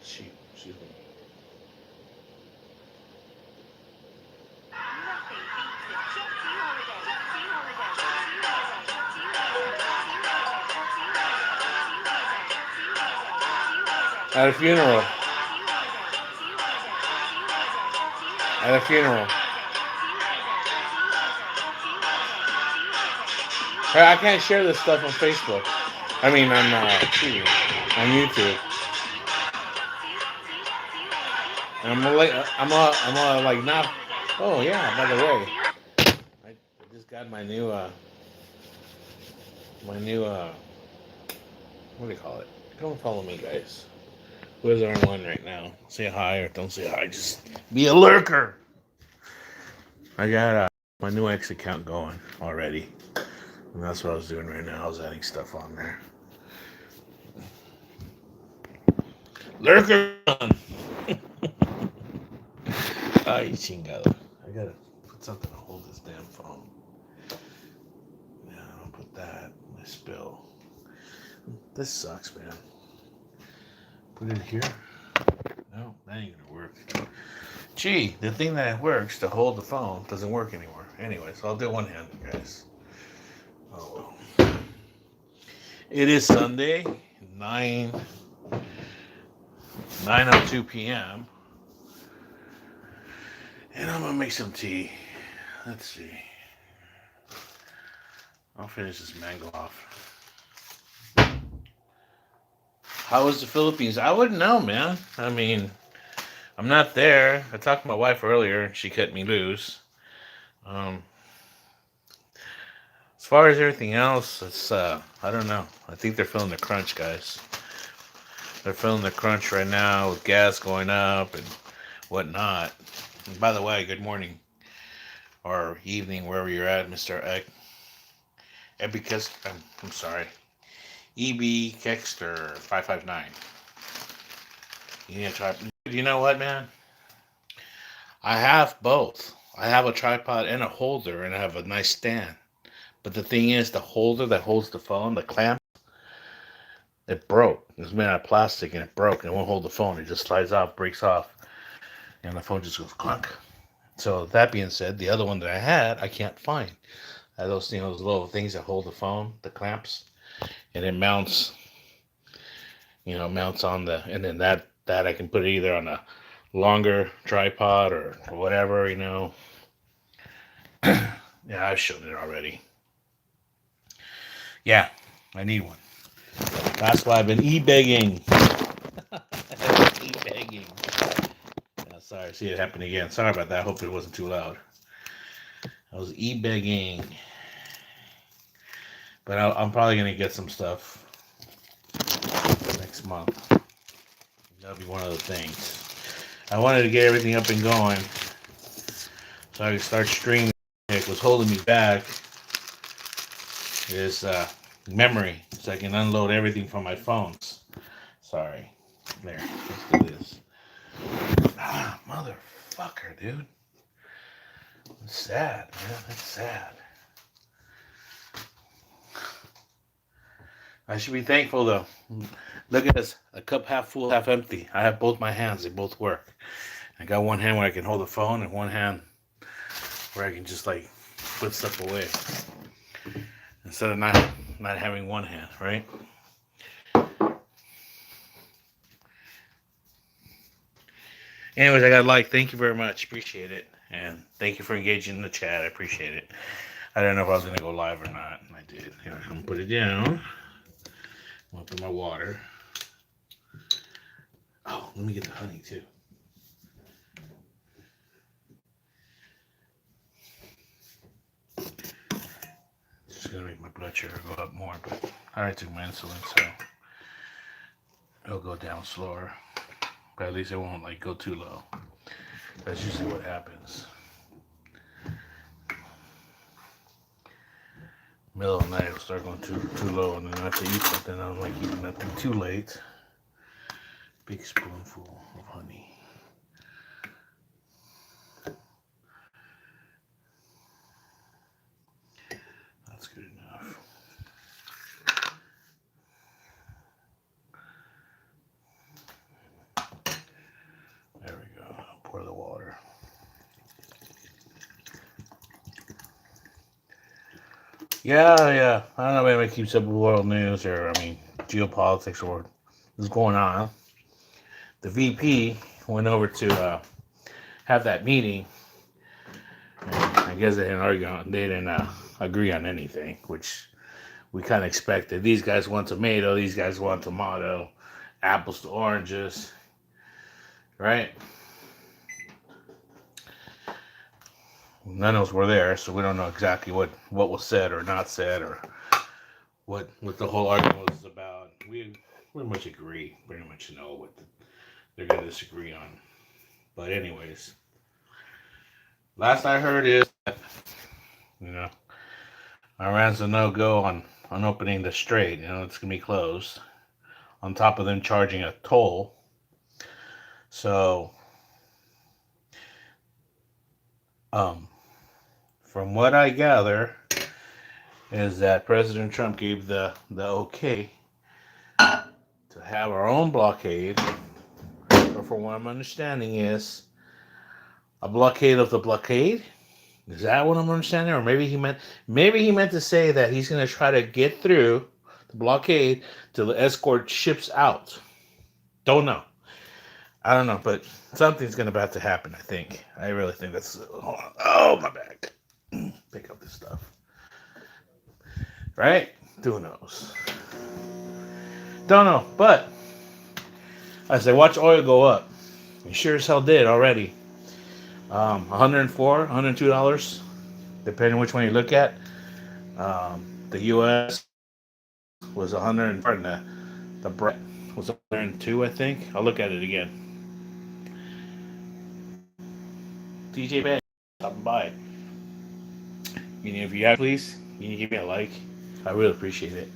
Excuse me. At a funeral. At a funeral. Hey, I can't share this stuff on Facebook. I mean, on on YouTube. And I'm gonna like not. Oh yeah. By the way, I just got my new what do you call it? Come follow me, guys. Who's on one right now? Say hi or don't say hi. Just be a lurker. I got my new X account going already, and that's what I was doing right now. I was adding stuff on there. Lurker on. Ay, chingado. I gotta put something to hold this damn phone. Yeah, I'll put that. I spill. This sucks, man. Put it here. No, that ain't gonna work. Gee, the thing that works to hold the phone doesn't work anymore. Anyway, so I'll do one hand, guys. Oh well. It is Sunday, 9:02 p.m. And I'm gonna make some tea. Let's see. I'll finish this mango off. How was the Philippines? I wouldn't know, man. I mean, I'm not there. I talked to my wife earlier, and she cut me loose. Um, as far as everything else, it's I don't know. I think they're feeling the crunch, guys. They're feeling the crunch right now with gas going up and whatnot. And by the way, good morning or evening wherever you're at, Mr. Egg. Because I'm sorry, EB Kexter 559. You need to try. You know what, man? I have both. I have a tripod and a holder, and I have a nice stand. But the thing is, the holder that holds the phone, the clamp, it broke. It's made out of plastic, and it broke. And it won't hold the phone. It just slides off, breaks off, and the phone just goes clunk. So that being said, the other one that I had, I can't find. I had those, those little things that hold the phone, the clamps, and it mounts, mounts on the, and then that I can put it either on a longer tripod or whatever. Yeah, I've shown it already. Yeah, I need one. That's why I've been e-begging. E-begging. Yeah, sorry, see it happen again. Sorry about that. Hope it wasn't too loud. I was e-begging. But I'm probably going to get some stuff next month. That'll be one of the things. I wanted to get everything up and going so I could start streaming. It was holding me back is memory, so I can unload everything from my phones. Sorry. There. Let's do this. Ah, motherfucker, dude. It's sad, man. It's sad. I should be thankful, though. Look at this. A cup half full, half empty. I have both my hands. They both work. I got one hand where I can hold the phone and one hand where I can just, like, put stuff away. Instead of not having one hand, right? Anyways, I got a like. Thank you very much. Appreciate it. And thank you for engaging in the chat. I appreciate it. I didn't know if I was going to go live or not. And I did. Here, I'm going to put it down. I'm going to put my water. Oh, let me get the honey, too. It's just going to make my blood sugar go up more. But I already took my insulin, so it'll go down slower. But at least it won't, like, go too low. That's usually what happens. Middle of the night, it'll start going too low, and then I have to eat something. I don't like eating nothing too late. Big spoonful of honey. That's good enough. Yeah. I don't know if anybody keeps up with world news or, geopolitics or what's going on. The VP went over to have that meeting. I guess they didn't argue on, they didn't agree on anything, which we kind of expected. These guys want tomato, these guys want tomato, apples to oranges, right? None of us were there, so we don't know exactly what was said or not said or what the whole argument was about. We pretty much agree, pretty much know what they're going to disagree on. But anyways, last I heard is you know Iran's a no go on opening the strait. It's going to be closed. On top of them charging a toll, so um, from what I gather, is that President Trump gave the okay to have our own blockade. But from what I'm understanding is a blockade of the blockade. Is that what I'm understanding? Or maybe he meant to say that he's going to try to get through the blockade to escort ships out. Don't know. I don't know, but something's going to about to happen. I really think that's. Oh, my back. Pick up this stuff. Right? Who knows? Don't know, but as I watch oil go up, it sure as hell did already. 104, $102, depending which one you look at. The U.S. was 100, pardon the Brent was 102, I think. I'll look at it again. DJ Bang, stopping by. If you have, please, you give me a like. I really appreciate it.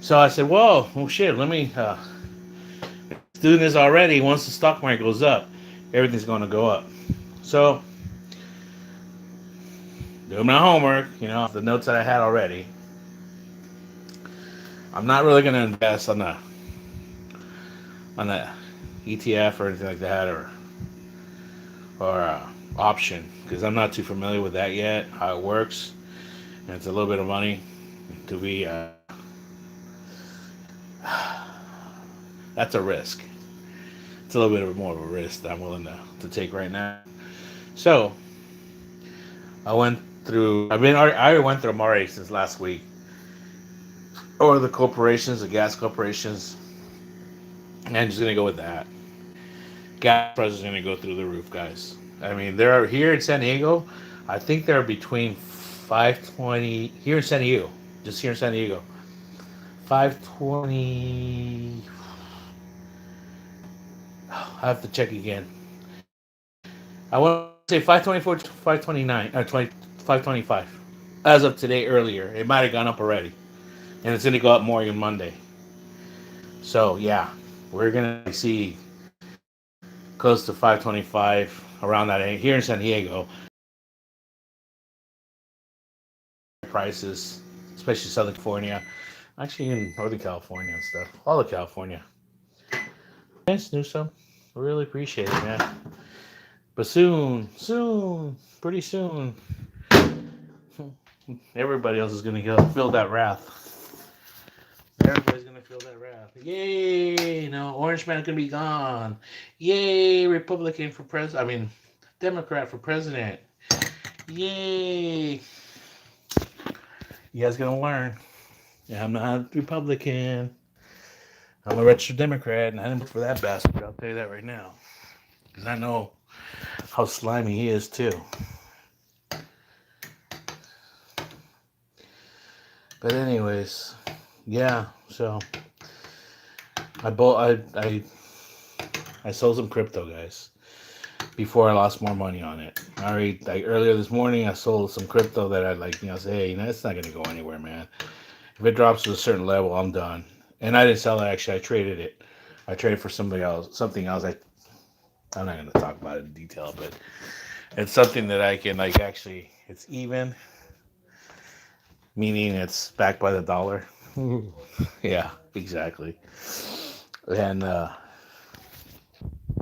So I said, whoa, oh shit, let me doing this already. Once the stock market goes up, everything's going to go up. So, doing my homework, the notes that I had already. I'm not really going to invest on a ETF or anything like that, or option, because I'm not too familiar with that yet, how it works, and it's a little bit of money to be. That's a risk. It's a little bit more of a risk that I'm willing to take right now. So I went through. I went through them already since last week. Or the corporations, the gas corporations, and I'm just gonna go with that. Gas prices are gonna go through the roof, guys. They're here in San Diego. I think they're between 520 here in San Diego, just here in San Diego. 520. I have to check again. I want to say 524, 529, 525. As of today, earlier, it might have gone up already, and it's going to go up more on Monday. So yeah, we're going to see close to 525 around that here in San Diego. Prices, especially Southern California, actually in Northern California and stuff, all of California. Thanks, Newsom. Really appreciate it, man. But soon, pretty soon, everybody else is gonna feel that wrath. Everybody's gonna feel that wrath. Yay! Orange Man gonna be gone. Yay! Republican for president. Democrat for president. Yay! You guys gonna learn. Yeah, I'm not a Republican. I'm a registered Democrat, and I didn't vote for that bastard. I'll tell you that right now, because I know how slimy he is too. But anyways, yeah. So I sold some crypto, guys, before I lost more money on it. Earlier this morning, I sold some crypto that I say, hey, it's not gonna go anywhere, man. If it drops to a certain level, I'm done. And I didn't sell it. Actually, I traded it. I traded for something else. I'm not gonna talk about it in detail, but it's something that I can actually. It's even, meaning it's backed by the dollar. Yeah, exactly. And I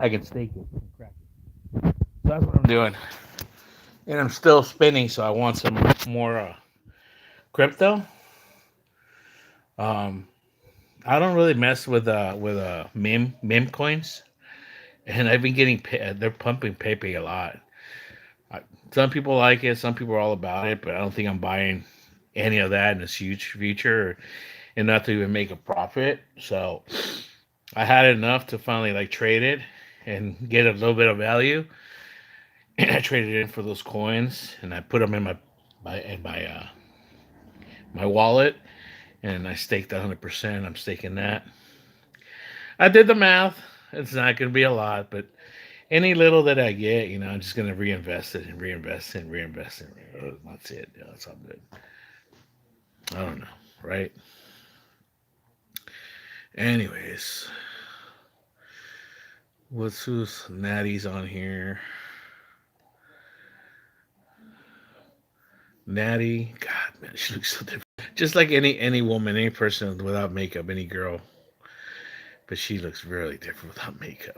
can stake it and crack it. So that's what I'm doing. And I'm still spinning, so I want some more Crypto. Um, I don't really mess with meme coins, and I've been getting they're pumping Pepe a lot. I, some people like it, some people are all about it, but I don't think I'm buying any of that in this huge future, and not to even make a profit. So I had enough to finally like trade it and get a little bit of value, and I traded in for those coins, and I put them in my wallet, and I staked 100%. I'm staking that. I did the math. It's not going to be a lot, but any little that I get, I'm just going to reinvest it and reinvest it and reinvest it. That's it. Yeah, that's all good. I don't know, right? Anyways, what's who's Natty's on here? Natty, God, man, she looks so different. Just like any woman, any person without makeup, any girl, but she looks really different without makeup.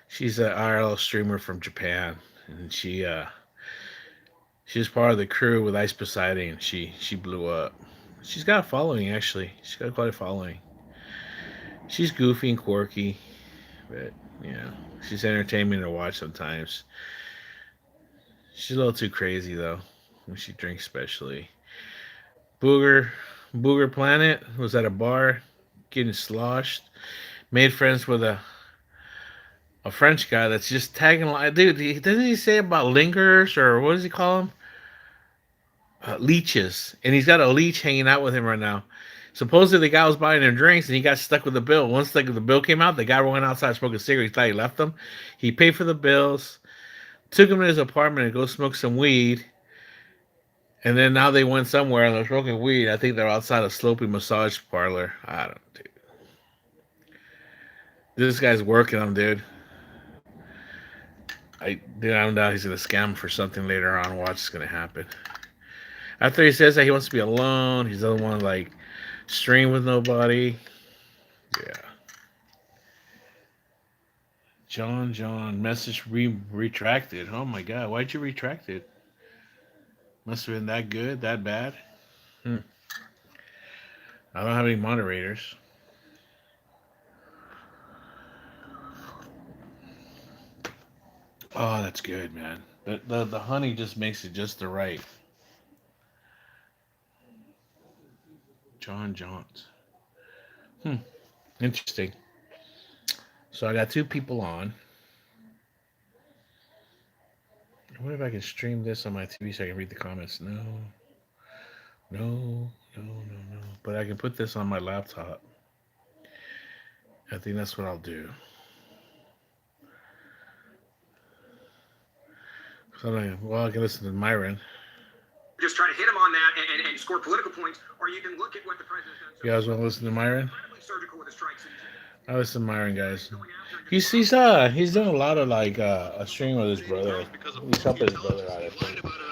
She's an IRL streamer from Japan, and she was part of the crew with Ice Poseidon. She blew up. She's got a following actually. She's got quite a following. She's goofy and quirky, but she's entertaining to watch sometimes. She's a little too crazy though when she drinks, especially. Booger, Booger Planet was at a bar, getting sloshed. Made friends with a French guy that's just tagging along. Dude, doesn't he say about lingers or what does he call them? Leeches, and he's got a leech hanging out with him right now. Supposedly, the guy was buying him drinks, and he got stuck with the bill. Once the bill came out, the guy went outside smoking a cigarette. He thought he left him. He paid for the bills, took him to his apartment to go smoke some weed, and then now they went somewhere and they're smoking weed. I think they're outside a sloping massage parlor. I don't, dude. This guy's working on, dude. I don't know. He's gonna scam him for something later on. Watch what's gonna happen. After he says that he wants to be alone, he doesn't want to like stream with nobody. Yeah. John, message retracted. Oh my God, why'd you retract it? Must have been that good, that bad. Hmm. I don't have any moderators. Oh, that's good, man. The honey just makes it just the right. John Johns. Hmm. Interesting. So I got two people on. I wonder if I can stream this on my TV so I can read the comments. No. But I can put this on my laptop. I think that's what I'll do. So I can listen to Myron. Just try to hit him on that and score political points, or you can look at what the president does. You guys want to listen to Myron? Surgical with the strikes. I listen to Myron, guys. He's doing a lot of like a stream with his brother. He's helping his brother out.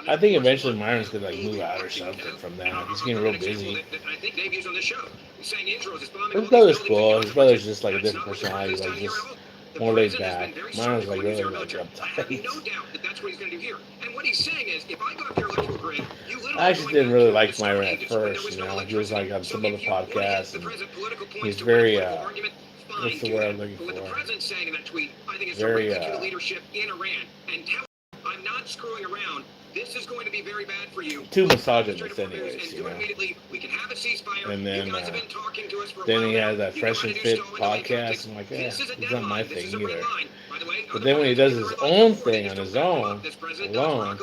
I think eventually Myron's gonna like move out or something from that. He's getting real busy. His brother's cool. His brother's just like a different personality, like just more laid back. Myron's like really like uptight. No doubt that that's what he's going to do here. And what he's saying is, if I got your electrical grid, I actually didn't really like Myron at first. He was like on some other podcasts, and he's very what's the word I'm looking for? The president's saying in that tweet, I think it's very leadership in Iran and tell I'm not screwing around. This is going to be very bad for you. Too misogynist, anyways. We can have a ceasefire. And then, he has that Fresh and Fit podcast. I'm like, yeah, it's not my thing either. But then when he does his own thing on his own, alone,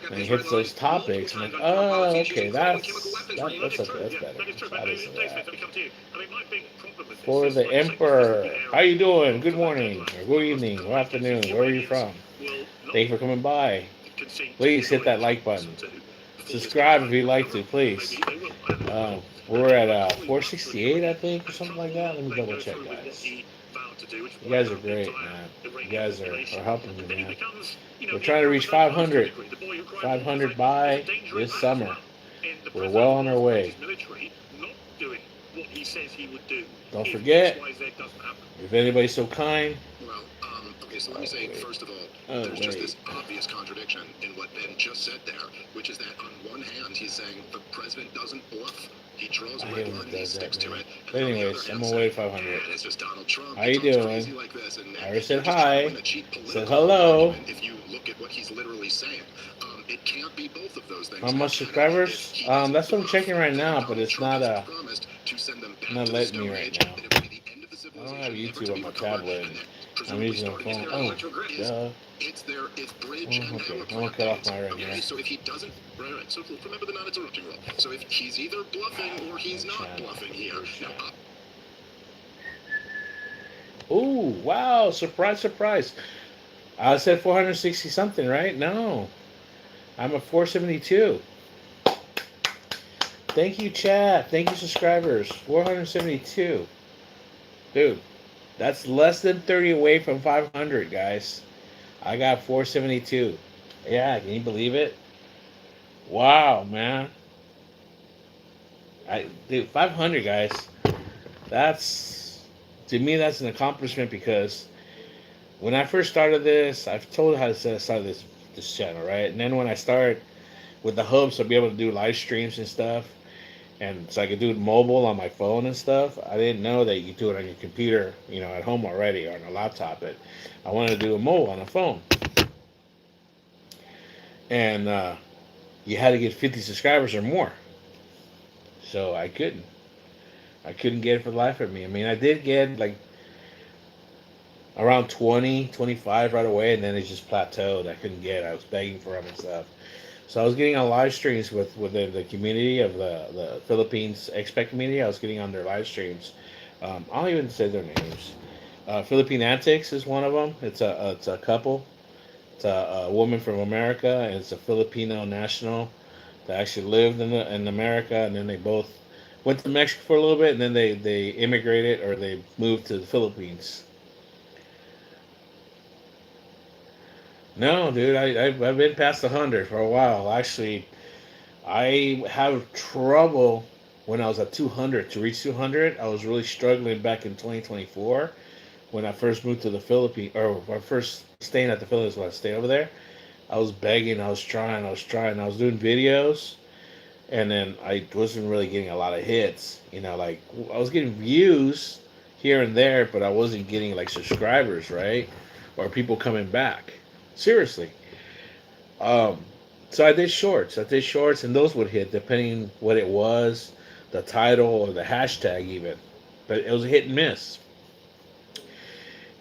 and he hits those topics, I'm like, oh, okay, that's okay, that's better. That is that. For the Emperor, how you doing? Good morning, or good evening, good afternoon. Where are you from? Thank you for coming by. Please hit that like button. Subscribe if you'd like to, please. We're at 468, I think, or something like that. Let me double check, guys. You guys are great, man. You guys are helping me, man. We're trying to reach 500. 500 by this summer. We're well on our way. Don't forget, if anybody's so kind, Okay, so let me say, first of all, there's just this obvious contradiction in what Ben just said there, which is that on one hand, he's saying the president doesn't bluff. He draws a red line, he sticks to it. But anyways, I'm gonna wait 500. It's just Donald Trump. How you doing? Like this, and I already said just hi. trying to cheat Said hello. if you look at what he's literally saying. It can't be both of those things. How much subscribers? That's what I'm checking right now, but it's not not letting me right now. I don't have YouTube on my tablet. I'm using a phone. Oh, duh. It's bridge and okay, power I'm gonna cut off my right okay, here. so if he doesn't, right. So remember the non-interrupting rule. So if he's either bluffing or he's not bluffing here. Ooh, wow! Surprise, surprise! I said 460 something, right? No, I'm at 472. Thank you, chat. Thank you, subscribers. 472. Dude, that's less than 30 away from 500, guys. I got 472. Yeah, can you believe it? Wow, man. Dude, 500, guys. That's, to me, that's an accomplishment because when I first started this, I've told how to start this channel, right? And then when I started with the hopes of being able to do live streams and stuff, and so I could do it mobile on my phone and stuff. I didn't know that you could do it on your computer, at home already or on a laptop. But I wanted to do a mobile on a phone, and you had to get 50 subscribers or more. So I couldn't. I couldn't get it for the life of me. I mean, I did get like around 20, 25 right away, and then it just plateaued. I couldn't get it. I was begging for them and stuff. So I was getting on live streams with the community of the Philippines expat community. I was getting on their live streams. I'll even say their names. Philippine Antics is one of them. It's a couple. It's a woman from America, and it's a Filipino national that actually lived in America, and then they both went to Mexico for a little bit, and then they immigrated or they moved to the Philippines. No, dude, I've been past 100 for a while. Actually, I have trouble when I was at 200 to reach 200. I was really struggling back in 2024 when I first moved to the Philippines, or when I first staying at the Philippines when I stayed over there. I was begging, I was trying, I was doing videos, and then I wasn't really getting a lot of hits. Like I was getting views here and there, but I wasn't getting like subscribers, right? Or people coming back. Seriously. Um, so I did shorts. And those would hit depending what it was, the title or the hashtag even. But it was a hit and miss.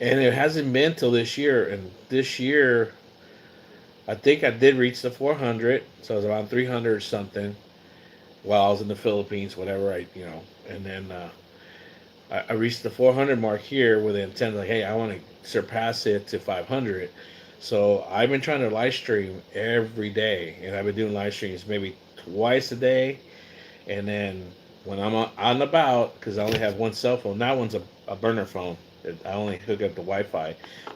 And it hasn't been till this year. And this year, I think I did reach the 400. So it was around 300 or something while I was in the Philippines, whatever And then I reached the 400 mark here with the intent like, hey, I want to surpass it to 500. So I've been trying to live stream every day, and I've been doing live streams maybe twice a day. And then when I'm on and about, because I only have one cell phone, that one's a burner phone. I only hook up to Wi-Fi.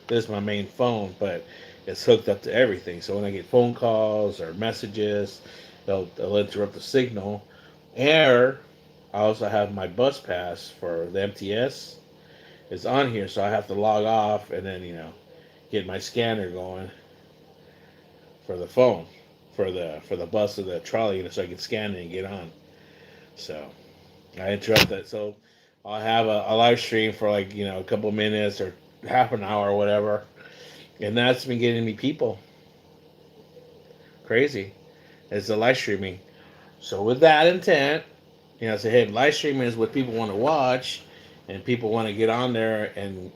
This is my main phone, but it's hooked up to everything. So when I get phone calls or messages, they'll interrupt the signal. Or I also have my bus pass for the MTS. It's on here, so I have to log off and then get my scanner going for the phone, for the bus or the trolley, so I can scan it and get on. So I interrupt that. So I'll have a live stream for like a couple minutes or half an hour or whatever, and that's been getting me people crazy. It's the live streaming. So with that intent, say hey, live streaming is what people want to watch, and people want to get on there and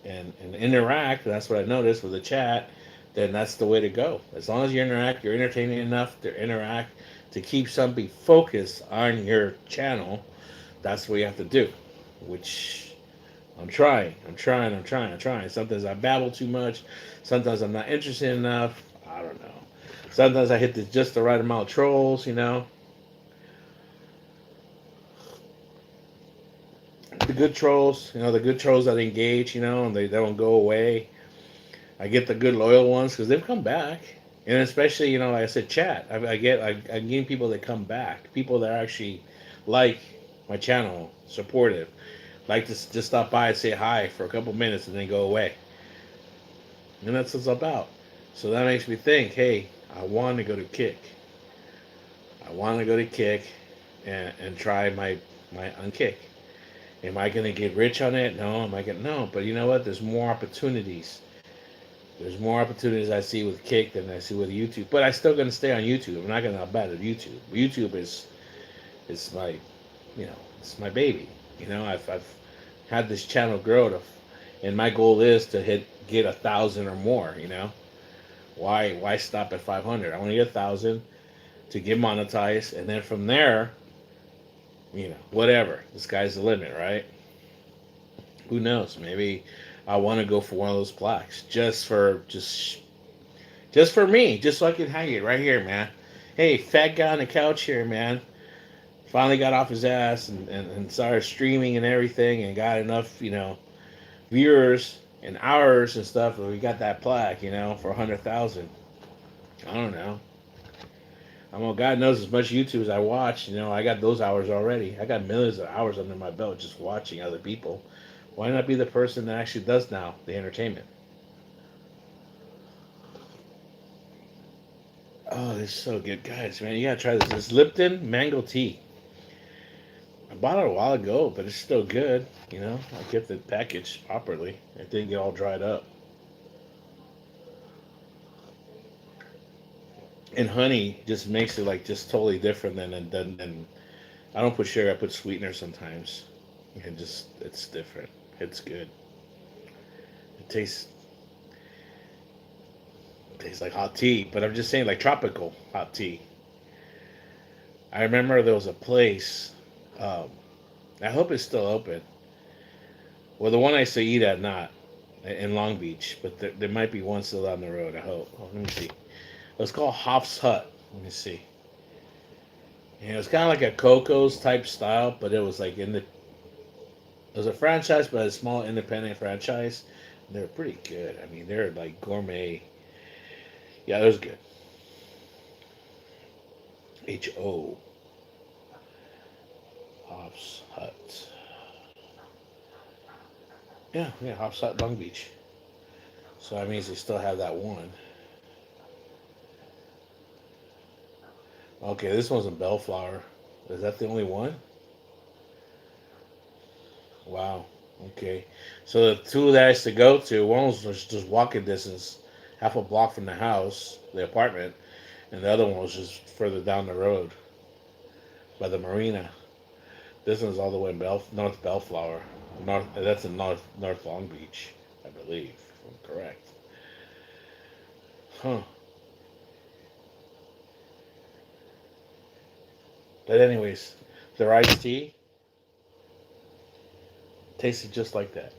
interact. That's what I noticed with the chat. Then that's the way to go. As long as you interact, you're entertaining enough to interact to keep somebody focused on your channel. That's what you have to do. Which I'm trying. Sometimes I babble too much. Sometimes I'm not interested enough. I don't know. Sometimes I hit just the right amount of trolls. The good trolls, the good trolls that engage, and they don't go away. I get the good loyal ones because they've come back, and especially like I said, chat. I'm getting people that come back, people that actually like my channel, supportive, like to just stop by and say hi for a couple minutes and then go away. And that's what it's about. So that makes me think, hey, I want to go to Kick. I want to go to Kick and try my Unkick. Am I going to get rich on it? No. Am I going to? No. But you know what? There's more opportunities. There's more opportunities I see with Kick than I see with YouTube. But I'm still going to stay on YouTube. I'm not going to abandon YouTube. YouTube is my, it's my baby. I've had this channel grow and my goal is to get 1,000 or more. Why stop at 500? I want to get 1,000 to get monetized, and then from there, whatever. The sky's the limit, right? Who knows? Maybe I want to go for one of those plaques just for me, just so I can hang it right here, man. Hey, fat guy on the couch here, man. Finally got off his ass and started streaming and everything, and got enough, viewers and hours and stuff. And we got that plaque, for 100,000. I don't know. God knows as much YouTube as I watch. I got those hours already. I got millions of hours under my belt just watching other people. Why not be the person that actually does now the entertainment? Oh, it's so good, guys, man. You gotta try this. It's Lipton mango tea. I bought it a while ago, but it's still good. I kept the package properly. It didn't get all dried up. And honey just makes it like just totally different than I don't put sugar. I put sweetener sometimes. And just it's different. It's good. It tastes like hot tea, but I'm just saying like tropical hot tea. I remember there was a place. Um, I hope it's still open. Well, the one I used to eat at, not in Long Beach, but there might be one still down the road. I hope. Oh, let me see. It was called Hoff's Hut. Let me see. It was kind of like a Coco's type style, but it was like it was a franchise, but a small independent franchise. They're pretty good. I mean, they're like gourmet. Yeah, it was good. Ho Hoff's Hut. Yeah, Hoff's Hut, Long Beach. So that means they still have that one. Okay, this one's in Bellflower. Is that the only one? Wow. Okay. So the two that I used to go to, one was just walking distance, half a block from the house, the apartment, and the other one was just further down the road by the marina. This one's all the way in North Bellflower. That's in North Long Beach, I believe, if I'm correct. Huh. But anyways, their iced tea tasted just like that,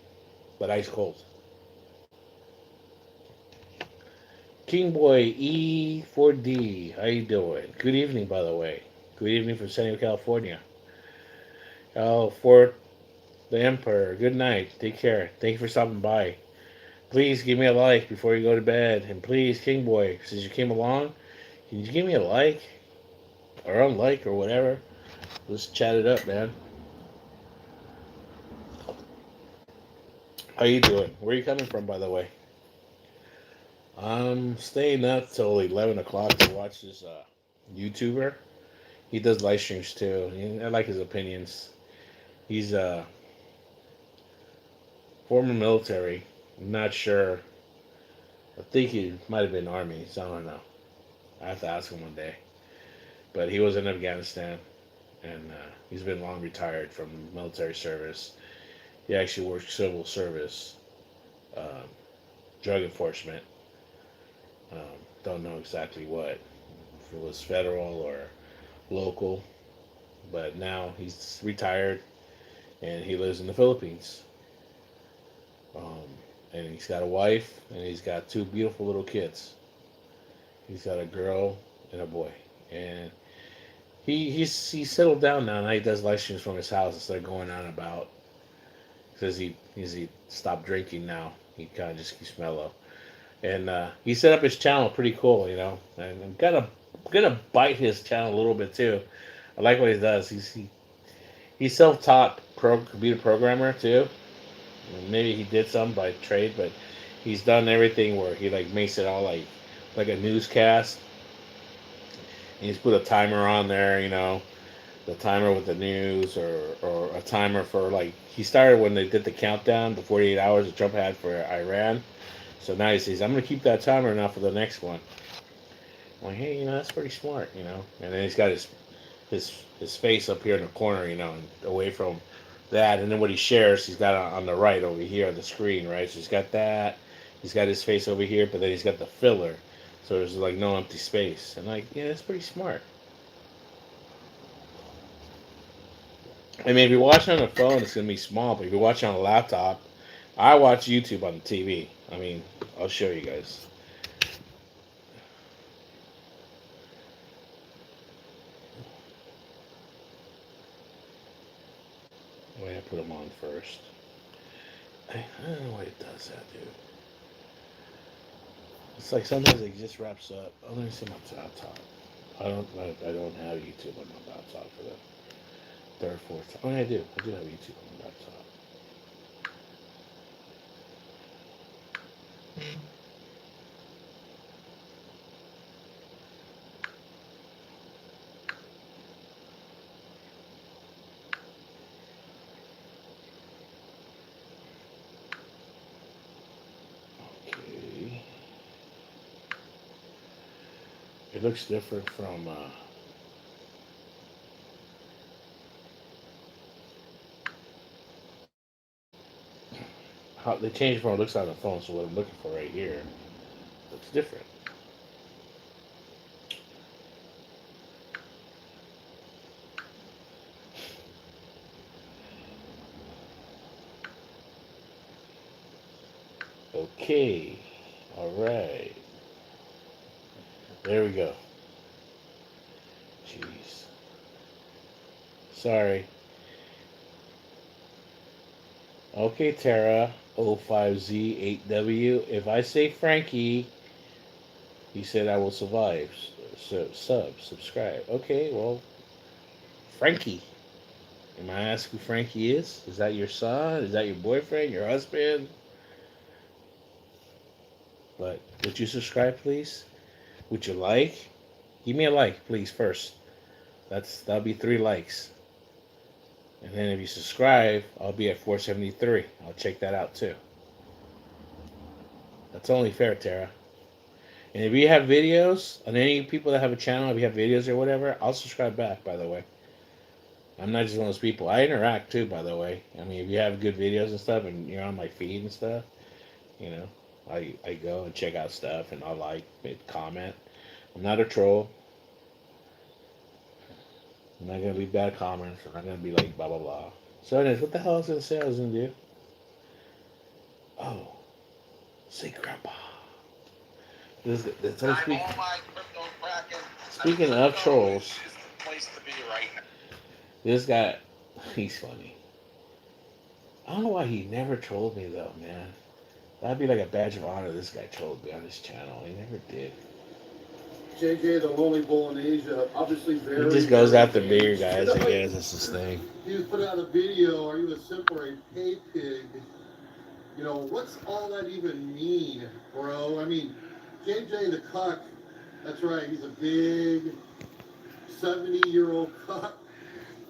but ice cold. King Boy E4D, how you doing? Good evening, by the way. Good evening from San Diego, California. Oh, for the Emperor, good night. Take care. Thank you for stopping by. Please give me a like before you go to bed. And please, King Boy, since you came along, can you give me a like? Or unlike or whatever? Let's chat it up, man. How you doing? Where are you coming from, by the way? I'm staying up till 11 o'clock to watch this YouTuber. He does live streams too. I like his opinions. He's former military. I'm not sure. I think he might have been Army, so I don't know. I have to ask him one day. But he was in Afghanistan, and he's been long retired from military service. He actually worked civil service, um, drug enforcement. Don't know exactly what, if it was federal or local, but now he's retired and he lives in the Philippines. Um, and he's got a wife and he's got two beautiful little kids. He's got a girl and a boy, and he's settled down now. Now he does live streams from his house instead of going on about. Says he stopped drinking now. He kind of just keeps mellow, and he set up his channel pretty cool, And I'm gonna bite his channel a little bit too. I like what he does. He's self-taught computer programmer too. Maybe he did some by trade, but He's done everything where he like makes it all like a newscast. And he's put a timer on there, the timer with the news, or a timer for like he started when they did the countdown, the 48 hours that Trump had for Iran. So now he says, I'm gonna keep that timer now for the next one. I'm like, hey, that's pretty smart. And then he's got his face up here in the corner, and away from that. And then what he shares, he's got on the right over here on the screen, right? So he's got that. He's got his face over here, but then he's got the filler. So there's like no empty space. And like, yeah, that's pretty smart. I mean, if you're watching on a phone, it's gonna be small. But if you're watching on a laptop, I watch YouTube on the TV. I mean, I'll show you guys. Wait, I put them on first. I don't know why it does that, dude. It's like sometimes it just wraps up. Oh, let me see my laptop. I don't have YouTube on my laptop for the third, fourth time. Oh, yeah, I do. I do have YouTube on my laptop. Okay. It looks different from how they changed from what it looks on the phone. So what I'm looking for right here looks different. Okay. All right. There we go. Jeez. Sorry. Okay, Tara. 05Z8W. If I say Frankie, he said I will survive. So subscribe. Okay, well, Frankie. Am I asking who Frankie is? Is that your son? Is that your boyfriend? Your husband? But would you subscribe, please? Would you like? Give me a like, please, first. That'll be 3 likes. And then if you subscribe, I'll be at 473. I'll check that out too. That's only fair, Tara. And if you have videos, on any people that have a channel, if you have videos or whatever, I'll subscribe back, by the way. I'm not just one of those people. I interact too, by the way. I mean, if you have good videos and stuff and you're on my feed and stuff, I go and check out stuff and I'll comment. I'm not a troll. I'm not going to be bad comments. I'm not going to be like blah, blah, blah. So anyways, what the hell was I going to say I was going to do? Oh. Say grandpa. Speaking of trolls, this guy, he's funny. I don't know why he never trolled me though, man. That'd be like a badge of honor. This guy trolled me on his channel. He never did. JJ, the Lonely Bull in Asia, obviously very. He just goes after bigger guys, I guess. That's his thing. He put out a video, are you a simp or a pay pig? What's all that even mean, bro? I mean, JJ the cuck, that's right, he's a big 70-year-old cuck,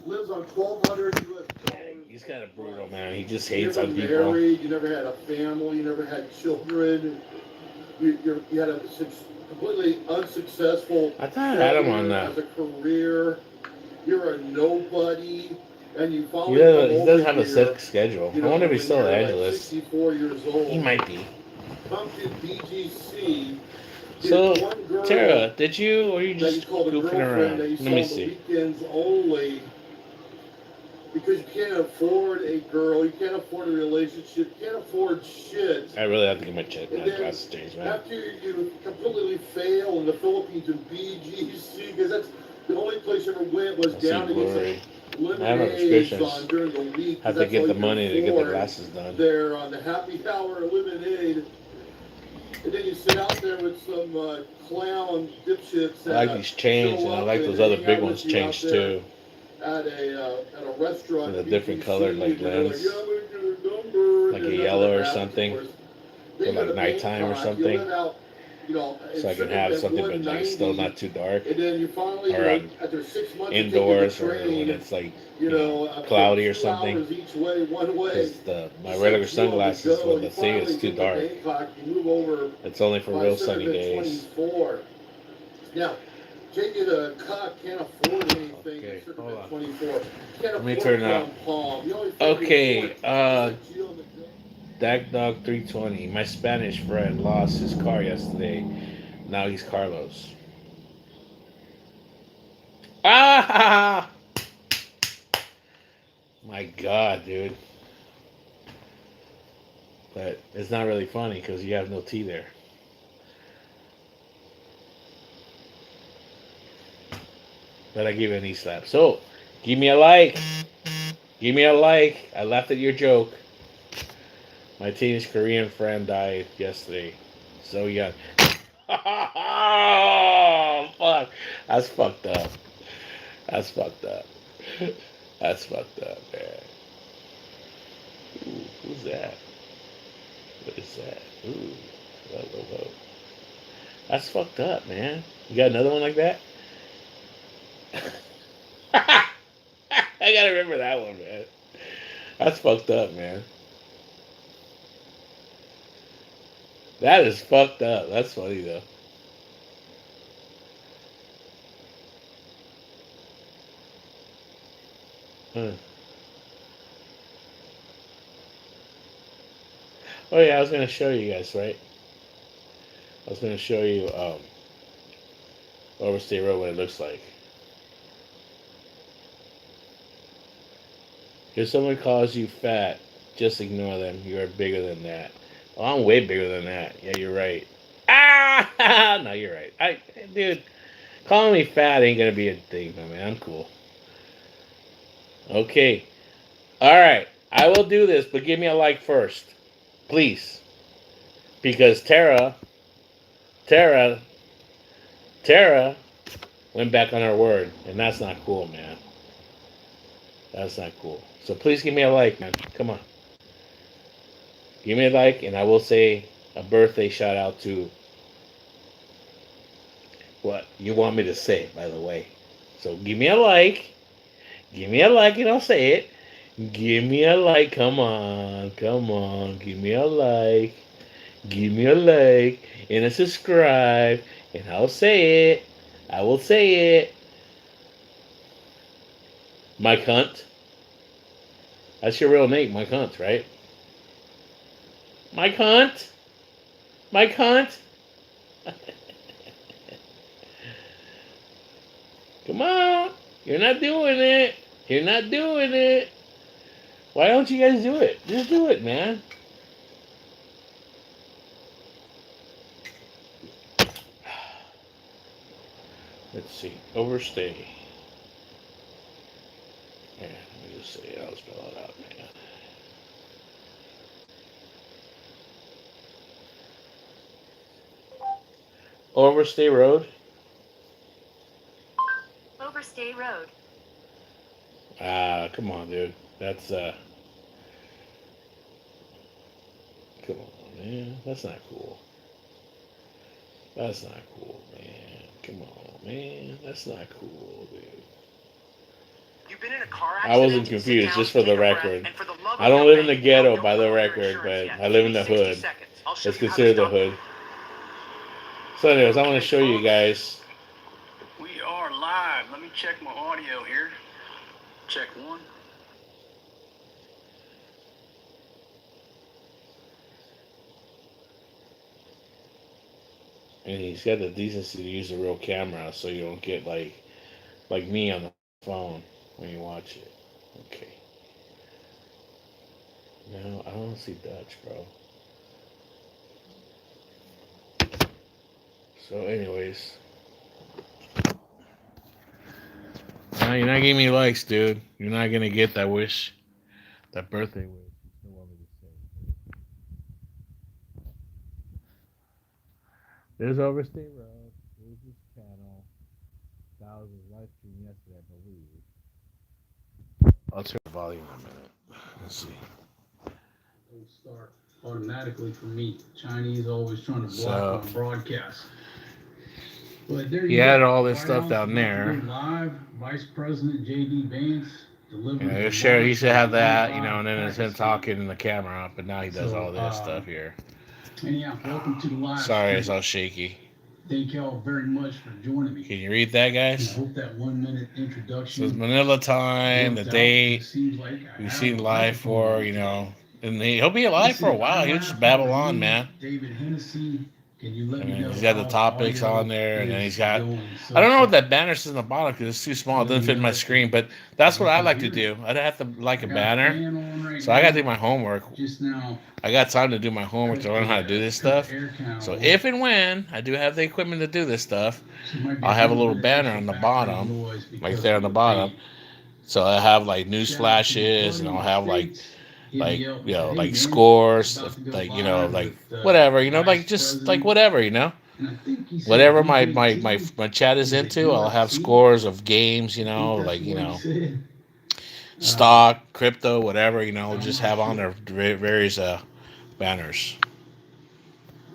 lives on 1,200 US dollars. He's kind of brutal, man. He just hates on people. You never married, you never had a family, you never had children. You had a completely unsuccessful. I thought I had him on that. As a career, you're a nobody, and you follow. He doesn't have a set schedule. I wonder if he's still in Angeles. 64 years old. He might be. Come to BGC. So, Tara, did you, or are you just goofing around? Let me see. Weekends only. Because you can't afford a girl, you can't afford a relationship, you can't afford shit. I really have to get my glasses changed, man. After you completely fail in the Philippines in BGC, because that's the only place you ever went was down to get some lemonade on during the week. I have to get the money to get the glasses done. There on the happy hour lemonade. And then you sit out there with some clown dipshits. I like these chains, and I like those other big ones changed too. At a restaurant. With a different color, like lens. Like a yellow or something. bigger like the main nighttime or cock, something. you let out, So I can have something, but like still not too dark. And then you finally, Or after 6 months indoors, of taking the or when train, it's like put cloudy or 2 something. hours each way, one way. Because my regular sunglasses, when the thing is too dark, You move over it's only for real sunny days. 24. Now, JJ the cock can't afford anything. Okay, hold on. 24. Can't Let me afford turn up. Palm. The only thing Okay, Geo the Dak Dog 320. My Spanish friend lost his car yesterday. Now he's Carlos. Ah! My God, dude. But it's not really funny because you have no tea there. But I give you a knee slap. So, give me a like. Give me a like. I laughed at your joke. My teenage Korean friend died yesterday. So young. Oh, fuck. That's fucked up. That's fucked up. That's fucked up, man. Ooh, who's that? What is that? Ooh, whoa, whoa, whoa. That's fucked up, man. You got another one like that? I gotta remember that one, man. That's fucked up, man. That is fucked up. That's funny though. Huh. Oh yeah, I was gonna show you guys, right? I was gonna show you Overstay Road what it looks like. If someone calls you fat, just ignore them. You are bigger than that. Oh, I'm way bigger than that. Yeah, you're right. Ah, no, you're right. Dude, calling me fat ain't gonna be a thing, my man. I'm cool. Okay. All right. I will do this, but give me a like first, please, because Tara, Tara went back on her word, and that's not cool, man. That's not cool. So please give me a like, man. Come on. Give me a like, and I will say a birthday shout out to what you want me to say, by the way. So give me a like. Give me a like, and I'll say it. Give me a like. Come on. Come on. Give me a like. Give me a like and a subscribe, and I'll say it. I will say it. Mike Hunt. That's your real name, Mike Hunt, right? Mike Hunt. Mike Hunt. Come on. You're not doing it. You're not doing it. Why don't you guys do it? Just do it, man. Let's see. Overstay. Yeah, let me just say I'll spell it out, man. Overstay Road. Overstay Road. Ah, come on, dude. That's come on, man. That's not cool. That's not cool, man. Come on, man. That's not cool, dude. You've been in a car I wasn't accident, sit confused, down, just for the take a breath, record. and for the love I of don't your live in the bank ghetto, account, by don't the call your record, insurance but yet. I live in Give me the 60 hood. seconds. I'll show It's you how to considered the stop. hood. So, anyways, I want to Okay, show you folks. guys. We are live. Let me check my audio here. Check one. And he's got the decency to use a real camera so you don't get like me on the phone when you watch it. Okay. No, I don't see Dutch, bro. So, anyways. No, you're not getting me likes, dude. You're not gonna get that wish. That birthday wish. You want me to say. There's Overstay Road. There's this channel. That was his live stream yesterday, I believe. I'll turn the volume in a minute. Let's see. Don't start. automatically for me. Chinese always trying to block So my broadcast. But there he you had go. all this White stuff House down about to there. go live. Vice President J.D. Vance delivers He'll share. He remarks should on have that, coronavirus and then it's him Pakistan. talking in the camera, but now he does all So, this stuff here. and yeah, welcome to the live Sorry, it's stream. all shaky. Thank y'all very much for joining me. Can you read that, And I guys? hope that 1 minute It says introduction Manila time, the worked out. And it date. seems like I We've have seen a live microphone for, on today. and he'll be alive for a Listen, while. I'm He'll just asking babble for on, you, man. David Hennessy. Can you let And me then know he's got the how topics on audio there, and then is he's got. going I so don't know what far? that banner says in the bottom because it's too small. It Let doesn't me fit know my screen, but that's if what you I can like to hear it. do. I'd have to like I a got a banner, fan on right so I got to now. do my homework. Just now, I got time to do my homework to learn how to do this cut stuff. the air count So on. if and when I do have the equipment to do this stuff, So it might be I'll a have a little little bit of banner extra on the background bottom, noise right because there of on the the bottom. rain. So I have like news Shout out to my flashes, buddy and in I'll the have States. Hit me up and said, hey like man, scores, about to go like live like with whatever, Vice like just like President. whatever, And I think he said whatever DJT my chat is is a into. I'll have UFC. scores of games, I think that's like what he said. stock, crypto, whatever, I'm just not have on sure. there various banners.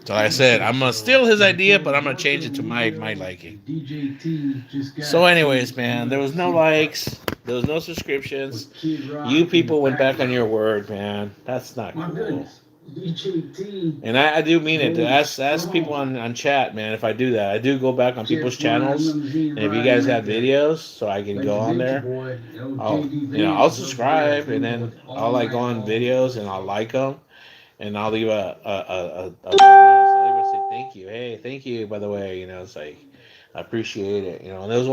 So like I said, Okay, I'm gonna so steal his idea, but Nicole I'm gonna change Marco it to my Rubio liking. and DJT just So, got anyways, finished man, there was no UFC fight likes, there was no subscriptions. with Kid You Rock in the people went back on your background. word, man. That's not My cool. goodness, DJT And I do mean it. To going ask people strong. on chat, man. If I do that, I do go back on people's Jet flying, channels, limousine and if you riding guys right have there. videos, so I can Like go the on Nature there. Boy, I'll JD Vance I'll is over there subscribe, and hanging then with All I'll Night go on Long videos and I'll pussy. like them, and I'll leave a note. I'll even say thank you. Hey, thank you. By the way, it's like I appreciate it. And there was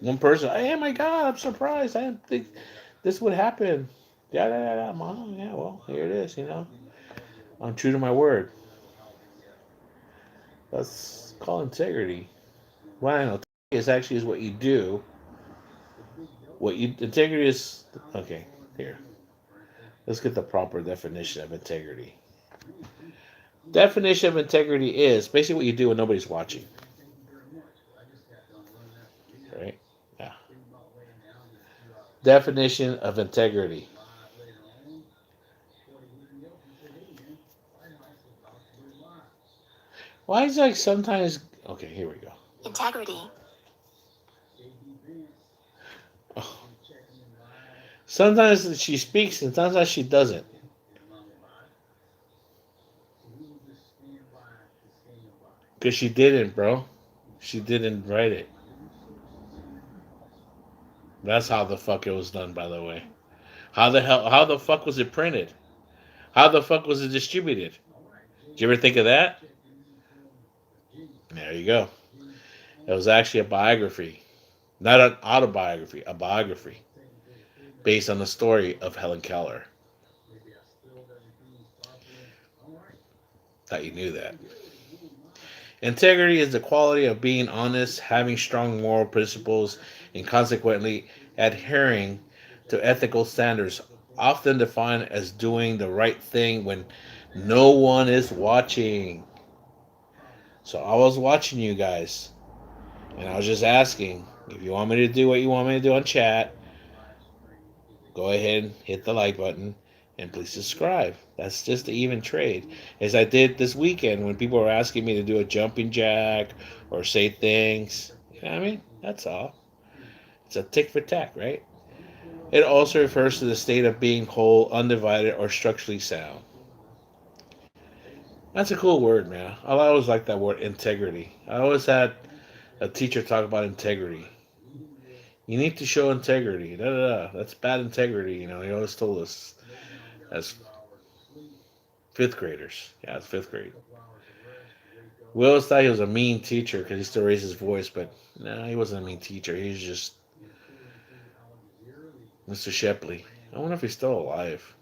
one person. Hey, my God, I'm surprised. I didn't think this would happen. Yeah, yeah, yeah. Mom, yeah. Well, here it is. I'm true to my word. That's called integrity. Well, I know integrity is what you do. Integrity is okay. Here, let's get the proper definition of integrity. Definition of integrity is basically what you do when nobody's watching. Right? Yeah. Definition of integrity. Why is it like sometimes? Okay, here we go. Integrity. Oh. Sometimes she speaks and sometimes she doesn't. Because she didn't, bro. She didn't write it. That's how the fuck it was done, by the way. How the fuck was it printed? How the fuck was it distributed? Did you ever think of that? There you go. It was actually a biography. Not an autobiography, a biography. Based on the story of Helen Keller. Thought you knew that. Integrity is the quality of being honest, having strong moral principles, and consequently adhering to ethical standards, often defined as doing the right thing when no one is watching. So I was watching you guys, and I was just asking if you want me to do what you want me to do on chat, go ahead and hit the like button and please subscribe. That's just an even trade. As I did this weekend when people were asking me to do a jumping jack or say things. You know what I mean? That's all. It's a tick for tack, right? It also refers to the state of being whole, undivided, or structurally sound. That's a cool word, man. I always like that word, integrity. I always had a teacher talk about integrity. You need to show integrity. Da, da, da. That's bad integrity. He always told us as fifth graders. Yeah, it's fifth grade. We always thought he was a mean teacher because he still raised his voice, but no, he wasn't a mean teacher. He was just Mr. Shepley. I wonder if he's still alive.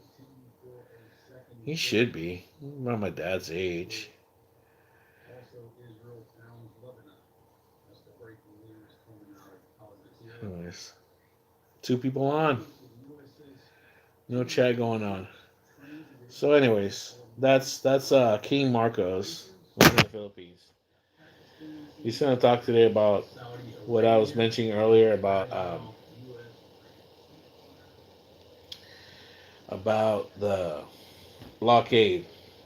He should be. Around my dad's age. Anyways, two people on. No chat going on. So, anyways, that's King Marcos in the Philippines. He's going to talk today about what I was mentioning earlier about the blockade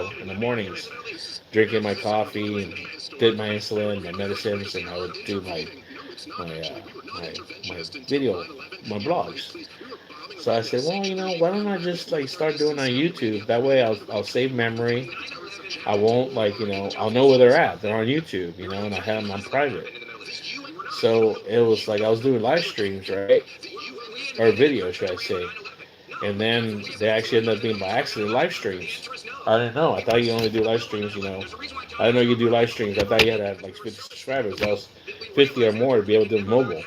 video in the mornings, drinking my coffee and did my insulin, my medicines, and I would do my uh, my video, my blogs. So I said, well, why don't I just like start doing on YouTube? That way, I'll save memory. I won't I'll know where they're at. They're on YouTube, and I have them on private. So it was like I was doing live streams, right? Or video, should I say? And then they actually ended up being by accident live streams. I didn't know. I thought you only do live streams, you know. I didn't know you do live streams. I thought you had to have like 50 subscribers. That was 50 or more to be able to do mobile.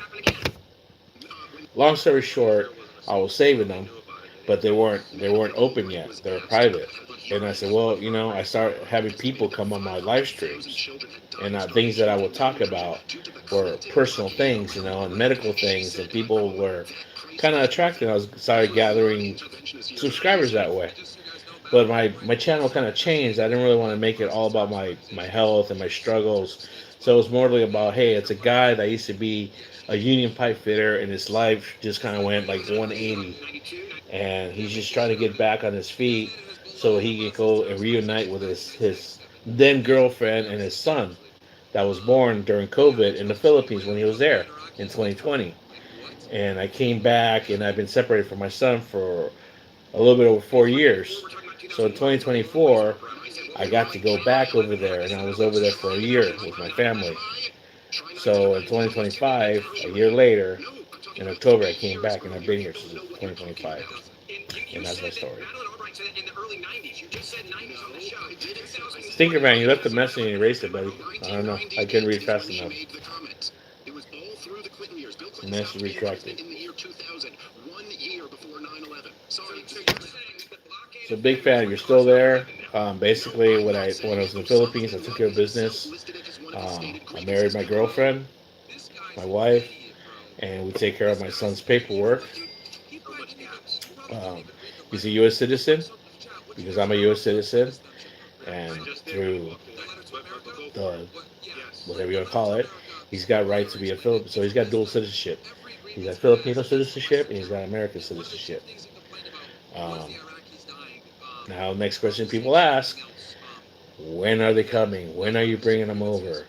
Long story short, I was saving them, but they weren't open yet. They were private. And I said, well, you know, I started having people come on my live streams, and things that I would talk about were personal things, you know, and medical things, and people were kind of attracted. I was started gathering subscribers that way. But my channel kind of changed. I didn't really want to make it all about my health and my struggles. So it was more like about, hey, it's a guy that used to be a union pipe fitter, and his life just kind of went like 180, and he's just trying to get back on his feet so he can go and reunite with his then girlfriend and his son that was born during COVID in the Philippines when he was there in 2020. And I came back, and I've been separated from my son for a little bit over 4 years. So in 2024, I got to go back over there, and I was over there for a year with my family. So in 2025, a year later, in October, I came back, and I've been here since 2025. And that's my story. Stinker Man, you left the message and erased it, buddy. I don't know. I couldn't read fast enough. The message retracted. So big fan. You're still there. Basically, when I was in the Philippines, I took care of business. I married my girlfriend, my wife, and we take care of my son's paperwork. Um, he's a U.S. citizen because I'm a U.S. citizen, and through the whatever you want to call it, he's got right to be a Filipino. So he's got dual citizenship. He's got Filipino citizenship and he's got American citizenship. Um, Now, next question people ask: when are they coming? When are you bringing them over?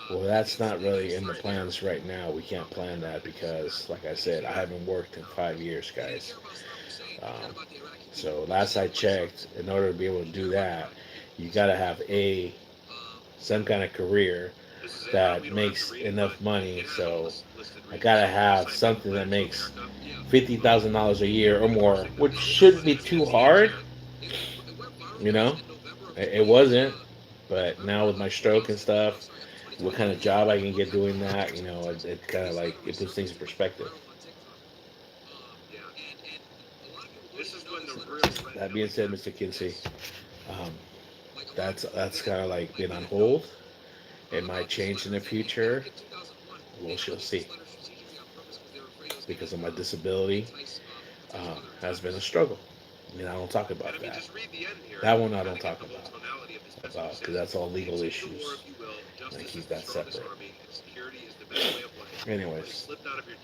Well, that's not really in the plans right now. We can't plan that because, like I said, I haven't worked in 5 years, guys. Um, so last I checked, in order to be able to do that, you got to have some kind of career that makes enough money. So I got to have something that makes $50,000 a year or more, which shouldn't be too hard. You know, it wasn't, but now with my stroke and stuff, what kind of job I can get doing that, you know, it kind of like it puts things in perspective. That being said, Mr. Kinsey, um, that's kind of like been on hold. It might change in the future. We'll shall see. Because of my disability, has been a struggle. I don't talk about that. That one I don't talk about because that's all legal issues. And I keep that separate. Anyways,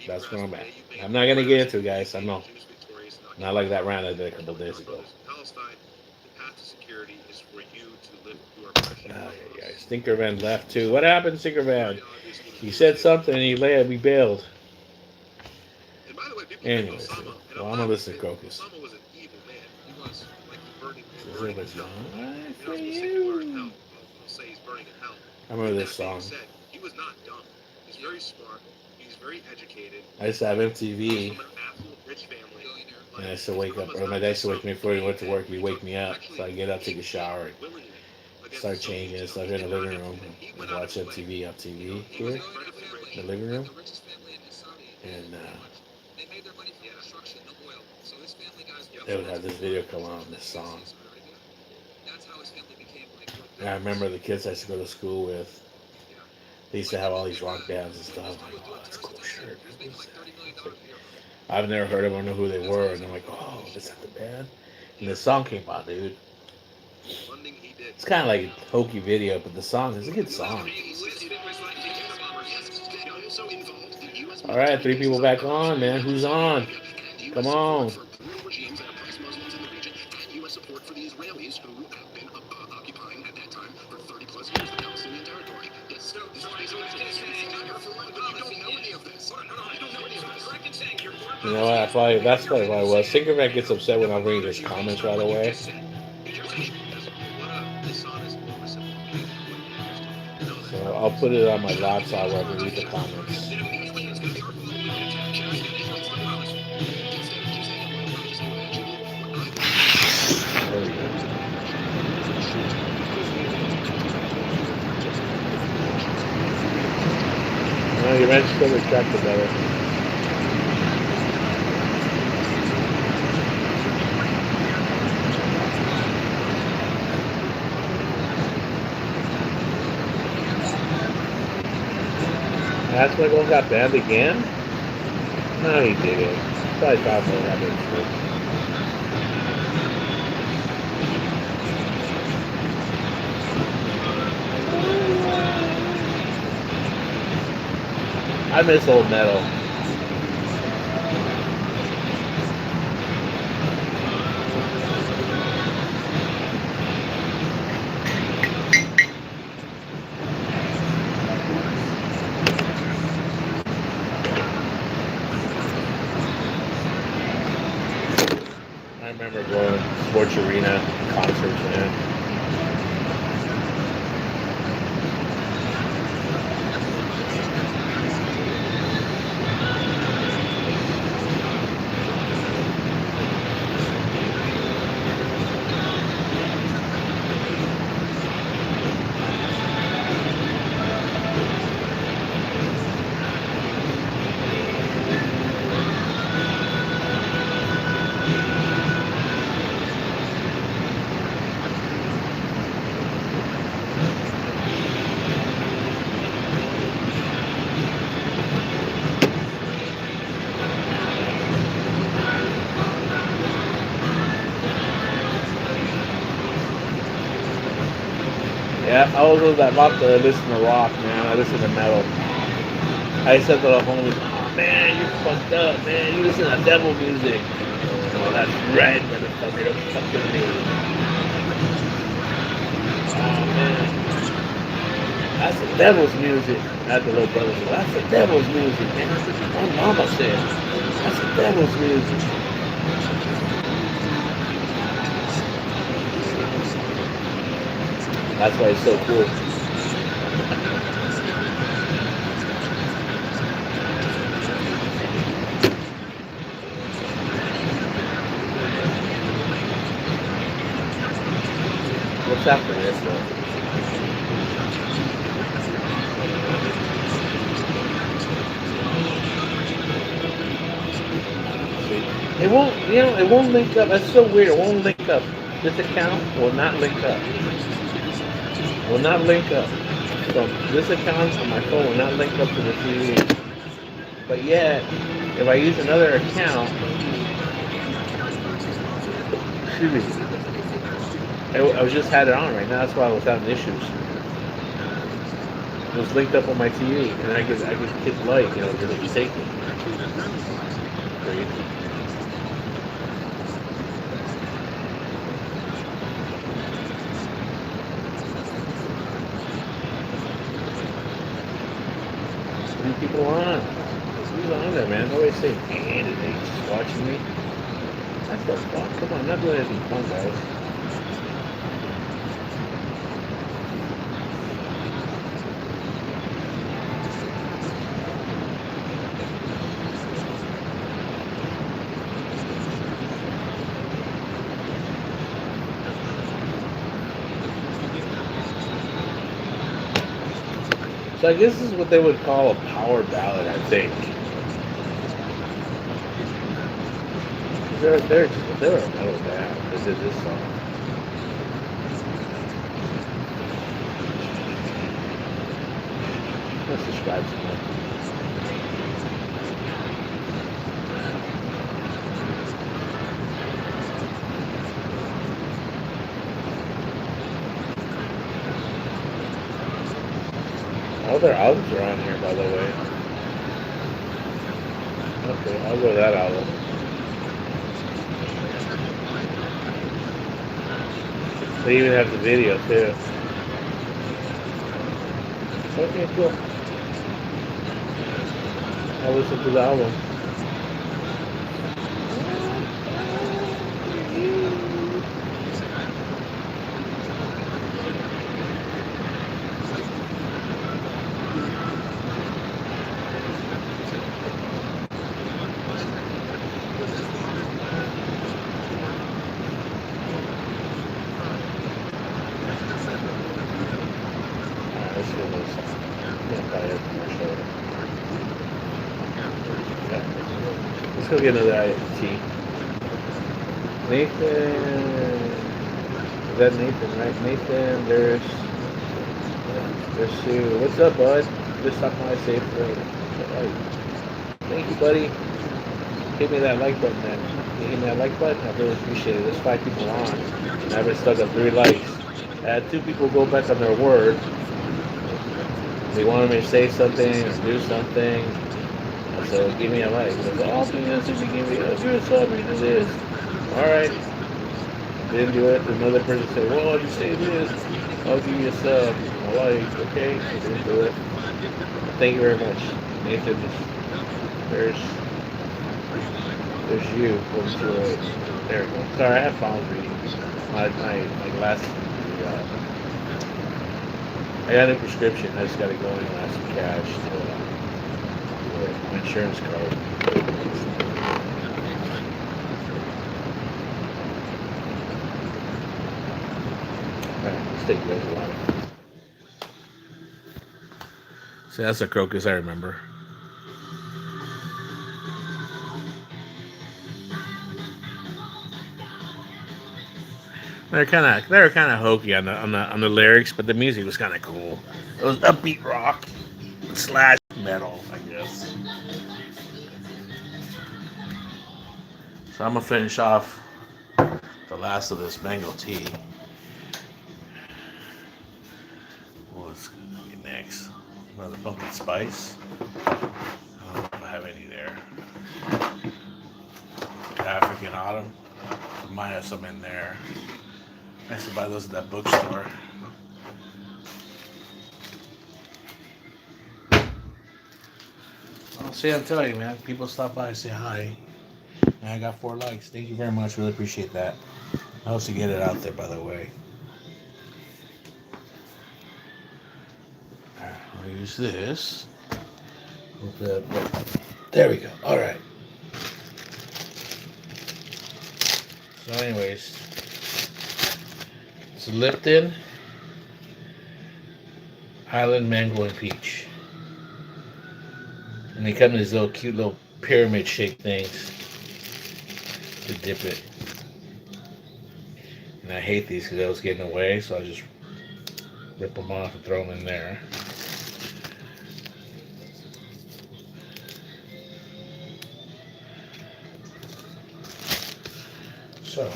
that's where I'm at. I'm not gonna get into it, guys. I know. Not like that rant I did a couple of days ago. Yeah, yeah. Stinker Van left too. What happened, Stinker Van? He said something and he left. We bailed. Anyways, well, I'm gonna listen to Crocus. For you. I remember this song. I used to have MTV, and I used to wake up, or my dad used to wake me before he went to work. He'd wake me up, so I get up, take a shower, and start changing, start in the living room, and watch MTV on TV here in the living room, and they would have this video come on, this song. And I remember the kids I used to go to school with. They used to have all these rock bands and stuff. I'm like, oh, that's a cool shirt. I've never heard of them, or know who they were, and I'm like, oh, is that the band? And the song came on, dude. It's kind of like a hokey video, but the song is a good song. All right, 3 people back on, man. Who's on? Come on. You know what? That's probably what it was. Tinkerman gets upset when I read his comments right away. So I'll put it on my lots so I can read the comments. There we go. No, you mentioned still retracted better. That's when one got banned again? No, he didn't. Probably thought more got it. I miss old metal. I remember going to sports arena concerts, man. Yeah, I was about to listen to rock, man. I listen to metal. I said to the homies, oh man, you're fucked up, man. You listen to devil music. Oh, that's right, motherfucker. Don't fuck with me. Oh man, that's the devil's music. That's the little brother. That's the devil's music, man. My mama said, that's the devil's music. That's why it's so cool. What's after this, though? It won't, it won't link up. That's so weird. It won't link up. This account will not link up. Will not link up. So this account on my phone will not link up to the TV. But yet, if I use another account, excuse me, I just had it on right now. That's why I was having issues. It was linked up on my TV, and I could hit light, because it was taking. Crazy. People on. Who's on there, man? Nobody's saying anything. Just watching me. That's the fuck. Come on, I'm not doing anything fun, guys. So I guess this is what they would call a power ballad, I think. They're a metal band. They did this song. Let's subscribe to them. All their albums are on here, by the way. Okay, I'll go to that album. They even have the video, too. Okay, cool. I'll listen to the album. Let's go get another tea. Nathan. Is that Nathan, right? Nathan, there's Sue. What's up, bud? Just stop by safe road. Thank you, buddy. Hit me that like button, man. You hit me that like button? I really appreciate it. There's 5 people on. I haven't stuck at 3 likes. I had 2 people go back on their word. They wanted me to say something or do something. So give me a like. They go, oh, do this if you give me a sub, you do this. Alright. Didn't do it. Another person said, well, you say this. I'll give you a sub. A like, okay? I didn't do it. Thank you very much. Nathan, there's you. 428. There we go. Sorry, I have problems reading. My glasses. I got a new prescription. I just got to go in and ask some cash to my insurance card. Alright, let's take you guys a while. See, that's a crocus I remember. They were kind of hokey on the lyrics, but the music was kind of cool. It was upbeat rock slash metal, I guess. So I'm gonna finish off the last of this mango tea. What's gonna be next? Another pumpkin spice. I don't know if I have any there. African autumn. I might have some in there. I used to buy those at that bookstore. Well, see, I'm telling you, man. People stop by and say hi. And I got 4 likes. Thank you very much. Really appreciate that. Helps to get it out there, by the way. I'll use this. There we go. All right. So, anyways. It's Lipton, Highland Mango, and Peach. And they come in these little cute little pyramid shaped things to dip it. And I hate these because I was getting away, so I just rip them off and throw them in there. So.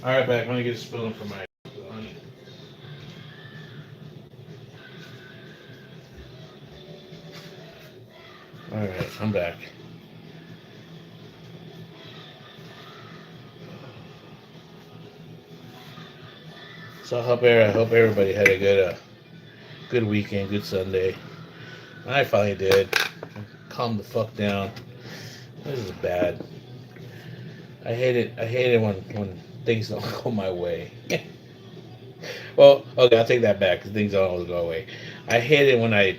Alright, back. Let me get a spoon for my honey. Alright, I'm back. So I hope everybody had a good weekend, good Sunday. I finally did. Calm the fuck down. This is bad. I hate it when things don't go my way. Well, okay, I'll take that back because things don't always go away. I hate it when I'm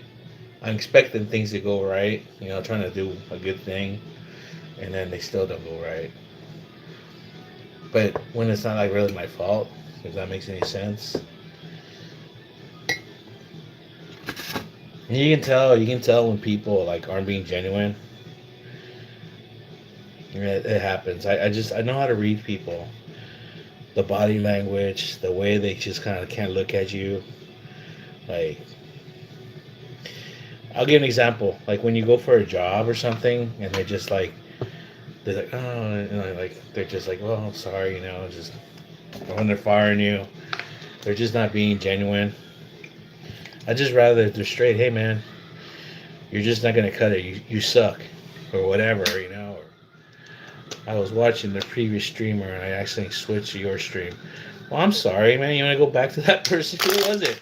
expecting things to go right, trying to do a good thing, and then they still don't go right. But when it's not like really my fault, if that makes any sense. And you can tell when people like aren't being genuine. It happens. I know how to read people. The body language, the way they just kind of can't look at you. Like, I'll give an example. Like when you go for a job or something, and they're like, oh, like they're just like, well, I'm sorry, just when they're firing you, they're just not being genuine. I just rather they're straight. Hey, man, you're just not gonna cut it. You suck, or whatever, Or I was watching the previous streamer and I accidentally switched to your stream. Well, I'm sorry, man. You want to go back to that person? Who was it?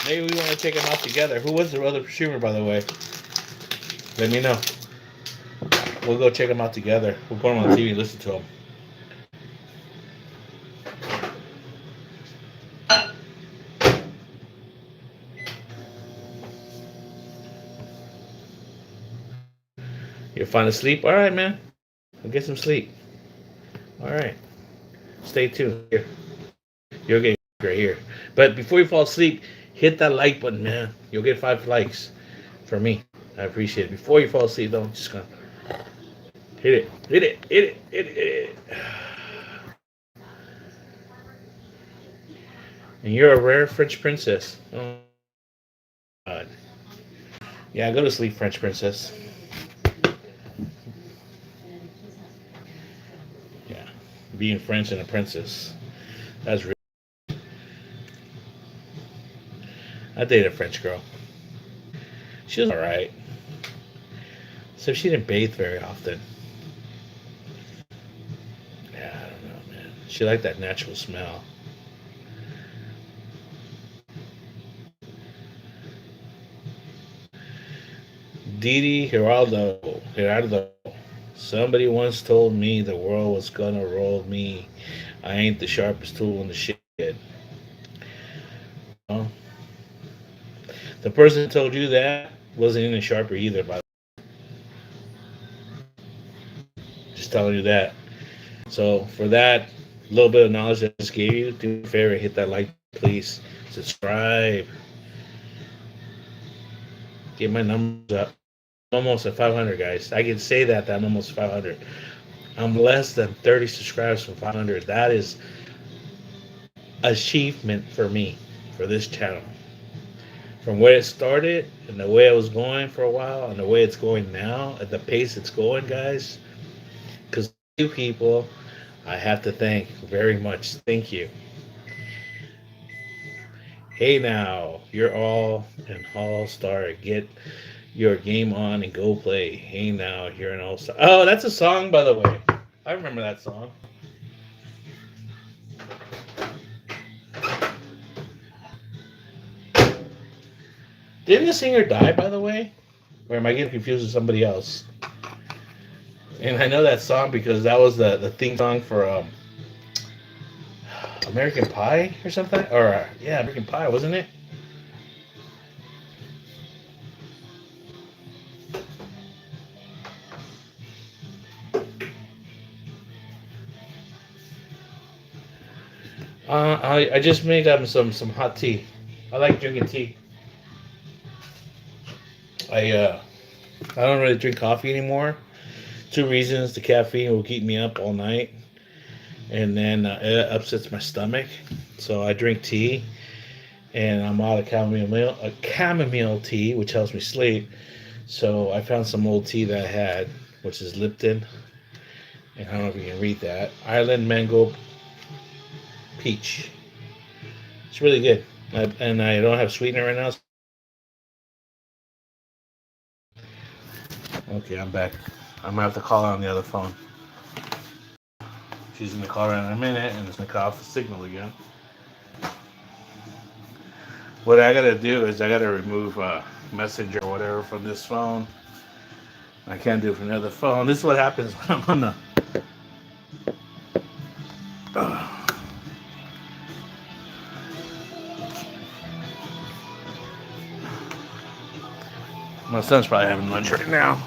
Maybe we want to check them out together. Who was the other streamer, by the way? Let me know. We'll go check them out together. We'll put them on the TV and listen to them. You're fine asleep? All right, man. We'll get some sleep. All right. Stay tuned. Here. You're getting right here. But before you fall asleep, Hit that like button, man. You'll get 5 likes for me. I appreciate it. Before you fall asleep, though, just gonna hit it, hit it, hit it, hit it, hit it. And you're a rare French princess. Oh God. Yeah, go to sleep, French princess. Yeah, being French and a princess. That's real. I dated a French girl. She was alright. So she didn't bathe very often. Yeah, I don't know, man. She liked that natural smell. Didi Geraldo. Somebody once told me the world was gonna roll me. I ain't the sharpest tool in the shed. Well, the person that told you that wasn't any sharper either, by just telling you that. So for that little bit of knowledge that I just gave you, do me a favor, hit that like, please. Subscribe. Get my numbers up. I'm almost at 500, guys. I can say that I'm almost 500. I'm less than 30 subscribers from 500. That is achievement for me, for this channel. From where it started and the way it was going for a while and the way it's going now, at the pace it's going, guys, because you people, I have to thank very much. Thank you. Hey now, you're all an all-star. Get your game on and go play. Hey now, you're an all-star. Oh, that's a song, by the way. I remember that song. Didn't the singer die, by the way? Or am I getting confused with somebody else? And I know that song because that was the theme song for American Pie or something. Or yeah, American Pie, wasn't it? I just made some hot tea. I like drinking tea. I uh I don't really drink coffee anymore. Two reasons: the caffeine will keep me up all night, and then it upsets my stomach. So I drink tea, and I'm out of chamomile tea, which helps me sleep. So I found some old tea that I had, which is Lipton, and I don't know if you can read that. Island Mango Peach. It's really good, and I don't have sweetener right now. Okay, I'm back. I'm gonna have to call her on the other phone. She's gonna call her in a minute, and it's gonna cut off the signal again. What I gotta do is I gotta remove Messenger or whatever from this phone. I can't do it from the other phone. This is what happens when I'm on the. My son's probably having lunch right now.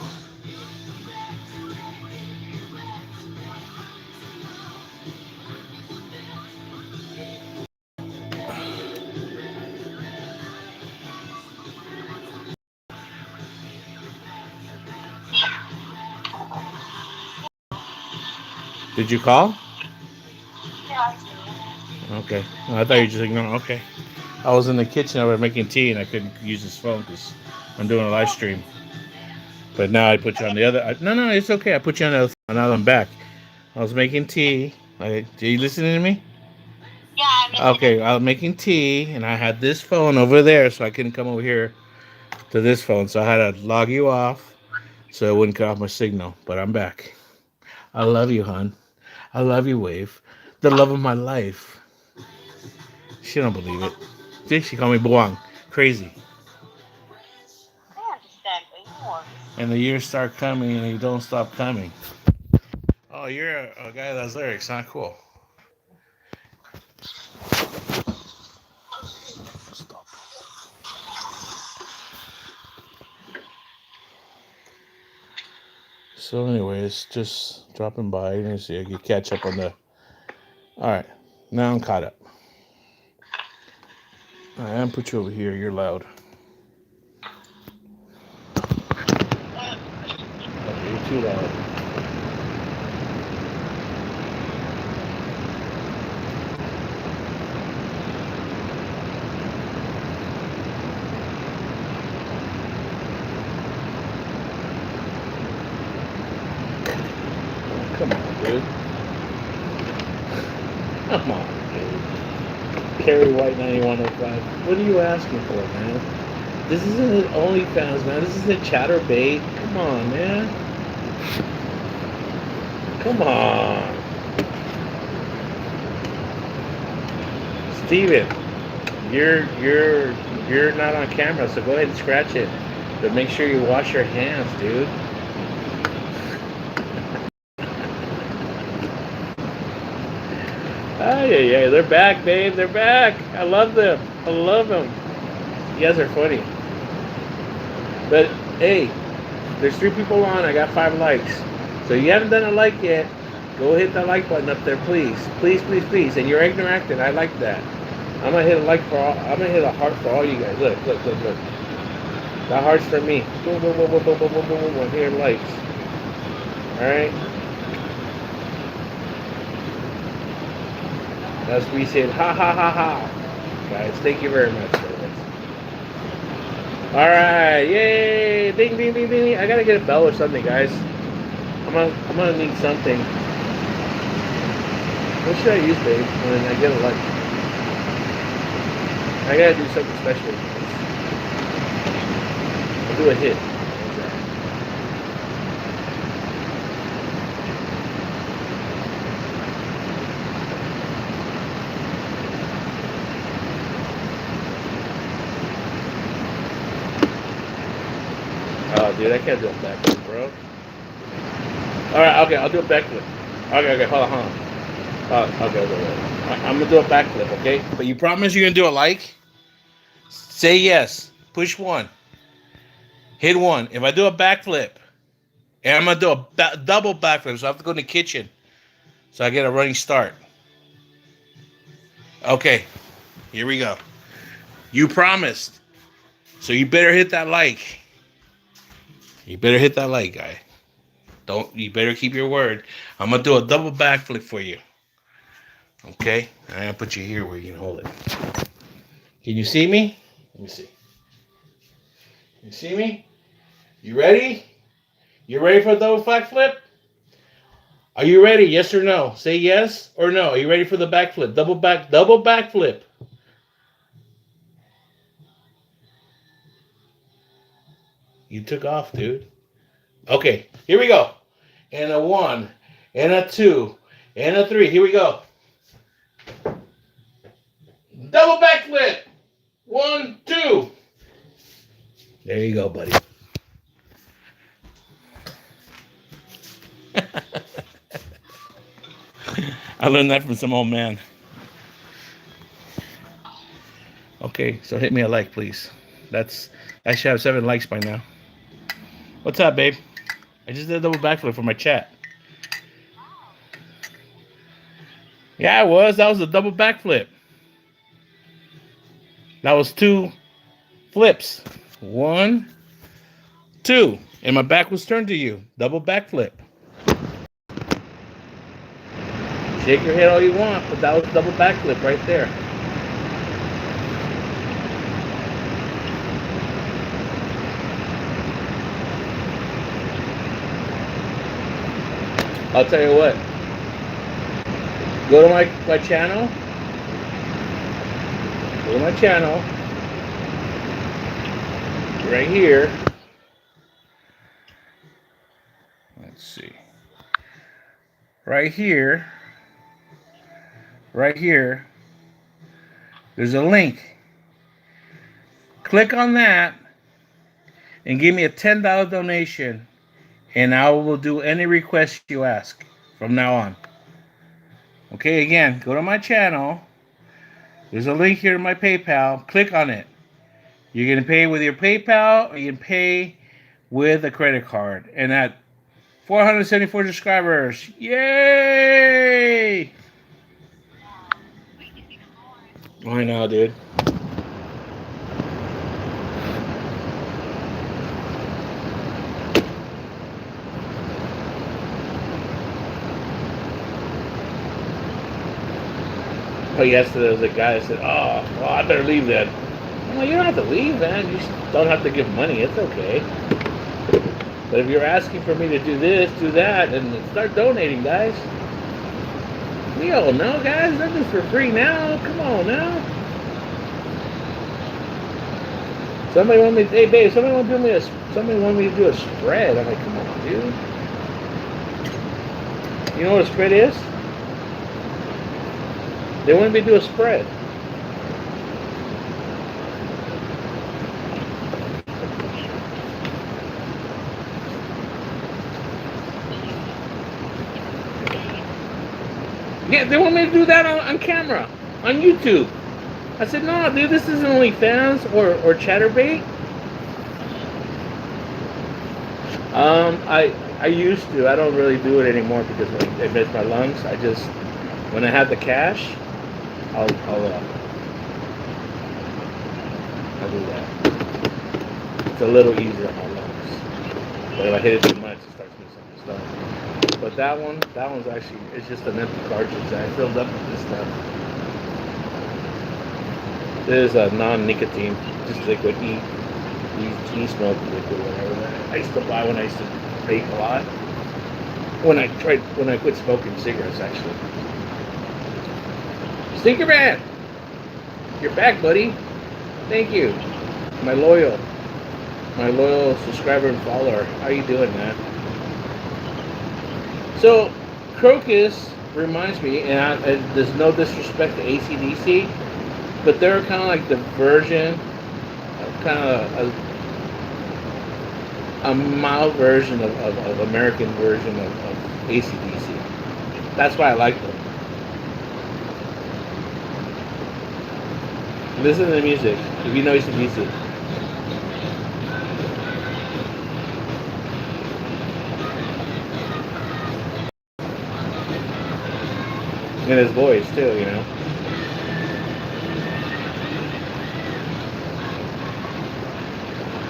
Did you call? Okay. Well, I thought you just ignored. Okay. I was in the kitchen. I was making tea, and I couldn't use this phone because I'm doing a live stream. But now I put you on the other. No, no, it's okay. I put you on the other phone. Now I'm back. I was making tea. Are you listening to me? Okay, I was making tea, and I had this phone over there, so I couldn't come over here to this phone. So I had to log you off so it wouldn't cut off my signal. But I'm back. I love you, hon. I love you, Wave. The love of my life. She don't believe it. See, she called me Buang. Crazy. And the years start coming, and they don't stop coming. Oh, you're a guy that's lyrics, not cool. Stop. So, anyways, just dropping by and see I could catch up on the. All right, now I'm caught up. I'm gonna put you over here. You're loud. Okay, you're too loud. Come on, dude. Come on, dude. Carry White 9105. What are you asking for, man? This isn't OnlyFans, man. This isn't Chatterbait. Come on, man. Come on. Steven, you're not on camera, so go ahead and scratch it. But make sure you wash your hands, dude. Oh yeah, they're back, babe. They're back. I love them. I love them. You guys are funny. But hey, there's 3 people on. I got 5 likes. So you haven't done a like yet. Go hit that like button up there, please. Please, please, please. And you're interacting. I like that. I'm gonna hit a like for all. I'm gonna hit a heart for all you guys. Look. That heart's for me. Boom, boom, boom, boom, boom, boom, boom, boom, boom. Here, likes. All right. As we said, ha ha ha ha. Guys, thank you very much for this. All right, yay! Ding, ding, ding, ding. I gotta get a bell or something, guys. I'm gonna need something. What should I use, babe, when I get a like? I gotta do something special. I'll do a hit. Oh, dude, I can't do a backflip, bro. Alright, okay, I'll do a backflip. Okay, hold on. Okay. I'm gonna do a backflip, okay? But you promise you're gonna do a like? Say yes. Push 1. Hit 1. If I do a backflip, and I'm gonna do a double backflip, so I have to go in the kitchen. So I get a running start. Okay, here we go. You promised. So you better hit that like. You better hit that like, guy. You better keep your word. I'm gonna do a double backflip for you. Okay? I'm gonna put you here where you can hold it. Can you see me? Let me see. You see me? You ready? You ready for a double backflip? Are you ready? Yes or no? Say yes or no. Are you ready for the backflip? Double backflip. You took off, dude. Okay, here we go. And a 1, and a 2, and a 3. Here we go. Double backflip. 1, 2. There you go, buddy. I learned that from some old man. Okay, so hit me a like, please. I should have 7 likes by now. What's up, babe? I just did a double backflip for my chat. Yeah, I was. That was a double backflip. That was 2 flips. 1, 2. And my back was turned to you. Double backflip. Shake your head all you want, but that was double backflip right there. I'll tell you what. Go to my channel. Go to my channel. Right here. Let's see. Right here. Right here. There's a link. Click on that and give me a $10 donation, and I will do any request you ask from now on. Okay, again, go to my channel. There's a link here to my PayPal. Click on it. You can pay with your PayPal, or you can pay with a credit card. And at 474 subscribers, yay! I know, dude. Oh, yesterday there was a guy that said, "Oh, well, I better leave then." I'm like, "You don't have to leave, man. You just don't have to give money. It's okay." But if you're asking for me to do this, do that, then start donating, guys. We all know, guys. Nothing's for free now. Come on now. Somebody want me? Hey, babe. Somebody want to do me a? Somebody want me to do a spread. I'm like, come on, dude. You know what a spread is? They want me to do a spread. Yeah, they want me to do that on camera, on YouTube. I said, no, dude, this isn't OnlyFans or Chatterbait. I used to. I don't really do it anymore because it makes my lungs. I just, when I have the cash, I'll do that. It's a little easier on my lungs. But if I hit it too much, it starts missing my stuff. But that one's actually, it's just an empty cartridge that I filled up with this stuff. This is a non-nicotine, just liquid e-smoke liquid, whatever. I used to buy when I used to vape a lot. When I quit smoking cigarettes, actually. Stinker Man, you're back, buddy. Thank you, my loyal subscriber and follower. How you doing, man? So, Crocus reminds me, and there's no disrespect to AC/DC, but they're kind of like the version, kind of a mild version of American version of AC/DC. That's why I like them. Listen to the music, if you know AC/DC. And his voice too, you know.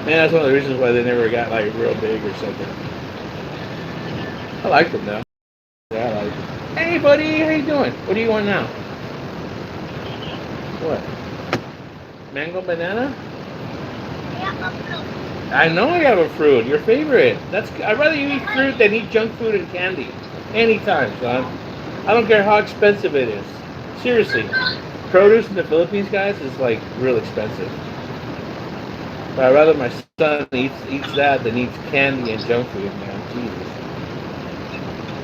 Man, that's one of the reasons why they never got like real big or something. I like them though. Yeah, I like them. Hey, buddy, how you doing? What do you want now? What? Mango banana? I know I have a fruit. Your favorite. I'd rather you eat fruit than eat junk food and candy. Anytime, son. I don't care how expensive it is. Seriously. Produce in the Philippines, guys, is like real expensive. But I'd rather my son eats that than eats candy and junk food, man. Jesus.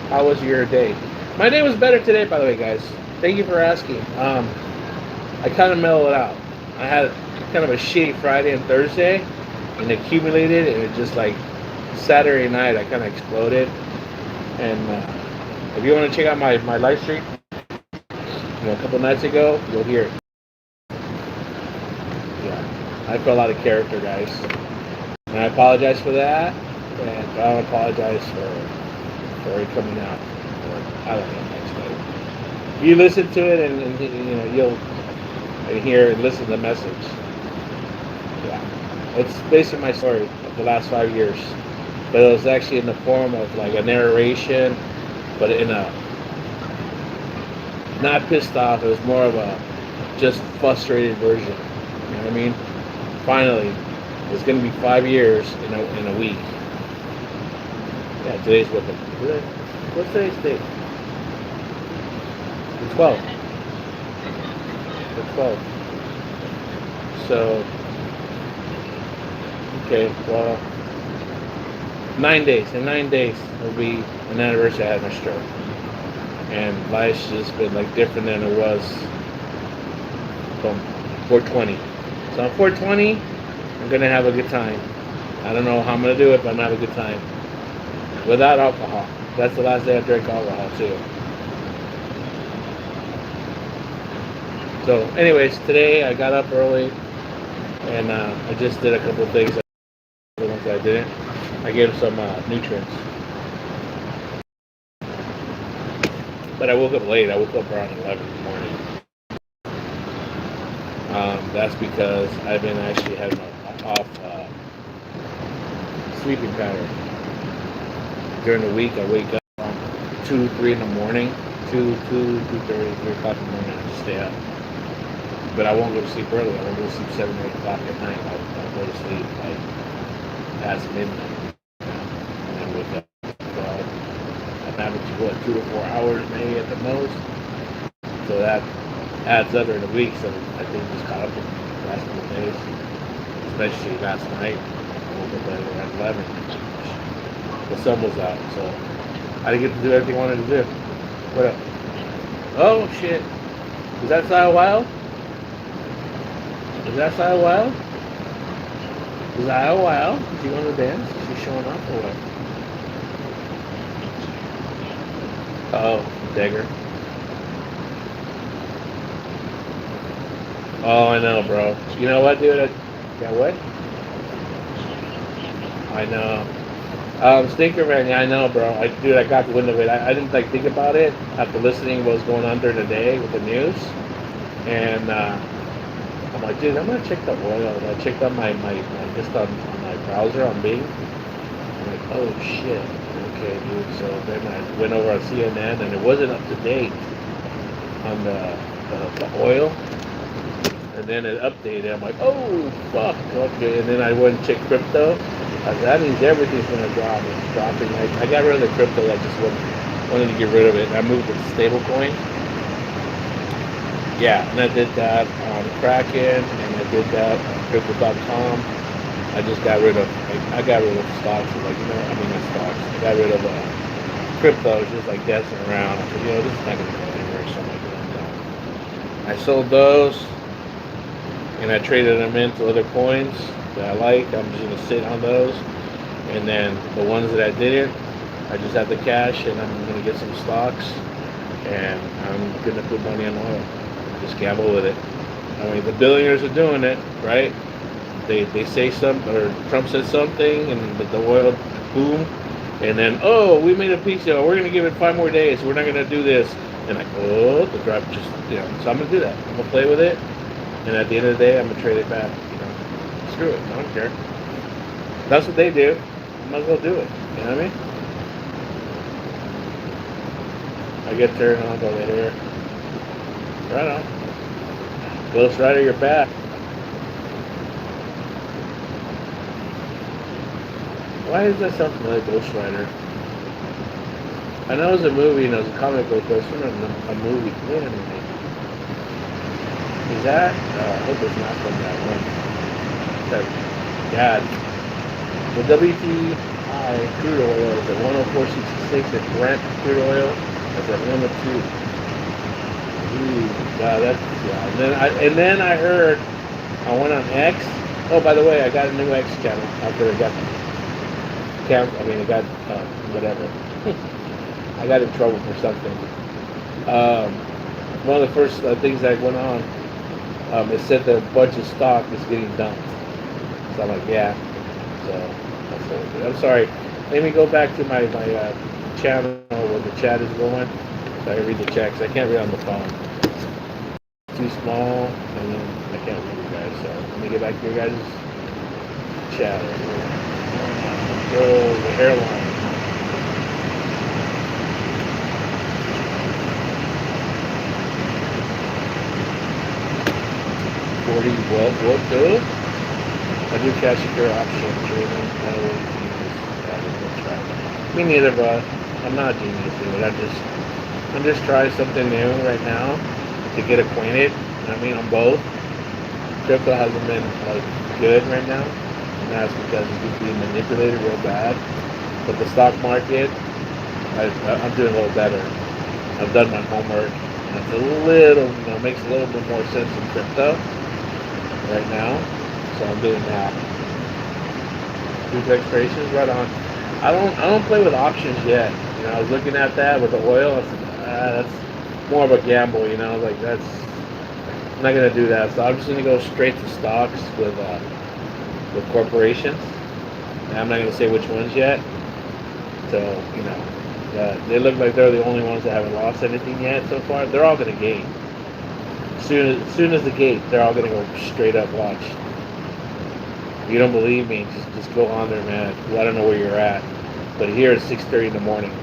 How was your day? My day was better today, by the way, guys. Thank you for asking. I kind of mellowed out. I had kind of a shitty Friday and Thursday, and accumulated, and it just like Saturday night I kind of exploded. And if you want to check out my live stream, a couple nights ago, you'll hear it. Yeah, I fell out of character, guys, and I apologize for that, and I don't apologize for it coming out. I don't know. If you listen to it, and you know you'll hear and listen to the message. Yeah, it's basically my story of the last 5 years, but it was actually in the form of like a narration, but in a not pissed off. It was more of a just frustrated version. You know what I mean? Finally, it's going to be 5 years in a week. Yeah, today's what what's today's date? The 12th. The 12th. So, okay, well, 9 days. In 9 days, it'll be an anniversary I had my stroke. And life's just been like different than it was from 420. So on 420, I'm gonna have a good time. I don't know how I'm gonna do it, but I'm gonna have a good time. Without alcohol. That's the last day I drank alcohol too. So anyways, today I got up early and I just did a couple of things. The ones I didn't. I gave some nutrients. But I woke up late. I woke up around 11 in the morning. That's because I've been actually having an off sleeping pattern. During the week, I wake up around 2, 3 in the morning. 2:30, 3 o'clock in the morning. just stay up. But I won't go to sleep early. I won't go to sleep 7 or 8 o'clock at night. I'll go to sleep like past midnight. And then wake up. I'm averaging what 2 to 4 hours maybe at the most. So that adds up in a week. So I think just caught up in the last couple of days, especially last night. I woke up at 11. The sun was out, so I didn't get to do everything I wanted to do. What up? Oh shit! Is that Sile Wild? Is that Sile Wild? Is Sile Wild? Is he on the dance? Is he showing off or what? Oh, Dagger. Oh, I know, bro. You know what, dude? Yeah, what? I know. Stinker man, yeah, I know, bro. I got the wind of it. I didn't think about it after listening what was going on during the day with the news, and I'm like, dude, I'm gonna check the oil. And I checked on my just on my browser on Bing. I'm like, oh shit. Okay, dude. So then I went over on CNN, and it wasn't up to date on the oil. And then it updated. I'm like, oh fuck, okay. And then I went and checked crypto. That means everything's gonna drop. It's dropping. I got rid of the crypto. I just wanted to get rid of it. I moved to stablecoin. Yeah, and I did that on Kraken, and I did that on Crypto.com. I just got rid of. I got rid of stocks. Like not stocks. I got rid of crypto. Just like dancing around. I said, this is not gonna go anywhere. So I'm like, no. I sold those. And I traded them into other coins that I like. I'm just gonna sit on those, and then the ones that I didn't, I just have the cash, and I'm gonna get some stocks, and I'm gonna put money on oil. Just gamble with it. I mean, the billionaires are doing it, right? They say something, or Trump says something, and the oil boom, and then we made a peace deal. We're gonna give it 5 more days. We're not gonna do this, and the drop just So I'm gonna do that. I'm gonna play with it. And at the end of the day, I'm gonna trade it back. Screw it. I don't care. That's what they do. I might as well do it. You know what I mean? I get turned on over here. Right on. Ghost Rider, you're back. Why is that something like Ghost Rider? I know it was a movie and it was a comic book, but it's from a movie. Wait a minute. Is that? I hope it's not from that one. God. The WTI crude oil is at 104.66. The Brent crude oil is at 102. Ooh, God, that's And then I heard I went on X. Oh, by the way, I got a new X channel after I got I got whatever. I got in trouble for something. One of the first things that went on. It said that a bunch of stock is getting dumped. So I'm like, yeah. So that's what I did. I'm sorry. Let me go back to my channel where the chat is going. So I can read the chat because I can't read on the phone. Too small, and then I can't read you guys. So let me get back to your guys' chat. Go the airline. What good? I do cash secure option trading. Me neither, but I'm not a genius, dude. I'm just trying something new right now to get acquainted. I mean, on both. Crypto hasn't been good right now, and that's because it's being manipulated real bad. But the stock market, I'm doing a little better. I've done my homework, and it's a little, makes a little bit more sense in crypto right now, so I'm doing that. Future expirations, right on. I don't play with options yet. I was looking at that with the oil. I said, that's more of a gamble. I'm not gonna do that. So I'm just gonna go straight to stocks with corporations. And I'm not gonna say which ones yet. So they look like they're the only ones that haven't lost anything yet so far. They're all gonna gain. Soon as the gate, they're all gonna go straight up. Watch. If you don't believe me, just go on there, man. I don't know where you're at, but here it's 6:30 in the morning,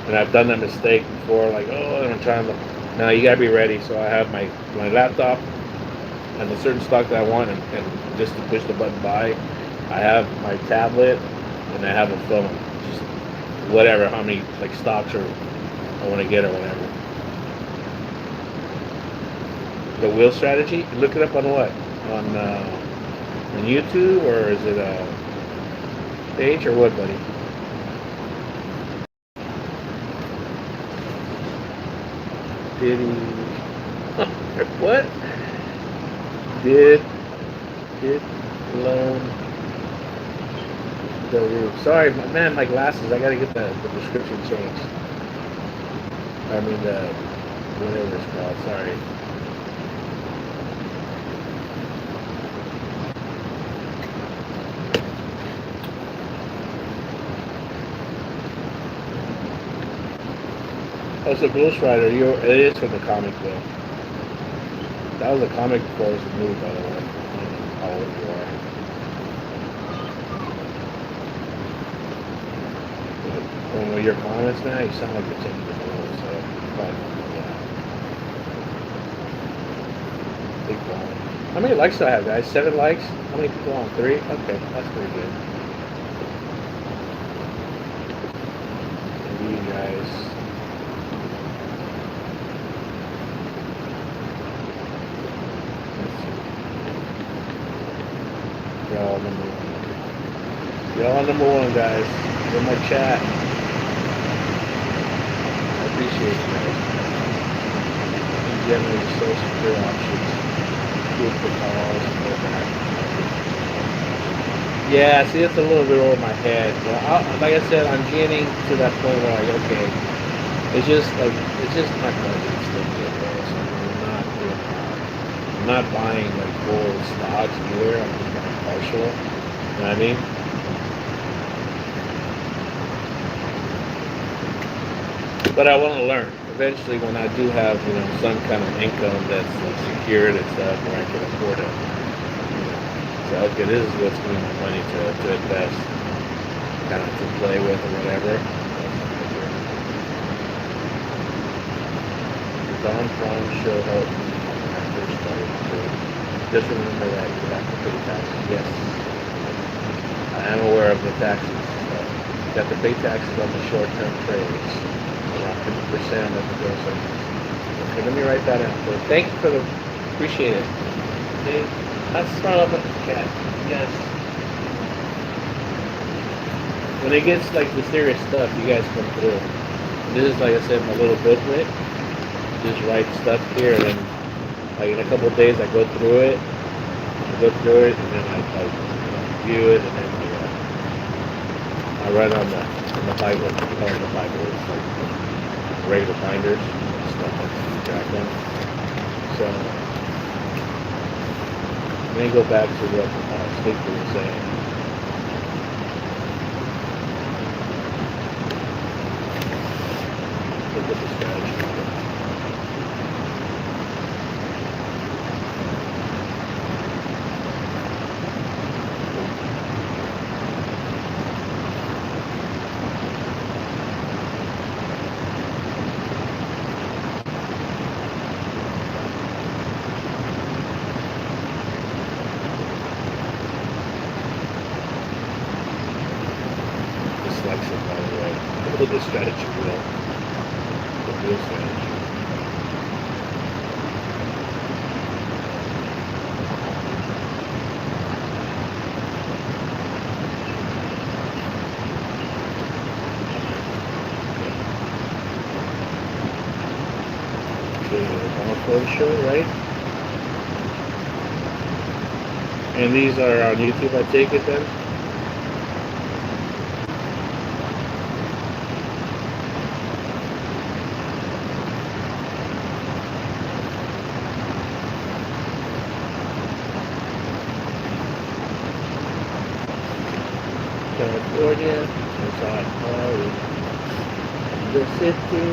and I've done that mistake before. Like, I'm trying to Now you gotta be ready. So I have my laptop and a certain stock that I want, and just to push the button buy. I have my tablet and I have a phone. Just whatever, how many like stocks or I want to get or whatever. The wheel strategy. Look it up on what? On YouTube, or is it a page or what, buddy? Did he? What? Did loan the roof? Sorry, man, my glasses. I gotta get the prescription changed. I mean the whatever it's called. Sorry. Oh, it's a Ghost Rider. It is from the comic book. That was a comic before it was a movie, by the way. I don't know how old you are. But when your comments now, you sound like you're 10 years old, so probably not that. Big ball. How many likes do I have, guys? 7 likes? How many people on? 3? Okay, that's pretty good. And you guys. Y'all number one, guys. In my chat. I appreciate you guys. In general, the social secure options. Good for calls and all that. Yeah, see, it's a little bit over my head. But like I said, I'm getting to that point where okay, it's just my budget stuff yet, bro. So I'm not buying like full stocks anywhere. I'm just buying partial. You know what I mean? But I want to learn. Eventually, when I do have, some kind of income that's like secured and stuff, where I can afford it. So okay, this is what's giving me money to invest, kind of to play with or whatever. The Don Fron show helped me when I first started. So just remember that you have to pay taxes. Yes, I am aware of the taxes. You have to pay taxes on the short-term trades. Around 50% of the gross earnings. Okay, let me write that out. So thank you for the, appreciate it. Okay, that's smart up at the cat. Yes. When it gets like the serious stuff, you guys come through. And this is, like I said, my little booklet. Just write stuff here, and then like in a couple of days, I go through it. And then I review it, and then I write on the Bible. I call it the Bible. It's like regular binders, stuff like that. So let me go back to what Sleeper was saying. Look at the strategy. Dyslexic, by the way. Look at the strategy wheel. The wheel strategy. Okay, show, right? And these are on YouTube, I take it then? California, inside Hollywood, the city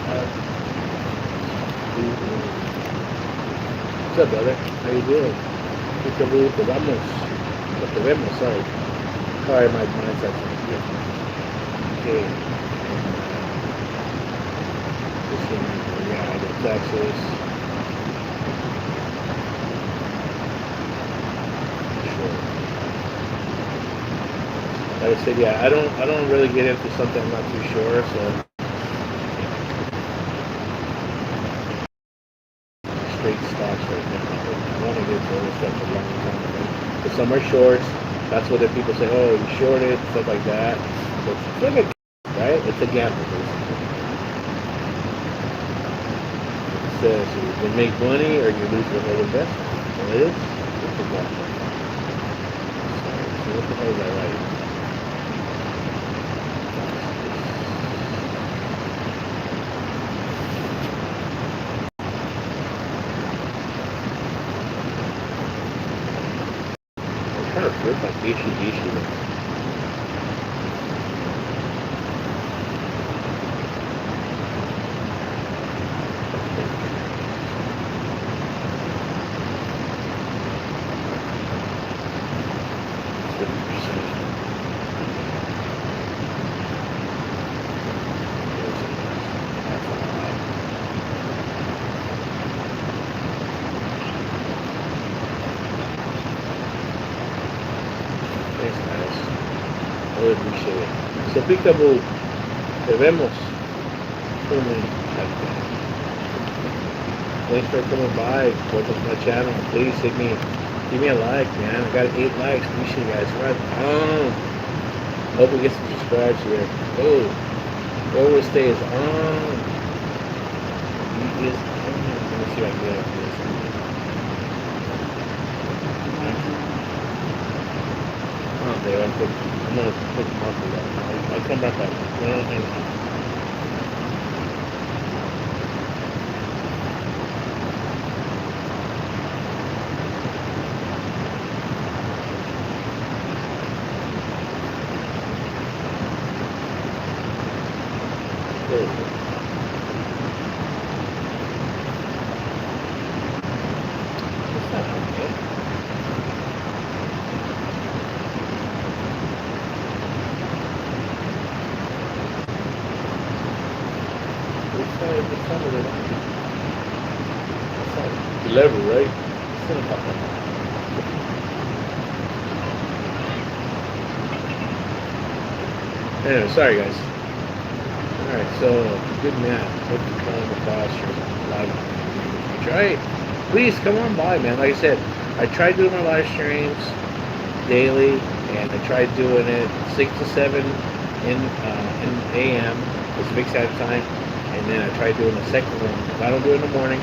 of What's up, brother? How you doing? Te vemos, sorry. Sorry, my mindset's not good. Okay. Texas. Sure. Like I said, yeah, I don't really get into something I'm not too sure, so straight stocks right now. I want to get to other stuff for a long time. But some are shorts. That's what the people say, oh, you shorted, stuff like that. So it's like a, right? It's a gamble, basically. It says you can make money or you lose your whole investment. So it is. It's a gamble. So what the hell is that right? I'm trying to flip like Ishi. Thanks, guys. Really appreciate it. So, Peekaboo, te vemos. Thanks for coming by. Welcome to my channel. Please give me a like, man. I got 8 likes. Appreciate you guys. Right on. Hope we get some subscribes here. Oh, always stays on. He is on. Let me see if I can get up this. Oh, there. I'm gonna put them off of that. I'll come back up. No, hang on. There we go. What's that? Okay. What's that with it? What's that? The lever, right? It's in a couple. Anyway, sorry guys. Alright, so good man. Hope to come across your live. Try it. Please come on by, man. Like I said, I tried doing my live streams daily, and I tried doing it 6 to 7 in AM, Pacific Standard Time, and then I tried doing the second one. If I don't do it in the morning,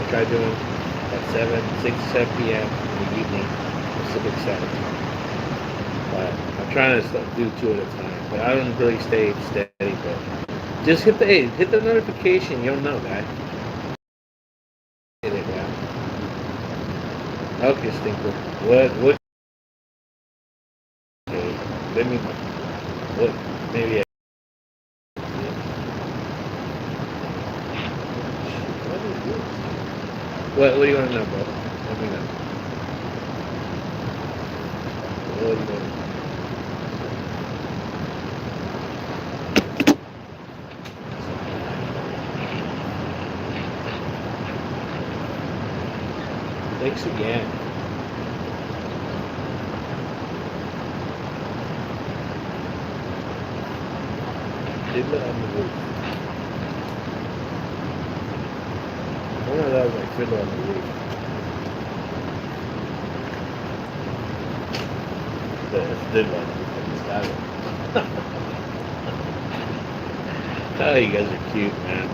I try doing at 6 to 7 p.m. in the evening, Pacific Standard Time. But I'm trying to do 2 at a time. But I don't really stay steady, but just hit the notification. You'll know that. Hit it down. Okay, Stinker. What? Okay, let me. What? Maybe. What do you want to know, bro? Let me know. What do you want to know? Thanks again. Fiddler on the roof. One of those like Fiddler on the roof. It's Fiddler on the roof. Got it. Oh, you guys are cute, man.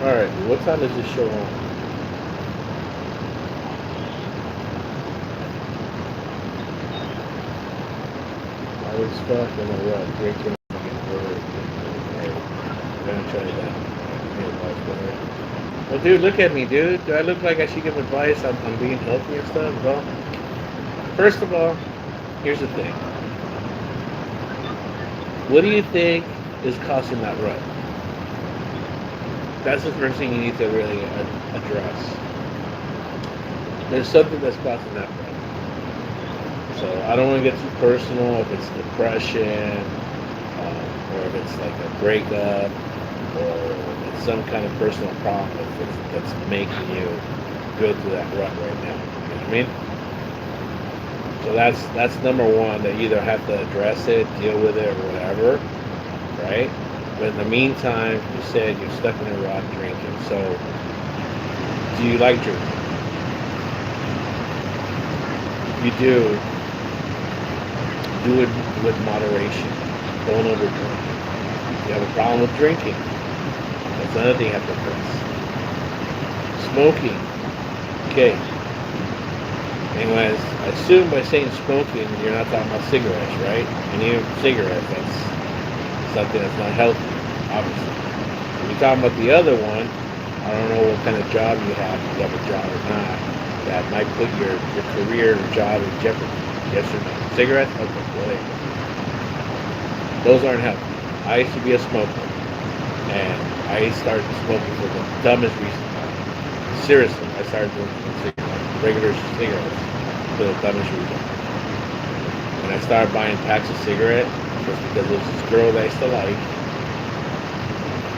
Alright, what time is this show on? I was stuck in a rut, drinking and work. I'm gonna try that. Well, dude, look at me, dude. Do I look like I should give advice on being healthy and stuff? Well, first of all, here's the thing. What do you think is causing that rut? That's the first thing you need to really address. There's something that's causing that problem. So I don't want to get too personal if it's depression, or if it's like a breakup, or it's some kind of personal problem that's making you go through that rut right now. You know what I mean? So that's number one. That you either have to address it, deal with it, or whatever, right? But in the meantime, you said you're stuck in a rut drinking. So do you like drinking? If you do it with moderation. Don't overdrink. If you have a problem with drinking, that's another thing you have to address. Smoking. Okay. Anyways, I assume by saying smoking, you're not talking about cigarettes, right? And even cigarettes, that's something that's not healthy, obviously. If you're talking about the other one, I don't know what kind of job you have, if you have a job or not, that might put your career or job in jeopardy. Yes or no? Cigarettes? Okay, well, there you go. Those aren't healthy. I used to be a smoker, and I started smoking for the dumbest reason. Seriously, I started drinking cigarettes, regular cigarettes, for the dumbest reason. When I started buying packs of cigarettes, was because there was this girl that I used to like,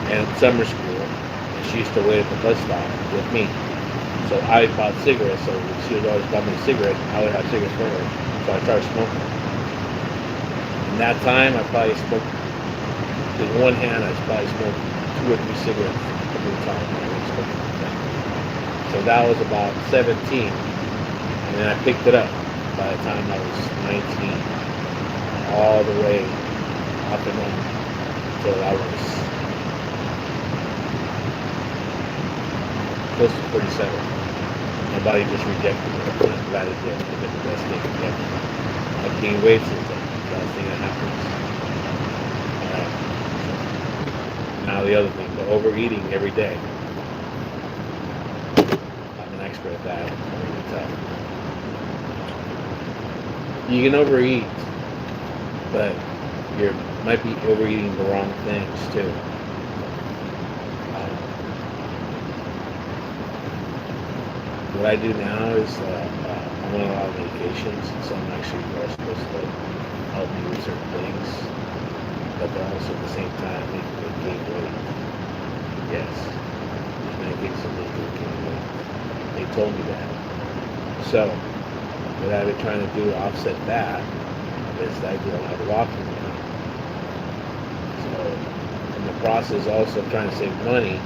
and summer school, and she used to wait at the bus stop with me. So I bought cigarettes, so she would always buy me cigarettes, and I would have cigarettes for her. So I started smoking. In that time, I probably smoked, in one hand, I probably smoked 2 or 3 cigarettes every time I was smoking. So that was about 17, and then I picked it up by the time I was 19, all the way up and on until I was close to 47. My body just rejected it. I'm glad it did. It did the best thing it did. I've gained weight since then. Last thing that happens. Now the other thing, the overeating every day. I'm an expert at that. I'm going to tell. You can overeat, but you might be overeating the wrong things too. What I do now is I'm on a lot of medications, so I'm actually supposed to help me with certain things, but they're also at the same time making me gain weight. Yes, there's many things that make me gain weight. They told me that. So what I've been trying to do to offset that is I do a lot of walking now. So in the process also trying to save money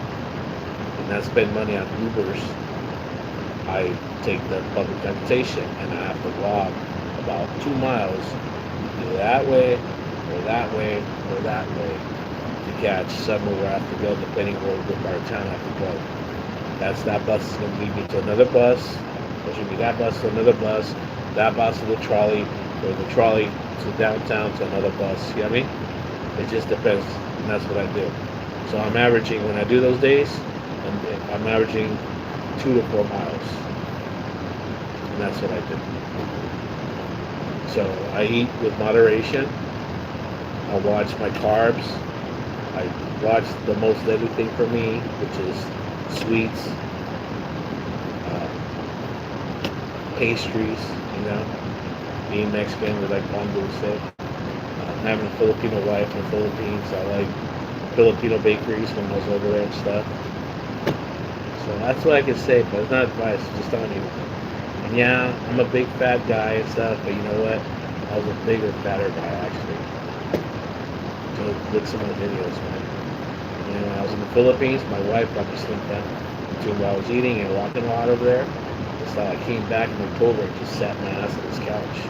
and not spend money on Ubers, I take the public transportation and I have to walk about 2 miles either that way or that way or that way to catch somewhere where I have to go, depending on what part of town I have to go. That bus is going to lead me to another bus, there should be that bus to another bus, that bus to the trolley, or the trolley to downtown to another bus. You know what I mean? It just depends, and that's what I do. So I'm averaging, when I do those days, I'm averaging 2 to 4 miles. And that's what I do. So I eat with moderation. I watch my carbs. I watch the most deadly thing for me, which is sweets, pastries, you know. Being Mexican, we like pan dulce. Having a Filipino wife in the Philippines, I like Filipino bakeries when I was over there and stuff. So that's what I can say, but it's not advice, it's just telling you. And yeah, I'm a big fat guy and stuff, but you know what? I was a bigger, fatter guy actually. So look some of the videos, man. You know, when I was in the Philippines, my wife got me slimmed down between what I was eating and walking a lot over there. It's like I came back in October and just sat my ass on this couch.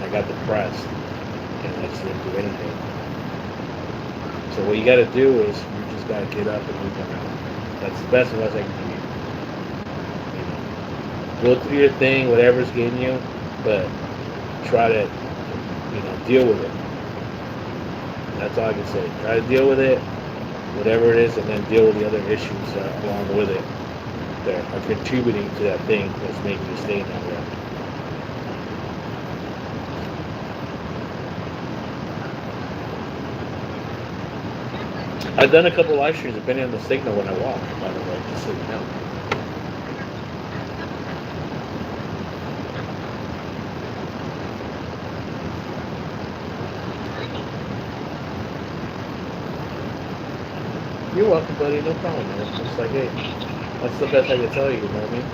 I got depressed and I just didn't do anything. So what you gotta do is you just gotta get up and move around. That's the best advice I can give you. You know, go through your thing, whatever's getting you, but try to, you know, deal with it. That's all I can say. Try to deal with it, whatever it is, and then deal with the other issues along with it that are contributing to that thing that's making you stay in that way. I've done a couple live streams depending on the signal when I walk, by the way, just so you know. You're welcome, buddy. No problem, man. It's just like, hey, that's the best I can tell you, you know what I mean?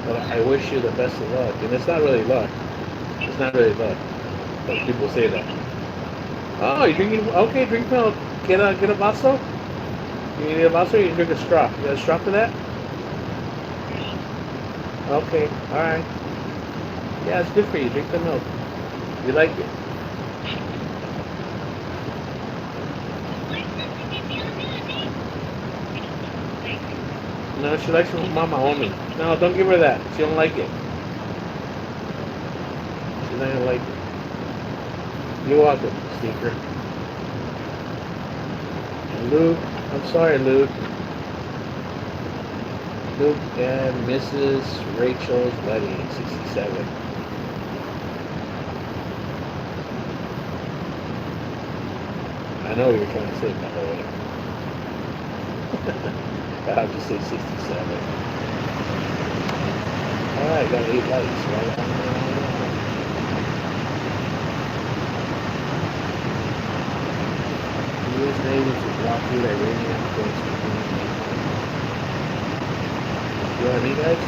But I wish you the best of luck. And it's not really luck. It's not really luck. But people say that. Oh, you're drinking? Okay, drink milk. Get a vaso? You need a vaso or you drink a straw? You got a straw for that? Okay, alright. Yeah, it's good for you. Drink the milk. You like it. No, she likes mama only. No, don't give her that. She don't like it. She's not gonna like it. You're welcome, sneaker. And Luke, I'm sorry, Luke. Luke and Mrs. Rachel's wedding, 67. I know what you're trying to say, by the way. I'll just say 67. Alright, got 8 likes. Right on. U.S. Navy to blockade Iranian coast. You know what I mean, guys?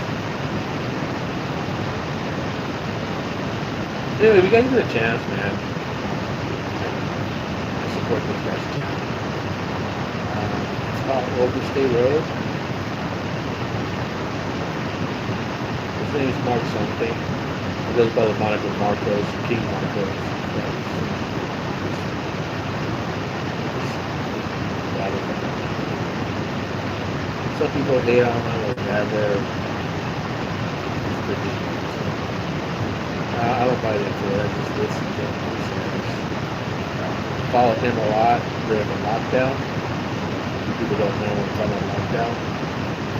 Anyway, if you guys get a chance, man, I support this guy's channel. It's called Overstay Road. His name is Mark something. He goes by the moniker Marcos, King Marcos. Some people hate on him or whatever. I don't buy into it. I just listen to him. Follow him a lot during the lockdown. People don't know what I'm talking about lockdown.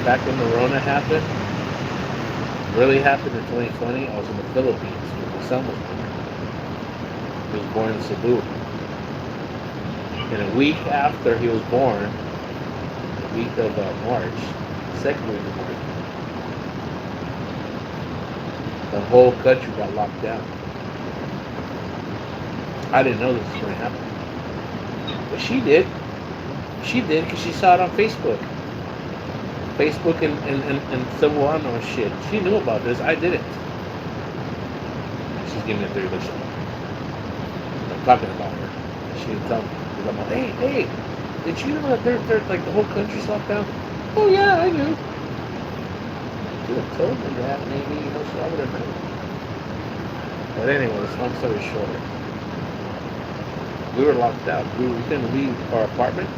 Back when the Rona happened, really happened in 2020, I was in the Philippines when my son was born. He was born in Cebu. And a week after he was born, the week of March, second week of March, the whole country got locked down. I didn't know this was going to happen. But she did. She did because she saw it on Facebook. Facebook and Cebuano shit. She knew about this. I didn't. She's giving me a 3 listen. I'm talking about her. She didn't tell me. Because I'm like, hey, did you know that they're like the whole country's locked down? Oh yeah, I knew. She would have told me that maybe, you know, so I would have known. But anyways, long story short, we were locked out. We couldn't leave our apartment.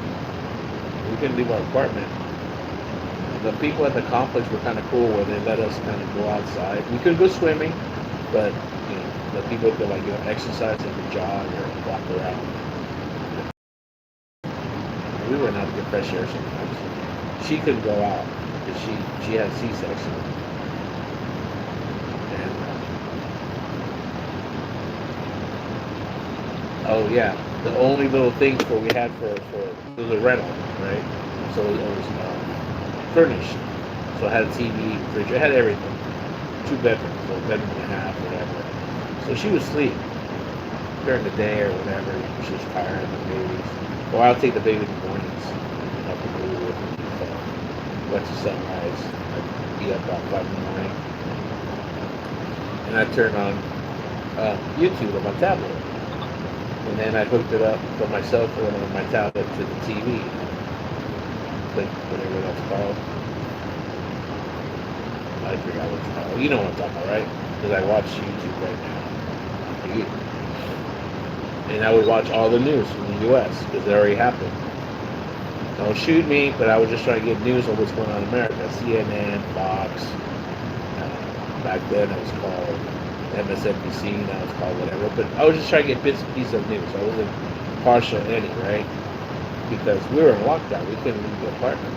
The people at the complex were kind of cool where they let us kind of go outside. We couldn't go swimming, but you know, the people could like exercise, they could jog or walk around. We went out to get fresh air sometimes. She couldn't go out because she had C-section. And oh yeah, the only little things what we had for it was a rental, right? So it was furnished. So it had a TV, fridge, it had everything. 2 bedrooms, so a bedroom and a half, whatever. So she would sleep during the day or whatever. She was tired of the babies. Or I'll take the baby in the mornings. Up the pool with me. Watch the sunrise. I'd be up about 5 in the morning. And I'd turn on YouTube on my tablet. And then I hooked it up from my cell phone on my tablet to the TV. Like whatever that's called. I forgot what it's called. You know what I'm talking about, right? Because I watch YouTube right now. And I would watch all the news from the U.S. because it already happened. Don't shoot me, but I was just trying to get news on what's going on in America. CNN, Fox. Back then it was called MSNBC. Now it's called whatever. But I was just trying to get bits and pieces of news. I wasn't partial to any, right? Because we were in lockdown. We couldn't leave the apartment.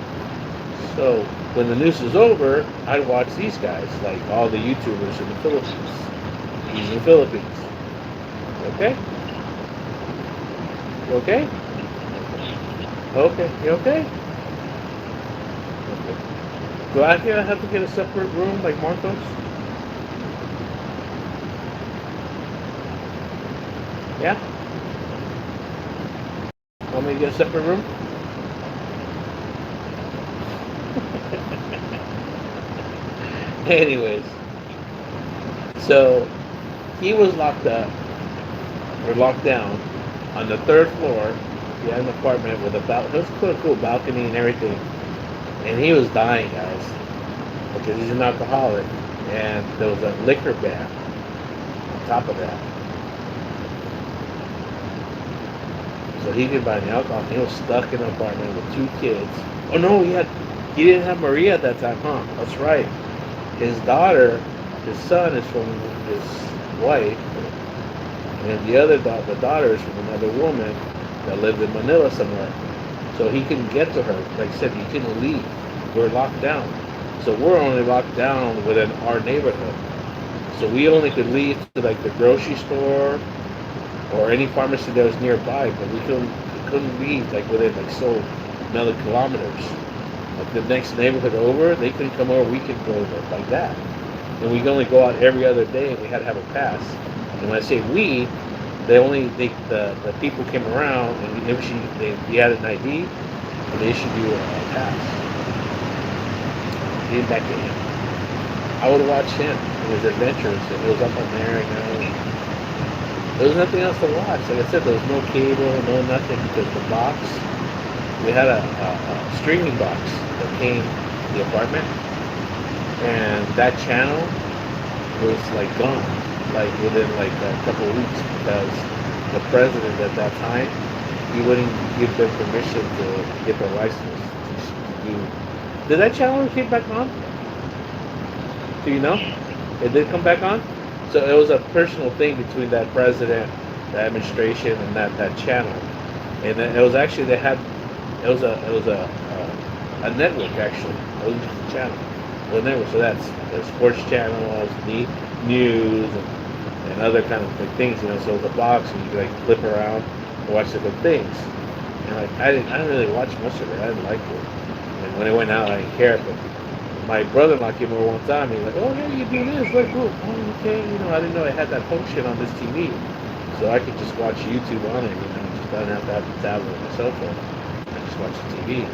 So when the news was over, I'd watch these guys, like all the YouTubers in the Philippines. He's in the Philippines. Okay? You okay? Okay, you okay? Okay. Do I have to get a separate room like Marcos? Yeah? Want me to get a separate room? Anyways, so he was locked up or locked down on the third floor. He had an apartment with it was a cool balcony and everything. And he was dying, guys, because he's an alcoholic. And there was a liquor ban on top of that. So he could buy the alcohol. He was stuck in an apartment with two kids. Oh no, he didn't have Maria at that time, huh? That's right. His daughter, his son is from his wife, and the daughter is from another woman that lived in Manila somewhere. So he couldn't get to her. Like I said, he couldn't leave. We're locked down. So we're only locked down within our neighborhood. So we only could leave to like the grocery store or any pharmacy that was nearby, but we couldn't leave like within like so many kilometers. Like the next neighborhood over, they couldn't come over, we could go over like that. And we could only go out every other day, and we had to have a pass. And when I say we, the people came around and we had an ID, and they issued you a pass. Get back to him. I would watch him and his adventures, and it was up on there, there was nothing else to watch. Like I said, there was no cable, no nothing, because the box, we had a streaming box that came to the apartment, and that channel was like gone, like within like a couple of weeks, because the president at that time, he wouldn't give them permission to get their license to do. Did that channel keep back on? Do you know? It did come back on? So it was a personal thing between that president, the administration, and that channel. And it was actually a network actually. It wasn't just a channel. It was a network. So that's the sports channels, the news, and other kind of like things. So it was a box, and you could like flip around and watch different things. And like I didn't really watch much of it. I didn't like it. And when it went out, I didn't care. But my brother-in-law came over one time, and he's like, "Oh yeah, you do this, like, cool. Oh, okay." I didn't know it had that function on this TV, so I could just watch YouTube on it. Just don't have to have the tablet or my cell phone. I just watch the TV.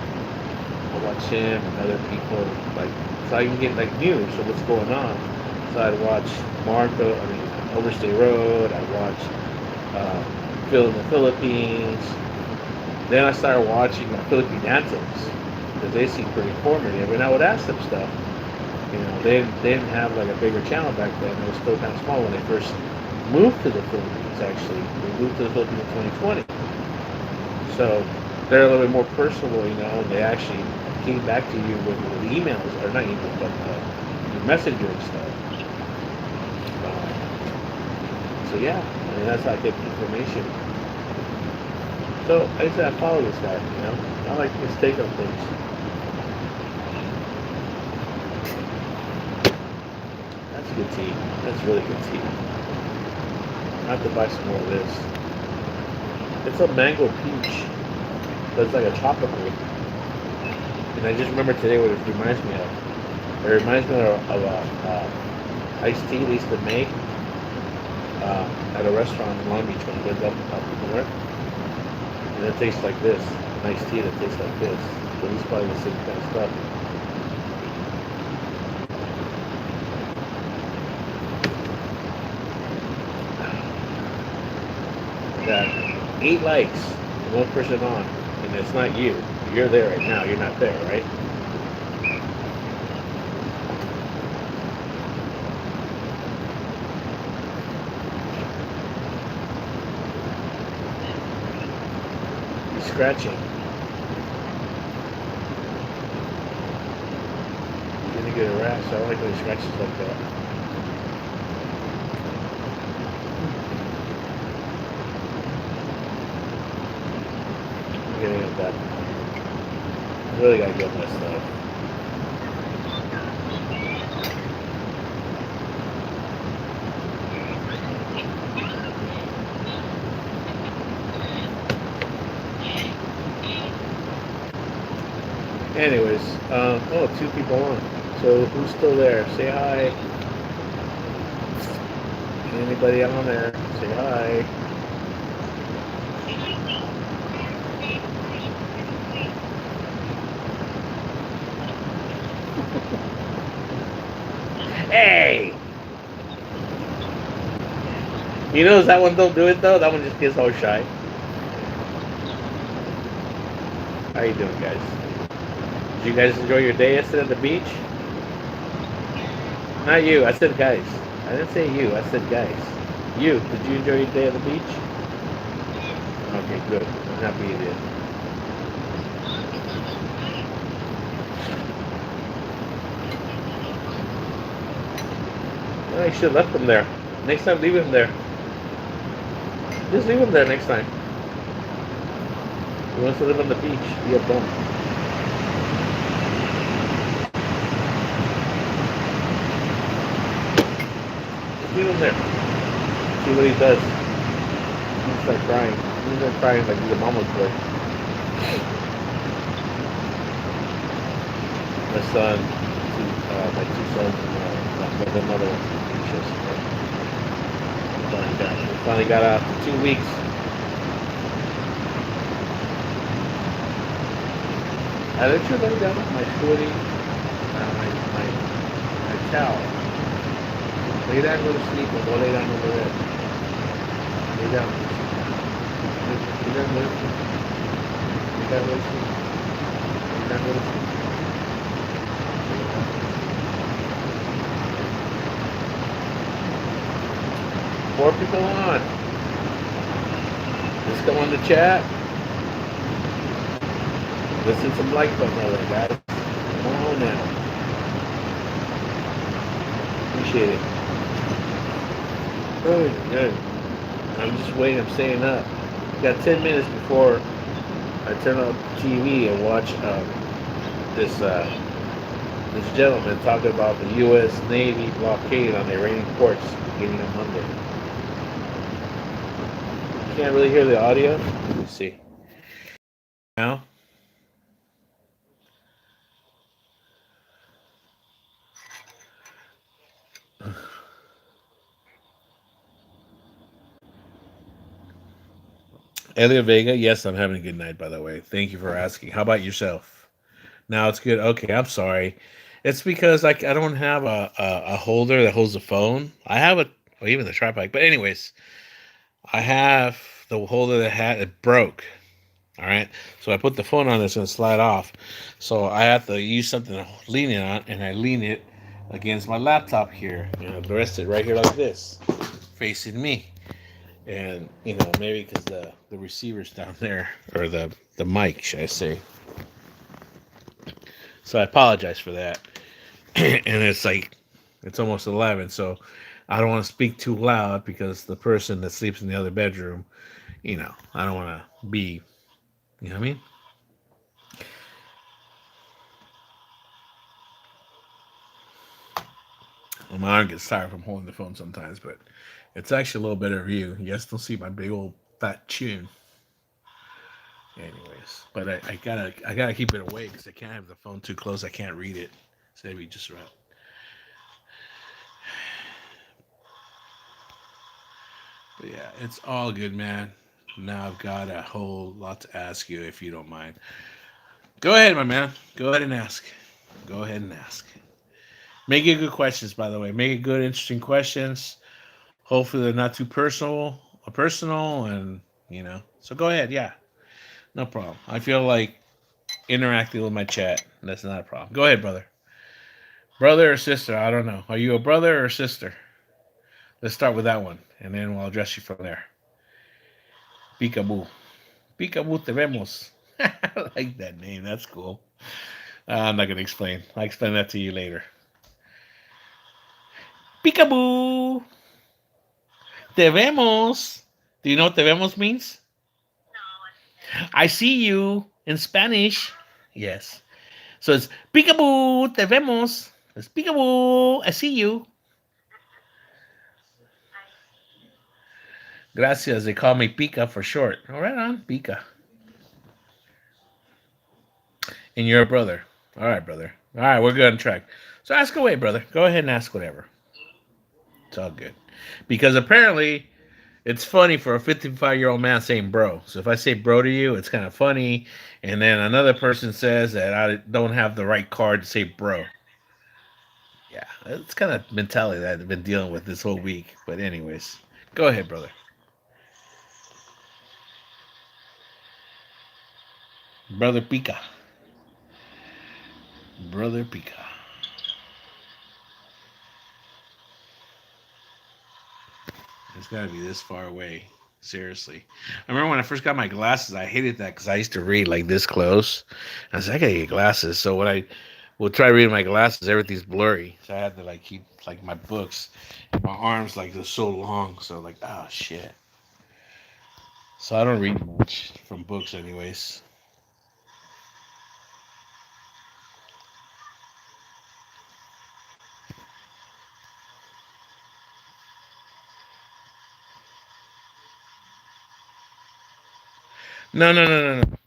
I watch him and other people, like, so I can get like news of what's going on. So I'd watch Overstay Road. I'd watch Phil in the Philippines. Then I started watching Philippine anthems, because they seem pretty informative, and I would ask them stuff. They didn't have like a bigger channel back then. It was still kind of small when they first moved to the Philippines. Actually, we moved to the Philippines in 2020, so they're a little bit more personal. They actually came back to you with emails, or not emails, but your messenger and stuff. So yeah, that's how I get information. So I said I follow this guy. I like his take on things. That's good tea. That's really good tea. I have to buy some more of this. It's a mango peach, but it's like a tropical. And I just remember today what it reminds me of. It reminds me of iced tea they used to make at a restaurant in Long Beach when you lived up north. And it tastes like this. An iced tea that tastes like this. So it's probably the same kind of stuff. Got 8 likes, 1 person on, and it's not you. You're there right now. You're not there, right? He's scratching. He's gonna get a rash. I don't like when he scratches like that. Getting at that. I really gotta get my stuff. Anyways, oh, two people on. So who's still there? Say hi. Anybody on there? Say hi. Hey! You notice that one don't do it though? That one just gets all shy. How you doing, guys? Did you guys enjoy your day yesterday at the beach? Not you. I said guys. I didn't say you. I said guys. You. Did you enjoy your day at the beach? Okay, good. I'm happy you did. Well, you should have left him there. Next time, leave him there. Just leave him there next time. He wants to live on the beach. Be a bum. Just leave him there. See what he does. He'll start crying. He'll start crying like he's a mama's boy. My son, my two sons, and my mother went to the beach yesterday. We finally got out for 2 weeks. I literally lay down with my hoodie, my towel. Lay down and go to sleep, or go lay down over there. Lay down. Lay down, go to sleep. Lay down, go to sleep. Lay down, go to sleep. More people on. Just come on the chat. Listen some like button over there, guys. Come on now. Appreciate it. Good. I'm just waiting. I'm staying up. Got 10 minutes before I turn on TV and watch this gentleman talking about the U.S. Navy blockade on the Iranian ports beginning on Monday. Can't really hear the audio. Let me see. Now. Elia Vega, yes, I'm having a good night, by the way. Thank you for asking. How about yourself? Now it's good. Okay, I'm sorry. It's because I don't have a holder that holds the phone. I have a, or even the tripod. But anyways, I have the holder that had it broke. All right. So I put the phone on this and slide off. So I have to use something to lean it on, and I lean it against my laptop here. And I rest it right here like this, facing me. And maybe because the receiver's down there, or the mic, should I say. So I apologize for that. And it's almost 11, so I don't want to speak too loud because the person that sleeps in the other bedroom, I don't want to be, you know what I mean? Well, my arm gets tired from holding the phone sometimes, but it's actually a little better view. You guys don't see my big old fat chin. Anyways, but I gotta keep it away because I can't have the phone too close. I can't read it. So maybe just right. But yeah, it's all good, man. Now I've got a whole lot to ask you, if you don't mind. Go ahead, my man. Go ahead and ask. Go ahead and ask. Make it good questions, by the way. Make it good, interesting questions. Hopefully, they're not too personal, and So go ahead. Yeah, no problem. I feel like interacting with my chat. That's not a problem. Go ahead, brother. Brother or sister? I don't know. Are you a brother or sister? Let's start with that one, and then we'll address you from there. Peekaboo. Peekaboo te vemos. I like that name. That's cool. I'm not going to explain. I'll explain that to you later. Peekaboo. Te vemos. Do you know what te vemos means? I see you in Spanish. Yes. So it's peekaboo, te vemos. It's peekaboo, I see you. Gracias. They call me Pika for short. All right on, Pika. And you're a brother. All right, brother. All right, we're good on track. So ask away, brother. Go ahead and ask whatever. It's all good. Because apparently it's funny for a 55-year-old man saying bro. So if I say bro to you, it's kind of funny. And then another person says that I don't have the right card to say bro. Yeah, it's kind of mentality that I've been dealing with this whole week. But anyways, go ahead, brother. Brother Pika. Brother Pika. It's got to be this far away. Seriously. I remember when I first got my glasses, I hated that because I used to read like this close. I was like, I gotta get glasses. So when I would try reading my glasses, everything's blurry. So I had to like keep like my books. My arms like they're so long. So like, oh shit. So I don't read much from books, anyways. No, no, no, no, no.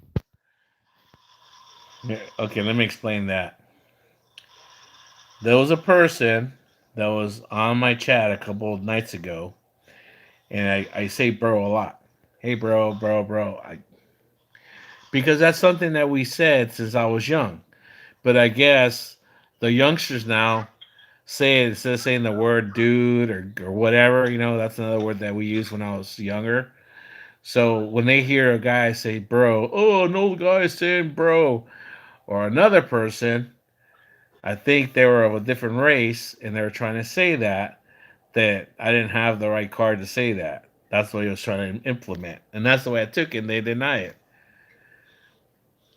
Yeah, okay, let me explain that. There was a person that was on my chat a couple of nights ago, and I say bro a lot. Hey, bro, bro, bro. Because that's something that we said since I was young. But I guess the youngsters now say it instead of saying the word dude or whatever, that's another word that we used when I was younger. So when they hear a guy say bro, oh, no guy saying bro, or another person, I think they were of a different race and they were trying to say that I didn't have the right card to say that. That's what he was trying to implement. And that's the way I took it and they deny it.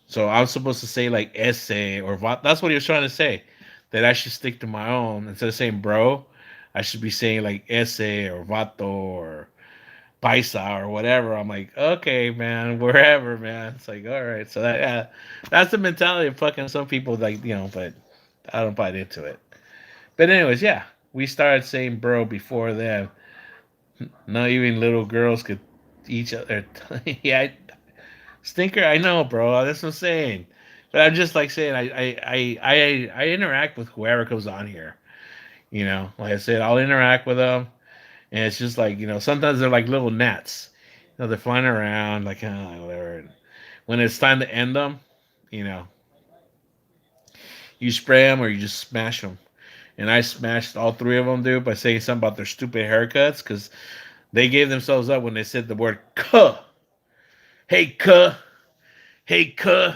So I'm supposed to say like essay or that's what he was trying to say. That I should stick to my own instead of saying bro. I should be saying like essay or vato or paisa or whatever. I'm like, okay, man, wherever, man. It's like, all right. So that's the mentality of fucking some people, like but I don't buy into it. But anyways, yeah, we started saying bro before then. Not even little girls could each other. Yeah, stinker. I know, bro. That's what I'm saying. But I'm just like saying I interact with whoever comes on here. Like I said, I'll interact with them, and it's just like sometimes they're like little gnats. They're flying around like whatever. And when it's time to end them, you know, you spray them or you just smash them. And I smashed all three of them, dude, by saying something about their stupid haircuts because they gave themselves up when they said the word "cuh." Hey, cuh. Hey, cuh.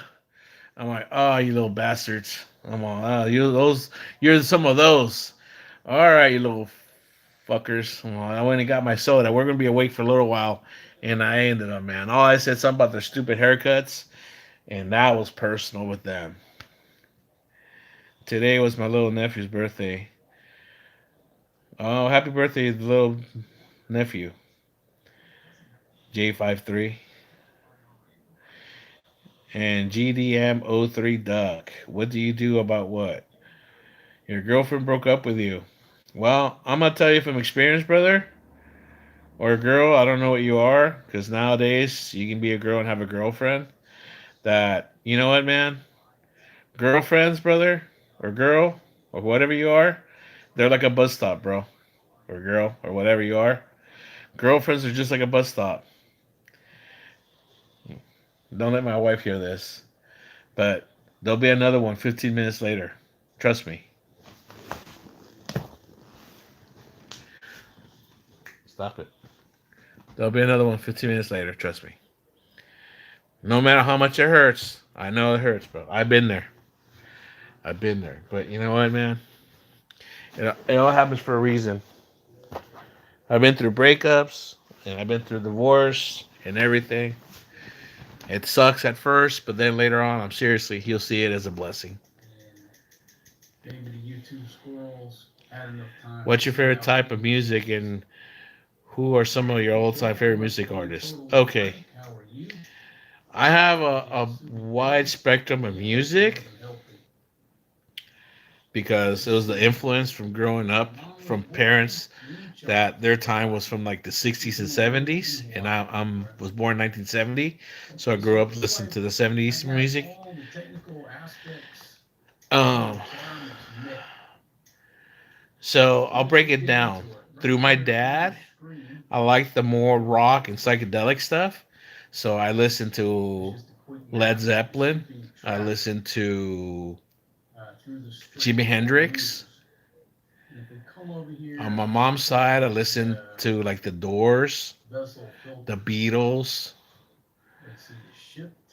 I'm like, oh, you little bastards. I'm all, oh, you're some of those. All right, you little fuckers. Well, I went and got my soda. We're gonna be awake for a little while, and I ended up, man. All I said something about their stupid haircuts, and that was personal with them. Today was my little nephew's birthday. Oh, happy birthday, little nephew. J53 and GDM03 Duck. What do you do about what? Your girlfriend broke up with you. Well, I'm gonna tell you from experience, brother, or girl. I don't know what you are, because nowadays you can be a girl and have a girlfriend. That you know what, man? Girlfriends, brother, or girl, or whatever you are, they're like a bus stop, bro, or girl, or whatever you are. Girlfriends are just like a bus stop. Don't let my wife hear this, but there'll be another one 15 minutes later. Trust me. Stop it. There'll be another one 15 minutes later. Trust me. No matter how much it hurts, I know it hurts, bro. I've been there. I've been there. But you know what, man? It all happens for a reason. I've been through breakups, and I've been through divorce and everything. It sucks at first, but then later on, you'll see it as a blessing. What's your favorite type of music, and who are some of your all-time favorite music artists? Okay. I have a wide spectrum of music because it was the influence from growing up from parents that their time was from like the 60s and 70s, and I was born in 1970, so I grew up listening to the 70s music. Um, so I'll break it down. Through my dad, I like the more rock and psychedelic stuff. So I listen to Led Zeppelin. I listen to Jimi Hendrix. On my mom's side, I listen to like the Doors, the Beatles,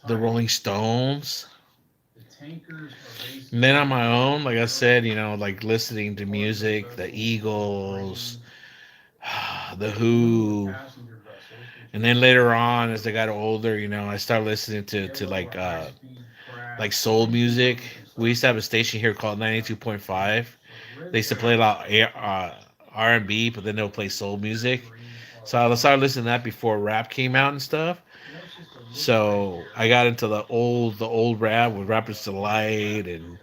the Rolling Stones. And then on my own, like I said, like listening to music, the Eagles, the Who. And then later on, as I got older, I started listening to like soul music. We used to have a station here called 92.5. They used to play a lot of R&B, but then they'll play soul music. So I started listening to that before rap came out and stuff. So I got into the old rap with Rappers Delight and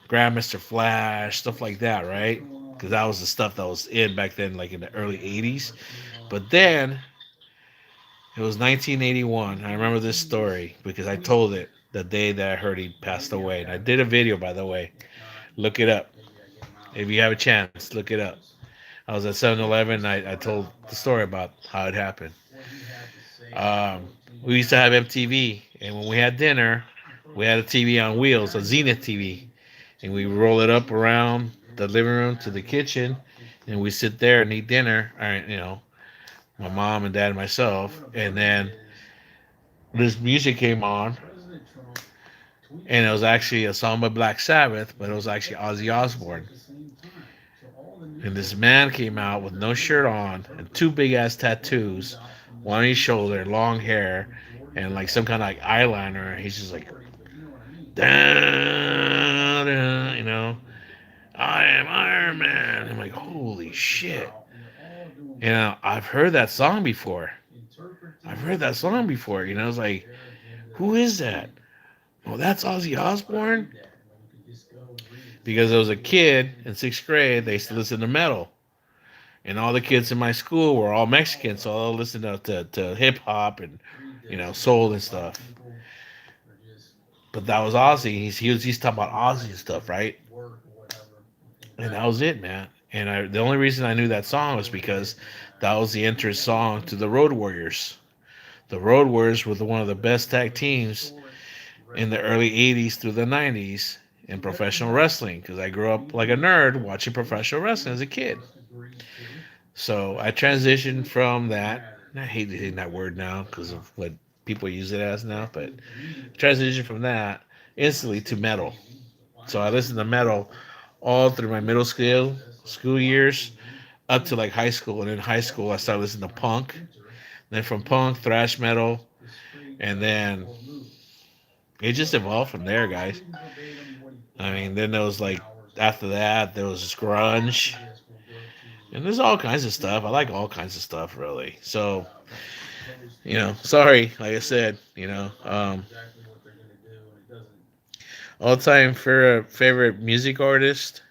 Grandmaster Flash, stuff like that, right? Because that was the stuff that was in back then, like in the early '80s. But then it was 1981. I remember this story because I told it the day that I heard he passed away. And I did a video, by the way. Look it up. If you have a chance, look it up. I was at 7-Eleven. I told the story about how it happened. Um, we used to have MTV, and when we had dinner, we had a TV on wheels, a Zenith TV, and we roll it up around the living room to the kitchen, and we sit there and eat dinner. All right, my mom and dad and myself, and then this music came on, and it was actually a song by Black Sabbath, but it was actually Ozzy Osbourne. And this man came out with no shirt on and two big ass tattoos, one on his shoulder, long hair, and like some kind of like eyeliner. And he's just like, da, da, I am Iron Man. I'm like, holy shit. I've heard that song before. I was like, who is that? Oh, that's Ozzy Osbourne? Because I was a kid in sixth grade, they used to listen to metal. And all the kids in my school were all Mexican, so I listened to hip hop and, soul and stuff. But that was Ozzy. He's talking about Ozzy and stuff, right? And that was it, man. And the only reason I knew that song was because that was the entrance song to the Road Warriors. The Road Warriors were one of the best tag teams in the early 80s through the 90s in professional wrestling, because I grew up like a nerd watching professional wrestling as a kid. So I transitioned from that. I hate using that word now because of what people use it as now, but transitioned from that instantly to metal. So I listened to metal all through my middle school years up to like high school. And in high school, I started listening to punk. Then from punk, thrash metal, and then it just evolved from there, guys. I mean, then there was like, after that, there was just grunge. And there's all kinds of stuff. I like all kinds of stuff, really. So, sorry, like I said, all time favorite music artist.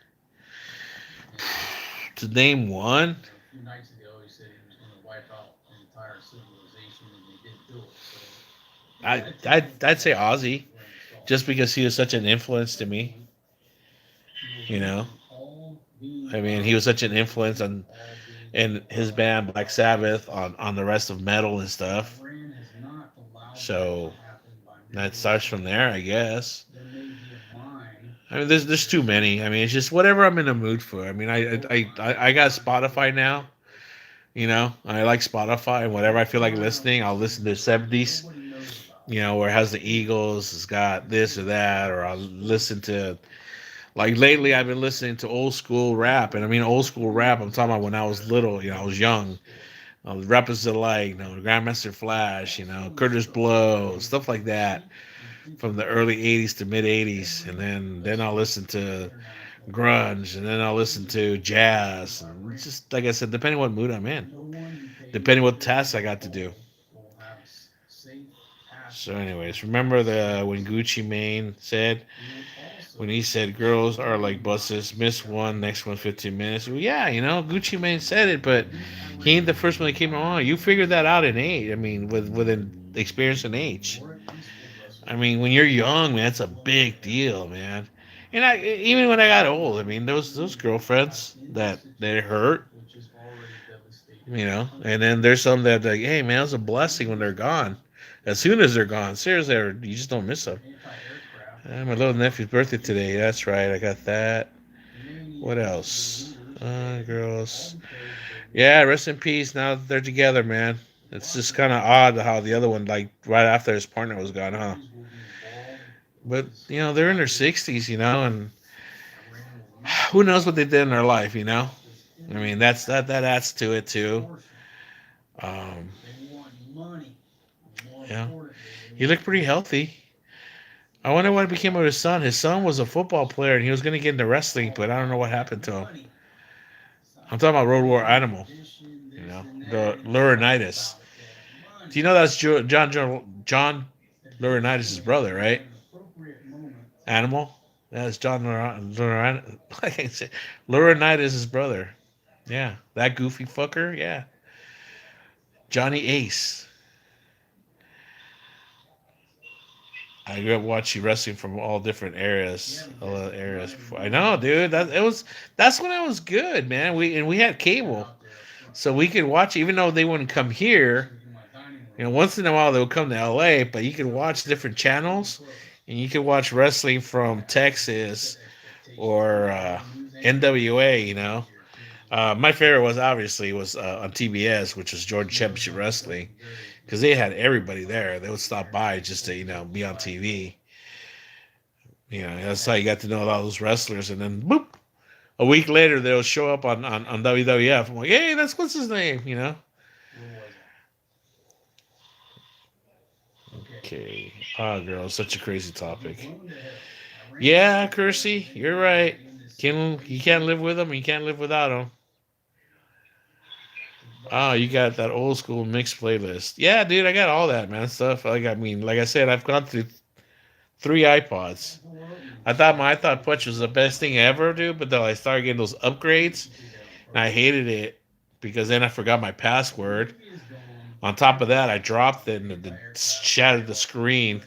To name one, I'd say Ozzy, just because he was such an influence to me. You know, I mean, he was such an influence on in his band Black Sabbath on the rest of metal and stuff. So that starts from there, I guess. I mean, there's too many. I mean, it's just whatever I'm in the mood for. I mean, I got Spotify now. I like Spotify, and whatever I feel like listening, I'll listen to '70s. Where it has the Eagles, it's got this or that, or I'll listen to, like, lately I've been listening to old school rap, and I mean old school rap. I'm talking about when I was little. I was young. Rappers like, Grandmaster Flash, Curtis Blow, stuff like that, from the early '80s to mid '80s, and then I'll listen to grunge, and then I'll listen to jazz, and it's just like I said, depending what mood I'm in, depending what tasks I got to do. So, anyways, remember when Gucci Mane said, when he said girls are like buses, miss one, next one 15 minutes. Well, yeah, Gucci Mane said it, but he ain't the first one that came along. You figured that out in age. I mean, with an experience in age. I mean, when you're young, man, it's a big deal, man. And I even when I got old, I mean, those girlfriends that hurt, and then there's some that like, hey, man, it's a blessing when they're gone. As soon as they're gone, seriously, you just don't miss them. My little nephew's birthday today. That's right, I got that. What else? Girls. Yeah, rest in peace. Now they're together, man. It's just kind of odd how the other one, like right after his partner was gone, huh? But they're in their 60s, and who knows what they did in their life, I mean, that adds to it too. Um, yeah, he looked pretty healthy. I wonder what became of his son. His son was a football player, and he was going to get into wrestling, but I don't know what happened to him. I'm talking about Road War Animal, the Laurinaitis. Do you know that's John Laurinaitis' brother, right? Animal. That's John Laurinaitis. Like I said, Laurinaitis' brother. Yeah, that goofy fucker. Yeah, Johnny Ace. I grew up watching wrestling from all different areas, all the areas. Before. I know, dude. That's when I was good, man. We had cable, so we could watch, even though they wouldn't come here. Once in a while they would come to LA, but you could watch different channels, and you could watch wrestling from Texas or NWA. My favorite was on TBS, which was Georgia Championship Wrestling, because they had everybody there. They would stop by just to be on TV. That's how you got to know all those wrestlers, and then boop, a week later they'll show up on WWF. I'm like, hey, that's what's his name. Okay. Girl, such a crazy topic. Yeah, Kersey, you're right. You can't live with them. You can't live without them. Oh, you got that old school mixed playlist. Yeah, dude, I got all that, man. Stuff. Like I said, I've gone through 3 iPods. I thought Punch was the best thing ever, dude. But then I started getting those upgrades, and I hated it because then I forgot my password. On top of that, I dropped it and it shattered the screen.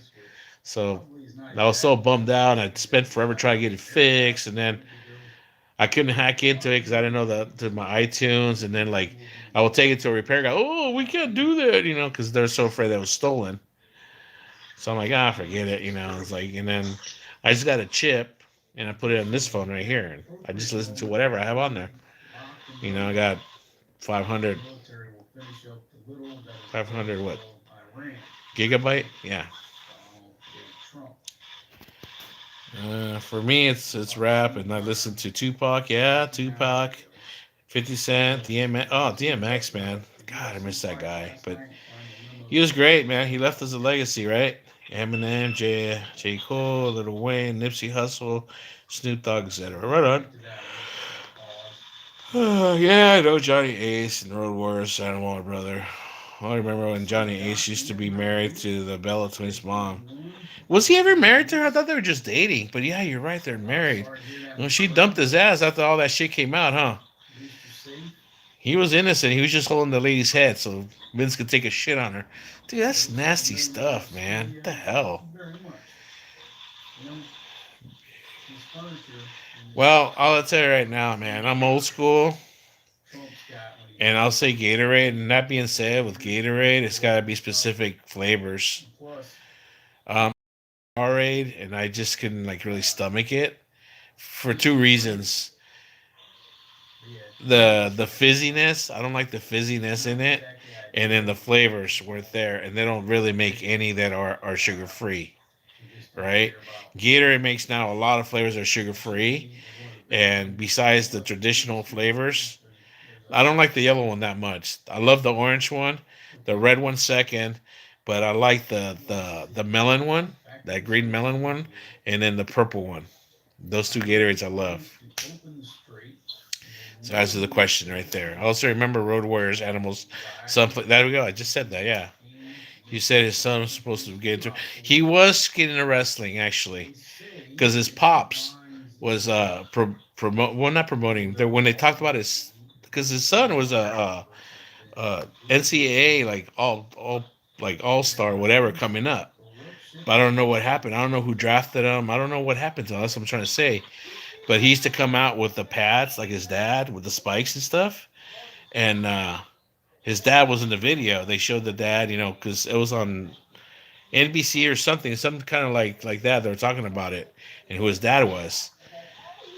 So I was so bummed out. I spent forever trying to get it fixed, and then I couldn't hack into it because I didn't know to my iTunes. And then I will take it to a repair guy. Oh, we can't do that, because they're so afraid that it was stolen. So I'm like, forget it, It's like, and then I just got a chip and I put it on this phone right here, and I just listen to whatever I have on there. I got 500, 500 what? Gigabyte? Yeah. For me, it's rap, and I listen to Tupac. Yeah, Tupac, 50 Cent, DMX. Oh, DMX, man. God, I miss that guy. But he was great, man. He left us a legacy, right? Eminem, J. Cole, Lil Wayne, Nipsey Hussle, Snoop Dogg, etc. Right on. Yeah, I know Johnny Ace and Road Warriors, Animal, brother. I remember when Johnny Ace used to be married to the Bella Twins' mom. Was he ever married to her? I thought they were just dating. But yeah, you're right, they're married. She dumped his ass after all that shit came out, huh? He was innocent. He was just holding the lady's head so Vince could take a shit on her. Dude, that's nasty stuff, man. What the hell? Well, I'll tell you right now, man. I'm old school. And I'll say Gatorade. And that being said, with Gatorade, it's got to be specific flavors. Gatorade, and I just couldn't really stomach it for 2 reasons. The fizziness, I don't like the fizziness in it, and then the flavors weren't there, and they don't really make any that are sugar free, right? Gatorade makes now a lot of flavors that are sugar free, and besides the traditional flavors, I don't like the yellow one that much. I love the orange one, the red one second, but I like the melon one, that green melon one, and then the purple one. Those 2 Gatorades I love. So answer the question right there. I also remember Road Warriors Animals. There we go. I just said that. Yeah, you said his son was supposed to get into. He was getting into wrestling actually, because his pops was not promoting. When they talked about because his son was a NCAA all star whatever coming up, I don't know what happened. I don't know who drafted him. I don't know what happened to him. That's what I'm trying to say. But he used to come out with the pads like his dad with the spikes and stuff. And his dad was in the video. They showed the dad, because it was on NBC or something kind of like that. They were talking about it and who his dad was.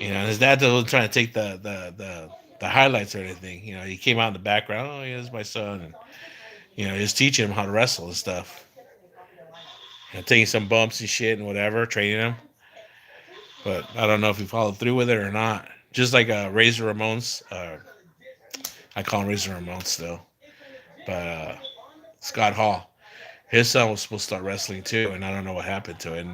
And his dad wasn't trying to take the highlights or anything. He came out in the background. Oh, yeah, this is my son, and he was teaching him how to wrestle and stuff. Taking some bumps and shit and whatever, training him. But I don't know if he followed through with it or not. Just like Razor Ramon's, I call him Razor Ramon still, but Scott Hall, his son was supposed to start wrestling too, and I don't know what happened to it.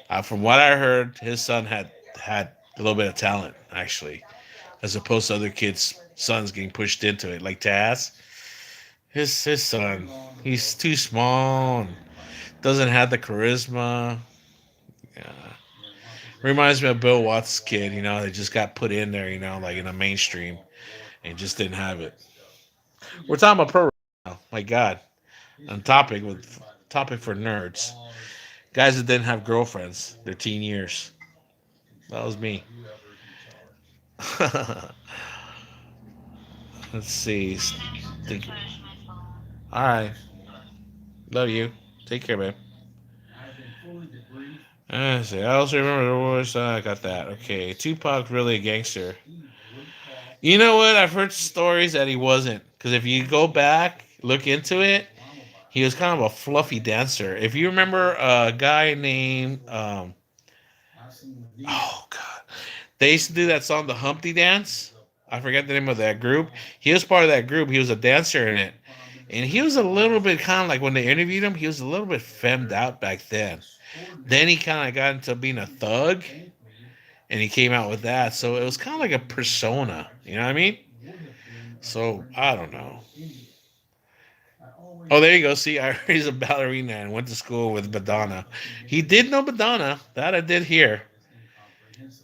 And from what I heard, his son had a little bit of talent actually, as opposed to other kids' sons getting pushed into it, like Taz. His son, he's too small and doesn't have the charisma. Yeah. Reminds me of Bill Watts' kid. They just got put in there. Like in the mainstream, and just didn't have it. We're talking about pro wrestling now. My God, on topic for nerds, guys that didn't have girlfriends their teen years. That was me. Let's see. Think, all right, love you. Take care, man. Let's see. I also remember the voice. I got that. Okay, Tupac really a gangster. You know what? I've heard stories that he wasn't. Because if you go back, look into it, he was kind of a fluffy dancer. If you remember a guy named, oh God, they used to do that song, the Humpty Dance. I forget the name of that group. He was part of that group. He was a dancer in it, and he was a little bit kind of like when they interviewed him, he was a little bit femmed out back then. Then he kind of got into being a thug, and he came out with that. So it was kind of like a persona. You know what I mean? So I don't know. Oh, there you go. See, I he's a ballerina and went to school with Madonna. He did know Madonna. That I did hear.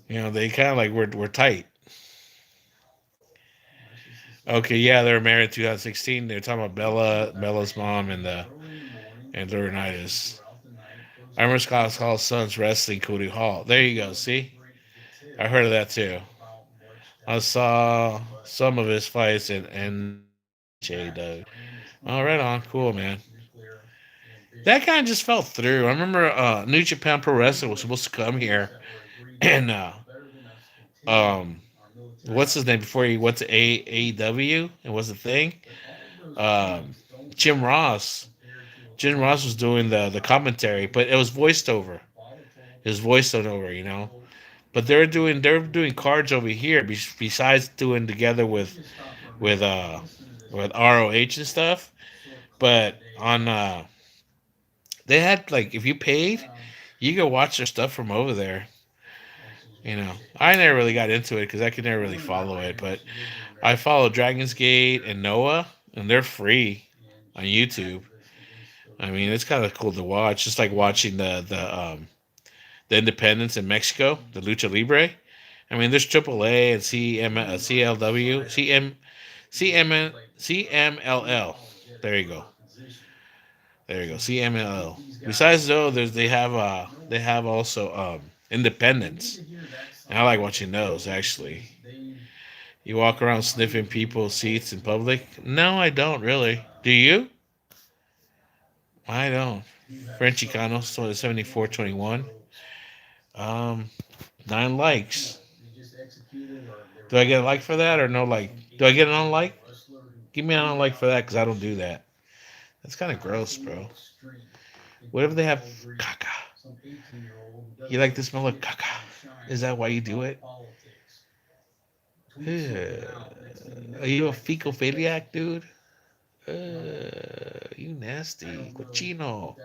They kind of like were tight. Okay, yeah, they were married in 2016. They were talking about Bella's mom, and Laurinaitis. I remember Scott Hall's son's wrestling Cody Hall. There you go. See, I heard of that too. I saw some of his fights and J Doug. Oh, right on. Cool, man. That kind of just fell through. I remember New Japan Pro Wrestling was supposed to come here, and um, what's his name before he went to AEW and was the thing? Um, Jim Ross. Jim Ross was doing the commentary, but it was voiced over. It was voiced over. But they were doing cards over here besides doing together with uh with ROH and stuff. But on they had like if you paid, you could watch their stuff from over there. I never really got into it because I could never really follow it. But I follow Dragon's Gate and Noah, and they're free on YouTube. I mean, it's kind of cool to watch. Just like watching the Independence in Mexico, the Lucha Libre. I mean, there's AAA and CLW, CMLL. There you go. There you go. CMLL. Besides though, they have also Independence. And I like watching those actually. You walk around sniffing people's seats in public? No, I don't really. Do you? I don't. French Chicano 7421. Um, 9 likes. Do I get a like for that or no like? Do I get an unlike? Give me an unlike for that because I don't do that. That's kind of gross, bro. What if they have caca? You like the smell of caca? Is that why you do it? Are you a fecophiliac, dude? You nasty cochino.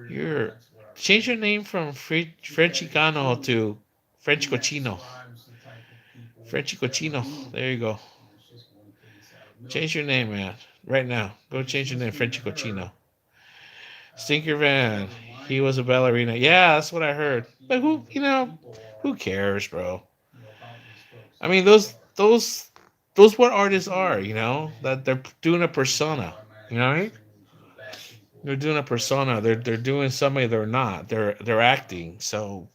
You're change your name from Frenchicano to French cochino. Frenchy cochino. There you go. Change your name, man. Right now. Go change your name, Frenchy cochino. Stinker Van. He was a ballerina. Yeah, that's what I heard. But who cares, bro? I mean, those what artists are, that they're doing a persona. You know what I mean? They're doing a persona. They're doing somebody they're not. They're acting. So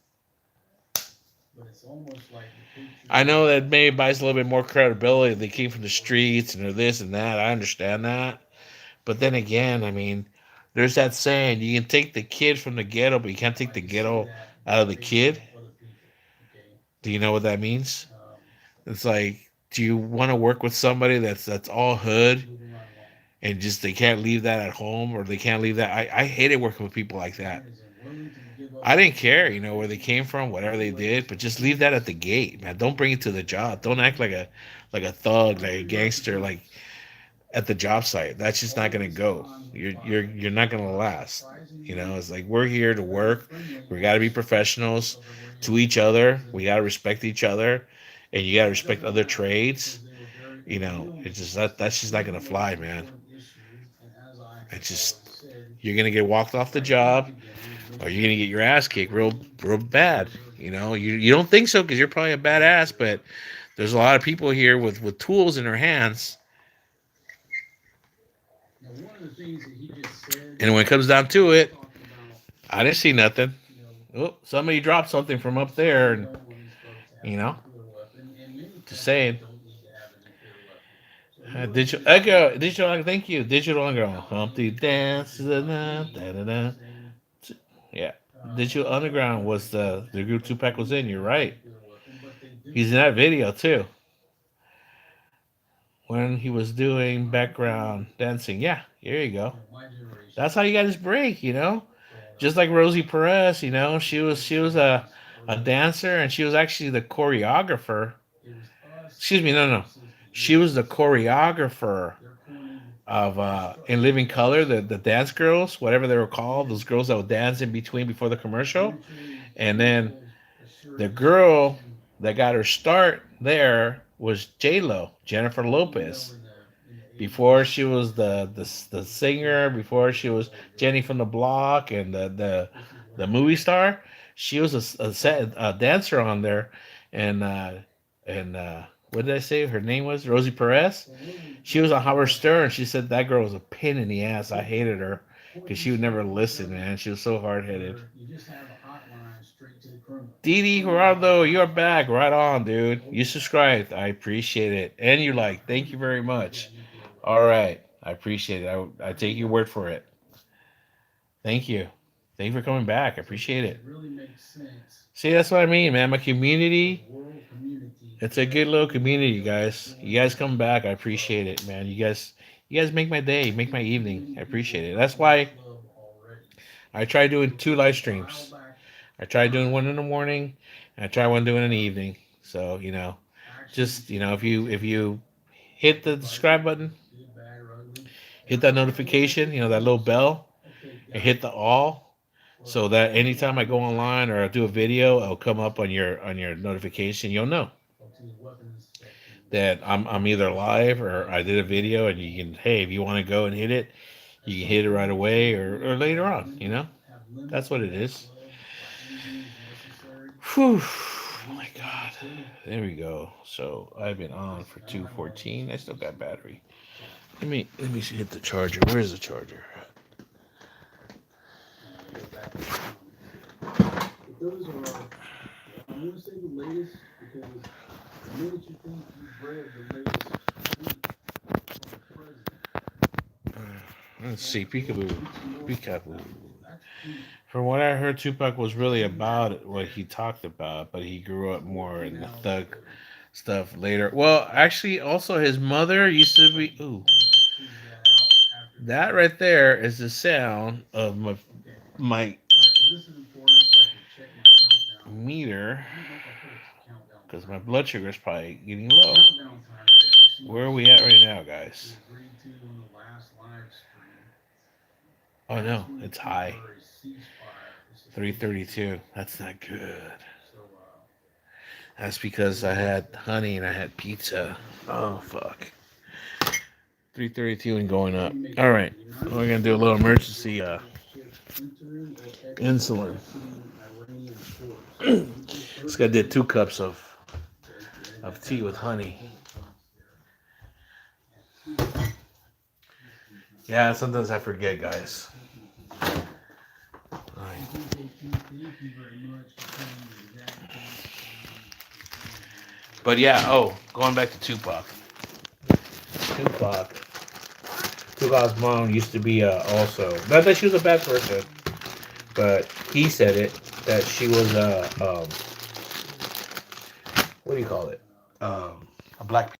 I know that maybe buys a little bit more credibility. They came from the streets and they're this and that. I understand that. But then again, I mean, there's that saying: you can take the kid from the ghetto, but you can't take the ghetto out of the kid. Do you know what that means? It's like, do you want to work with somebody that's all hood and just they can't leave that at home or they can't leave that? I hated working with people like that. I didn't care, where they came from, whatever they did, but just leave that at the gate, man. Don't bring it to the job. Don't act like a thug, like a gangster, like at the job site. That's just not gonna go. You're not gonna last. It's like we're here to work. We gotta be professionals to each other. We gotta respect each other, and you gotta respect other trades. It's just that's just not gonna fly, man. It's just you're gonna get walked off the job, or you're gonna get your ass kicked real bad. You don't think so because you're probably a badass, but there's a lot of people here with tools in their hands. And when it comes down to it, I didn't see nothing. Oh, somebody dropped something from up there, and you know, just saying. Digital Echo, thank you, Digital Underground. Humpty Dance, da, da, da, da, da. Yeah, Digital Underground was the group Tupac was in. You're right. He's in that video too when he was doing background dancing. Yeah, here you go. That's how you got his break. Just like Rosie Perez, she was a dancer and she was actually the choreographer. Excuse me, no. She was the choreographer of In Living Color, the dance girls, whatever they were called, those girls that would dance in between before the commercial. And then the girl that got her start there was J Lo, Jennifer Lopez. Before she was the singer, before she was Jenny from the Block and the movie star, she was a dancer on there, and what did I say? Her name was Rosie Perez. She was on Howard Stern. She said that girl was a pain in the ass. I hated her because she would never listen, man. She was so hard headed. Didi Gerardo, you're back. Right on, dude. You subscribed. I appreciate it. And you like. Thank you very much. All right. I appreciate it. I take your word for it. Thank you. Thank you for coming back. I appreciate it. See, that's what I mean, man. My community, it's a good little community, guys. You guys come back. I appreciate it, man. You guys make my day, make my evening. I appreciate it. That's why I try doing 2 live streams. I try doing one in the morning, and I try one doing in the evening. So just if you hit the subscribe button, hit that notification, that little bell, and hit the all, so that anytime I go online or I do a video, it'll come up on your notification. You'll know that I'm either live or I did a video, and you can, hey, if you want to go and hit it, you can hit it right away or later on. That's what it is. Whew. Oh my God. There we go. So I've been on for 2:14. I still got battery. Let me hit the charger. Where's the charger? Let's see. Peekaboo. Peekaboo. From what I heard, Tupac was really about what he talked about, but he grew up more in the thug stuff later. Well, actually, also his mother used to be. Ooh, that right there is the sound of my meter because my blood sugar is probably getting low. Where are we at right now, guys? Oh no, it's high. 332. That's not good. That's because I had honey and I had pizza. Oh fuck. 332 and going up. All right, we're gonna do a little emergency insulin. This guy did 2 cups of tea with honey. Yeah, sometimes I forget, guys. But yeah, oh, going back to Tupac. Tupac. Tupac's mom used to be also, not that she was a bad person, but he said it that she was what do you call it? A black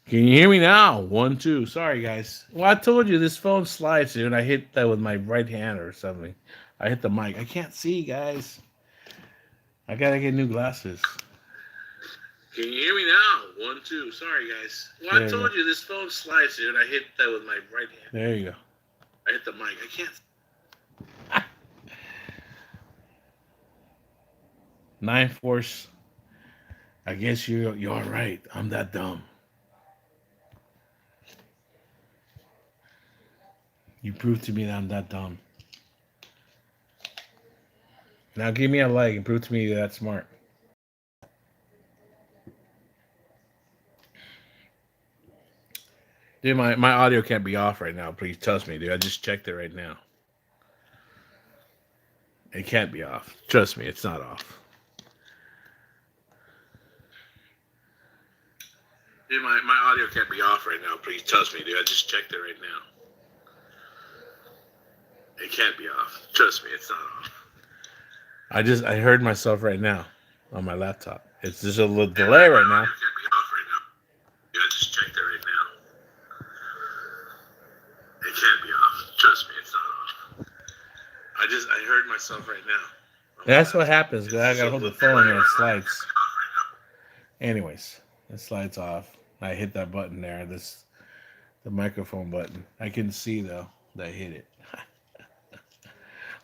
Can you hear me now? 1, 2. Sorry, guys. Well, I told you this phone slides, dude. I hit that with my right hand or something. I hit the mic. I can't see, guys. I gotta get new glasses. Can you hear me now? 1, 2. Sorry, guys. Well, I told you this phone slides, dude. I hit that with my right hand. There you go. I hit the mic. I can't. 9 Force. I guess you're right. I'm that dumb. You proved to me that I'm that dumb. Now give me a like and prove to me you're that smart. Dude, my audio can't be off right now. Please trust me, dude. I just checked it right now. It can't be off. Trust me, it's not off. Dude, my audio can't be off right now. Please trust me, dude. I just checked it right now. It can't be off. Trust me, it's not off. I heard myself right now on my laptop. It's just a little delay right now. It can't be off right now. Dude, I just checked it right now. It can't be off. Trust me, it's not off. I heard myself right now. That's what happens, because I gotta hold the phone and it slides. Anyways, it slides off. I hit that button there, the microphone button. I can see though that I hit it.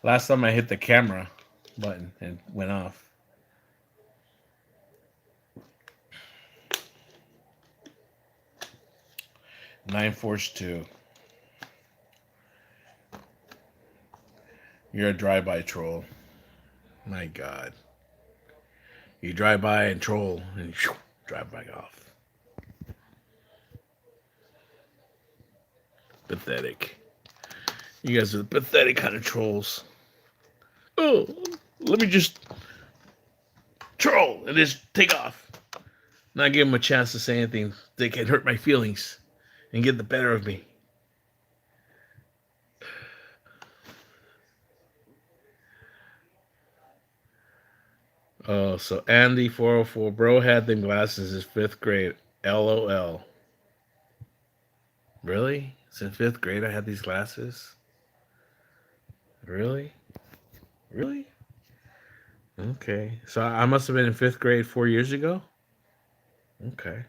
Last time I hit the camera button and went off. Nine Force 2. You're a drive-by troll. My God. You drive by and troll and drive back off. Pathetic. You guys are the pathetic kind of trolls. Oh, let me just troll and just take off. Not give them a chance to say anything that can hurt my feelings and get the better of me. Oh, so Andy 404, bro had them glasses in 5th grade. LOL. Really? Since 5th grade I had these glasses? Really? Really? Okay. So I must have been in 5th grade 4 years ago? Okay.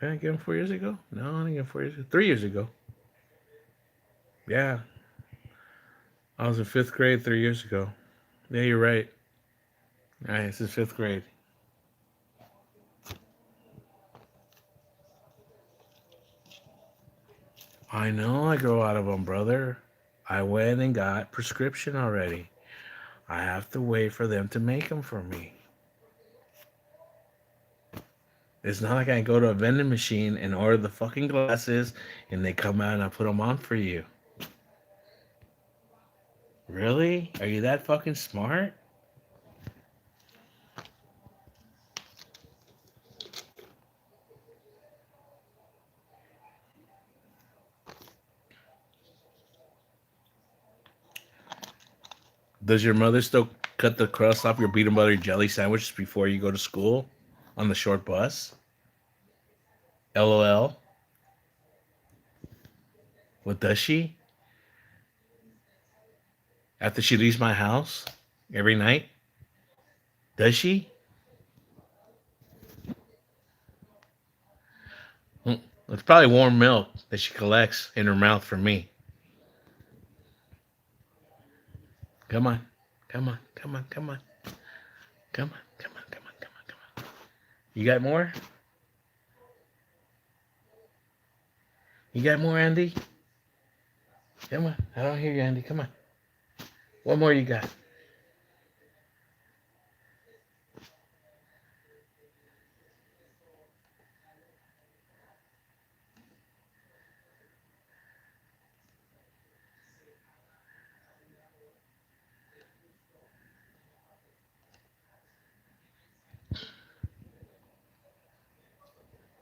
Did I get them 4 years ago? No, I didn't get them 4 years ago. 3 years ago. Yeah. I was in 5th grade 3 years ago. Yeah, you're right. All right, this is 5th grade. I know I grow out of them, brother. I went and got prescription already. I have to wait for them to make them for me. It's not like I go to a vending machine and order the fucking glasses and they come out and I put them on for you. Really? Are you that fucking smart? Does your mother still cut the crust off your peanut butter jelly sandwiches before you go to school on the short bus? LOL. What does she? After she leaves my house every night? Does she? It's probably warm milk that she collects in her mouth for me. Come on. Come on. Come on. Come on. Come on. Come on. Come on. Come on. Come on. You got more? You got more, Andy? Come on. I don't hear you, Andy. Come on. What more you got?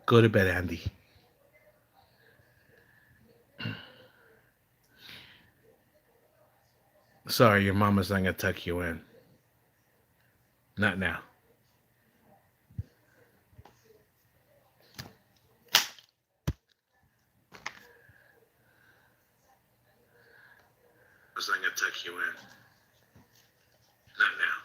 Go to bed, Andy. Sorry, your mama's not going to tuck you in. Not now. Because I'm going to tuck you in. Not now.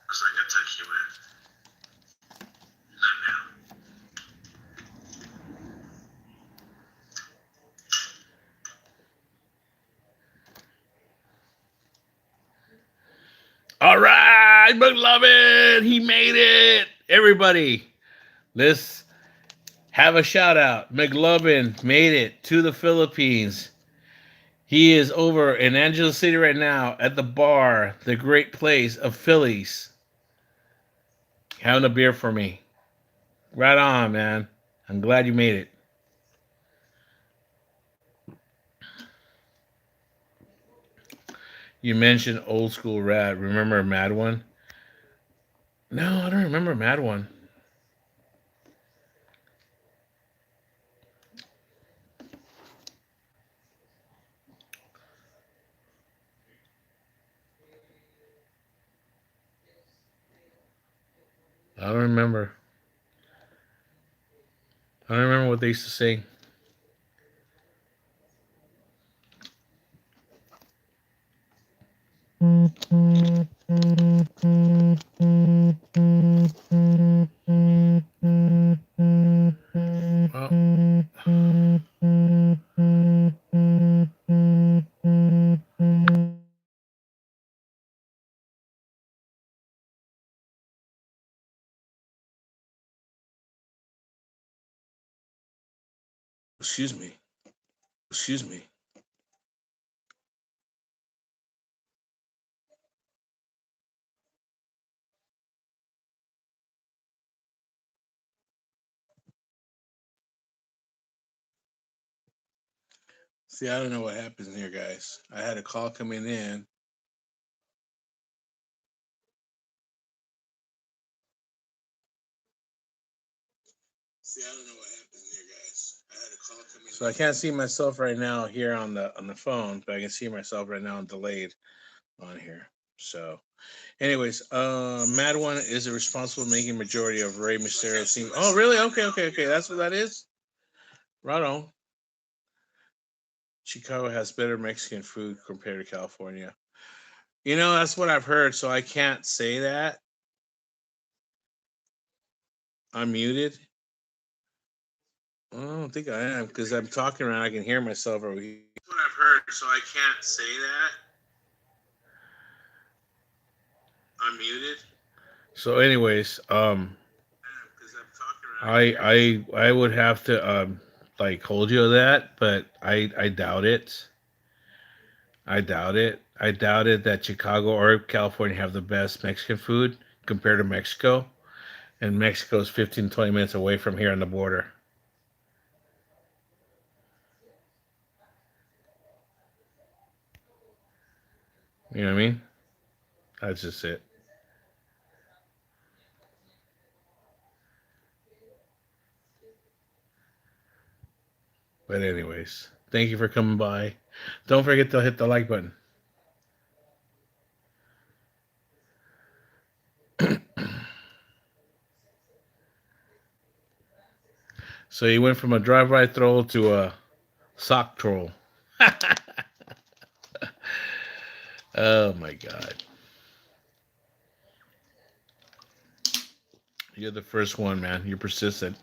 Because I'm going to tuck you in. Not now. All right, McLovin, he made it. Everybody, let's have a shout out. McLovin made it to the Philippines. He is over in Angeles City right now at the bar, the great place of Phillies. Having a beer for me. Right on, man. I'm glad you made it. You mentioned old school rap. Remember Mad One? No, I don't remember Mad One. I don't remember. I don't remember what they used to sing. Excuse me. Excuse me. See, I don't know what happens here, guys. I had a call coming in. See, I don't know what happens here, guys. I had a call coming in. So I can't see myself right now here on the phone, but I can see myself right now delayed on here. So, anyways, Mad One is responsible for making majority of Rey Mysterio's theme. Oh, really? Okay. That's what that is. Right on. Chicago has better Mexican food compared to California. You know, that's what I've heard, so I can't say that. I'm muted. I don't think I am because I'm talking around. I can hear myself over here. That's what I've heard, so I can't say that. I'm muted. So, anyways, I would have to like hold you to that, but I doubt it. I doubt it. I doubt it that Chicago or California have the best Mexican food compared to Mexico. And Mexico is 15, 20 minutes away from here on the border. You know what I mean? That's just it. But anyways, thank you for coming by. Don't forget to hit the like button. So you went from a drive-by troll to a sock troll. Oh my God. You're the first one, man. You're persistent.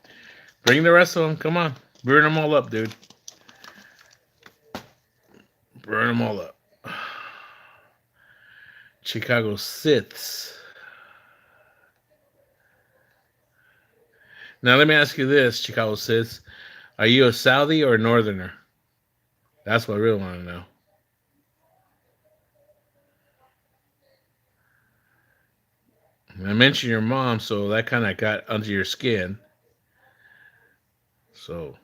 Bring the rest of them. Come on. Burn them all up, dude. Burn them all up. Chicago Siths. Now let me ask you this, Chicago Siths. Are you a Saudi or a Northerner? That's what I really want to know. I mentioned your mom, so that kind of got under your skin. So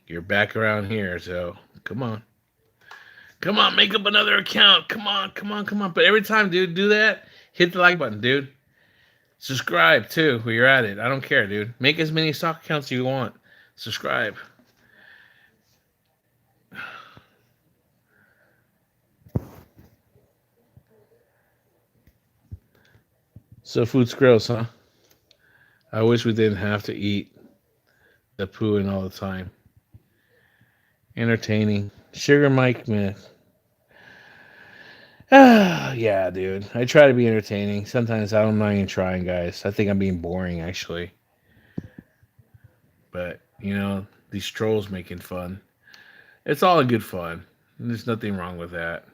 you're back around here, so come on. Come on, make up another account. Come on. But every time, dude, do that, hit the like button, dude. Subscribe, too, where you're at it. I don't care, dude. Make as many stock accounts as you want. Subscribe. So food's gross, huh? I wish we didn't have to eat the poo in all the time. Entertaining. Sugar Mike, man. Ah, yeah, dude. I try to be entertaining. Sometimes I'm not even trying, guys. I think I'm being boring, actually. But, these trolls making fun. It's all good fun. There's nothing wrong with that.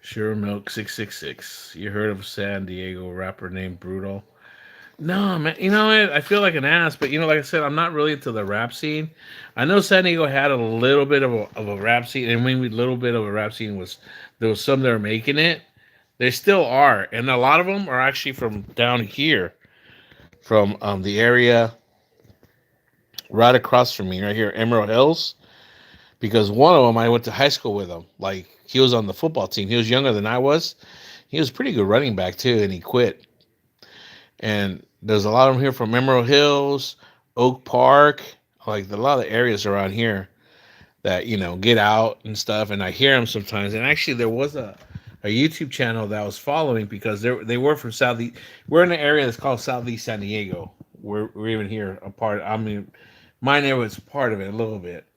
Sure Milk 666. You heard of a San Diego rapper named Brutal? No, man. You know what? I feel like an ass, but like I said, I'm not really into the rap scene. I know San Diego had a little bit of a rap scene, and when we little bit of a rap scene was there was some that were making it. They still are, and a lot of them are actually from down here, from the area right across from me, right here, Emerald Hills. Because one of them, I went to high school with him. Like he was on the football team. He was younger than I was. He was a pretty good running back too, and he quit. And there's a lot of them here from Emerald Hills, Oak Park, like a lot of areas around here that get out and stuff. And I hear them sometimes. And actually, there was a YouTube channel that I was following because they were from Southeast. We're in an area that's called Southeast San Diego. We're even here a part. I mean, my neighborhood's part of it a little bit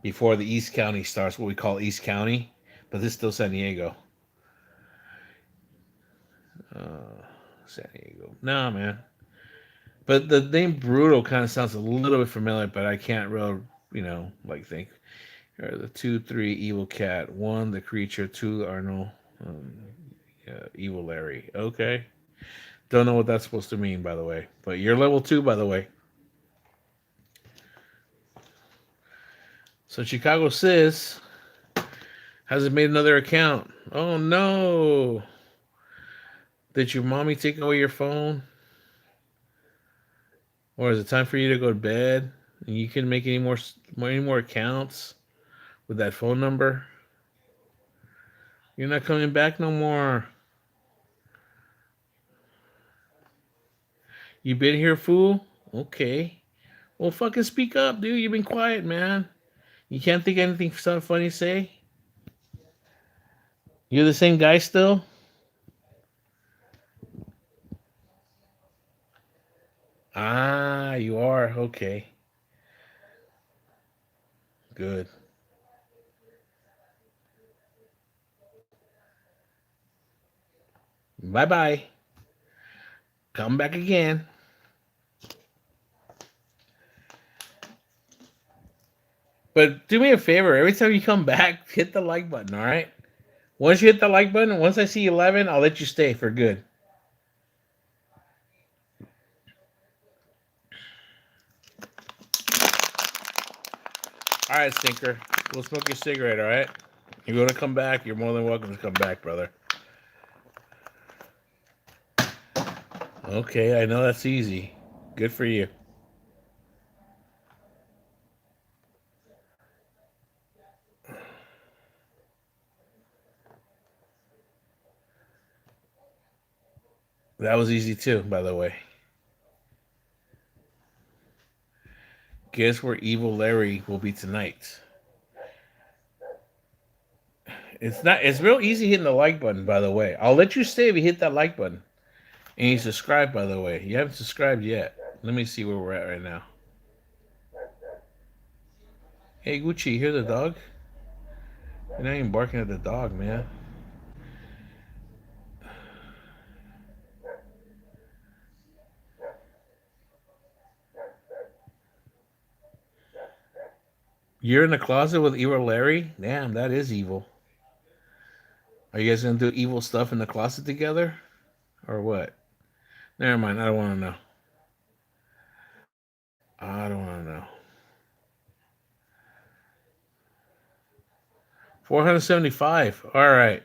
before the East County starts. What we call East County, but this is still San Diego. San Diego. No, man. But the name Brutal kind of sounds a little bit familiar, but I can't really, think. The 2, 3, Evil Cat. 1, the creature. 2, Arnold. Evil Larry. Okay. Don't know what that's supposed to mean, by the way. But you're level 2, by the way. So Chicago Sis hasn't made another account. Oh, no. Did your mommy take away your phone? Or is it time for you to go to bed? And you can make any more accounts with that phone number? You're not coming back no more. You been here, fool? Okay. Well, fucking speak up, dude. You've been quiet, man. You can't think of anything funny to say? You're the same guy still? Ah, you are. Okay. Good. Bye bye. Come back again. But do me a favor. Every time you come back, hit the like button, all right? Once you hit the like button, once I see 11, I'll let you stay for good. All right, Stinker. We'll smoke your cigarette, all right? You want to come back? You're more than welcome to come back, brother. Okay, I know that's easy. Good for you. That was easy too, by the way. Guess where Evil Larry will be tonight? It's real easy hitting the like button, by the way. I'll let you stay if you hit that like button. And you subscribe, by the way. You haven't subscribed yet. Let me see where we're at right now. Hey, Gucci, you hear the dog? You're not even barking at the dog, man. You're in the closet with Evil Larry? Damn, that is evil. Are you guys gonna do evil stuff in the closet together? Or what? Never mind, I don't wanna know. I don't wanna know. 475. Alright.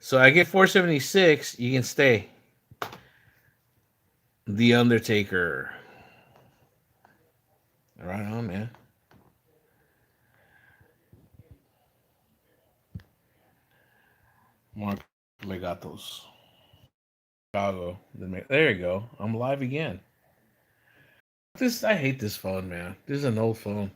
So I get 476, you can stay. The Undertaker. Right on, man. Mark Legatos. Chicago. There you go. I'm live again. I hate this phone, man. This is an old phone.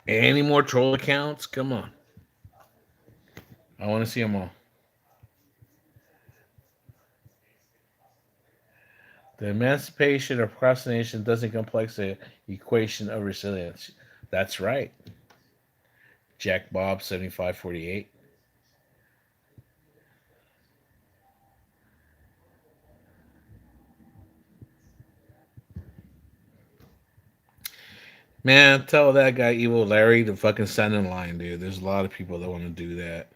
Any more troll accounts? Come on. I want to see them all. The emancipation of procrastination doesn't complex the equation of resilience. That's right. Jack Bob 7548. Man, tell that guy Evil Larry to fucking stand in line, dude. There's a lot of people that want to do that.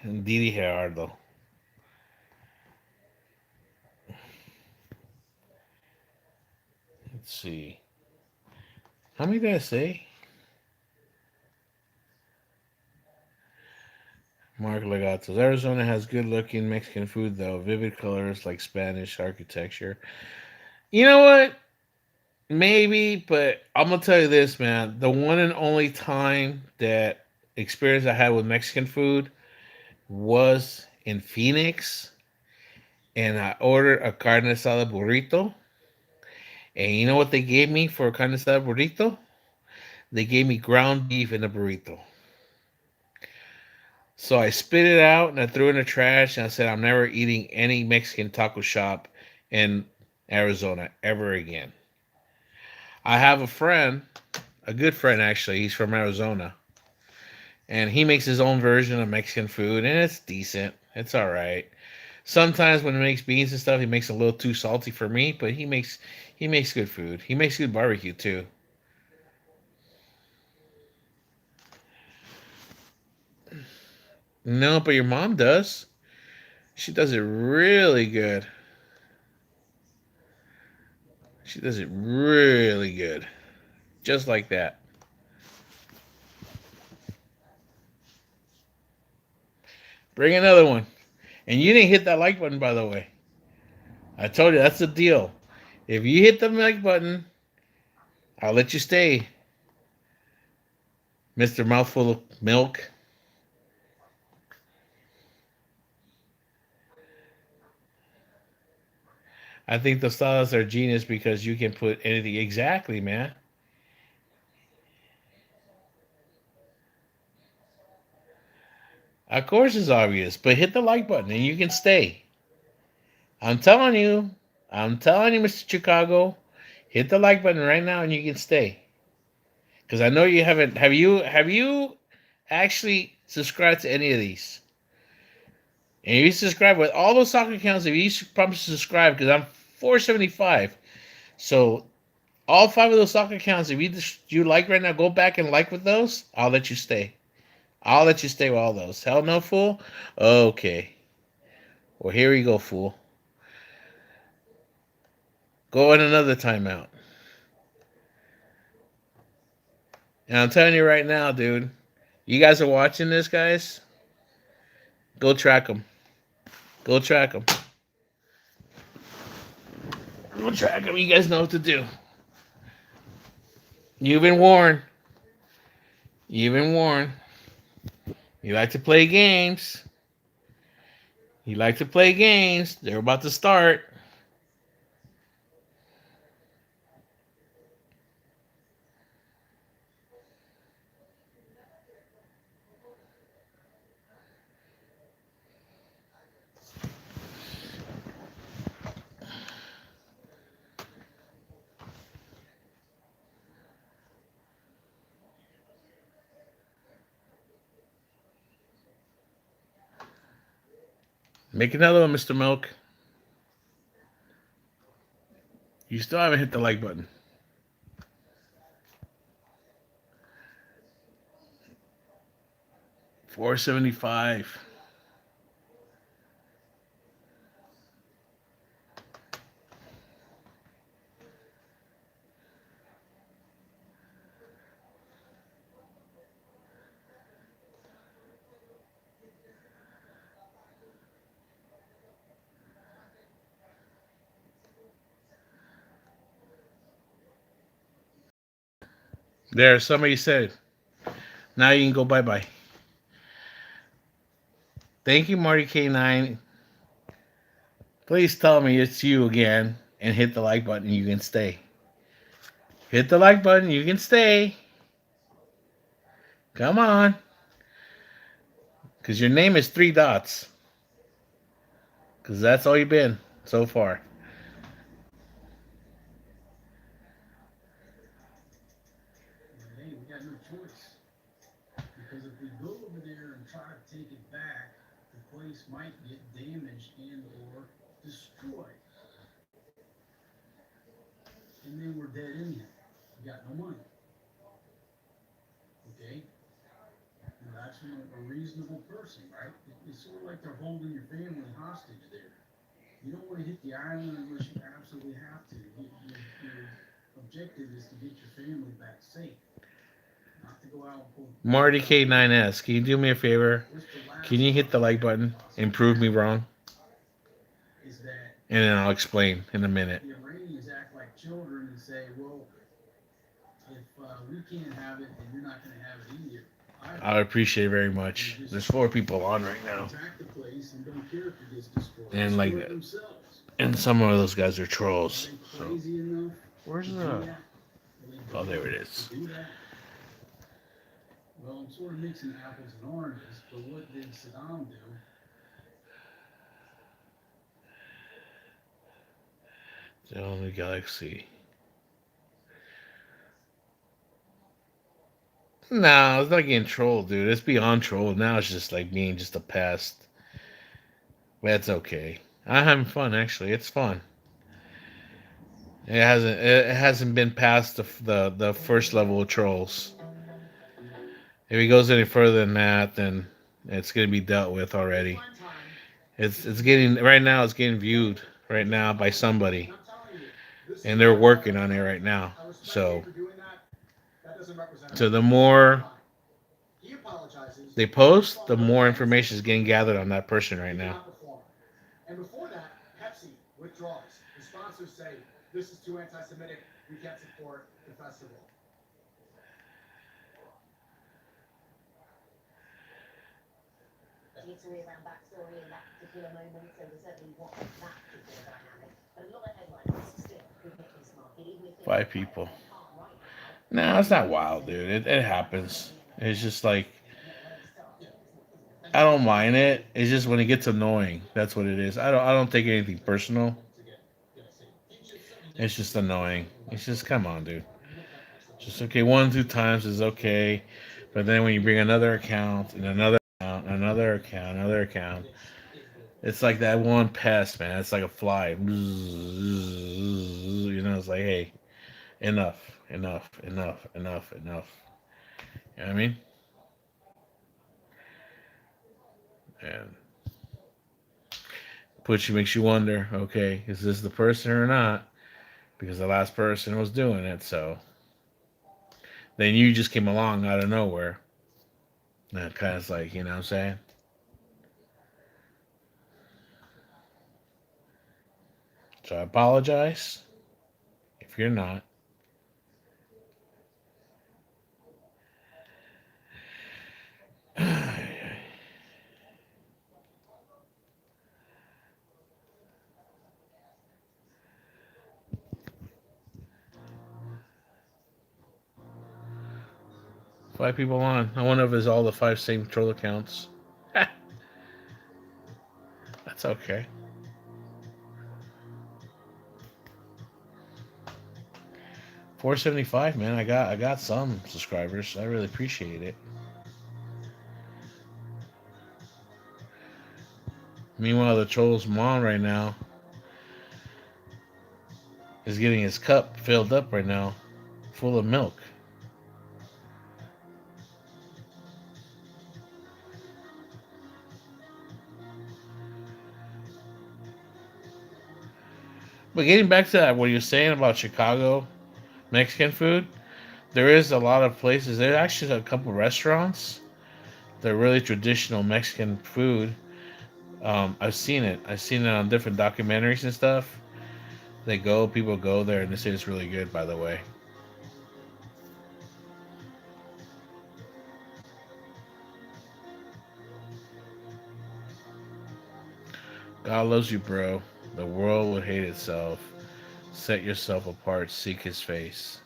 And Didi Gerardo. Let's see. How many did I say? Mark Legatos. Arizona has good looking Mexican food, though. Vivid colors like Spanish architecture. You know what? Maybe, but I'm going to tell you this, man. The one and only time that experience I had with Mexican food was in Phoenix, and I ordered a carne asada burrito. And you know what they gave me for a carne asada burrito? They gave me ground beef in a burrito. So I spit it out and I threw it in the trash and I said, I'm never eating any Mexican taco shop in Arizona ever again. I have a friend, a good friend actually, he's from Arizona. And he makes his own version of Mexican food and it's decent. It's all right. Sometimes when he makes beans and stuff, he makes it a little too salty for me, but he makes good food. He makes good barbecue too. No, but your mom does. She does it really good. She does it really good. Just like that. Bring another one. And you didn't hit that like button, by the way. I told you, that's the deal. If you hit the like button, I'll let you stay, Mr. Mouthful of Milk. I think the stylists are genius because you can put anything. Exactly, man. Of course it's obvious, but hit the like button and you can stay. I'm telling you. I'm telling you, Mr. Chicago. Hit the like button right now and you can stay. Because I know you haven't. Have you actually subscribed to any of these? And if you subscribe with all those soccer accounts, if you promise to subscribe, because I'm 475. So all five of those soccer accounts, if you like right now, go back and like with those. I'll let you stay. I'll let you stay with all those. Hell no, fool. Okay. Well, here we go, fool. Go in another timeout. And I'm telling you right now, dude. You guys are watching this, guys. Go track them. Go track them. Go track them. You guys know what to do. You've been warned. You've been warned. You like to play games. You like to play games. They're about to start. Make another one, Mr. Milk. You still haven't hit the like button. 475. There, somebody said. Now you can go bye-bye. Thank you, Marty K9. Please tell me it's you again and hit the like button. You can stay. Hit the like button. You can stay. Come on. Because your name is three dots. Because that's all you've been so far. Hey, we got no choice. Because if we go over there and try to take it back, the place might get damaged and or destroyed. And then we're dead anyhow. We got no money. Okay? Now that's from a reasonable person, right? It's sort of like they're holding your family hostage there. You don't want to hit the island unless you absolutely have to. Your objective is to get your family back safe, not to go out and pull. Marty K9S, can you do me a favor? Can you hit the like button and prove me wrong? Is that And then I'll explain in a minute. the Iranians act like children and say, well, if we can't have it, then you're not going to have it either. I appreciate it very much. There's 4 people on right now. Attack the place and don't care if it gets destroyed. And like Destroy it themselves. and some of those guys are Are trolls. they So crazy enough where's to do the that? Are they Oh, there it dumb is. to do that? Well, I'm sort of mixing apples and oranges, but what did Saddam do? The only galaxy. No, it's not getting trolled, dude. It's beyond troll. Now it's just like being just a pest. That's okay. I'm having fun actually. It's fun. It hasn't been past the first level of trolls. If he goes any further than that, then it's gonna be dealt with already. It's getting right now. It's getting viewed right now by somebody, and they're working on it right now. So the more they post, the more information is getting gathered on that person right now. And before that, Pepsi withdraws. The sponsors say this is too anti-Semitic. We can't support the festival. Need to read around backstory in that particular moment, so there's certainly what that particular dynamic. But a lot of headlines still with this market, even if 5 people. No, it's not wild, dude. It happens. It's just like I don't mind it. It's just when it gets annoying. That's what it is. I don't take anything personal. It's just annoying. It's just come on, dude. Just okay. 1, 2 times is okay, but then when you bring another account and another account, it's like that one pest, man. It's like a fly. You know, it's like, hey, enough. You know what I mean? And makes you wonder, okay, is this the person or not? Because the last person was doing it, so then you just came along out of nowhere. And that kind of like, you know what I'm saying? So I apologize if you're not. Five people on. I wonder if it's all the 5 same troll accounts. That's okay. $4.75, man. I got some subscribers. I really appreciate it. Meanwhile, the troll's mom right now is getting his cup filled up right now, full of milk. But getting back to that, what you're saying about Chicago Mexican food, there is a lot of places. There's actually a couple restaurants that are really traditional Mexican food. I've seen it. I've seen it on different documentaries and stuff. People go there, and they say it's really good. By the way, God loves you, bro. The world would hate itself. Set yourself apart. Seek His face.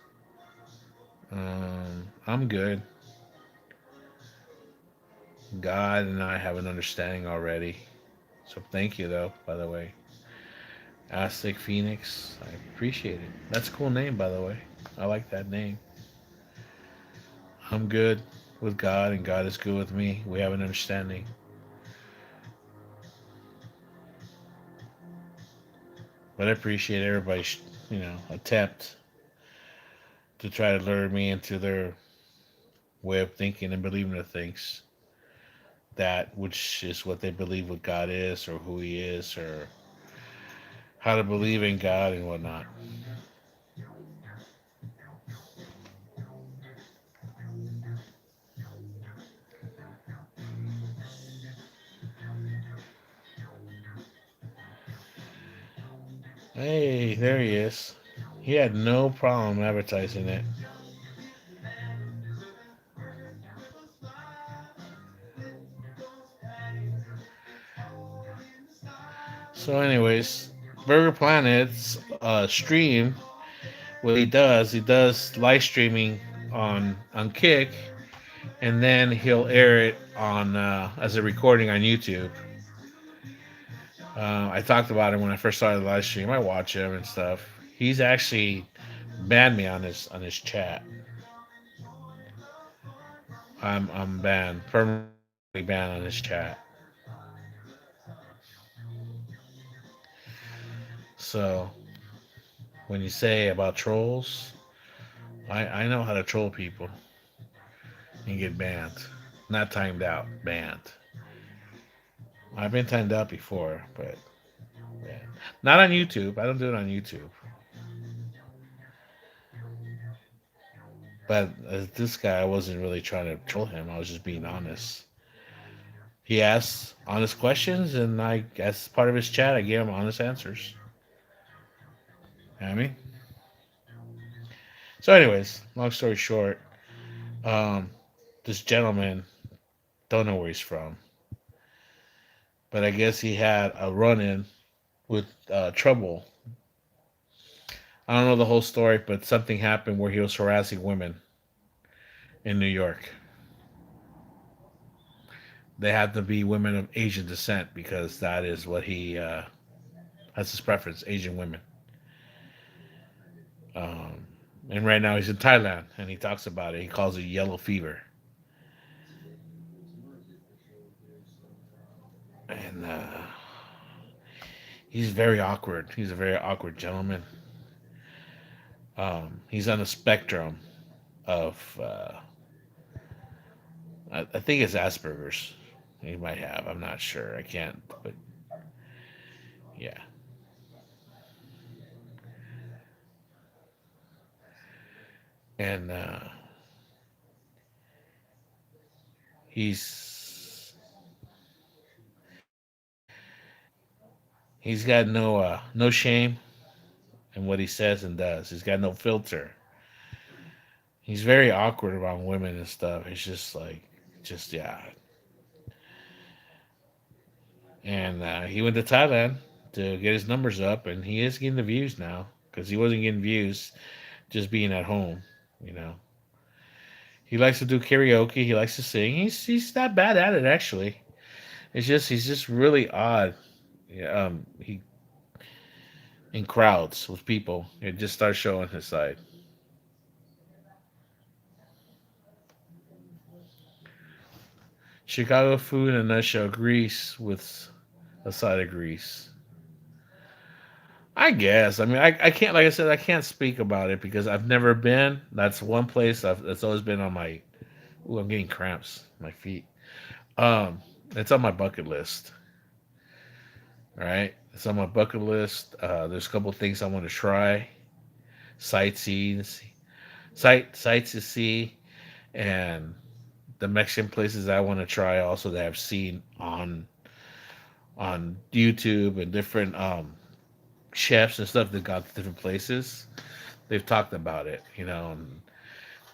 I'm good. God and I have an understanding already. So thank you, though, by the way. Aztec Phoenix. I appreciate it. That's a cool name, by the way. I like that name. I'm good with God, and God is good with me. We have an understanding. But I appreciate everybody's, attempt to try to lure me into their way of thinking and believing the things that which is what they believe what God is or who He is or how to believe in God and whatnot. Hey, there he is. He had no problem advertising it. So, anyways, Burger Planet's stream. What he does live streaming on Kick, and then he'll air it on as a recording on YouTube. I talked about him when I first started the live stream. I watch him and stuff. He's actually banned me on his chat. I'm banned, permanently banned on his chat. So when you say about trolls, I know how to troll people and get banned. Not timed out, banned. I've been timed out before, but yeah. Not on YouTube. I don't do it on YouTube. But this guy, I wasn't really trying to troll him. I was just being honest. He asked honest questions, and I, as part of his chat, I gave him honest answers. You know what I mean? So, anyways, long story short, um, this gentleman, don't know where he's from, but I guess he had a run-in with trouble. I don't know the whole story, but something happened where he was harassing women in New York. They had to be women of Asian descent because that is what he that's his preference, Asian women. Um, and right now he's in Thailand, and he talks about it. He calls it yellow fever, and he's very awkward. He's a very awkward gentleman. He's on the spectrum of I think it's Asperger's. He might have. I'm not sure. I can't. But yeah, and he's he's got no shame in what he says and does. He's got no filter. He's very awkward around women and stuff. It's just like, just yeah. And he went to Thailand to get his numbers up, and he is getting the views now because he wasn't getting views just being at home. You know, he likes to do karaoke. He likes to sing. He's not bad at it actually. It's just he's just really odd. Yeah, he in crowds with people. It just starts showing his side. Chicago food in a nutshell: Greece with a side of grease. I guess. I mean, I can't. Like I said, I can't speak about it because I've never been. That's one place that's always been on my. Ooh, I'm getting cramps. In my feet. Um, it's on my bucket list. All right, it's on my bucket list. There's a couple of things I want to try. Sightseeing, sights to see, and the Mexican places I want to try also that I've seen on YouTube and different chefs and stuff that got to different places. They've talked about it, and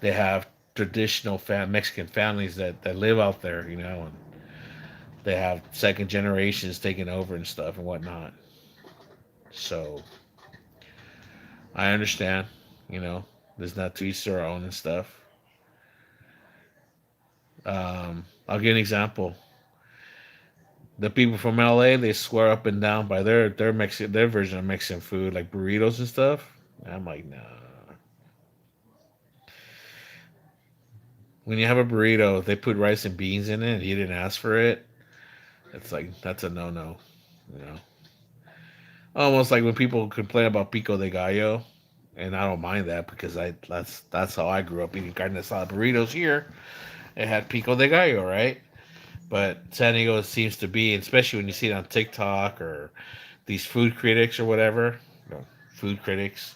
they have traditional Mexican families that live out there, and they have second generations taking over and stuff and whatnot. So I understand, you know, There's not to each their own and stuff. I'll give an example. The people from LA, they swear up and down by their Mexican, their version of Mexican food, like burritos and stuff. I'm like, nah. When you have a burrito, if they put rice and beans in it, and you didn't ask for it. It's like that's a no no. You know, almost like when people complain about pico de gallo, and I don't mind that because that's how I grew up eating carne asada burritos here. It had pico de gallo, right? But San Diego seems to be, especially when you see it on TikTok or these food critics or whatever, you know, food critics,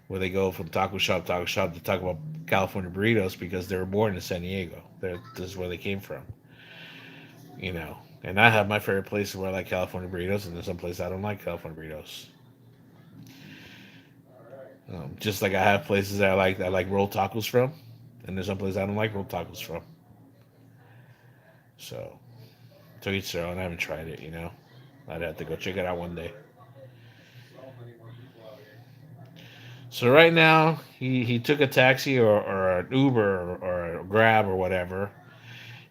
where they go from taco shop to talk about California burritos because they were born in San Diego. This is where they came from, you know. And I have my favorite places where I like California burritos, and there's some places I don't like California burritos. Just like I have places that I like rolled tacos from, and there's some places I don't like rolled tacos from. So to each their own. I haven't tried it, you know. I'd have to go check it out one day. So right now, he took a taxi or an Uber or a Grab or whatever.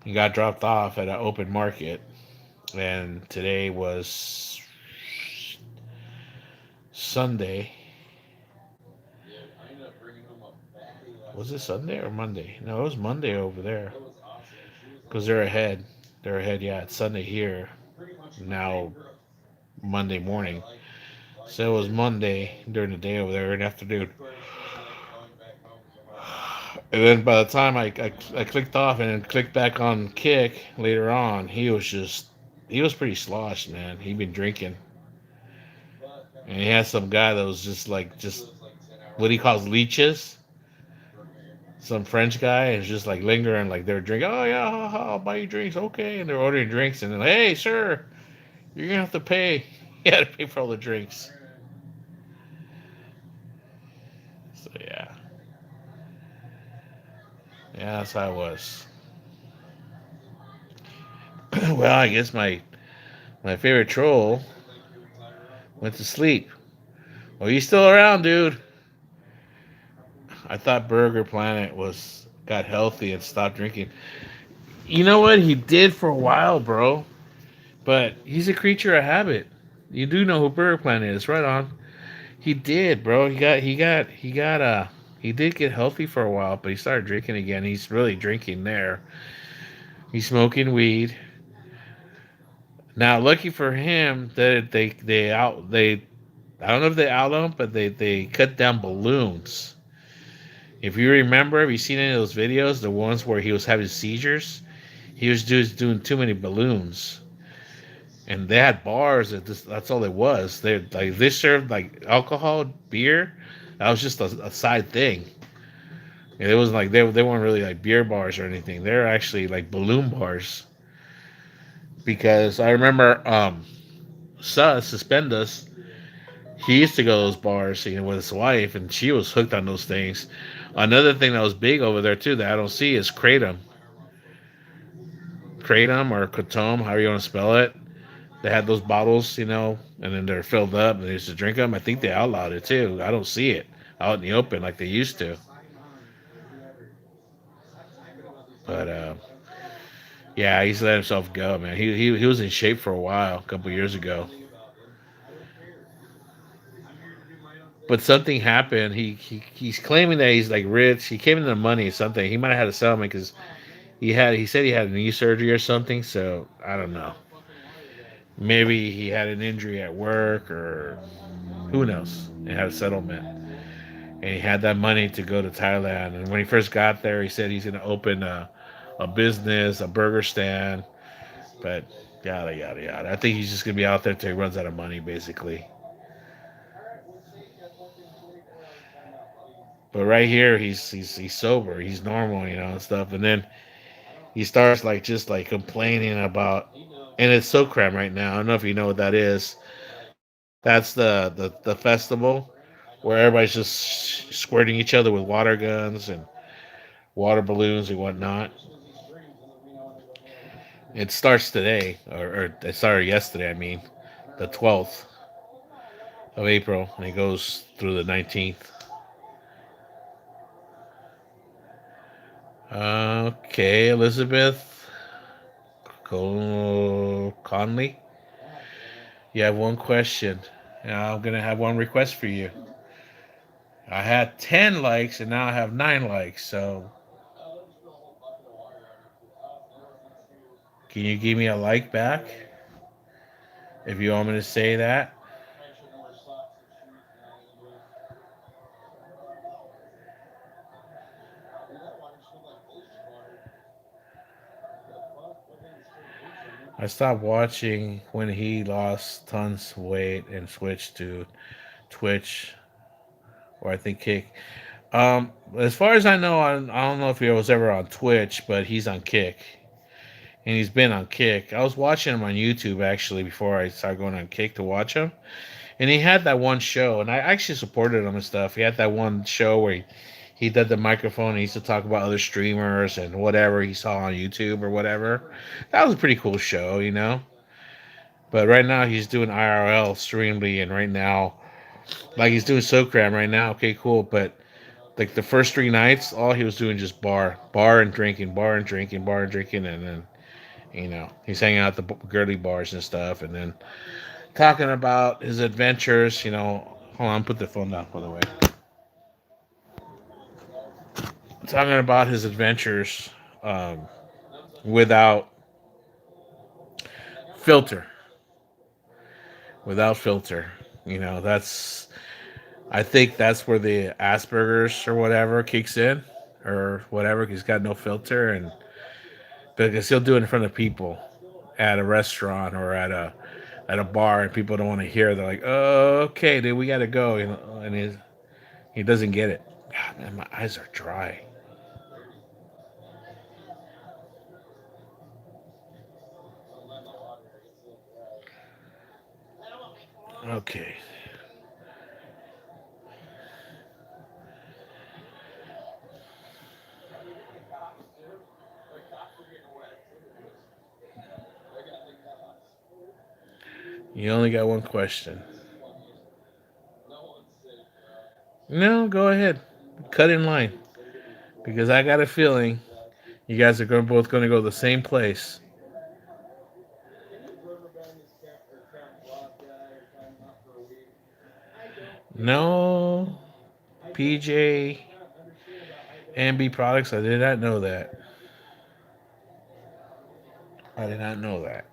He got dropped off at an open market, and today was Sunday. Was it Sunday or Monday? No, it was Monday over there because they're ahead. They're ahead. Yeah, it's Sunday here now. Monday morning. So it was Monday during the day over there in the afternoon. And then by the time I clicked off and then clicked back on Kick later on, he was pretty sloshed, man. He'd been drinking. And he had some guy that was just what he calls leeches. Some French guy is just like lingering, like they're drinking. Oh yeah, I'll buy you drinks, okay. And they're ordering drinks, and then hey, sir, you're gonna have to pay. He had to pay for all the drinks. So yeah, that's how it was. Well, I guess my favorite troll went to sleep. Oh, you still around, dude? I thought Burger Planet was got healthy and stopped drinking. You know what? He did for a while, bro. But he's a creature of habit. You do know who Burger Planet is, right on. He did, bro. He did get healthy for a while, but he started drinking again. He's really drinking there. He's smoking weed. Now, lucky for him that they I don't know if they outlawed him, but they cut down balloons. If you remember, have you seen any of those videos? The ones where he was having seizures, he was just doing too many balloons, and they had bars. That's all it was. They served like alcohol, beer. That was just a side thing. And it wasn't like they weren't really like beer bars or anything. They're actually like balloon bars. Because I remember Suspendus, he used to go to those bars, you know, with his wife, and she was hooked on those things. Another thing that was big over there too that I don't see is kratom or kratom, however you want to spell it. They had those bottles, you know, and then they're filled up, and they used to drink them. I think they outlawed it too. I don't see it out in the open like they used to. But yeah, he's let himself go, man. He was in shape for a while, a couple years ago. But something happened. He's claiming that he's like rich. He came into the money or something. He might have had a settlement because he said he had knee surgery or something. So I don't know. Maybe he had an injury at work or who knows. He had a settlement and he had that money to go to Thailand. And when he first got there, he said he's going to open a business, a burger stand. But yada yada yada. I think he's just going to be out there till he runs out of money, basically. But right here, he's sober, he's normal, you know, and stuff. And then he starts like just like complaining about, and it's SoCram right now. I don't know if you know what that is. That's the festival where everybody's just squirting each other with water guns and water balloons and whatnot. It starts today, or it started yesterday. I mean, the 12th of April, and it goes through the 19th. Okay, Elizabeth Conley. You have one question. I'm gonna have one request for you. I had 10 likes and now I have 9 likes. So can you give me a like back if you want me to say that? I stopped watching when he lost tons of weight and switched to Twitch or I think Kick. As far as I know, I don't know if he was ever on Twitch, but he's on Kick. And he's been on Kick. I was watching him on YouTube actually before I started going on Kick to watch him. And he had that one show, and I actually supported him and stuff. He had that one show where he did the microphone and he used to talk about other streamers and whatever he saw on YouTube or whatever. That was a pretty cool show, you know. But right now he's doing IRL streamly, and right now, like he's doing SoCram right now. Okay, cool. But like the first 3 nights, all he was doing just bar and drinking, bar and drinking, bar and drinking, and then he's hanging out at the girly bars and stuff, and then talking about his adventures. Hold on, put the phone down by the way. Talking about his adventures um, without filter, without filter. That's I think that's where the Asperger's or whatever kicks in, or whatever. He's got no filter, and because he'll do it in front of people at a restaurant or at a bar, and people don't want to hear. They're like, "Oh, okay, dude, we gotta go," and he doesn't get it. God, man, my eyes are dry. Okay. You only got one question. No, go ahead. Cut in line. Because I got a feeling you guys are both going to go to the same place. No, PJ MB products. I did not know that. I did not know that.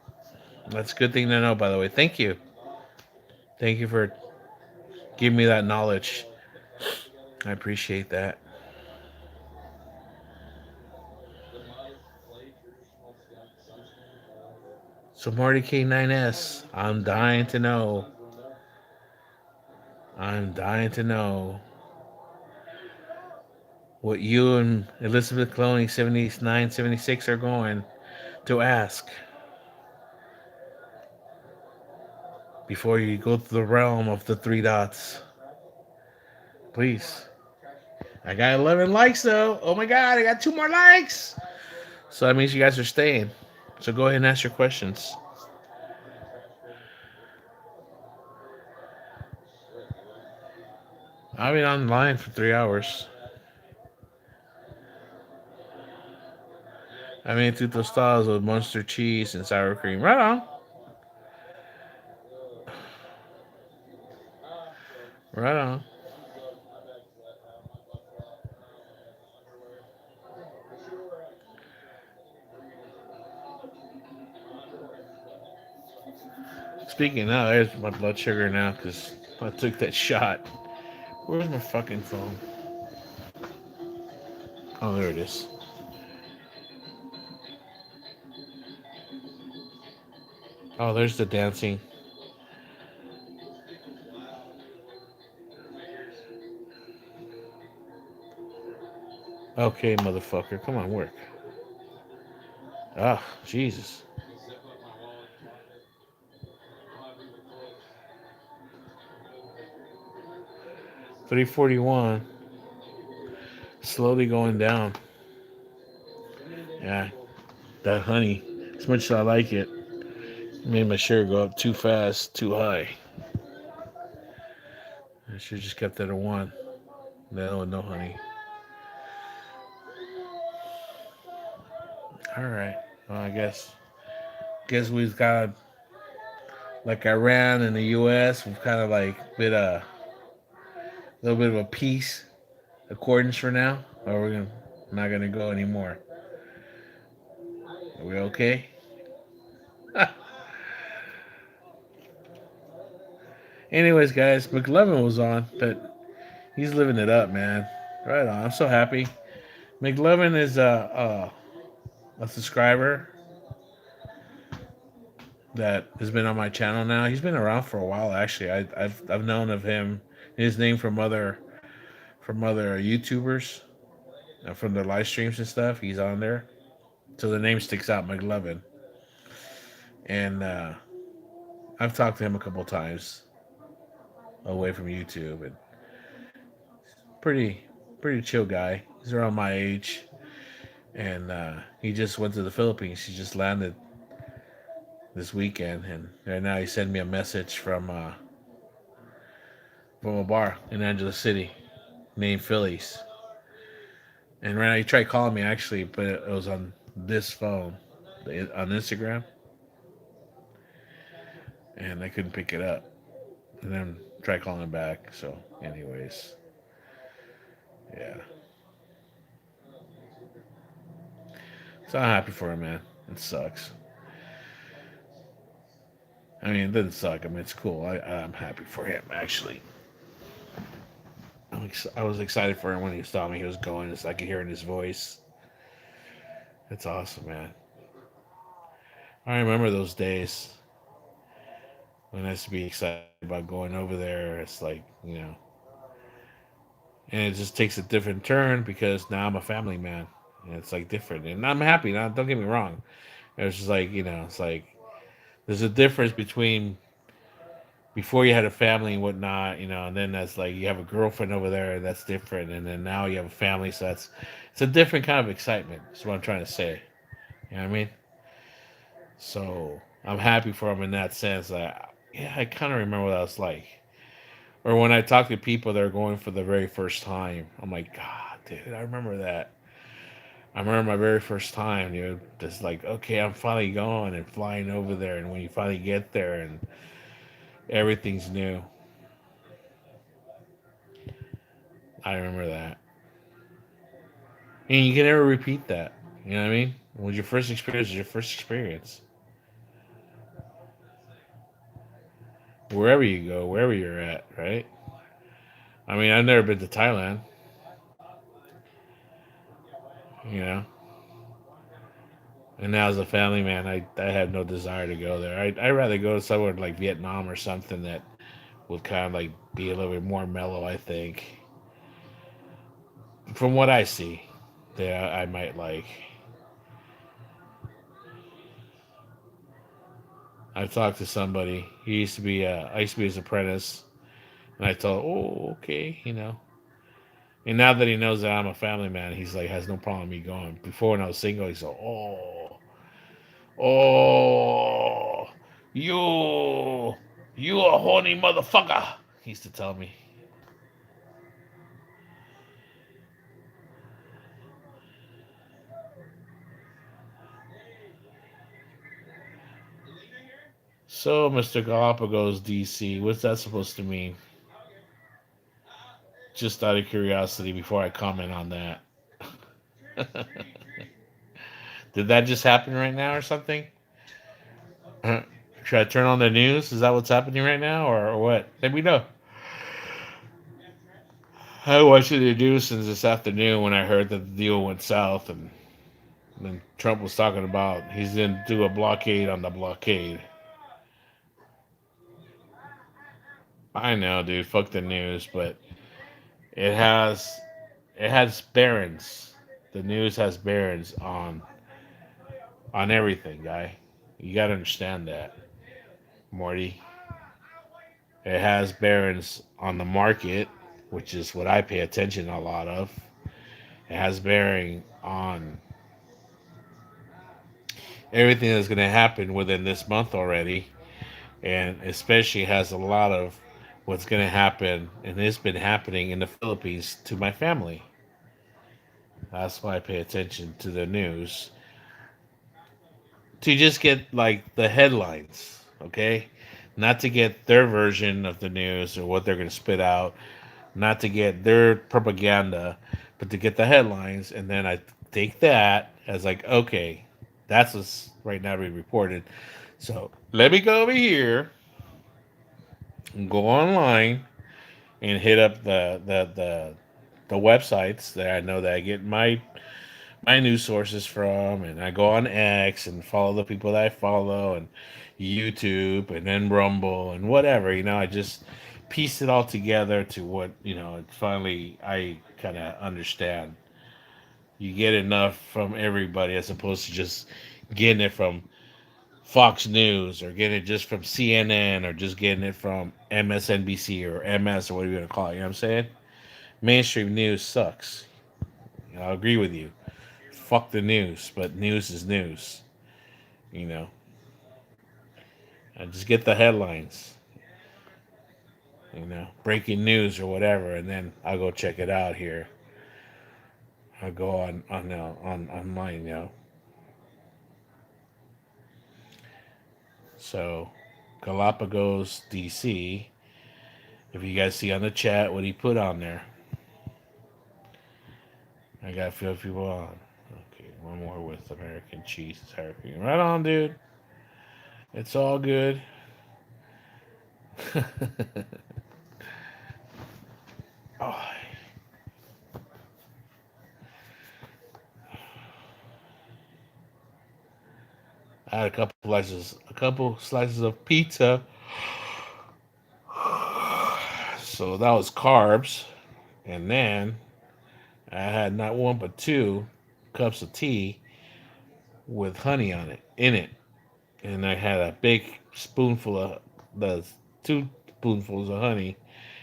That's a good thing to know, by the way. Thank you. Thank you for giving me that knowledge. I appreciate that. So Marty K9S, I'm dying to know. I'm dying to know what you and Elizabeth Cloning 7976 are going to ask before you go to the realm of the 3 dots. Please. I got 11 likes though. Oh my god, I got 2 more likes. So that means you guys are staying. So go ahead and ask your questions. I've been online for 3 hours. I made two tostadas with Munster cheese and sour cream. Right on. Right on. Speaking of, there's my blood sugar now because I took that shot. Where's my fucking phone? Oh, there it is. Oh, there's the dancing. Okay, motherfucker. Come on, work. Ah, Jesus. 341. Slowly going down. Yeah, that honey. As much as I like it, made my sugar go up too fast, too high. I should have just kept that at 1. No, no honey. All right. Well, I guess we've got like Iran and the U.S. We've kind of like been a little bit of a peace accordance for now, or we're gonna not gonna go anymore. Are we okay? Anyways, guys, McLovin was on, but he's living it up, man. Right on. I'm so happy. McLovin is a subscriber that has been on my channel now. He's been around for a while, actually. I've known of him, his name from other YouTubers, from their live streams and stuff. He's on there, so the name sticks out, McLovin. And I've talked to him a couple times away from YouTube, and pretty pretty chill guy. He's around my age, and he just went to the Philippines. He just landed this weekend, and right now he sent me a message from a bar in Angeles City named Phillies. And right now he tried calling me actually, but it was on this phone on Instagram, and I couldn't pick it up. And then try calling him back. So, anyways, yeah. So I'm happy for him, man. It sucks. I mean, it doesn't suck. I mean, it's cool. I'm happy for him actually. I was excited for him when he was telling me he was going. It's like I could hear in his voice. It's awesome, man. I remember those days when I used to be excited about going over there. It's like, and it just takes a different turn because now I'm a family man. And it's like different. And I'm happy. Now, don't get me wrong. It's just like, it's like there's a difference between before you had a family and whatnot, and then that's like you have a girlfriend over there, that's different. And then now you have a family, so it's a different kind of excitement. That's what I'm trying to say. You know what I mean? So I'm happy for him in that sense. Yeah, I kind of remember what that was like. Or when I talk to people that are going for the very first time, I'm like, God, dude, I remember that. I remember my very first time, dude. Just like, okay, I'm finally going and flying over there, and when you finally get there and everything's new, I remember that. And you can never repeat that. You know what I mean? When your first experience is your first experience. Wherever you go, wherever you're at, right? I mean, I've never been to Thailand, you know. And now as a family man, I have no desire to go there. I'd rather go somewhere like Vietnam or something that would kind of like be a little bit more mellow, I think. From what I see, that I might like. I've talked to somebody. He used to be. I used to be his apprentice, and I told, oh, okay. And now that he knows that I'm a family man, he's like has no problem me going. Before when I was single, he's like, oh, you a horny motherfucker. He used to tell me. So, Mr. Galapagos DC, what's that supposed to mean? Just out of curiosity, before I comment on that. Did that just happen right now or something? Should I turn on the news? Is that what's happening right now or what? Let me know. I watched the news since this afternoon when I heard that the deal went south and then Trump was talking about he's going to do a blockade on the blockade. I know, dude. Fuck the news, but it has it has bearings. The news has bearings on everything, guy. You got to understand that, Morty. It has bearings on the market, which is what I pay attention a lot of. It has bearing on everything that's going to happen within this month already, and especially has a lot of what's going to happen and has been happening in the Philippines to my family. That's why I pay attention to the news. to just get like the headlines, okay? Not to get their version of the news or what they're going to spit out, not to get their propaganda, but to get the headlines. And then I take that as like, okay, that's what's right now being reported. So let me go over here and go online and hit up the websites that I know that I get my news sources from, and I go on X and follow the people that I follow, and YouTube, and then Rumble, and whatever. I just piece it all together to what finally I kind of understand. You get enough from everybody as opposed to just getting it from Fox News or getting it just from CNN or just getting it from MSNBC or MS or whatever you want to call it. You know what I'm saying? Mainstream news sucks. I agree with you. Fuck the news, but news is news. You know, I just get the headlines. Breaking news or whatever, and then I'll go check it out here. I'll go on online. So, Galapagos, DC. If you guys see on the chat what he put on there, I got a few people on. Okay, one more with American cheese therapy. Right on, dude. It's all good. Oh, I had a couple slices of pizza. So that was carbs. And then I had not one but two cups of tea with honey on it in it. And I had a big spoonful of the two spoonfuls of honey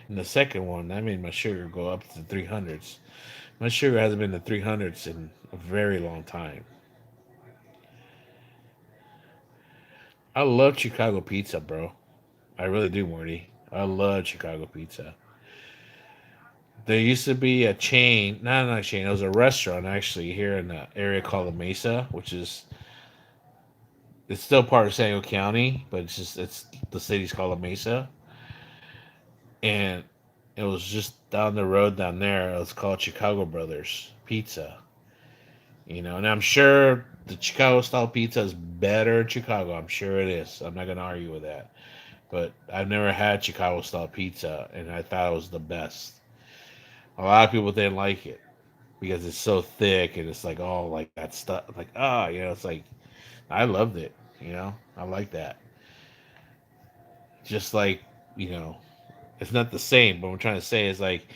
in the second one. That made my sugar go up to 300s. My sugar hasn't been to 300s in a very long time. I love Chicago pizza, bro. I really do, Morty. I love Chicago pizza. There used to be a chain, not a chain, it was a restaurant actually here in the area called the Mesa, which is it's still part of San Diego County, but it's the city's called La Mesa, and it was just down the road down there. It was called Chicago Brothers Pizza, and I'm sure the Chicago style pizza is better in Chicago. I'm sure it is. I'm not gonna argue with that, but I've never had Chicago style pizza, and I thought it was the best. A lot of people didn't like it because it's so thick and it's like all like that stuff. Like it's like I loved it. I like that. Just like you know, it's not the same. But what I'm trying to say is like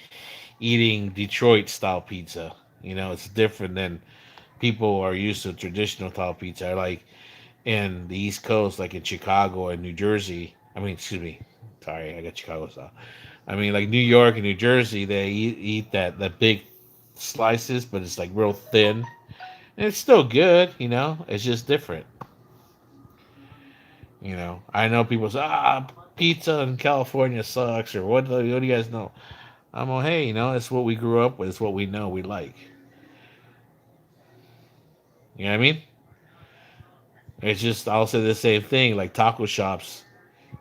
eating Detroit style pizza. It's different than people are used to traditional style pizza. Like in the East Coast, like in Chicago and New Jersey. I mean, excuse me. Sorry, I got Chicago style. I mean, like New York and New Jersey, they eat that big slices, but it's like real thin. And it's still good. It's just different. I know people say, pizza in California sucks, or what do you guys know? I'm like, hey, it's what we grew up with. It's what we know we like. You know what I mean? It's just, I'll say the same thing, like taco shops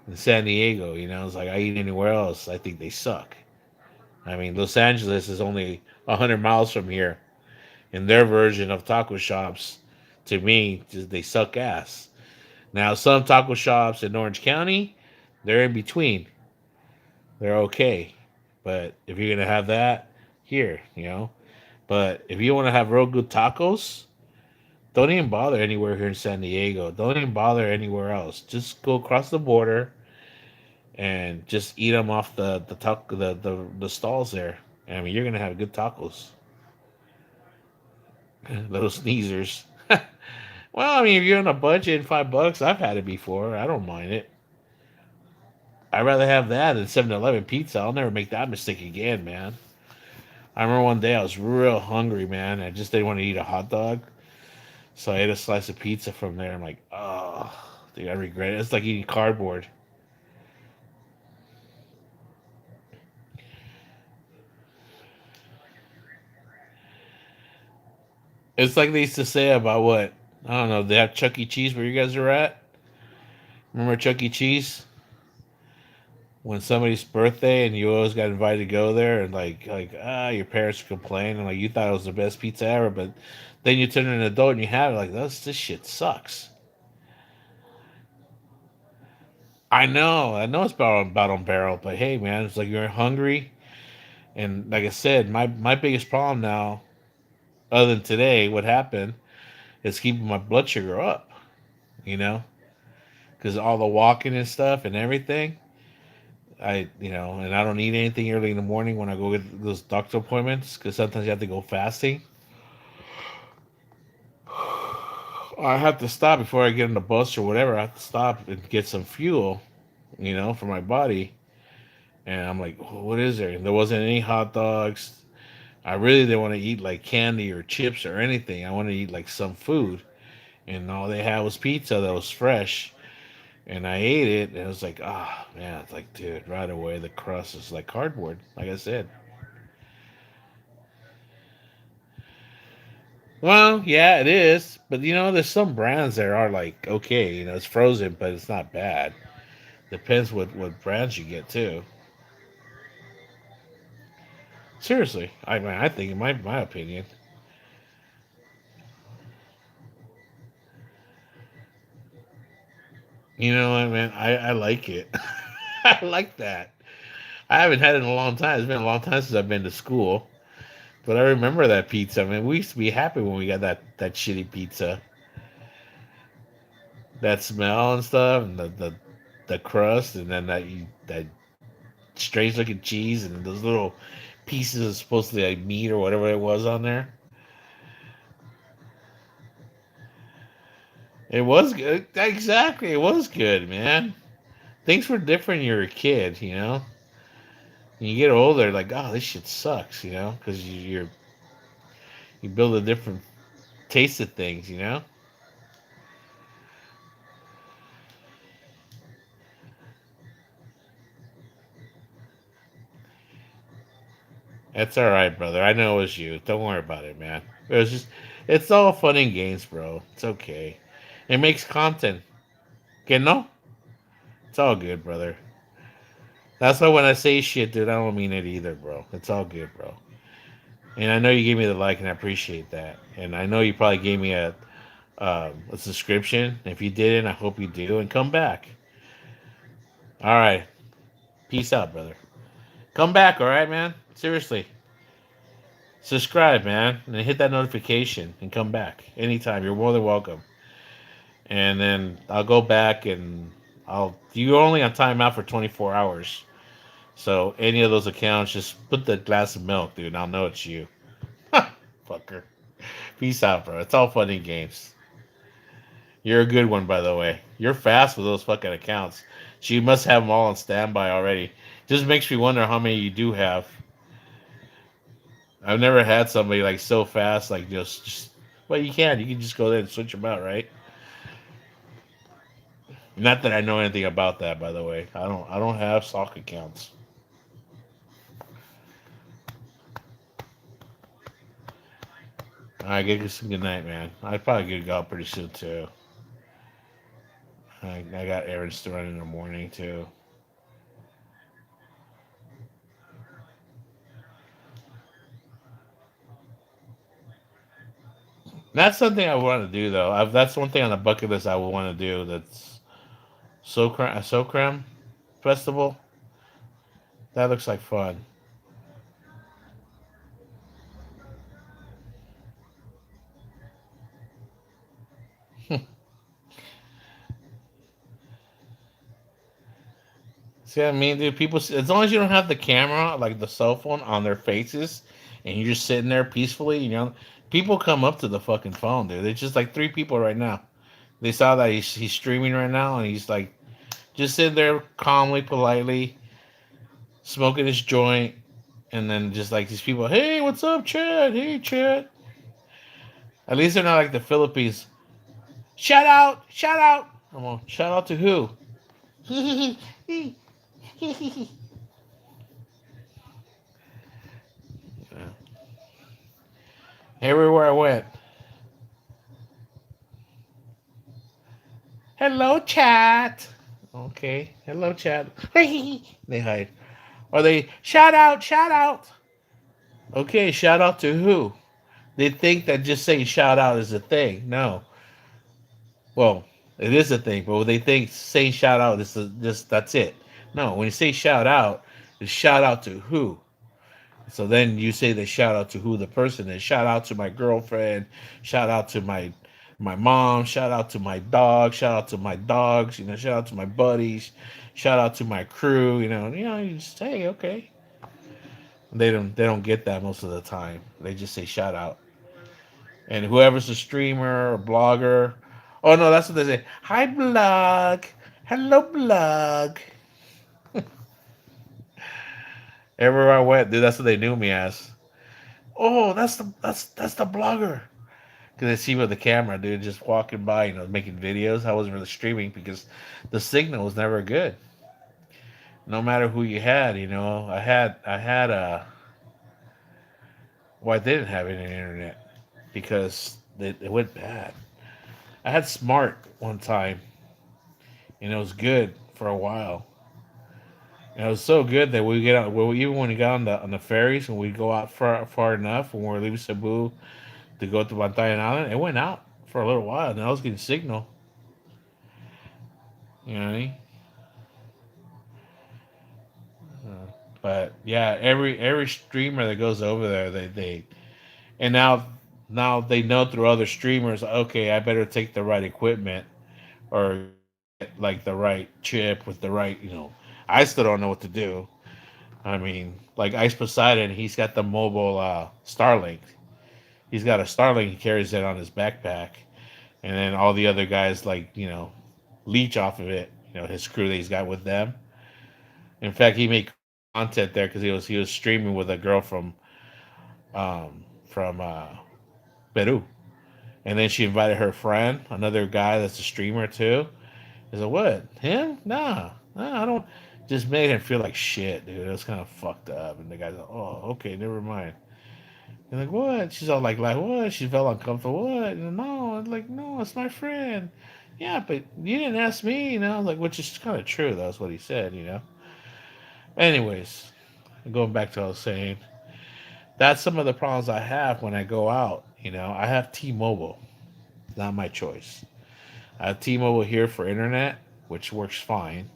in San Diego. It's like I eat anywhere else. I think they suck. I mean, Los Angeles is only 100 miles from here, and their version of taco shops, to me, just, they suck ass. Now, some taco shops in Orange County, they're in between. They're okay. But if you're going to have that, here. But if you want to have real good tacos, don't even bother anywhere here in San Diego. Don't even bother anywhere else. Just go across the border and just eat them off the stalls there. I mean, you're gonna have good tacos. Little sneezers. Well, I mean, if you're on a budget, $5, I've had it before. I don't mind it. I'd rather have that than 7-Eleven pizza. I'll never make that mistake again, man. I remember one day I was real hungry, man. I just didn't want to eat a hot dog. So I ate a slice of pizza from there. I'm like, oh, dude, I regret it. It's like eating cardboard. It's like they used to say about what? I don't know. They have Chuck E. Cheese where you guys are at. Remember Chuck E. Cheese? When somebody's birthday and you always got invited to go there, and your parents complain and like you thought it was the best pizza ever, but then you turn an adult and you have it like this shit sucks. I know it's about on barrel, but hey man, it's like you're hungry, and like I said, my biggest problem now, other than today, what happened is keeping my blood sugar up. You know, because all the walking and stuff and everything. And I don't eat anything early in the morning when I go get those doctor appointments because sometimes you have to go fasting. I have to stop before I get on the bus or whatever. I have to stop and get some fuel, for my body. And I'm like, what is there? And there wasn't any hot dogs. I really didn't want to eat like candy or chips or anything. I wanted to eat like some food. And all they had was pizza that was fresh. And I ate it, and it was like, man, it's like, dude, right away the crust is like cardboard, like I said. Well, yeah, it is, but there's some brands that are like okay, it's frozen, but it's not bad. Depends what brands you get too. Seriously, I mean, I think in my opinion, what, man, I like it. I like that. I haven't had it in a long time. It's been a long time since I've been to school, but I remember that pizza. I mean, we used to be happy when we got that shitty pizza, that smell and stuff, and the crust, and then that strange looking cheese, and those little pieces of supposedly like meat or whatever it was on there. It was good. Exactly, it was good, man. Things were different when you were a kid, When you get older, like, oh, this shit sucks, because you build a different taste of things. That's all right, brother. I know it was you. Don't worry about it, man. It's all fun and games, bro. It's okay. It makes content. Que no? It's all good, brother. That's why when I say shit, dude, I don't mean it either, bro. It's all good, bro. And I know you gave me the like, and I appreciate that. And I know you probably gave me a subscription. If you didn't, I hope you do, and come back. All right, peace out, brother. Come back, all right, man. Seriously, subscribe, man, and hit that notification, and come back anytime. You're more than welcome. And then I'll go back and You're only on timeout for 24 hours. So any of those accounts, just put the glass of milk, dude. And I'll know it's you. Fucker. Peace out, bro. It's all fun and games. You're a good one, by the way. You're fast with those fucking accounts. So you must have them all on standby already. Just makes me wonder how many you do have. I've never had somebody like so fast, like just. Well, you can just go there and switch them out, right? Not that I know anything about that, by the way. I don't have stock accounts. All right, get you some good night, man. I probably get to go out pretty soon too. I got errands to run in the morning too. That's something I want to do though. That's one thing on the bucket list I would want to do. That's Socram festival. That looks like fun. See what I mean, dude? People, as long as you don't have the camera, like the cell phone, on their faces, and you're just sitting there peacefully, people come up to the fucking phone, dude. It's just like three people right now. They saw that he's streaming right now, and he's like just sitting there calmly, politely, smoking his joint, and then just like these people, hey, what's up, Chad? Hey, Chad. At least they're not like the Philippines. Shout out, shout out. Come on, shout out to who? Everywhere I went. Hello, chat. Okay. Hello, chat. They hide. Or they shout out, shout out. Okay, shout out to who? They think that just saying shout out is a thing. No. Well, it is a thing, but they think saying shout out is just that's it. No, when you say shout out, it's shout out to who? So then you say the shout out to who the person is. Shout out to my girlfriend. Shout out to my mom. Shout out to my dog. Shout out to my dogs. You know, shout out to my buddies. Shout out to my crew. You just say okay. They don't get that most of the time. They just say shout out. And whoever's a streamer or blogger, oh no, that's what they say. Hi blog. Hello blog. Everywhere I went, dude, that's what they knew me as. Oh, that's the blogger. Because I see with the camera, dude, just walking by, making videos. I wasn't really streaming because the signal was never good. No matter who you had, I had a. Well, I didn't have any internet because it went bad. I had smart one time, and it was good for a while. And it was so good that we get out. Well, even when we got on the ferries, when we go out far enough, when we were leaving Cebu to go to Bantayan Island, it went out for a little while, and I was getting signal. You know what I mean? But yeah, every streamer that goes over there, they and now they know through other streamers. Okay, I better take the right equipment or get like the right chip with the right. I still don't know what to do. I mean, like Ice Poseidon, he's got the mobile Starlink. He's got a Starlink. He carries it on his backpack, and then all the other guys like leech off of it. His crew that he's got with them. In fact, he made content there because he was streaming with a girl from Peru, and then she invited her friend, another guy that's a streamer too. I said, "What? Him? Nah, I don't." Just made him feel like shit, dude. It was kind of fucked up, and the guy's like, "Oh, okay, never mind." And like, what? She's all like, what? She felt uncomfortable. What? And no, I'm like, no, it's my friend. Yeah, but you didn't ask me, like, which is kind of true. That's what he said. Anyways, going back to what I was saying, that's some of the problems I have when I go out. I have T-Mobile, not my choice. I have T-Mobile here for internet, which works fine.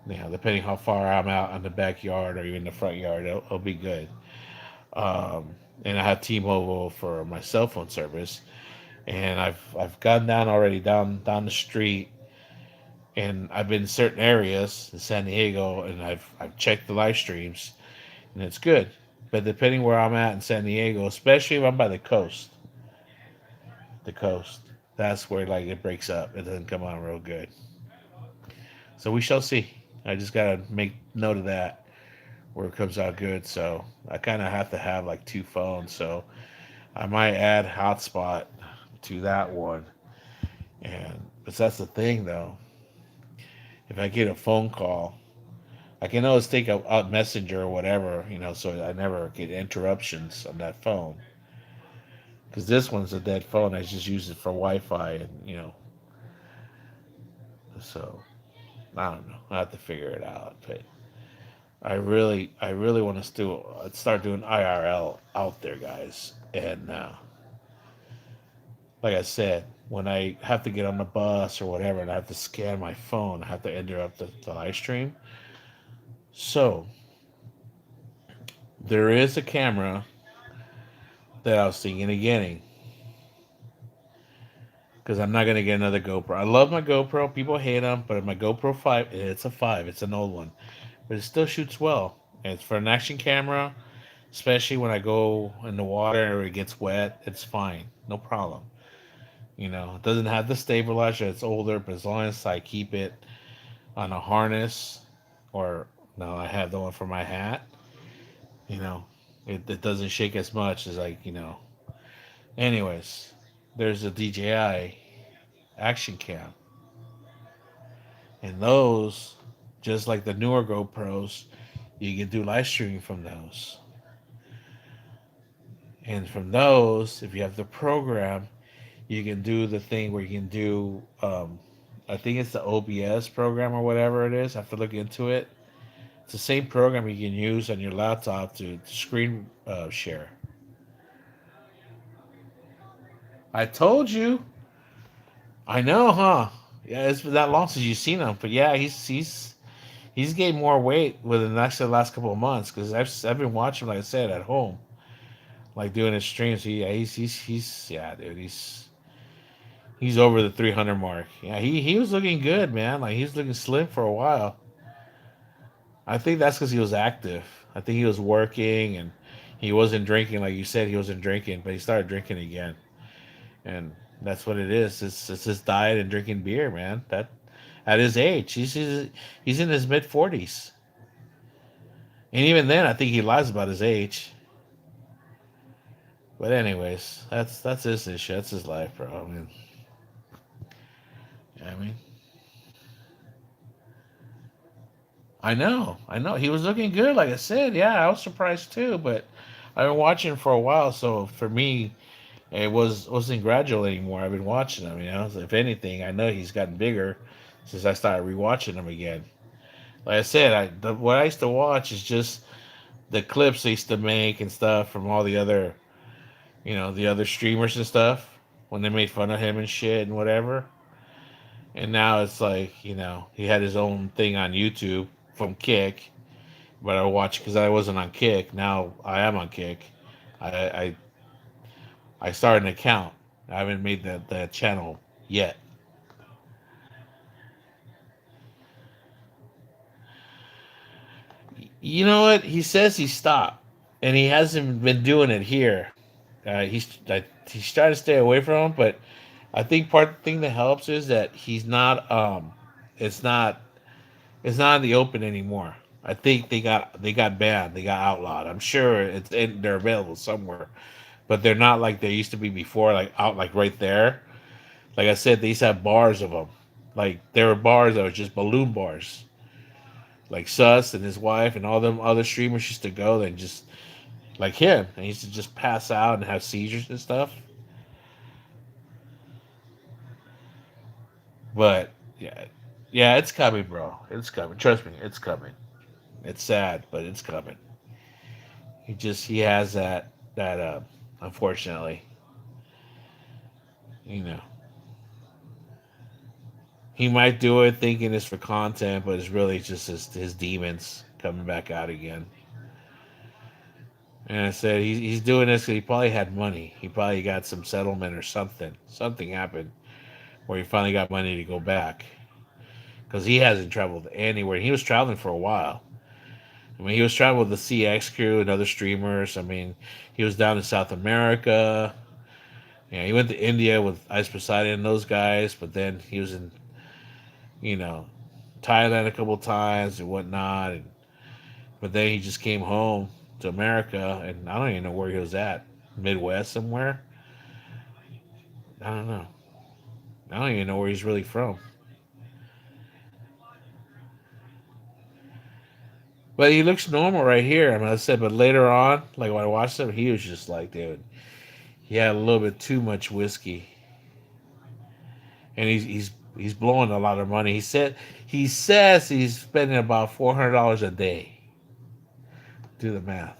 Depending how far I'm out in the backyard or even the front yard, it'll be good. And I have T-Mobile for my cell phone service, and I've gone down already down the street, and I've been in certain areas in San Diego, and I've checked the live streams, and it's good. But depending where I'm at in San Diego, especially if I'm by the coast, that's where like it breaks up. It doesn't come on real good. So we shall see. I just gotta make note of that where it comes out good. So I kind of have to have like two phones. So I might add hotspot to that one. And but that's the thing though. If I get a phone call, I can always take out Messenger or whatever, so I never get interruptions on that phone. Because this one's a dead phone. I just use it for Wi-Fi, and so I don't know. I have to figure it out. But I really want to start doing IRL out there, guys. And like I said, when I have to get on the bus or whatever, and I have to scan my phone, I have to interrupt the live stream. So there is a camera that I was thinking of getting because I'm not gonna get another GoPro. I love my GoPro. People hate them, but my GoPro 5, it's a 5. It's an old one, but it still shoots well. And it's for an action camera, especially when I go in the water or it gets wet. It's fine, no problem. It doesn't have the stabilizer. It's older, but as long as I keep it on a harness, or no, I have the one for my hat. You know, it doesn't shake as much as like. Anyways, there's a DJI action cam, and those, just like the newer GoPros, you can do live streaming from those. And from those, if you have the program, you can do the thing where you can do, I think it's the OBS program or whatever it is. I have to look into it. It's the same program you can use on your laptop to screen share. I told you. I know, huh? Yeah, it's been that long since you've seen him, but yeah, he's gained more weight within the last couple of months because I've been watching, like I said, at home, like doing his streams. Yeah, he's yeah, dude, he's over the 300 mark. Yeah, he was looking good, man. Like he was looking slim for a while. I think that's because he was active. I think he was working and he wasn't drinking, like you said, he wasn't drinking, but he started drinking again, and that's what it is. It's his diet and drinking beer, man. That at his age, he's in his mid 40s, and even then, I think he lies about his age. But anyways, that's his issue. That's his life, bro. I mean, I know. He was looking good, like I said. Yeah, I was surprised too. But I've been watching for a while, so for me, it wasn't gradual anymore. I've been watching him. So if anything, I know he's gotten bigger since I started rewatching him again. Like I said, what I used to watch is just the clips they used to make and stuff from all the other, the other streamers and stuff when they made fun of him and shit and whatever. And now it's like, he had his own thing on YouTube from Kick, but I watched because I wasn't on Kick. Now I am on Kick. I I, I started an account. I haven't made the channel yet. You know what? He says he stopped, and he hasn't been doing it here. He's trying to stay away from him, but I think part of the thing that helps is that he's not. It's not. It's not in the open anymore. I think they got banned. They got outlawed. I'm sure they're available somewhere, but they're not like they used to be before. Like out like right there. Like I said, they used to have bars of them. Like there were bars that were just balloon bars. Like Sus and his wife and all them other streamers used to go and just like him, and he used to just pass out and have seizures and stuff. But yeah, yeah, it's coming, bro. It's coming. Trust me, it's coming. It's sad, but it's coming. He has that unfortunately, you know. He might do it thinking it's for content, but it's really just his demons coming back out again. And I said he's doing this because he probably had money. He probably got some settlement or something. Something happened where he finally got money to go back because he hasn't traveled anywhere. He was traveling for a while. I mean, he was traveling with the CX crew and other streamers. I mean, he was down in South America. Yeah, he went to India with Ice Poseidon and those guys, but then he was in, you know, Thailand a couple times and whatnot. But then he just came home to America, and I don't even know where he was at. Midwest somewhere. I don't know. I don't even know where he's really from. But he looks normal right here. I mean, I said, but later on, like when I watched him, he was just like, dude, he had a little bit too much whiskey, and he's blowing a lot of money. He says he's spending about $400 a day. Do the math,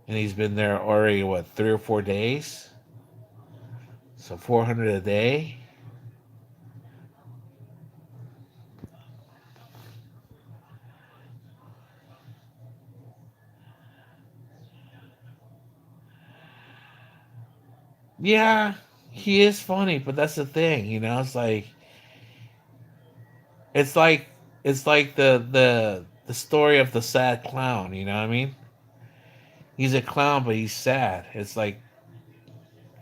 and he's been there already what 3 or 4 days. So 400 a day. Yeah, he is funny, but that's the thing, it's like it's like the story of the sad clown. You know what I mean? He's a clown, but he's sad. It's like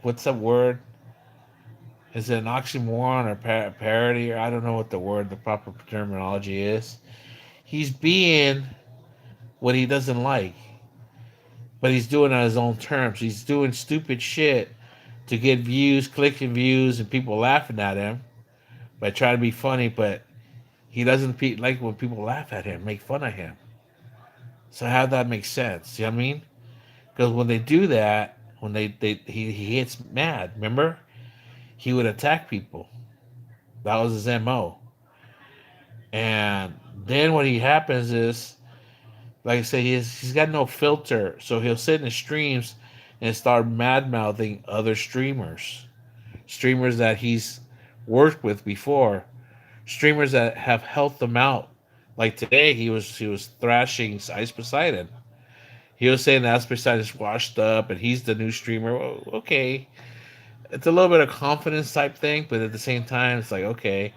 what's that word? Is it an oxymoron or parody? Or I don't know what the proper terminology is. He's being what he doesn't like, but he's doing it on his own terms. He's doing stupid shit to get views, clicking views, and people laughing at him by trying to be funny, but he doesn't like when people laugh at him, make fun of him. So how that makes sense? You know what I mean? Because when they do that, when he gets mad. Remember, he would attack people. That was his mo. And then what he happens is, like I say, he's got no filter, so he'll sit in the streams and start mad mouthing other streamers that he's worked with before, streamers that have helped them out. Like today, he was thrashing Ice Poseidon. He was saying that Ice Poseidon's washed up and he's the new streamer. Well, okay, it's a little bit of confidence type thing, but at the same time, it's like okay.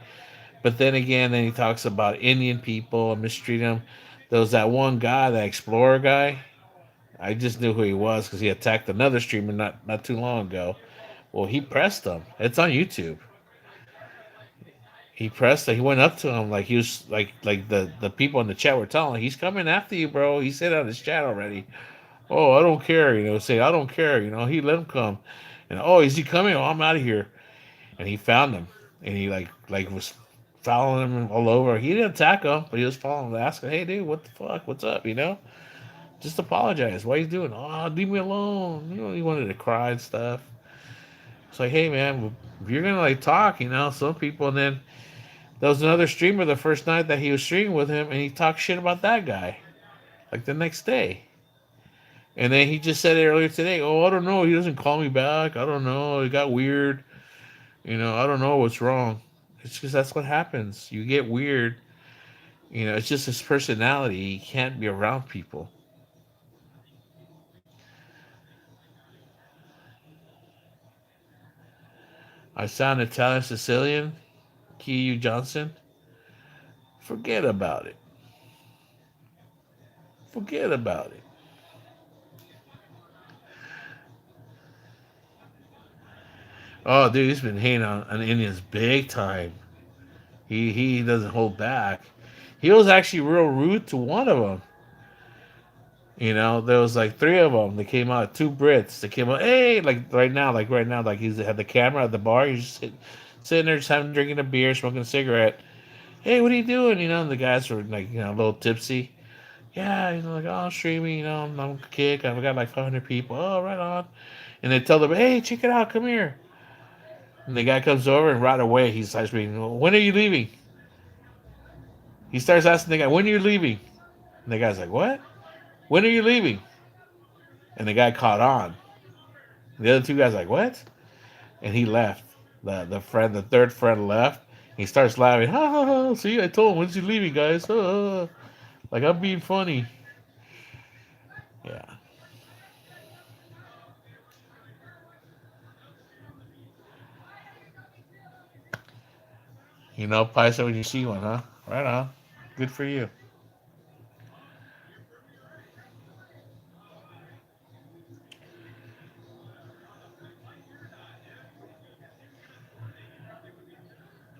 But then again, then he talks about Indian people and mistreating them. There was that one guy, that explorer guy. I just knew who he was because he attacked another streamer not too long ago. Well, he pressed him. It's on YouTube. He pressed it. He went up to him like he was like the people in the chat were telling him, he's coming after you, bro. He said on his chat already. Oh, I don't care. Say I don't care. He let him come. And oh, is he coming? Oh, I'm out of here. And he found him, and he like was following him all over. He didn't attack him, but he was following him, asking, "Hey, dude, what the fuck? What's up?" Just apologize. What are you doing? Oh, leave me alone. He wanted to cry and stuff. It's like, hey, man, if you're gonna like talk, some people. And then there was another streamer the first night that he was streaming with him, and he talked shit about that guy, like the next day. And then he just said it earlier today. Oh, I don't know. He doesn't call me back. I don't know. It got weird. I don't know what's wrong. It's because that's what happens. You get weird. It's just his personality. He can't be around people. I sound Italian Sicilian. Kiyu Johnson. Forget about it. Forget about it. Oh, dude, he's been hating on Indians big time. He doesn't hold back. He was actually real rude to one of them. There was like three of them. They came out, two Brits. They came out, hey, like right now, like he's had the camera at the bar. He's just sitting there, just having drinking a beer, smoking a cigarette. Hey, what are you doing? And the guys were like, a little tipsy. Yeah, like oh, I'm streaming. I'm a kick. I've got like 500 people. Oh, right on. And they tell them, hey, check it out. Come here. And the guy comes over, and right away he starts reading, when are you leaving? He starts asking the guy, when are you leaving? And the guy's like, what? When are you leaving? And the guy caught on. The other two guys like, what? And he left. The third friend left. He starts laughing. Ha ha ha. See, I told him, when's he leaving, guys? Ha, ha, ha. Like I'm being funny. Yeah. Paisa when you see one, huh? Right on. Good for you.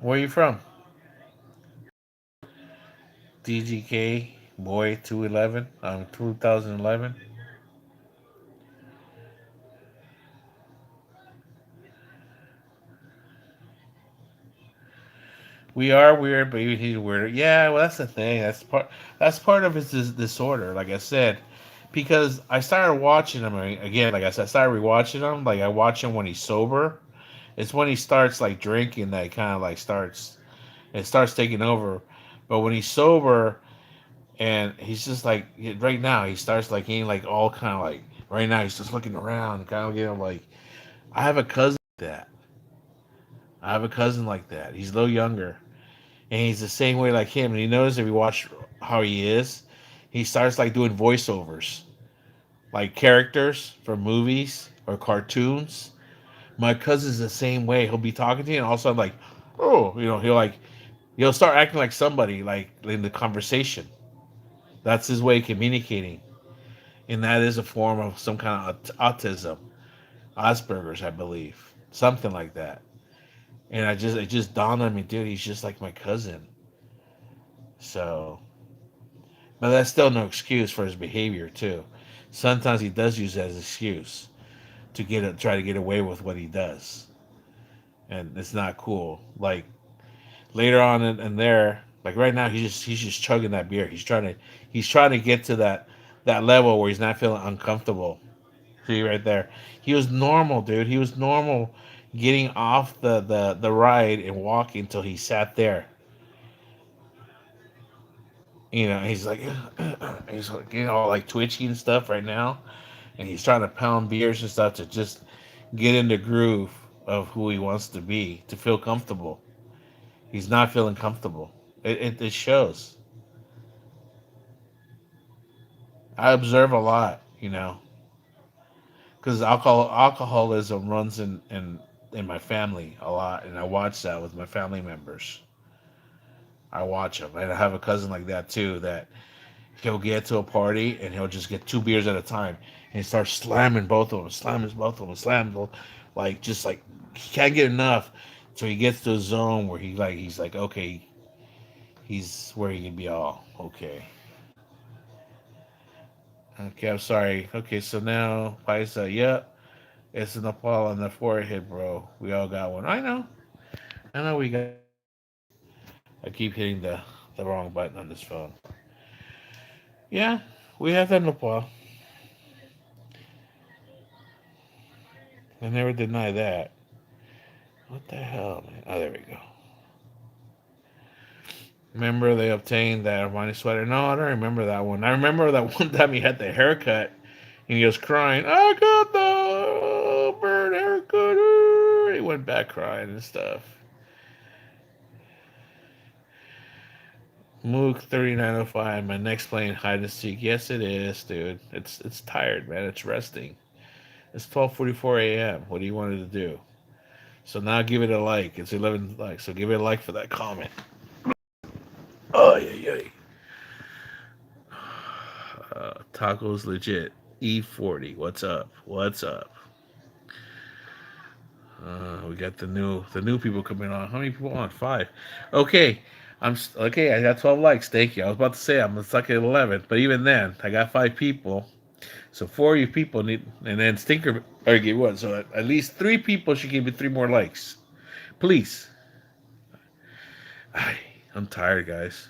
Where are you from? DGK Boy 211. 2011. We are weird, but even he's weirder. Yeah, well, that's the thing. That's part of his disorder. Like I said, because I started watching him again. Like I said, I started rewatching him. Like I watch him when he's sober. It's when he starts like drinking that kind of like starts. It starts taking over. But when he's sober and he's just like right now, he starts like getting like all kind of like right now he's just looking around, kind of getting like I have a cousin like that. I have a cousin like that. He's a little younger and he's the same way like him. And he knows if you watch how he is, he starts like doing voiceovers, like characters from movies or cartoons. My cousin's the same way. He'll be talking to you, and all of a sudden, like, oh, he'll start acting like somebody, like in the conversation. That's his way of communicating, and that is a form of some kind of autism, Asperger's, I believe, something like that. And it just dawned on me, dude, he's just like my cousin. So, but that's still no excuse for his behavior too. Sometimes he does use it as an excuse to try to get away with what he does, and it's not cool. Like later on in there, like right now, he's just chugging that beer. He's trying to get to that level where he's not feeling uncomfortable. See right there. He was normal, dude. He was normal getting off the ride and walking until he sat there. He's like, he's like, all like twitchy and stuff right now. And he's trying to pound beers and stuff to just get in the groove of who he wants to be, to feel comfortable. He's not feeling comfortable. It shows. I observe a lot, because alcoholism runs in my family a lot, and I watch that with my family members. I watch them, and I have a cousin like that too. That he'll get to a party and he'll just get two beers at a time, and he starts slamming both of them, slamming both of them, slamming both, like just like he can't get enough, so he gets to a zone where he's like okay, he's where he can be all okay. Okay, I'm sorry. Okay, so now Paisa, yep, it's an appall on the forehead, bro. We all got one. I know we got. I keep hitting the wrong button on this phone. Yeah, we have that Nepal. I never deny that. What the hell, man? Oh, there we go. Remember they obtained that Armani sweater? No, I don't remember that one. I remember that one time he had the haircut and he was crying. I got the bird haircut. He went back crying and stuff. Mook 3905. My next playing hide and seek. Yes, it is, dude. It's tired, man. It's resting. It's 12:44 a.m. What do you want it to do? So now give it a like. It's 11 likes. So give it a like for that comment. Oh yeah, yeah. Tacos legit. E40. What's up? What's up? We got the new people coming on. How many people on? 5. Okay. Okay. I got 12 likes. Thank you. I was about to say I'm stuck at 11, but even then, I got 5 people. So 4 of you people need, and then Stinker or give one. So at least 3 people should give me 3 more likes, please. I'm tired, guys.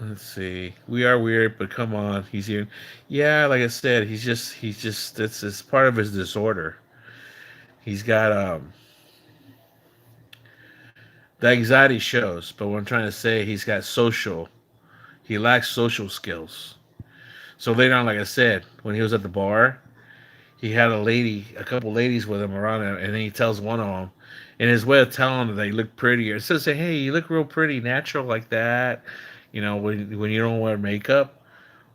Let's see. We are weird, but come on, he's here. Yeah, like I said, he's just. It's part of his disorder. He's got the anxiety shows, but what I'm trying to say, he's got social. He lacks social skills. So later on, like I said, when he was at the bar, he had a couple ladies with him around him, and then he tells one of them, in his way of telling them that they look prettier, instead of saying, "Hey, you look real pretty, natural like that," when you don't wear makeup.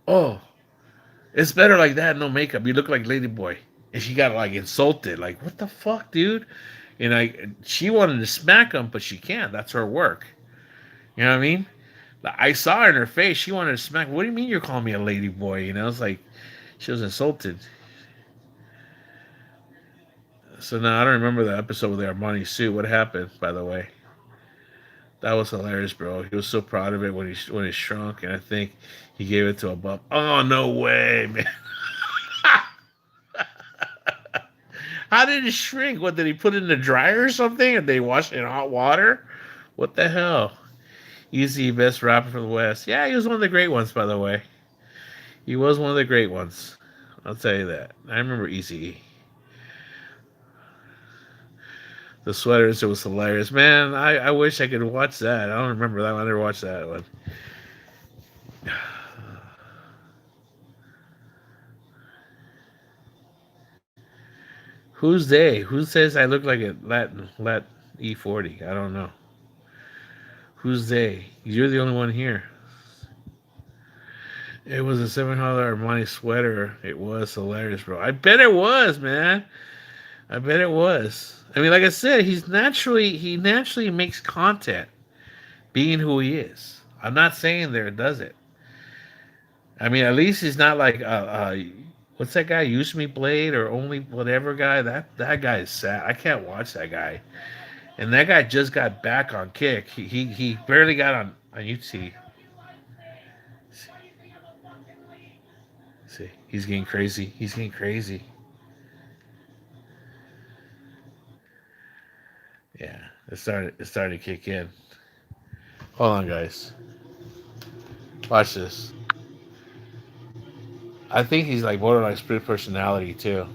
Oh, it's better like that, no makeup. You look like Lady Boy. And she got like insulted, like, what the fuck, dude? And she wanted to smack him, but she can't. That's her work. You know what I mean? I saw her in her face. She wanted to smack. What do you mean you're calling me a lady boy? It's like she was insulted. So now I don't remember the episode with the Armani suit. What happened, by the way? That was hilarious, bro. He was so proud of it when he shrunk, and I think he gave it to a bump. Oh no way, man! How did it shrink? What did he put it in the dryer or something? And they wash it in hot water? What the hell? Easy, best rapper from the West. Yeah, he was one of the great ones, by the way. He was one of the great ones. I'll tell you that. I remember Easy. The sweaters, it was hilarious. Man, I wish I could watch that. I don't remember that one. I never watched that one. Who's they? Who says I look like a Lat E40? I don't know. Who's they? You're the only one here. It was a $700 Armani sweater. It was hilarious, bro. I bet it was, man. I bet it was. I mean, like I said, he naturally makes content, being who he is. I'm not saying there does it. I mean, at least he's not like what's that guy? Use Me Blade or Only Whatever guy. That guy is sad. I can't watch that guy. And that guy just got back on Kick. He barely got on UT. See, he's getting crazy. He's getting crazy. Yeah, it started to kick in. Hold on, guys. Watch this. I think he's like borderline split personality too.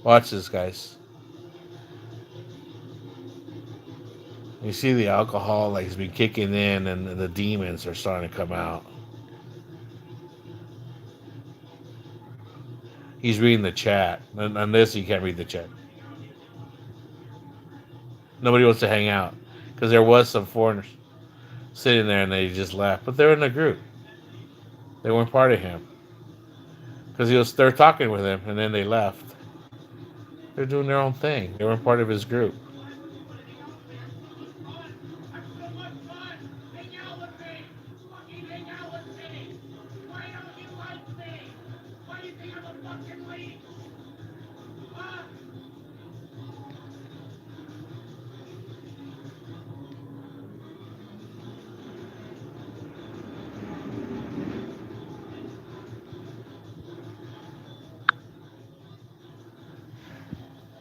Watch this, guys. You see the alcohol like has been kicking in, and the demons are starting to come out. He's reading the chat. On this, you can't read the chat. Nobody wants to hang out because there was some foreigners sitting there and they just left, but they're in a group. They weren't part of him because they're talking with him and then they left. They're doing their own thing. They weren't part of his group.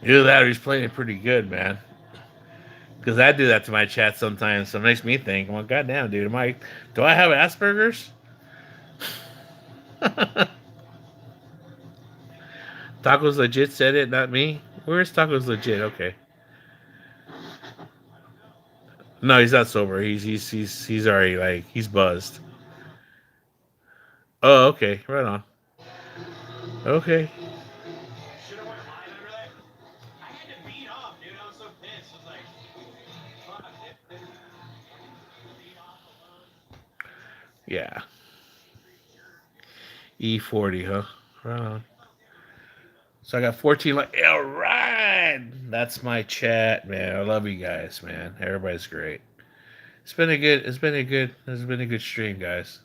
Either that or he's playing it pretty good, man. Because I do that to my chat sometimes, so it makes me think, well, goddamn, dude, do I have Asperger's? Tacos Legit said it, not me. Where's Tacos Legit? Okay. No, he's not sober. He's already like he's buzzed. Oh, okay, right on. Okay. Yeah. E40, huh? Right on. So I got 14 like all right. That's my chat, man. I love you guys, man. Everybody's great. It's been a good stream, guys.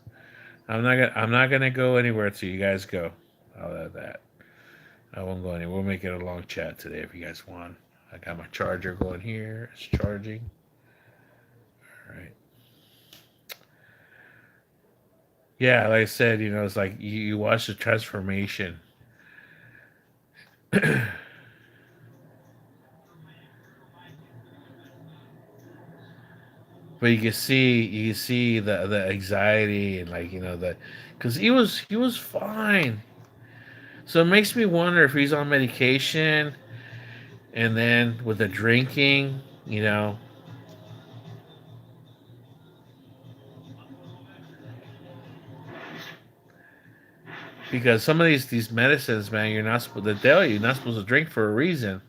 I'm not gonna go anywhere till you guys go. I'll have that. I won't go anywhere. We'll make it a long chat today if you guys want. I got my charger going here. It's charging. All right. Yeah, like I said, it's like you watch the transformation. But you can see the anxiety and like the because he was fine. So it makes me wonder if he's on medication and then with the drinking, because some of these medicines, man, you're not supposed to tell you you're not supposed to drink for a reason.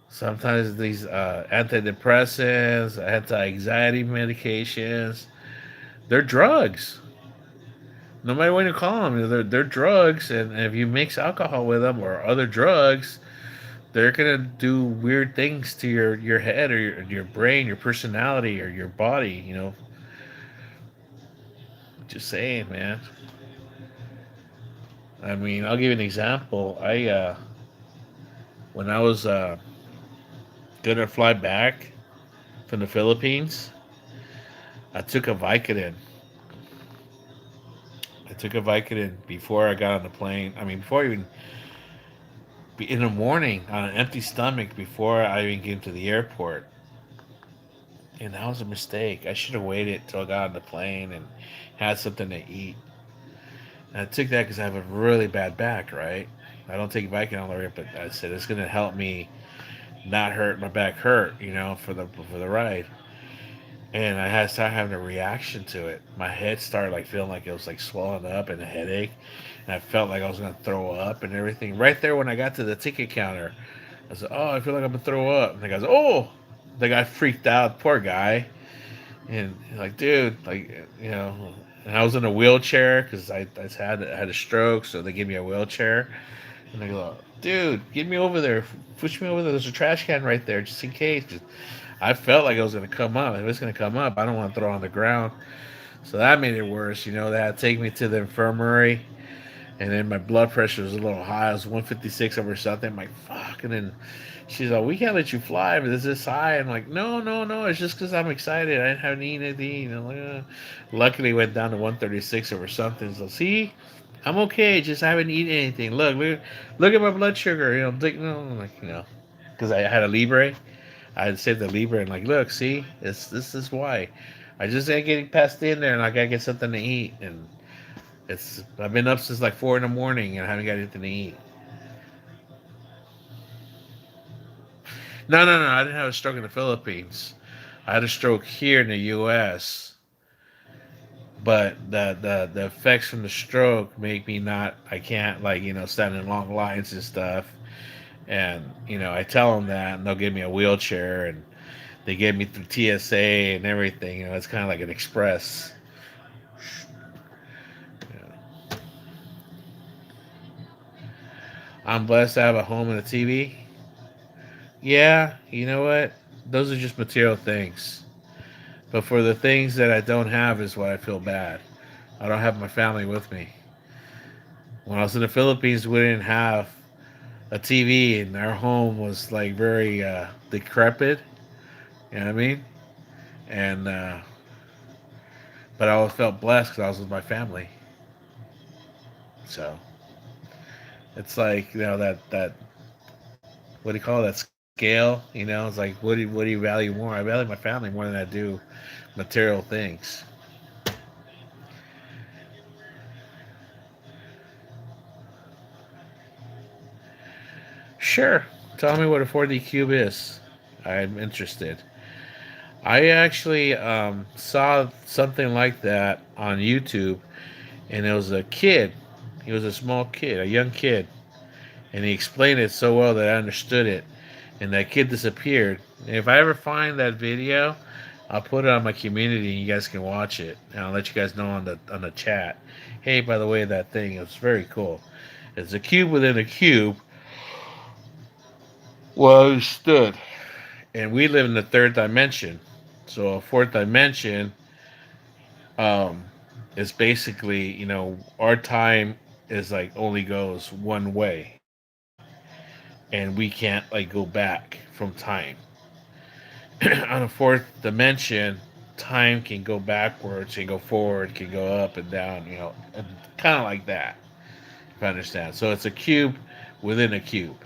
Sometimes these antidepressants, anti-anxiety medications, they're drugs. No matter what you call them, they're drugs, and if you mix alcohol with them or other drugs, they're gonna do weird things to your head or your brain, your personality, or your body. Just saying, man. I mean, I'll give you an example. When I was gonna fly back from the Philippines, I took a Vicodin. I took a Vicodin before I got on the plane. I mean, before I even in the morning on an empty stomach before I even came to the airport. And that was a mistake. I should have waited till I got on the plane and had something to eat. And I took that because I have a really bad back, right? I don't take Vicodin all the way, but I said it's going to help me not hurt my back hurt, for the ride. And I had started having a reaction to it. My head started like feeling like it was like swelling up and a headache, and I felt like I was gonna throw up and everything. Right there when I got to the ticket counter, I said, "Oh, I feel like I'm gonna throw up." And the guy goes, "Oh," the guy freaked out, poor guy, and like, dude, like, and I was in a wheelchair because I had a stroke, so they gave me a wheelchair, and they go, "Dude, get me over there, push me over there. There's a trash can right there, just in case." I felt like it was going to come up. If it's going to come up, I don't want to throw it on the ground. So that made it worse. They had to take me to the infirmary. And then my blood pressure was a little high. It was 156 over something. I'm like, fuck. And then she's like, we can't let you fly, but it's this high. I'm like, no, no, no. It's just because I'm excited. I haven't eaten anything. I'm like, Luckily, it went down to 136 over something. So, see, I'm okay. Just I haven't eaten anything. Look at my blood sugar. I'm like, because I had a Libre. I had saved the Libra and like, look, see, this is why. I just ain't getting past in there, and I gotta get something to eat. And I've been up since like 4 in the morning, and I haven't got anything to eat. No, no, no. I didn't have a stroke in the Philippines. I had a stroke here in the U.S. But the effects from the stroke make me not. I can't like stand in long lines and stuff. And I tell them that, and they'll give me a wheelchair, and they get me through TSA and everything. It's kind of like an express. Yeah. I'm blessed to have a home and a TV. Yeah, you know what? Those are just material things. But for the things that I don't have is what I feel bad. I don't have my family with me. When I was in the Philippines, we didn't have a TV, and our home was like very decrepit. You know what I mean? And but I always felt blessed because I was with my family. So it's like that what do you call it, that scale? It's like what do you value more? I value my family more than I do material things. Sure. Tell me what a 4D cube is. I'm interested. I actually saw something like that on YouTube, and it was a kid. He was a small kid, a young kid, and he explained it so well that I understood it. And that kid disappeared. And if I ever find that video, I'll put it on my community, and you guys can watch it. And I'll let you guys know on the chat. Hey, by the way, that thing is very cool. It's a cube within a cube. Well understood. And we live in the third dimension. So a fourth dimension um, is basically, our time is like only goes one way, and we can't like go back from time. On a fourth dimension, time can go backwards, can go forward, can go up and down, and kind of like that. If I understand. So it's a cube within a cube.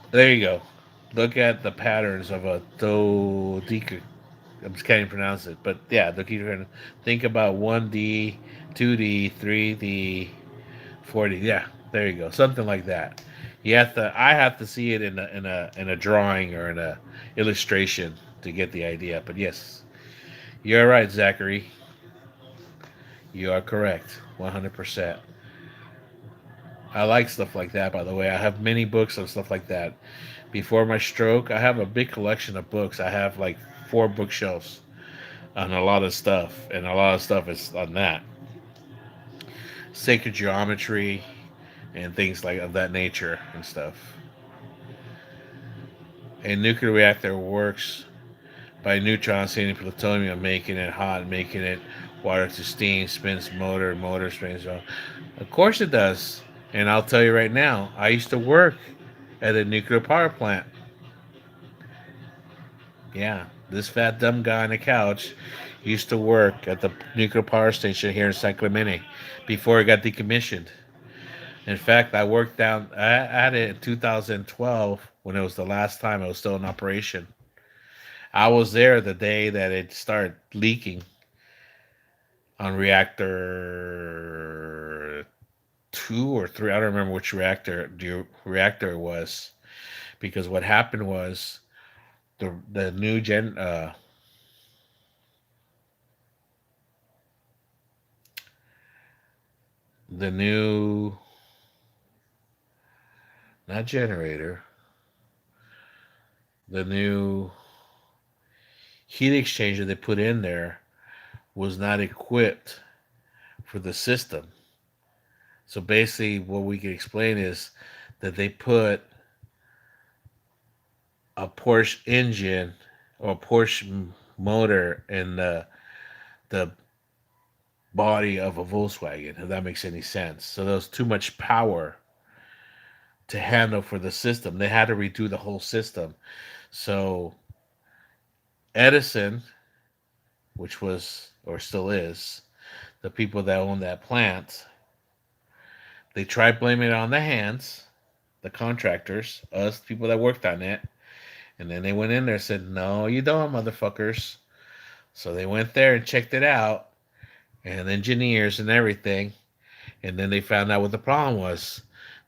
There you go. Look at the patterns of a dodecahedron. I just can't even pronounce it, but yeah, dodecahedron. Think about 1D, 2D, 3D, 4D. Yeah, there you go. Something like that. You have to. I have to see it in a drawing or in a illustration to get the idea. But yes, you're right, Zachary. You are correct. 100%. I like stuff like that, by the way. I have many books of stuff like that. Before my stroke, I have a big collection of books. I have like 4 bookshelves on a lot of stuff, and a lot of stuff is on that. Sacred geometry and things like of that nature and stuff. A nuclear reactor works by neutrons hitting plutonium, making it hot, making it water to steam, spins motor spins. Of course it does. And I'll tell you right now, I used to work at a nuclear power plant. Yeah, this fat dumb guy on the couch used to work at the nuclear power station here in San Clemente before it got decommissioned. In fact, I worked down at it in 2012 when it was the last time it was still in operation. I was there the day that it started leaking on reactor 2 or 3. I don't remember which reactor it was, because what happened was the new the new, not generator, the new heat exchanger they put in there was not equipped for the system. So basically, what we can explain is that they put a Porsche engine or a Porsche motor in the body of a Volkswagen, if that makes any sense. So there was too much power to handle for the system. They had to redo the whole system. So Edison, which was or still is the people that own that plant, they tried blaming it on the hands, the contractors, us, people that worked on it, And then they went in there and said, no, you don't, motherfuckers. So they went there and checked it out, and engineers and everything. And then they found out what the problem was.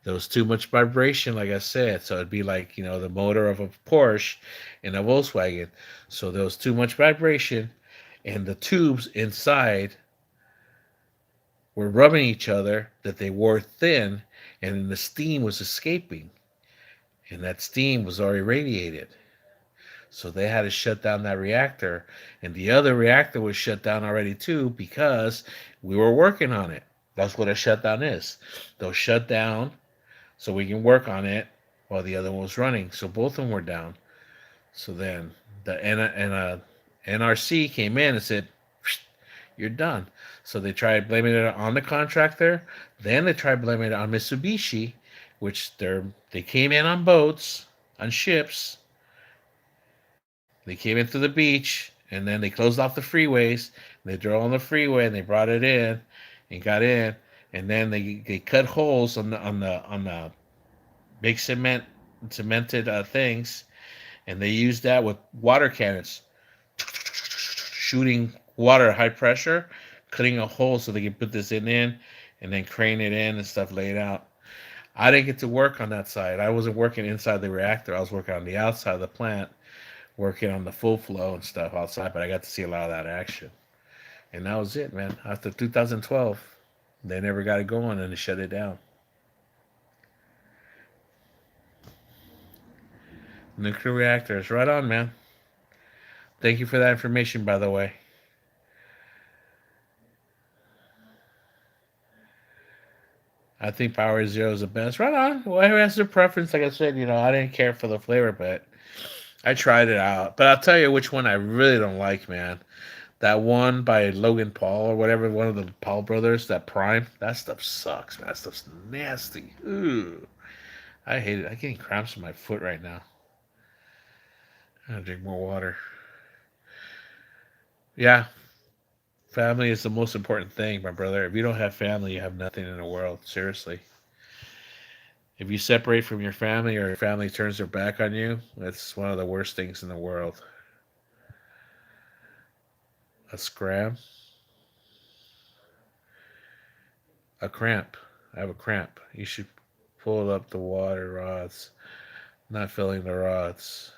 There was too much vibration, like I said. So it'd be like, the motor of a Porsche and a Volkswagen. So there was too much vibration, and the tubes inside were rubbing each other that they wore thin, and the steam was escaping. And that steam was already radiated. So they had to shut down that reactor. And the other reactor was shut down already too because we were working on it. That's what a shutdown is. They'll shut down so we can work on it while the other one was running. So both of them were down. So then the NRC came in and said, you're done. So they tried blaming it on the contractor. Then they tried blaming it on Mitsubishi, which they came in on boats, on ships. They came into the beach, and then they closed off the freeways. They drove on the freeway, and they brought it in, and got in, and then they cut holes on the big cemented things, and they used that with water cannons, shooting water at high pressure, cutting a hole so they could put this in, and then crane it in and stuff laid out. I didn't get to work on that side. I wasn't working inside the reactor. I was working on the outside of the plant, working on the full flow and stuff outside, but I got to see a lot of that action. And that was it, man. After 2012, they never got it going and they shut it down. Nuclear reactors. Right on, man. Thank you for that information, by the way. I think Power Zero is the best. Right on. Well, who has their preference? Like I said, I didn't care for the flavor, but I tried it out. But I'll tell you which one I really don't like, man. That one by Logan Paul or whatever, one of the Paul brothers, that Prime, that stuff sucks, man. That stuff's nasty. Ooh. I hate it. I'm getting cramps in my foot right now. I gotta drink more water. Yeah, family is the most important thing, my brother. If you don't have family, you have nothing in the world. Seriously. If you separate from your family or your family turns their back on you, that's one of the worst things in the world. A scram? A cramp. I have a cramp. You should pull up the water rods. Not filling the rods.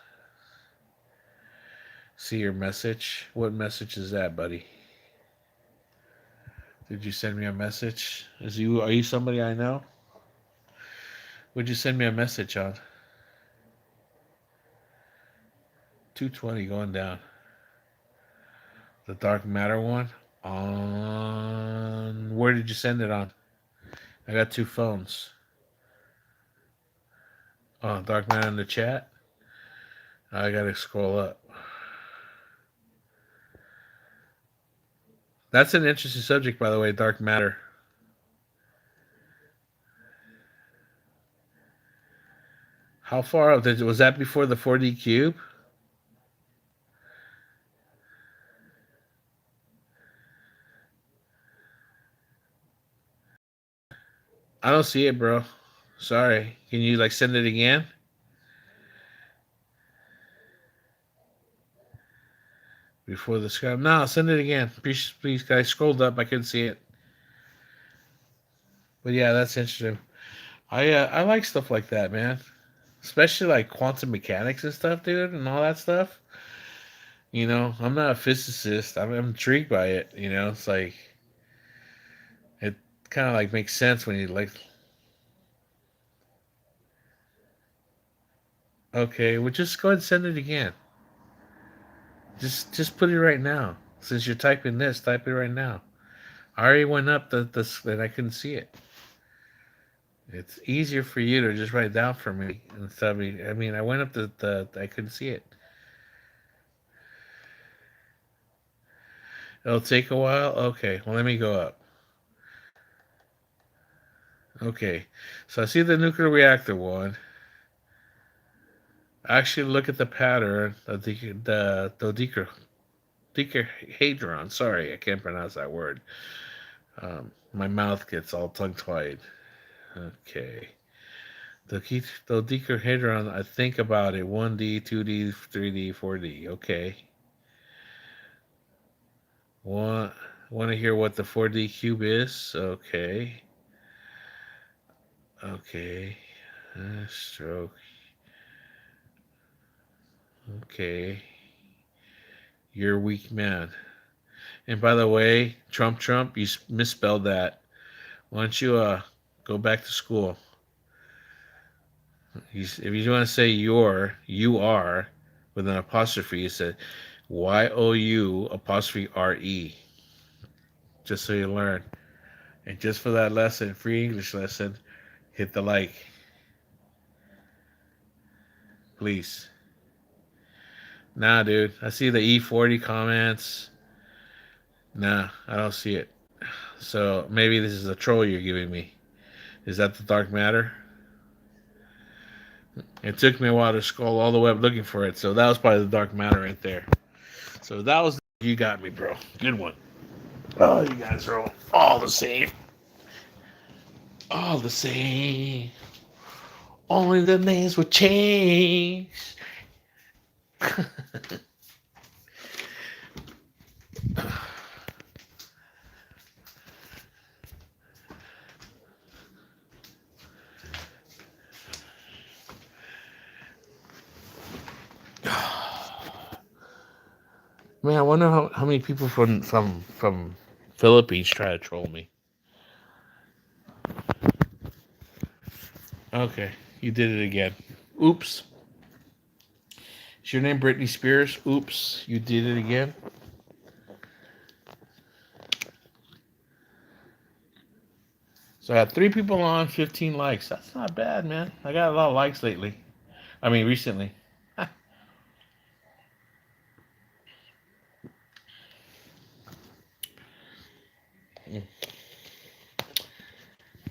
See your message? What message is that, buddy? Did you send me a message? Are you somebody I know? Would you send me a message on? 220 going down. The dark matter one? On where did you send it on? I got two phones. Oh, dark matter in the chat? I gotta scroll up. That's an interesting subject, by the way, dark matter. How far up was that before the 4D cube? I don't see it, bro. Sorry. Can you send it again? Before the sky. No, send it again. Please, guys. Scrolled up. I couldn't see it. But yeah, that's interesting. I like stuff like that, man. Especially like quantum mechanics and stuff, dude, and all that stuff. I'm not a physicist. I'm intrigued by it. It's like it kind of makes sense when you Okay, well, just go ahead and send it again. Just put it right now. Since you're typing this, type it right now. I already went up and I couldn't see it. It's easier for you to just write it down for me instead of me. I mean, I went up I couldn't see it. It'll take a while. Okay, well, let me go up. Okay, so I see the nuclear reactor one. Actually, look at the pattern of the dodecahedron. Sorry, I can't pronounce that word. My mouth gets all tongue-tied. Okay. The decahedron, I think about it. 1D, 2D, 3D, 4D. Okay. Want to hear what the 4D cube is? Okay. Okay. Stroke. Okay. You're a weak man. And by the way, Trump, you misspelled that. Why don't you go back to school? If you want to say you are with an apostrophe, you said YOU apostrophe RE. Just so you learn. And just for that lesson, free English lesson, hit the like. Please. Nah, dude. I see the E40 comments. Nah, I don't see it. So maybe this is a troll you're giving me. Is that the dark matter? It took me a while to scroll all the way up looking for it. So that was probably the dark matter right there. So that was, you got me, bro. Good one. Oh, you guys are all the same. All the same. Only the names would change. Man, I wonder how many people from Philippines try to troll me. Okay, you did it again. Oops. Is your name Britney Spears? Oops, you did it again. So I got 3 people on, 15 likes. That's not bad, man. I got a lot of likes lately. I mean, recently.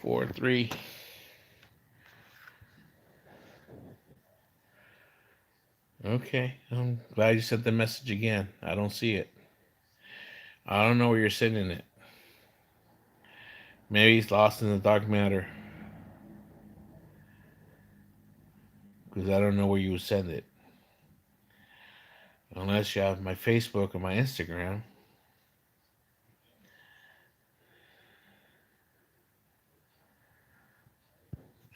4, 3. Okay, I'm glad you sent the message again. I don't see it. I don't know where you're sending it. Maybe it's lost in the dark matter. Because I don't know where you would send it. Unless you have my Facebook or my Instagram.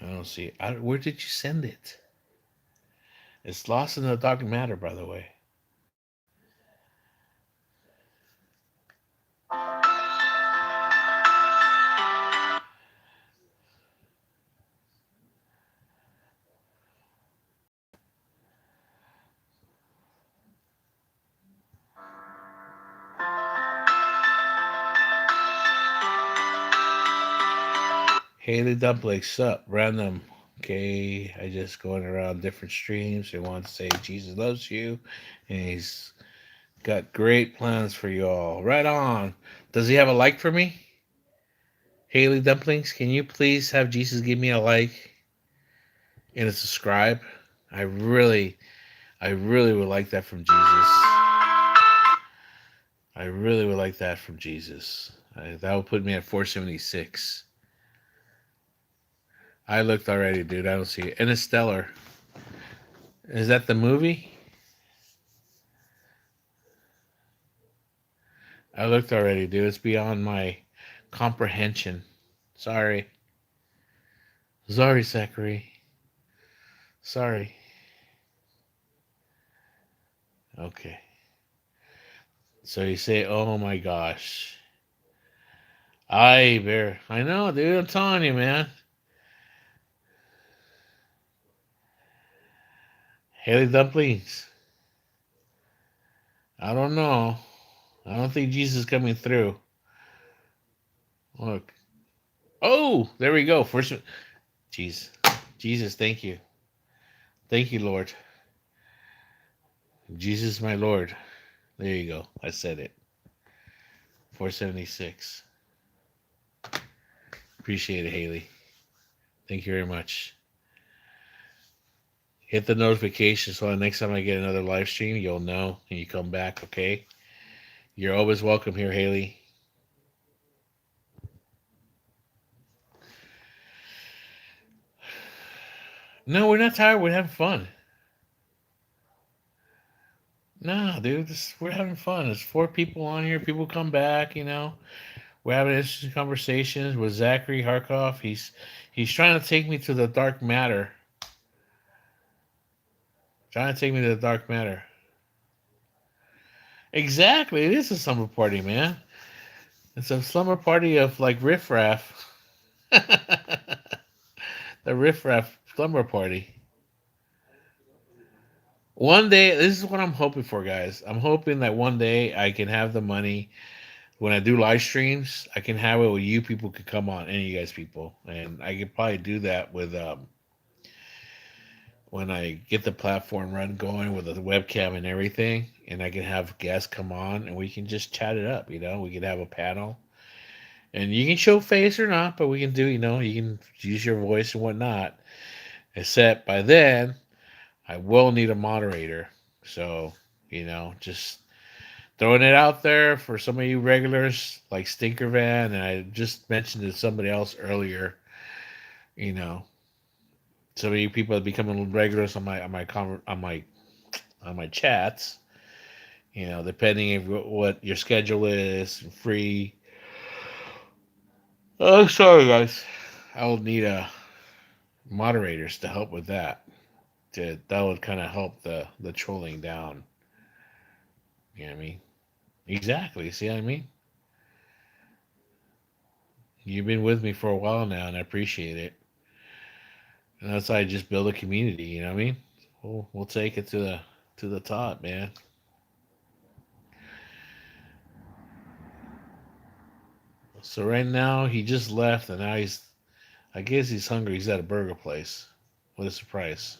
I don't see it. Where did you send it? It's lost in the dark matter, by the way. Haley Dumplings, sup? Random. Okay, I just going around different streams. They want to say Jesus loves you, and he's got great plans for you all. Right on. Does he have a like for me? Haley Dumplings, can you please have Jesus give me a like and a subscribe? I really would like that from Jesus. I really would like that from Jesus. That would put me at 476. I looked already, dude. I don't see it. Interstellar. Is that the movie? I looked already, dude. It's beyond my comprehension. Sorry. Sorry, Zachary. Sorry. Okay. So you say, oh my gosh. I know, dude. I'm telling you, man. Haley Dumplings. I don't know. I don't think Jesus is coming through. Look. Oh, there we go. First, jeez. Jesus, thank you. Thank you, Lord. Jesus, my Lord. There you go. I said it. 476. Appreciate it, Haley. Thank you very much. Hit the notification so the next time I get another live stream, you'll know and you come back, okay? You're always welcome here, Haley. No, we're not tired. We're having fun. Nah, dude, we're having fun. There's four people on here. People come back. We're having interesting conversations with Zachary Harkoff. He's trying to take me to the dark matter. Trying to take me to the dark matter. Exactly, it is a summer party, man. It's a summer party of like riffraff. The riffraff slumber party. One day, this is what I'm hoping for, guys. I'm hoping that one day I can have the money when I do live streams. I can have it where you people could come on, any of you guys people, and I could probably do that with when I get the platform run going with the webcam and everything, and I can have guests come on and we can just chat it up. We can have a panel, and you can show face or not, but we can do. You can use your voice and whatnot. Except by then, I will need a moderator. So, just throwing it out there for some of you regulars like Stinker Van, and I just mentioned to somebody else earlier, you know, some of you people that becoming regulars on my chats, depending if what your schedule is, free. Oh, sorry guys, I will need moderators to help with that. That would kind of help the trolling down. You know what I mean? Exactly. See what I mean? You've been with me for a while now, and I appreciate it. And that's how I just build a community. You know what I mean? We'll take it to the top, man. So right now he just left, and now I guess he's hungry. He's at a burger place. What a surprise!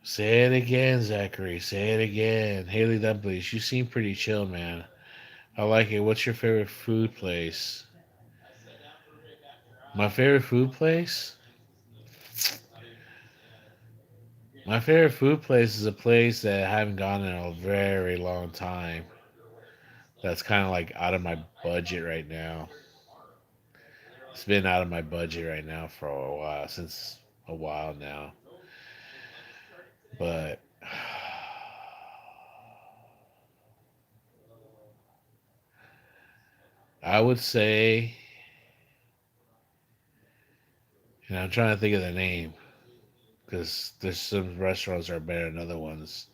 Say it again, Zachary. Say it again. Haley Dumplings, you seem pretty chill, man. I like it. What's your favorite food place? My favorite food place? My favorite food place is a place that I haven't gone in a very long time. That's kind of like out of my budget right now. It's been out of my budget right now for a while, since a while now. But I would say, and I'm trying to think of the name because there's some restaurants that are better than other ones.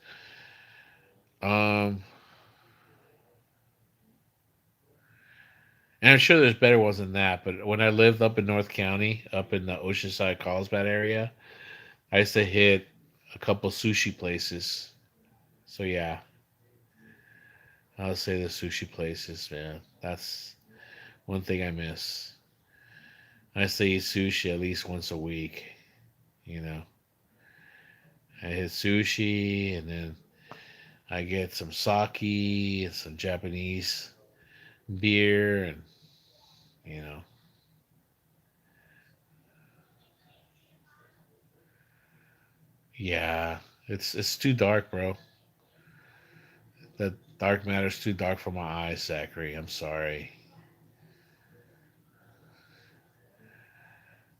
Um, and I'm sure there's better ones than that. But when I lived up in North County, up in the Oceanside Carlsbad area, I used to hit a couple sushi places. So yeah, I would say the sushi places, man. That's one thing I miss. I used to eat sushi at least once a week. You know, I hit sushi, and then I get some sake and some Japanese beer, and you know, yeah, it's too dark, bro. The dark matter's too dark for my eyes, Zachary. I'm sorry.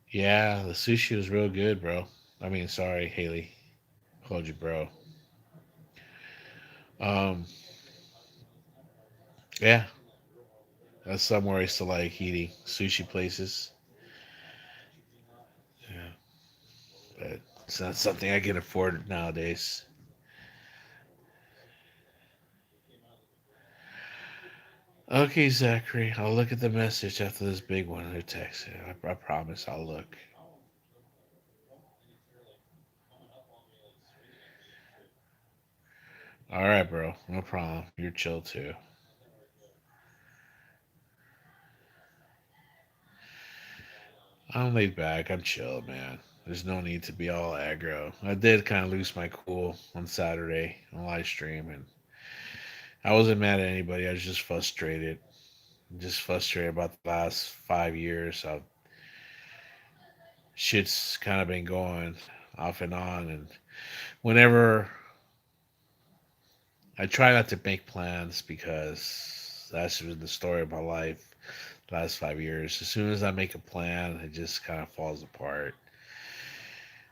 Yeah, the sushi was real good, bro. I mean, sorry, Haley. Called you, bro. Um, yeah, that's somewhere I used to like eating sushi places. Yeah, but it's not something I can afford nowadays. Okay, Zachary, I'll look at the message after this big one who texted. I promise I'll look. All right, bro. No problem. You're chill too. I'm laid back. I'm chill, man. There's no need to be all aggro. I did kind of lose my cool on Saturday on live stream, and I wasn't mad at anybody. I was just frustrated. Just frustrated about the last 5 years. How shit's kind of been going. off and on. And whenever I try not to make plans because that's been the story of my life the last 5 years. As soon as I make a plan, it just kind of falls apart.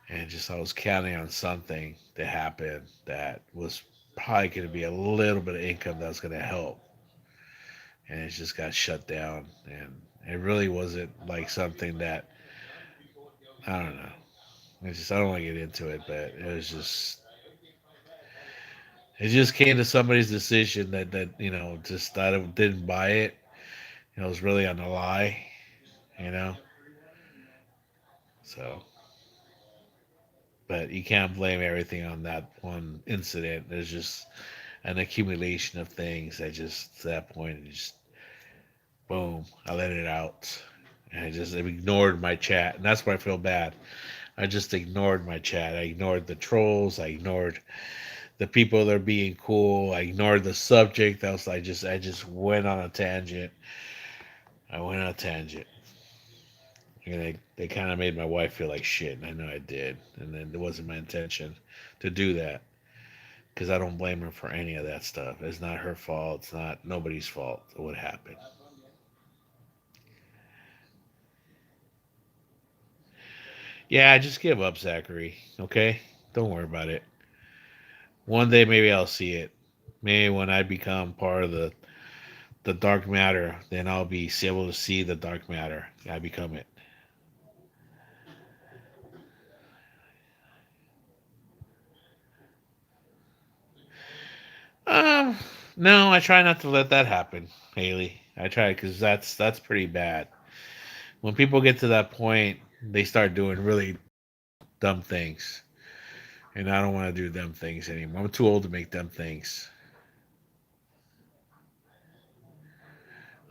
And just I was counting on something to happen that was probably going to be a little bit of income that was going to help, and it just got shut down. And it really wasn't like something that I don't know. It's just I don't want to get into it, but it just came to somebody's decision that just thought it didn't buy it. It was really on the lie, you know. So, but you can't blame everything on that one incident. There's just an accumulation of things that just at that point it just boom, I let it out. And I just ignored my chat. And that's why I feel bad. I just ignored my chat. I ignored the trolls. I ignored the people that are being cool. I ignored the subject. I just went on a tangent. I went on a tangent. And they kind of made my wife feel like shit. And I know I did. And then it wasn't my intention to do that. Because I don't blame her for any of that stuff. It's not her fault. It's not nobody's fault. What happened. Yeah, just give up, Zachary. Okay? Don't worry about it. One day maybe I'll see it. Maybe when I become part of the dark matter, then I'll be able to see the dark matter. I become it. Um, no, I try not to let that happen, Haley. I try because that's pretty bad. When people get to that point, they start doing really dumb things, and I don't want to do dumb things anymore. I'm too old to make dumb things.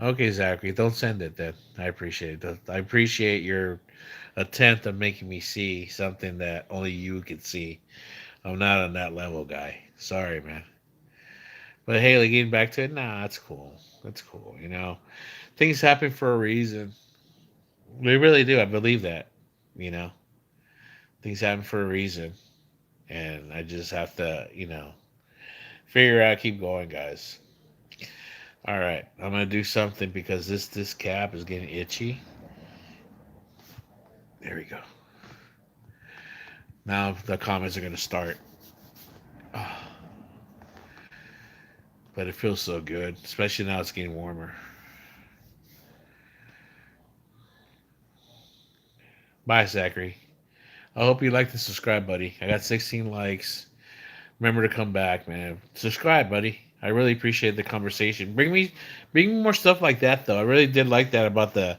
Okay, Zachary, don't send it then. I appreciate it. I appreciate your attempt at making me see something that only you can see. I'm not on that level, guy. Sorry, man. But Haley, getting back to it, nah, that's cool. That's cool. Things happen for a reason. They really do. I believe that. You know, things happen for a reason, and I just have to, figure out, keep going, guys. All right, I'm gonna do something because this cap is getting itchy. There we go. Now the comments are gonna start. Ah, but it feels so good, especially now it's getting warmer. Bye, Zachary. I hope you like the subscribe, buddy. I got 16 likes. Remember to come back, man. Subscribe, buddy. I really appreciate the conversation. Bring me more stuff like that, though. I really did like that about the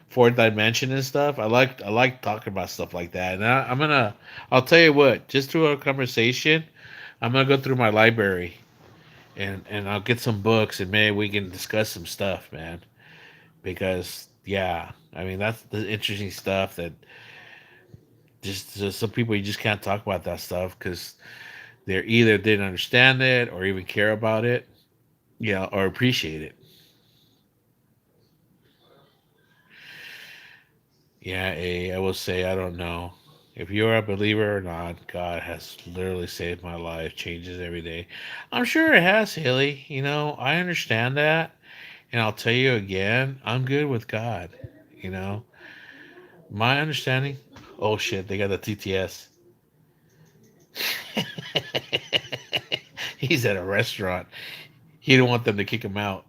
fourth dimension and stuff. I like talking about stuff like that. And I'll tell you what. Just through our conversation, I'm gonna go through my library and I'll get some books and maybe we can discuss some stuff, man. Because yeah, I mean that's the interesting stuff that just some people you just can't talk about that stuff because they either didn't understand it or even care about it, yeah, or appreciate it. Yeah, I will say I don't know. If you're a believer or not, God has literally saved my life, changes every day. I'm sure it has, Haley. I understand that. And I'll tell you again, I'm good with God. You know, my understanding. Oh shit, they got the TTS. He's at a restaurant. He don't want them to kick him out.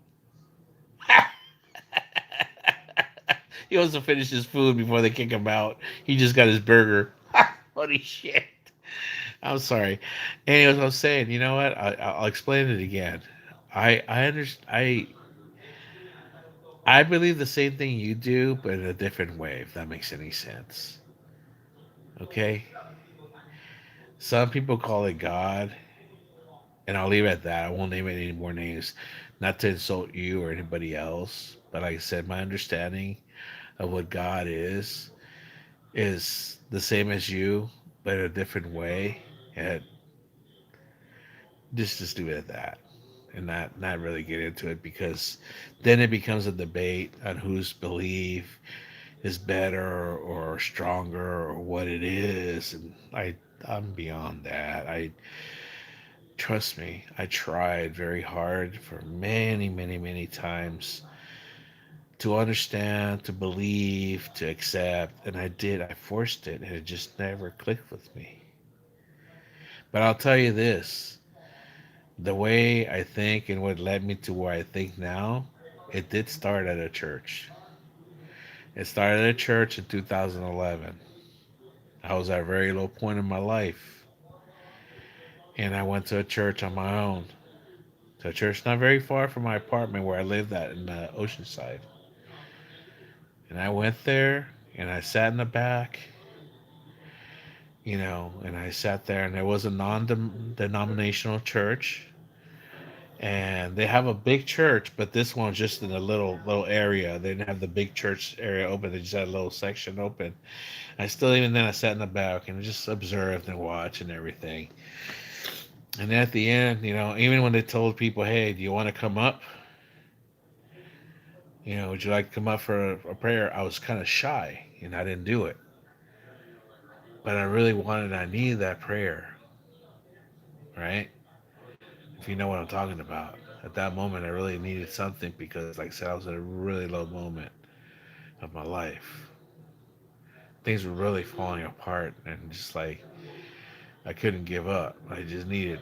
He wants to finish his food before they kick him out. He just got his burger. Holy shit. I'm sorry. Anyways, I was saying, you know what? I'll explain it again. I understand. I believe the same thing you do, but in a different way. If that makes any sense. Okay. Some people call it God, and I'll leave it at that. I won't name it any more names, not to insult you or anybody else. But like I said, my understanding of what God is the same as you, but in a different way. And just leave it at that, and not really get into it because then it becomes a debate on whose belief is better or stronger or what it is. And I'm beyond that. I trust me, I tried very hard for many, many, many times to understand, to believe, to accept, and I did. I forced it, and it just never clicked with me. But I'll tell you this: the way I think and what led me to where I think now, it did start at a church. It started at a church in 2011. I was at a very low point in my life, and I went to a church on my own. To a church not very far from my apartment where I lived at in Oceanside. And I went there, and I sat in the back, and I sat there, and there was a non-denominational church, and they have a big church, but this one's just in a little area. They didn't have the big church area open; they just had a little section open. I still, even then, I sat in the back and just observed and watched and everything. And at the end, even when they told people, "Hey, do you want to come up? Would you like to come up for a prayer?" I was kind of shy, and I didn't do it. But I really wanted, I needed that prayer, right? If you know what I'm talking about. At that moment, I really needed something because, like I said, I was in a really low moment of my life. Things were really falling apart, and just like I couldn't give up. I just needed.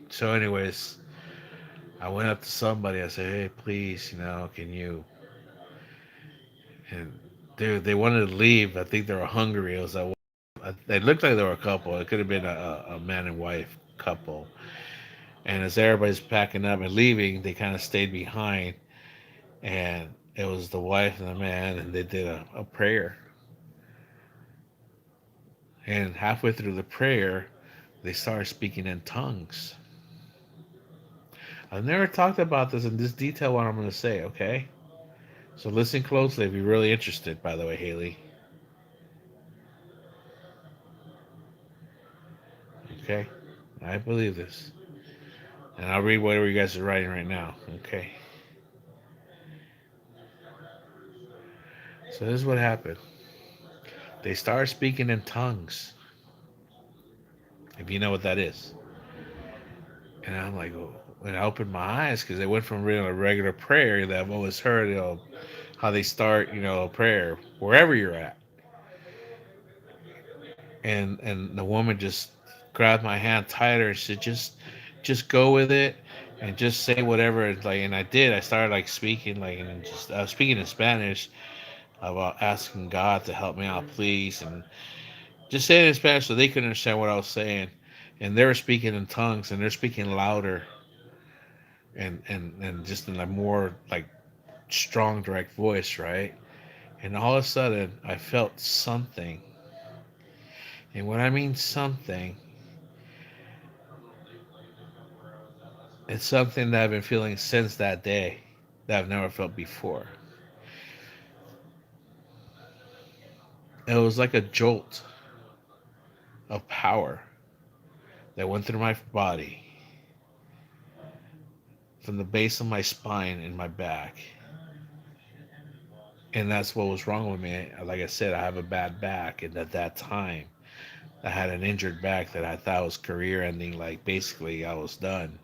So, anyways, I went up to somebody. I said, "Hey, please, can you?" And they wanted to leave. I think they were hungry. It was like, they looked like they were a couple. It could have been a man and wife couple. And as everybody's packing up and leaving, they kind of stayed behind. And it was the wife and the man, and they did a prayer. And halfway through the prayer, they started speaking in tongues. I've never talked about this in this detail, what I'm going to say, okay? So listen closely if you're really interested, by the way, Haley. Okay? I believe this. And I'll read whatever you guys are writing right now, okay? So this is what happened. They started speaking in tongues, if you know what that is. And I'm like, oh, and I opened my eyes because they went from reading a regular prayer that I've always heard, how they start, a prayer wherever you're at. And the woman just grabbed my hand tighter and said, just go with it and just say whatever. Like, and I did. I started like speaking, like, and just I was speaking in Spanish about asking God to help me out, please, and just saying it in Spanish so they could understand what I was saying. And they were speaking in tongues, and they're speaking louder and just in a more like strong, direct voice, right? And all of a sudden, I felt something. And when I mean something, it's something that I've been feeling since that day that I've never felt before. It was like a jolt of power that went through my body from the base of my spine and my back. And that's what was wrong with me. Like I said, I have a bad back. And at that time, I had an injured back that I thought was career ending. Like basically, I was done,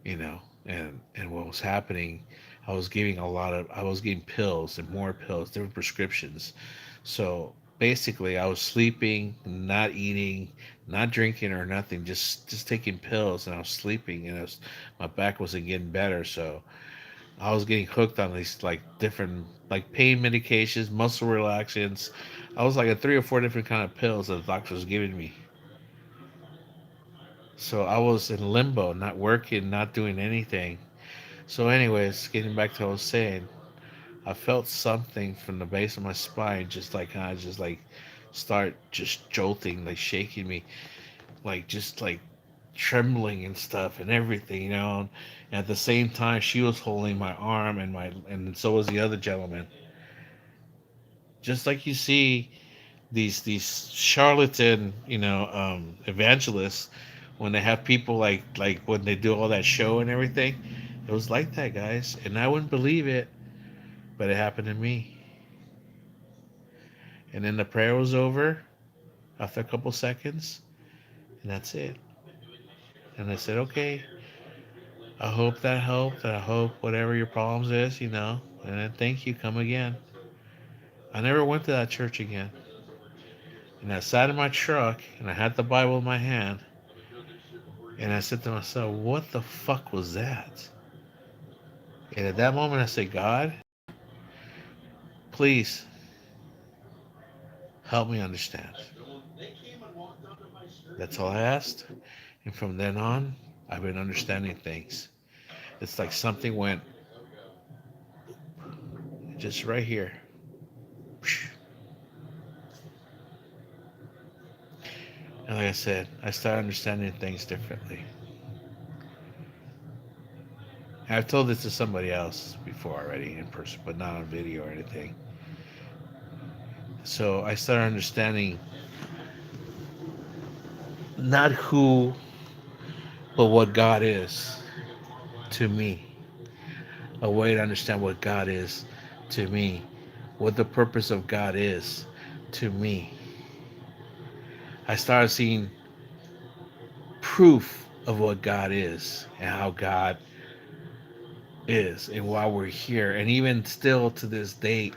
And what was happening, I was getting pills and more pills, different prescriptions. So basically, I was sleeping, not eating, not drinking or nothing, just taking pills, and I was sleeping, and my back wasn't getting better. So I was getting hooked on these like different like pain medications, muscle relaxants. I was like a three or four different kind of pills that the doctor was giving me. So I was in limbo, not working, not doing anything. So, anyways, getting back to what I was saying, I felt something from the base of my spine, just like kind of just like start just jolting, like shaking me, like just like trembling and stuff and everything, And at the same time, she was holding my arm and so was the other gentleman. Just like you see these charlatan, evangelists when they have people like when they do all that show and everything. It was like that, guys, and I wouldn't believe it, but it happened to me. And then the prayer was over after a couple seconds, and that's it. And I said, okay, I hope that helped. And I hope whatever your problems is, and then thank you, come again. I never went to that church again. And I sat in my truck and I had the Bible in my hand. And I said to myself, what the fuck was that? And at that moment, I said, God, please help me understand. That's all I asked. And from then on, I've been understanding things. It's like something went just right here. And like I said, I started understanding things differently. And I've told this to somebody else before already in person, but not on video or anything. So I started understanding not who, but what God is to me. A way to understand what God is to me. What the purpose of God is to me. I started seeing proof of what God is and how God is and why we're here. And even still to this date,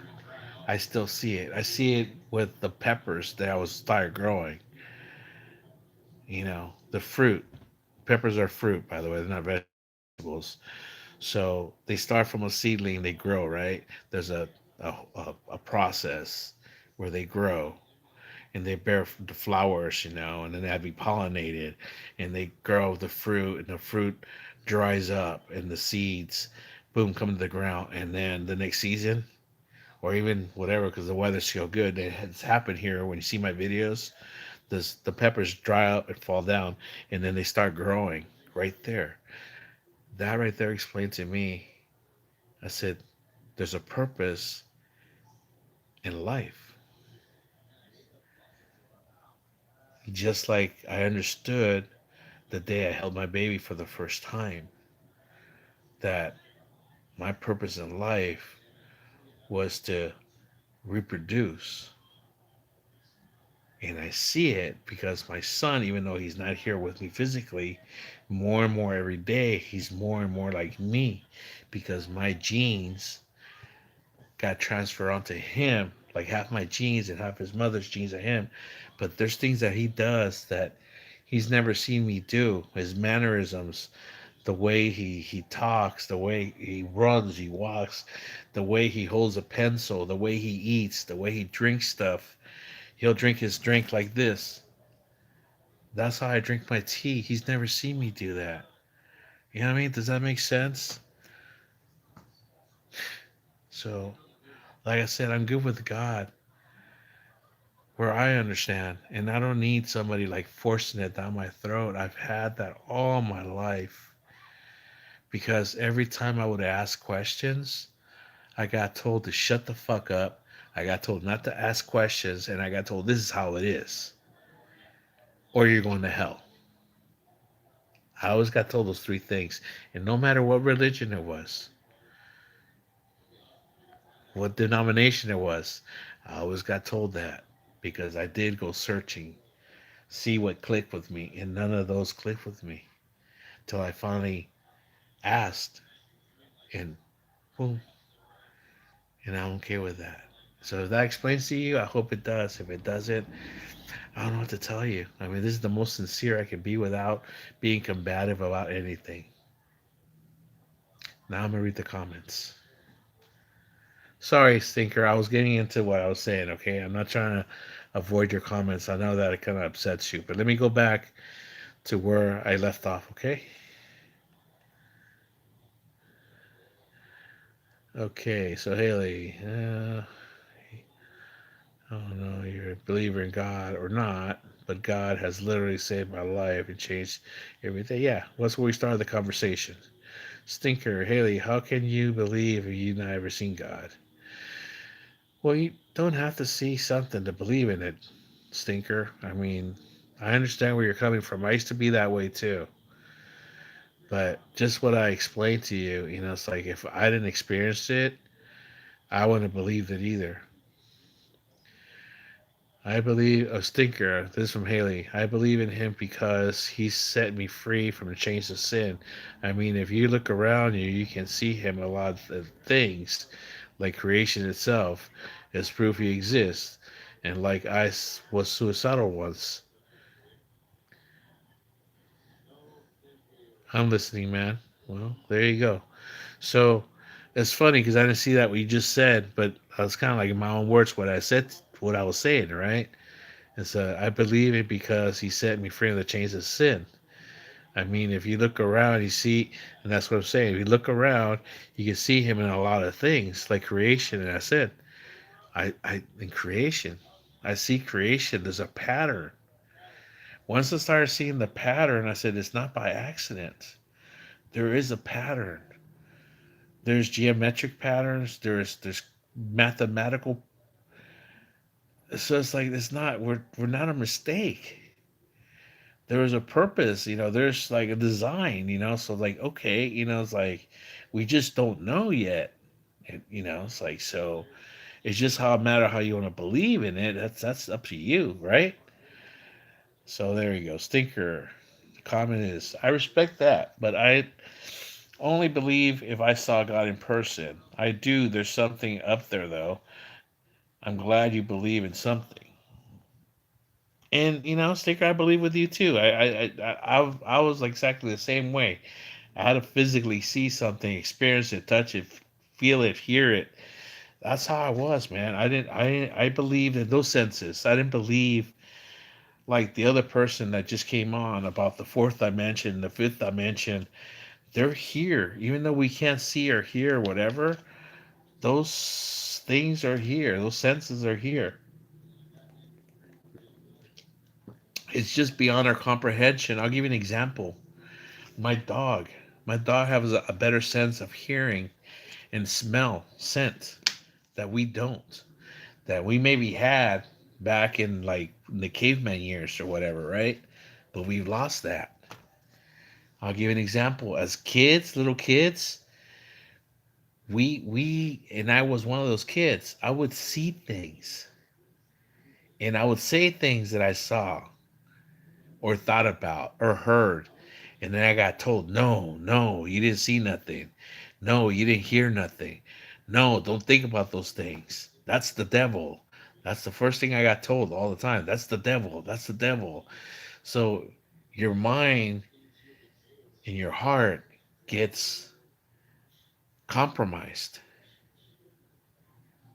I still see it. I see it with the peppers that I was started growing. The fruit. Peppers are fruit, by the way. They're not vegetables. So they start from a seedling, they grow, right? There's a process where they grow and they bear the flowers, and then they have to be pollinated and they grow the fruit and the fruit dries up and the seeds, boom, come to the ground. And then the next season, or even whatever, because the weather's so good, it's happened here when you see my videos. The peppers dry up and fall down, and then they start growing right there. That right there explained to me. I said, there's a purpose in life. Just like I understood the day I held my baby for the first time, that my purpose in life was to reproduce. And I see it because my son, even though he's not here with me physically, more and more every day, he's more and more like me because my genes got transferred onto him. Like half my genes and half his mother's genes are him. But there's things that he does that he's never seen me do. His mannerisms, the way he talks, the way he runs, he walks, the way he holds a pencil, the way he eats, the way he drinks stuff. He'll drink his drink like this. That's how I drink my tea. He's never seen me do that. You know what I mean? Does that make sense? So, like I said, I'm good with God where I understand. And I don't need somebody like forcing it down my throat. I've had that all my life. Because every time I would ask questions, I got told to shut the fuck up. I got told not to ask questions. And I got told this is how it is. Or you're going to hell. I always got told those three things. And no matter what religion it was, what denomination it was, I always got told that. Because I did go searching, see what clicked with me. And none of those clicked with me. Till I finally asked. And boom. And I'm okay with that. So if that explains to you, I hope it does. If it doesn't, I don't know what to tell you. I mean, this is the most sincere I can be without being combative about anything. Now I'm gonna read the comments. Sorry, Stinker. I was getting into what I was saying. Okay, I'm not trying to avoid your comments. I know that it kind of upsets you, but let me go back to where I left off. Okay. Okay. So Haley, I don't know, you're a believer in God or not, but God has literally saved my life and changed everything. Yeah, that's where we started the conversation. Stinker, Haley, how can you believe if you've never seen God? Well, you don't have to see something to believe in it, Stinker. I mean, I understand where you're coming from. I used to be that way too. But just what I explained to you, it's like if I didn't experience it, I wouldn't have believed it either. I believe a stinker. This is from Haley. I believe in him because he set me free from the chains of sin. I mean, if you look around you, you can see him a lot of things, like creation itself, is proof he exists. And like was suicidal once. I'm listening, man. Well, there you go. So it's funny because I didn't see that what you just said, but I was kind of like in my own words what I said, what I was saying, right? And so I believe it because he set me free of the chains of sin. I mean, if you look around, you see, and that's what I'm saying. If you look around, you can see him in a lot of things, like creation. And I said, in creation, I see creation. There's a pattern. Once I started seeing the pattern, I said, it's not by accident. There is a pattern. There's geometric patterns. There's mathematical. So it's like it's not. We're not a mistake. There was a purpose, there's like a design, so like, okay, it's like we just don't know yet. It's like, so it's just how a matter how you want to believe in it. That's up to you, right? So there you go. Stinker. The comment is I respect that, but I only believe if I saw God in person. I do. There's something up there though. I'm glad you believe in something. And Stinker, I believe with you too. I was exactly the same way. I had to physically see something, experience it, touch it, feel it, hear it. That's how I was, man. I believed in those senses. I didn't believe like the other person that just came on about the fourth dimension, the fifth dimension. They're here. Even though we can't see or hear or whatever, those things are here. Those senses are here. It's just beyond our comprehension. I'll give you an example. My dog. My dog has a better sense of hearing and smell, scent that we don't, that we maybe had back in like the caveman years or whatever, right? But we've lost that. I'll give you an example. As kids, little kids, we and I was one of those kids. I would see things and I would say things that I saw or thought about or heard. And then I got told, no, no, you didn't see nothing. No, you didn't hear nothing. No, don't think about those things. That's the devil. That's the first thing I got told all the time. That's the devil. That's the devil. So your mind and your heart gets compromised,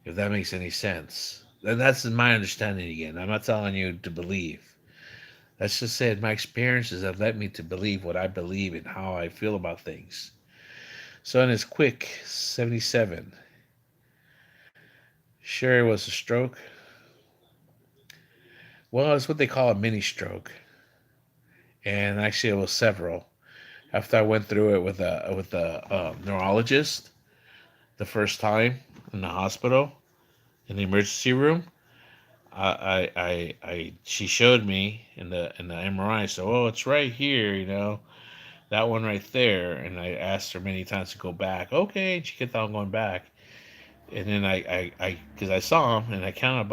if that makes any sense. And that's my understanding again. I'm not telling you to believe. That's just said my experiences have led me to believe what I believe and how I feel about things. So in his quick 77, sure it was a stroke. Well, it's what they call a mini stroke, and actually it was several. After I went through it with a neurologist the first time in the hospital in the emergency room, she showed me in the MRI. So, oh, it's right here, that one right there. And I asked her many times to go back. Okay, and she kept on going back. And then because I saw him and I counted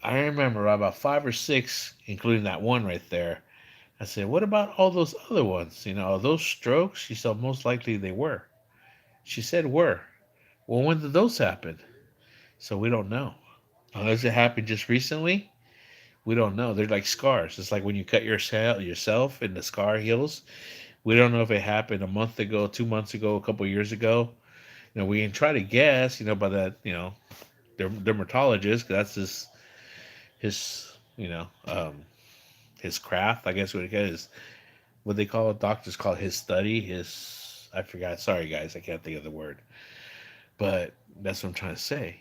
I remember about five or six, including that one right there. I said, what about all those other ones? Are those strokes? She said, most likely they were. She said, were. Well, when did those happen? So we don't know. Unless it happened just recently, we don't know. They're like scars. It's like when you cut yourself and the scar heals. We don't know if it happened a month ago, 2 months ago, a couple years ago. We can try to guess, by that, dermatologist, 'cause that's his, his craft, I guess what it is. What they call it, doctors call it his study, I forgot. Sorry, guys, I can't think of the word. But that's what I'm trying to say.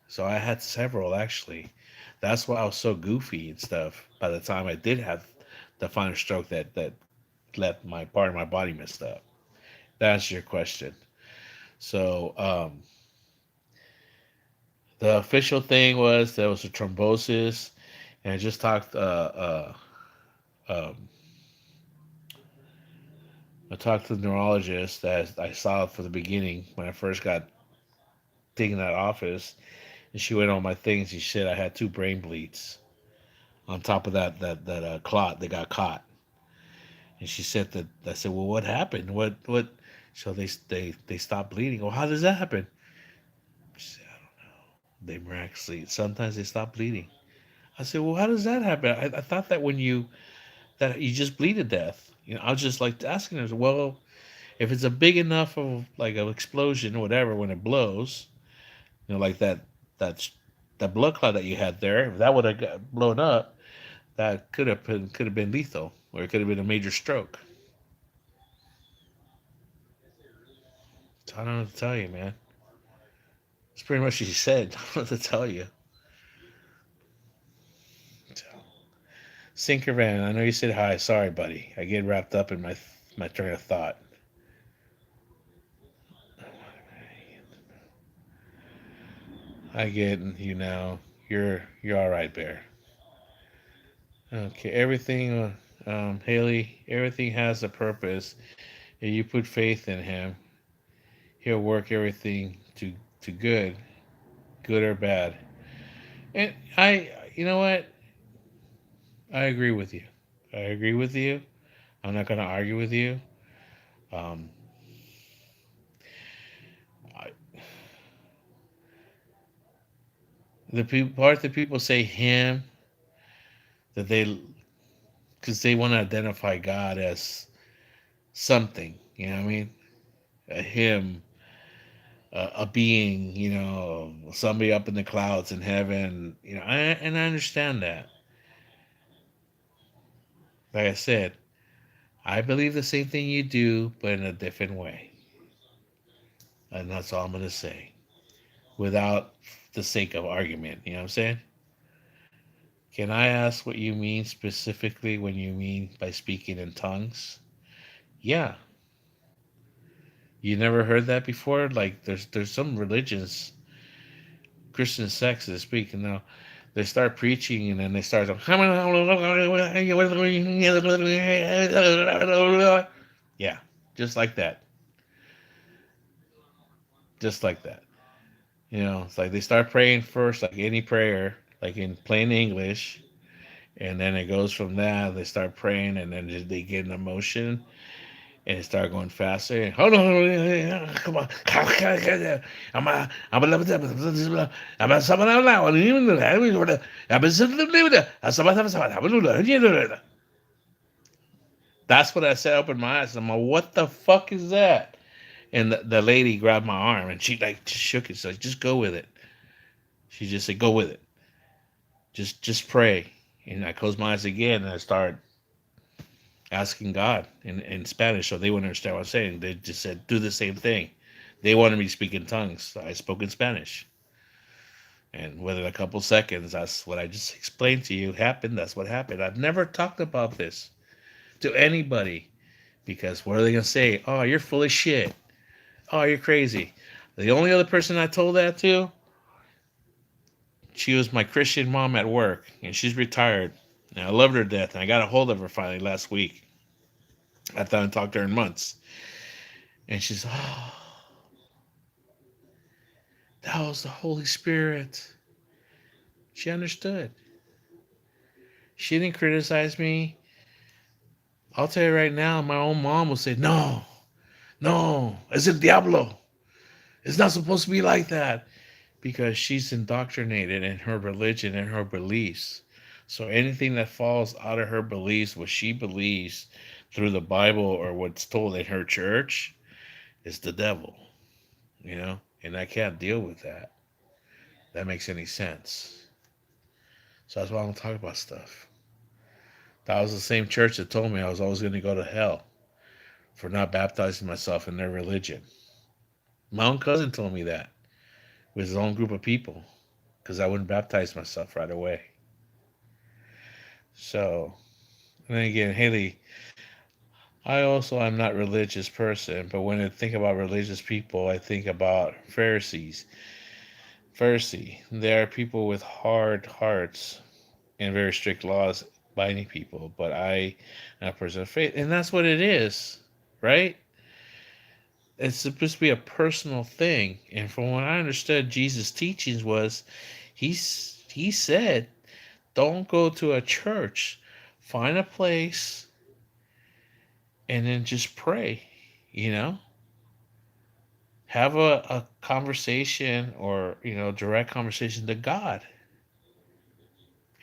So I had several actually. That's why I was so goofy and stuff. By the time I did have the final stroke that left my part of my body messed up. That's your question. So the official thing was there was a thrombosis, and I just talked. Um, I talked to the neurologist that I saw from the beginning when I first got taken out of office, And she went on my things. She said I had 2 brain bleeds on top of that clot that got caught. And she said that I said, well, what happened? What? So they stopped bleeding. Well, how does that happen? She said, I don't know. They miraculously sometimes they stop bleeding. I said, well, how does that happen? I thought that when you just bleed to death. I was just like asking her, well, if it's a big enough of like an explosion or whatever when it blows, like that that blood clot that you had there, if that would have got blown up, that could have been lethal, or it could have been a major stroke. So I don't know what to tell you, man. It's pretty much what she said. I don't know what to tell you. So, Sinker Van, I know you said hi. Sorry, buddy. I get wrapped up in my train of thought. I get you now. You're all right, Bear. Okay, everything, Haley. Everything has a purpose. If you put faith in him, he'll work everything to good or bad. And you know what? I agree with you. I agree with you. I'm not going to argue with you. Um, I, the part that people say him, that because they want to identify God as something. You know what I mean? A him, a being. Somebody up in the clouds in heaven. And I understand that. Like I said, I believe the same thing you do, but in a different way. And that's all I'm going to say. Without the sake of argument. You know what I'm saying? Can I ask what you mean specifically when you mean by speaking in tongues? Yeah. You never heard that before? Like there's some religions, Christian sects that speak, and now they start preaching and then they start yeah, just like that. Just like that. It's like they start praying first, like any prayer, like in plain English, and then it goes from that. They start praying, and then they get an emotion, and it start going faster. Hold on, come on, I'm That's what I said. Open my eyes. I'm like, what the fuck is that? And the lady grabbed my arm, and she like shook it. So just go with it. She just said, go with it. Just pray. And I closed my eyes again, and I started asking God in Spanish, so they wouldn't understand what I was saying. They just said, do the same thing. They wanted me to speak in tongues. So I spoke in Spanish. And within a couple seconds, that's what I just explained to you happened. That's what happened. I've never talked about this to anybody because what are they going to say? Oh, you're full of shit. Oh, you're crazy. The only other person I told that to, she was my Christian mom at work, and she's retired. And I loved her to death, and I got a hold of her finally last week. I haven't talked to her in months. And she's, oh, that was the Holy Spirit. She understood. She didn't criticize me. I'll tell you right now, my own mom will say, no, no, es el diablo. It's not supposed to be like that. Because she's indoctrinated in her religion and her beliefs. So anything that falls out of her beliefs, what she believes through the Bible or what's told in her church, is the devil. And I can't deal with that. That makes any sense. So that's why I don't talk about stuff. That was the same church that told me I was always going to go to hell for not baptizing myself in their religion. My own cousin told me that with his own group of people because I wouldn't baptize myself right away. So, and then again, Haley, I also am not a religious person, but when I think about religious people, I think about Pharisees. Pharisee, they are people with hard hearts and very strict laws binding people, but I am a person of faith, and that's what it is, right? it's supposed to be a personal thing. And from what I understood, Jesus' teachings was, he said, don't go to a church, find a place, and then just pray. You know, have a conversation, or direct conversation to God.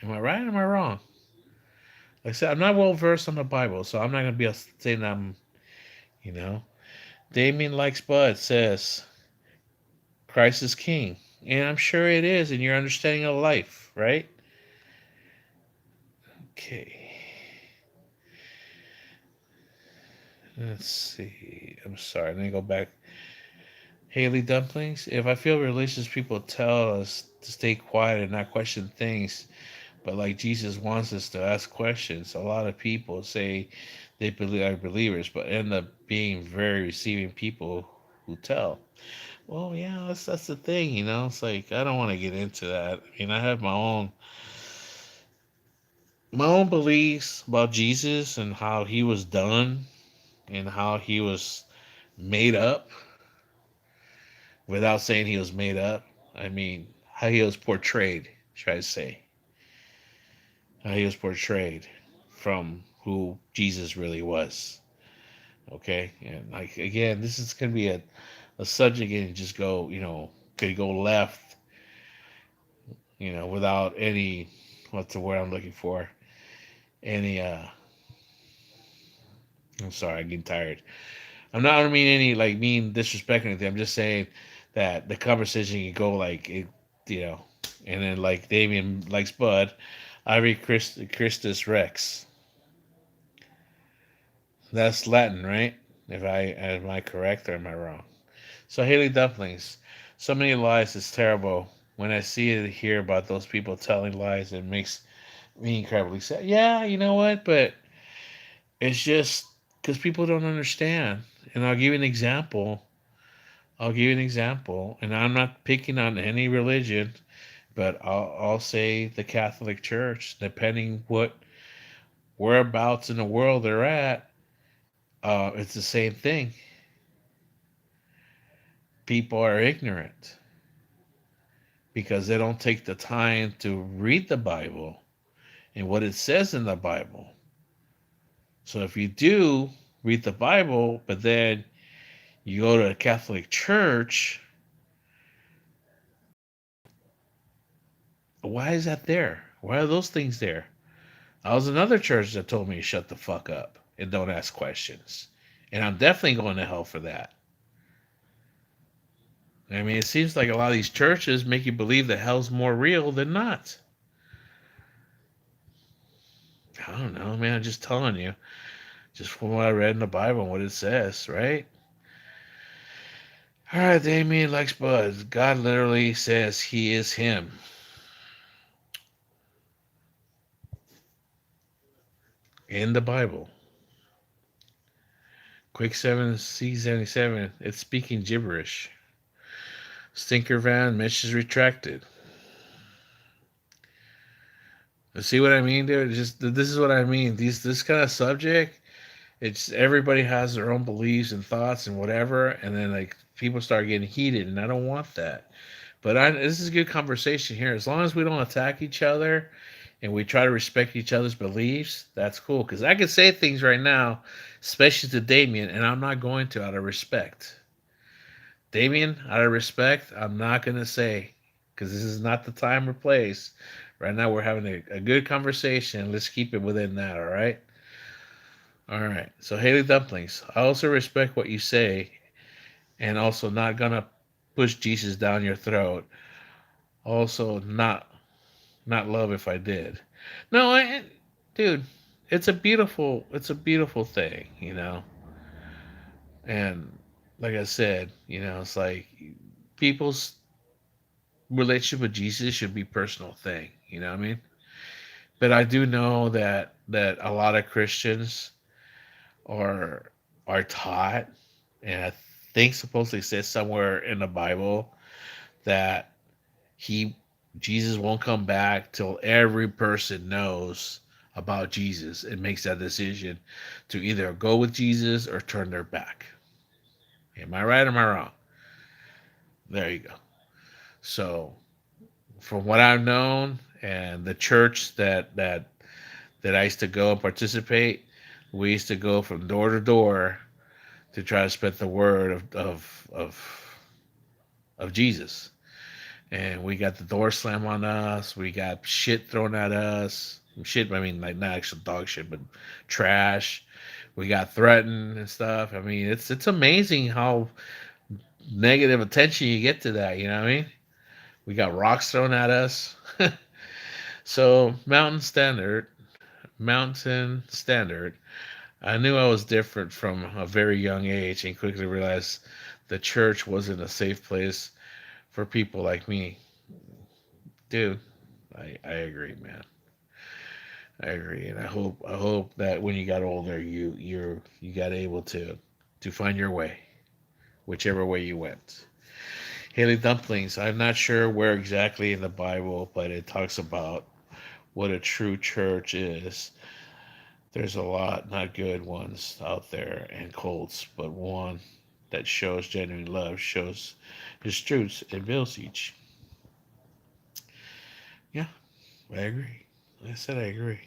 Am I right? Or am I wrong? Like I said, I'm not well versed on the Bible, so I'm not gonna be able to say that I'm, you know. Damien likes Bud says Christ is King, and I'm sure it is in your understanding of life, right? Okay, let's see. I'm sorry. Let me go back. Haley Dumplings. If I feel religious people tell us to stay quiet and not question things, but like Jesus wants us to ask questions, a lot of people say they believe are believers, but end up being very receiving people who tell. Well, yeah, that's the thing, It's like I don't want to get into that. I mean, I have my own beliefs about Jesus and how he was done and how he was made up without saying he was made up. I mean, how he was portrayed, should I say? How he was portrayed from who Jesus really was. Okay, and like again, this is gonna be a subject and just go, could go left, without any, what's the word I'm looking for? Any I'm sorry, I'm getting tired. I don't mean any like mean disrespect or anything. I'm just saying that the conversation can go like it, you know, and then like Damien likes Bud, Ivy Christus Rex. That's Latin, right? If I am I correct or am I wrong? So Haley Dumplings, so many lies is terrible. When I see it hear about those people telling lies, it makes me incredibly sad. Yeah, you know what? But it's just because people don't understand. And I'll give you an example. And I'm not picking on any religion, but I'll say the Catholic Church, depending what whereabouts in the world they're at, it's the same thing. People are ignorant because they don't take the time to read the Bible and what it says in the Bible. So if you do read the Bible, but then you go to a Catholic church, why is that there? Why are those things there? I was another church that told me to shut the fuck up and don't ask questions. And I'm definitely going to hell for that. I mean, it seems like a lot of these churches make you believe that hell's more real than not. I don't know, man. I'm just telling you. Just from what I read in the Bible and what it says, right? All right, Damien likes Bud. God literally says he is him. In the Bible. Quick 7 C77, it's speaking gibberish. Stinker Van, Mitch is retracted. See what I mean, dude? Just this is what I mean. This kind of subject, it's everybody has their own beliefs and thoughts and whatever, and then like people start getting heated, and I don't want that. But this is a good conversation here. As long as we don't attack each other and we try to respect each other's beliefs, that's cool. Because I can say things right now, especially to Damien, and I'm not going to out of respect. Damien, out of respect, I'm not going to say, because this is not the time or place. Right now, we're having a good conversation. Let's keep it within that, all right? All right. So, Haley Dumplings, I also respect what you say, and also not going to push Jesus down your throat. Also, not love if I did. No, dude, it's a beautiful thing. And like I said, it's like people's relationship with Jesus should be a personal thing. You know what I mean? But I do know that a lot of Christians are are taught, and I think supposedly says somewhere in the Bible that he Jesus won't come back till every person knows about Jesus and makes that decision to either go with Jesus or turn their back. Am I right or am I wrong? There you go. So, from what I've known and the church that I used to go and participate, we used to go from door to door to try to spread the word of Jesus. And we got the door slammed on us. We got shit thrown at us. Shit, I mean, like not actual dog shit, but trash. We got threatened and stuff. I mean, it's amazing how negative attention you get to that. You know what I mean? We got rocks thrown at us. So mountain standard. I knew I was different from a very young age, and quickly realized the church wasn't a safe place for people like me. Dude, I agree, man. I agree, and I hope that when you got older, you got able to find your way, whichever way you went. Haley dumplings. I'm not sure where exactly in the Bible, but it talks about what a true church is. There's a lot not good ones out there and cults, but one that shows genuine love, shows his truths, and builds each. Yeah, I agree. Like I said, I agree.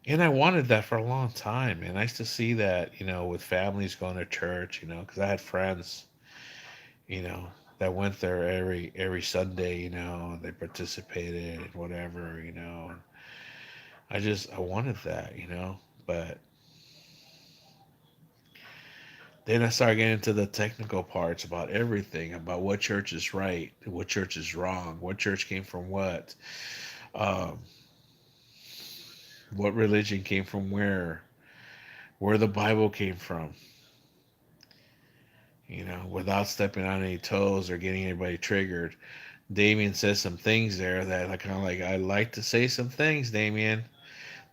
And I wanted that for a long time, and I used to see that, with families going to church, because I had friends, you know, that went there every Sunday, they participated and whatever. I wanted that, but then I started getting into the technical parts about everything, about what church is right, what church is wrong, what church came from um, what religion came from where the Bible came from, without stepping on any toes or getting anybody triggered. Damien says some things there that I kind of like. I like to say some things, Damien,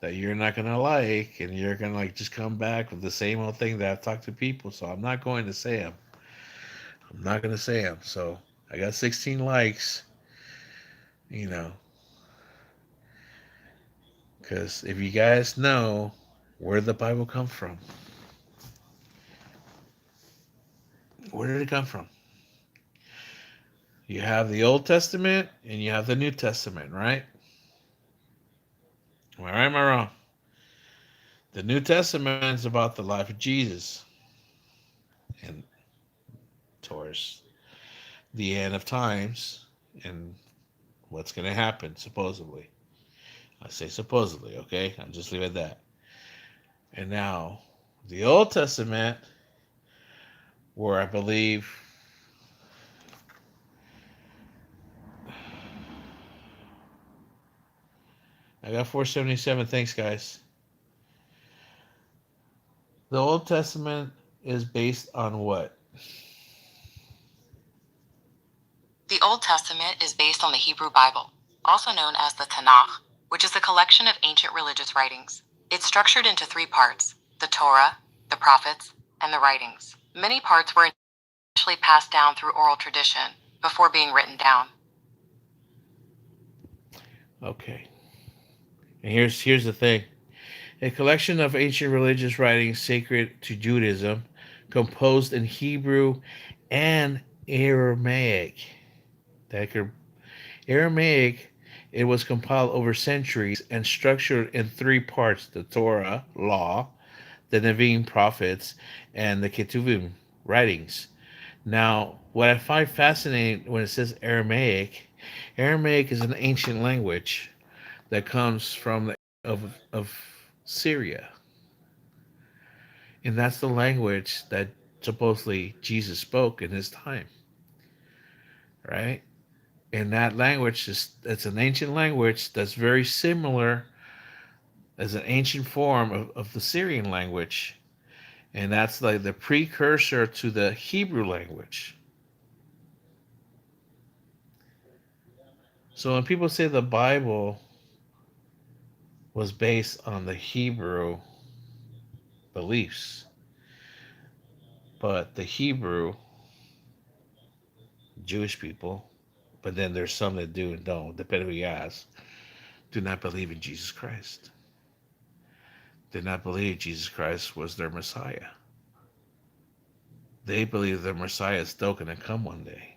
that you're not gonna like, and you're gonna like just come back with the same old thing that I've talked to people. So I'm not going to say them. I'm not gonna say them. So I got 16 likes, you know, because if you guys know where the Bible come from, where did it come from? You have the Old Testament and you have the New Testament, right? Am I right? Am I wrong? The New Testament is about the life of Jesus and towards the end of times and what's going to happen, supposedly. I say supposedly, okay? I'll just leave it at that. And now, the Old Testament, where I believe I got 477. Thanks, guys. The Old Testament is based on what? The Old Testament is based on the Hebrew Bible, also known as the Tanakh, which is a collection of ancient religious writings. It's structured into three parts: the Torah, the prophets, and the writings. Many parts were initially passed down through oral tradition before being written down. Okay. And here's the thing. A collection of ancient religious writings sacred to Judaism, composed in Hebrew and Aramaic. That could Aramaic, it was compiled over centuries and structured in three parts: the Torah, law, the Nevi'im, prophets, and the Ketuvim, writings. Now, what I find fascinating when it says Aramaic, Aramaic is an ancient language that comes from of Syria. And that's the language that supposedly Jesus spoke in his time, right? And that language is it's an ancient language that's very similar as an ancient form of the Syrian language. And that's like the precursor to the Hebrew language. So when people say the Bible was based on the Hebrew beliefs, but the Hebrew Jewish people, but then there's some that do and don't, depending who you ask, do not believe in Jesus Christ. Did not believe Jesus Christ was their Messiah. They believe the Messiah is still going to come one day.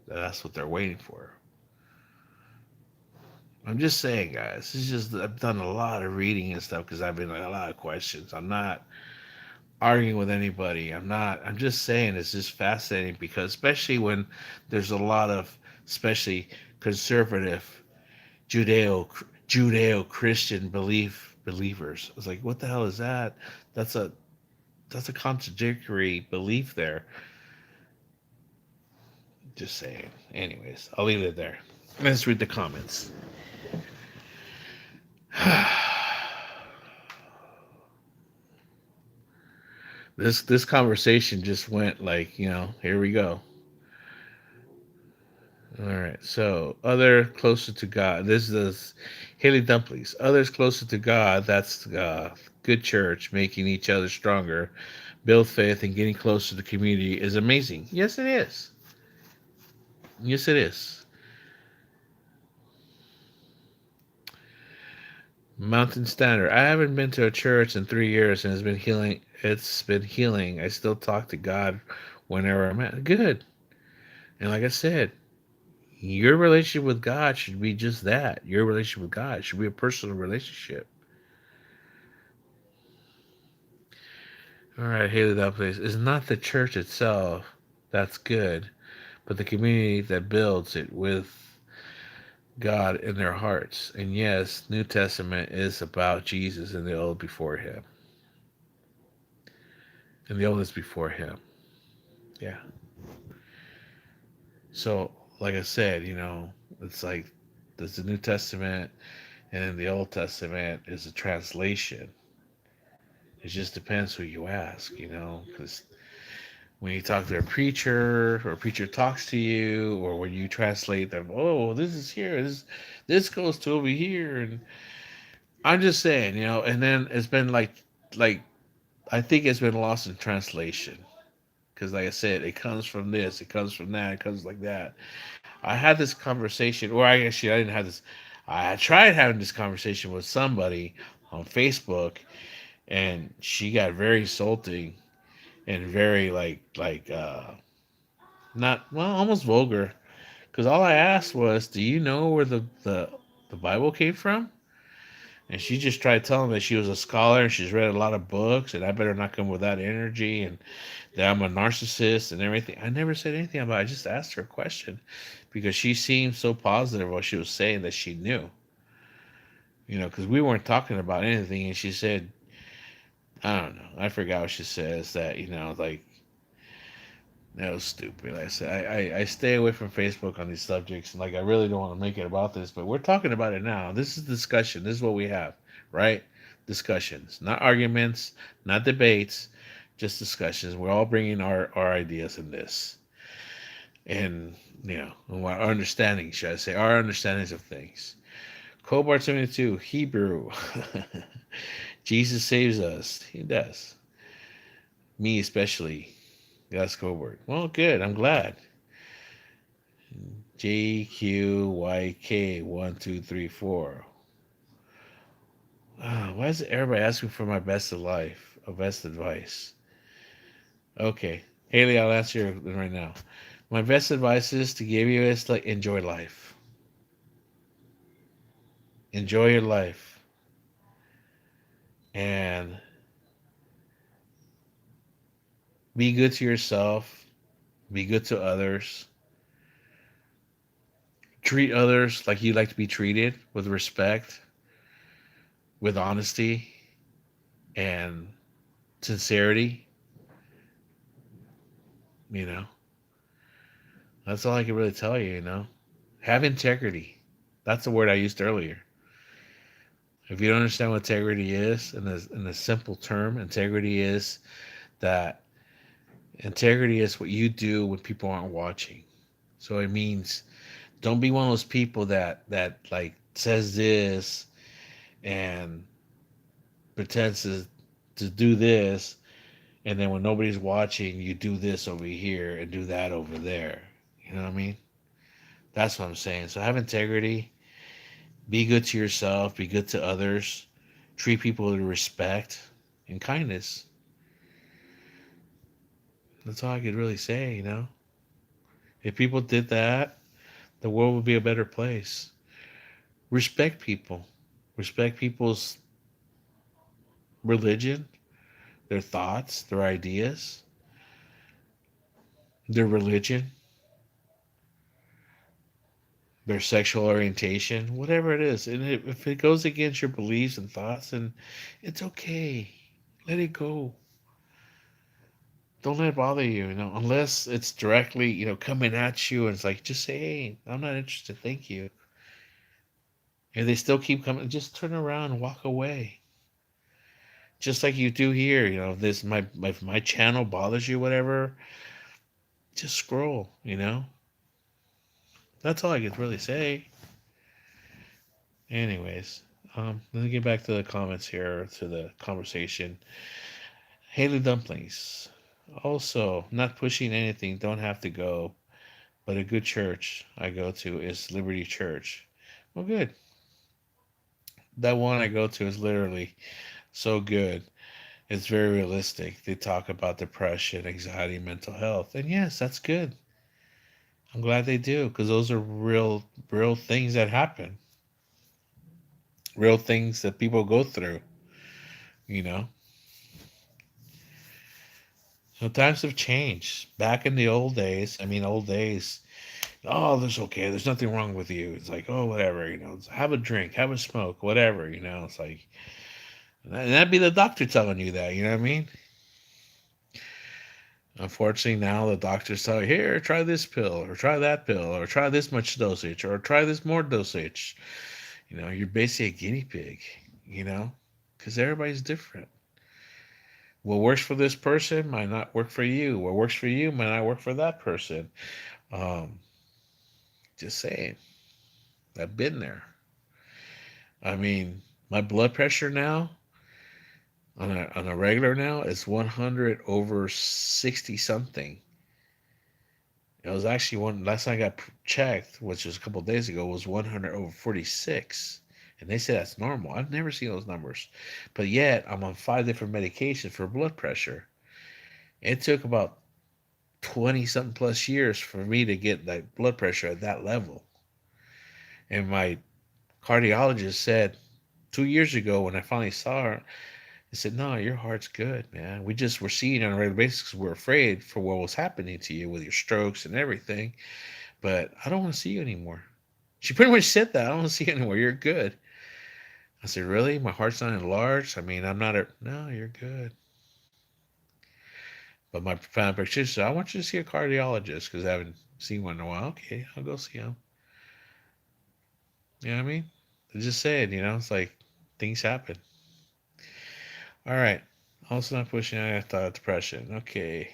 That's what they're waiting for. I'm just saying, guys. It's just I've done a lot of reading and stuff because I've been like, a lot of questions. I'm not arguing with anybody. I'm not. I'm just saying it's just fascinating because especially when there's a lot of especially conservative Judeo Christian believers. I was like, what the hell is that? That's a that's a contradictory belief there. Just saying. Anyways, I'll leave it there. Let's read the comments. This conversation just went like, here we go. All right. So, other closer to God. This is Haley Dumplings. Others closer to God. That's good church, making each other stronger, build faith, and getting closer to the community is amazing. Yes, it is. Yes, it is. Mountain Standard. I haven't been to a church in 3 years, and it's been healing. It's been healing. I still talk to God whenever I'm at. Good. And like I said, your relationship with God should be just that. Your relationship with God should be a personal relationship. All right, Haley, that place is not the church itself that's good, but the community that builds it with God in their hearts. And yes, New Testament is about Jesus and the old before him. And the old is before him. Yeah. So, like I said, it's like there's the New Testament and then the Old Testament is a translation. It just depends who you ask, because when you talk to a preacher or a preacher talks to you, or when you translate them, oh, this is here, this goes to over here, and I'm just saying, and then it's been like I think it's been lost in translation because, like I said, it comes from this, it comes from that, it comes like that. I had this conversation, or I didn't have this. I tried having this conversation with somebody on Facebook, and she got very insulting and very not well, almost vulgar. Because all I asked was, "Do you know where the Bible came from?" And she just tried telling me that she was a scholar and she's read a lot of books, and I better not come with that energy, and that I'm a narcissist and everything. I never said anything about it. I just asked her a question because she seemed so positive while she was saying that she knew. Because we weren't talking about anything, and she said, I don't know, I forgot what she says that, like, that was stupid. Like I said, I stay away from Facebook on these subjects, and like I really don't want to make it about this, but we're talking about it now. This is discussion. This is what we have, right? Discussions, not arguments, not debates, just discussions. We're all bringing our ideas in this, and our understanding, should I say, our understandings of things. Cobar 72, Hebrew. Jesus saves us. He does. Me especially. That's Coburn. Well, good. I'm glad. JQYK1234. Why is everybody asking for my best of life, or best advice? Okay, Haley, I'll answer you right now. My best advice is to give you is like enjoy life. Enjoy your life, and be good to yourself. Be good to others. Treat others like you like to be treated, with respect, with honesty, and sincerity. You know, that's all I can really tell you. Have integrity. That's the word I used earlier. If you don't understand what integrity is, in a simple term, that integrity is what you do when people aren't watching. So it means don't be one of those people that like says this and pretends to do this, and then when nobody's watching, you do this over here and do that over there. You know what I mean? That's what I'm saying. So have integrity. Be good to yourself. Be good to others. Treat people with respect and kindness. That's all I could really say, you know? If people did that, the world would be a better place. Respect people. Respect people's religion, their thoughts, their ideas, their religion, their sexual orientation, whatever it is. And if it goes against your beliefs and thoughts, then it's okay. Let it go. Don't let it bother you, unless it's directly, coming at you and it's like, just say, hey, I'm not interested. Thank you. If they still keep coming, just turn around and walk away. Just like you do here, if this my channel bothers you, whatever, just scroll. That's all I could really say. Anyways, let me get back to the comments here, to the conversation. Haley Dumplings. Also, not pushing anything, don't have to go, but a good church I go to is Liberty Church. Well, good. That one I go to is literally so good. It's very realistic. They talk about depression, anxiety, mental health. And yes, that's good. I'm glad they do, because those are real things that happen. Real things that people go through, you know. So times have changed. Back in the old days, oh, that's okay. There's nothing wrong with you. It's like, oh, whatever, have a drink, have a smoke, whatever. It's like, and that'd be the doctor telling you that, you know what I mean? Unfortunately, now the doctors tell you, here, try this pill, or try that pill, or try this much dosage, or try this more dosage. You're basically a guinea pig, because everybody's different. What works for this person might not work for you. What works for you might not work for that person. Um, just saying. I've been there. I mean, my blood pressure now, on a regular now, is 100 over 60 something. It was actually one last time I got checked, which was a couple of days ago, was 100 over 46. And they say that's normal. I've never seen those numbers. But yet, I'm on 5 different medications for blood pressure. It took about 20 something plus years for me to get that blood pressure at that level. And my cardiologist said 2 years ago, when I finally saw her, he said, no, your heart's good, man. We're seeing you on a regular basis because we're afraid for what was happening to you with your strokes and everything. But I don't want to see you anymore. She pretty much said that. I don't want to see you anymore. You're good. I said, really? My heart's not enlarged? I mean, I'm not no, you're good. But my family practitioner said, I want you to see a cardiologist because I haven't seen one in a while. Okay, I'll go see him. You know what I mean? I just said, it's like things happen. All right. Also not pushing depression. Okay.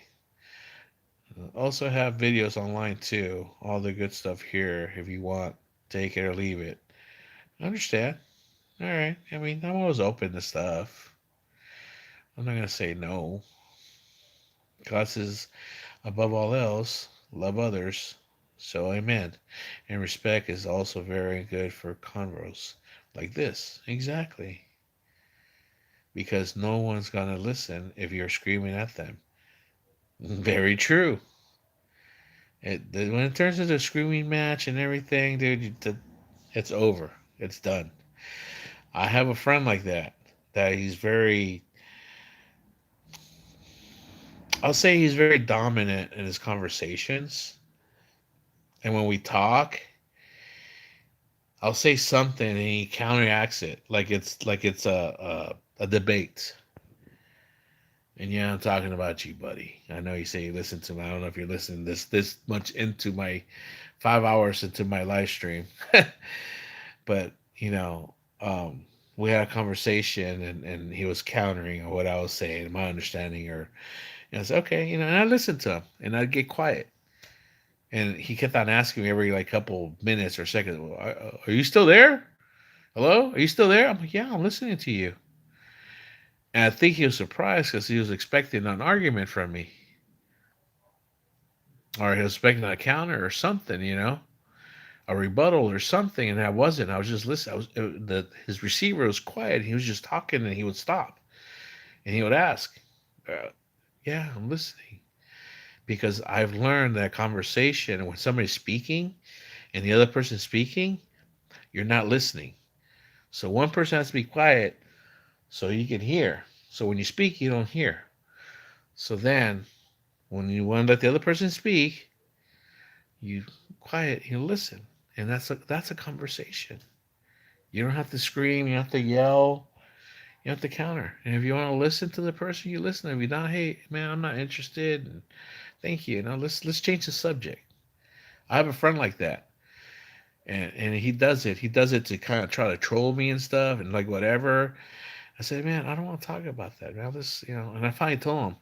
Also have videos online too. All the good stuff here. If you want, take it or leave it. I understand. All right. I mean, I'm always open to stuff. I'm not gonna say no. God says, above all else, love others. So amen. And respect is also very good for convos like this. Exactly. Because no one's gonna listen if you're screaming at them. Very true. When it turns into a screaming match and everything, dude, it's over. It's done. I have a friend like that. That he's very, I'll say he's very dominant in his conversations. And when we talk, I'll say something and he counteracts it like it's a debate. And yeah, I'm talking about you, buddy. I know you say you listen to me. I don't know if you're listening this much into my 5 hours into my live stream. But, we had a conversation and he was countering on what I was saying, my understanding, or I said, okay, and I listened to him and I'd get quiet. And he kept on asking me every like couple minutes or seconds, well, are you still there? Hello? Are you still there? I'm like, yeah, I'm listening to you. And I think he was surprised because he was expecting an argument from me. Or he was expecting a counter or something, a rebuttal or something, and I wasn't. I was just listening. His receiver was quiet. He was just talking, and he would stop, and he would ask, "Yeah, I'm listening." because I've learned that conversation when somebody's speaking and the other person's speaking, you're not listening. So one person has to be quiet so you can hear. So when you speak, you don't hear. So then when you want to let the other person speak, you quiet, you listen. And that's a conversation. You don't have to scream, you don't have to yell, you have to counter. And if you want to listen to the person, you listen. If you don't, hey man, I'm not interested. And thank you. Now let's change the subject. I have a friend like that, and he does it. He does it to kind of try to troll me and stuff, and like whatever. I said, man, I don't want to talk about that. Man, this, And I finally told him,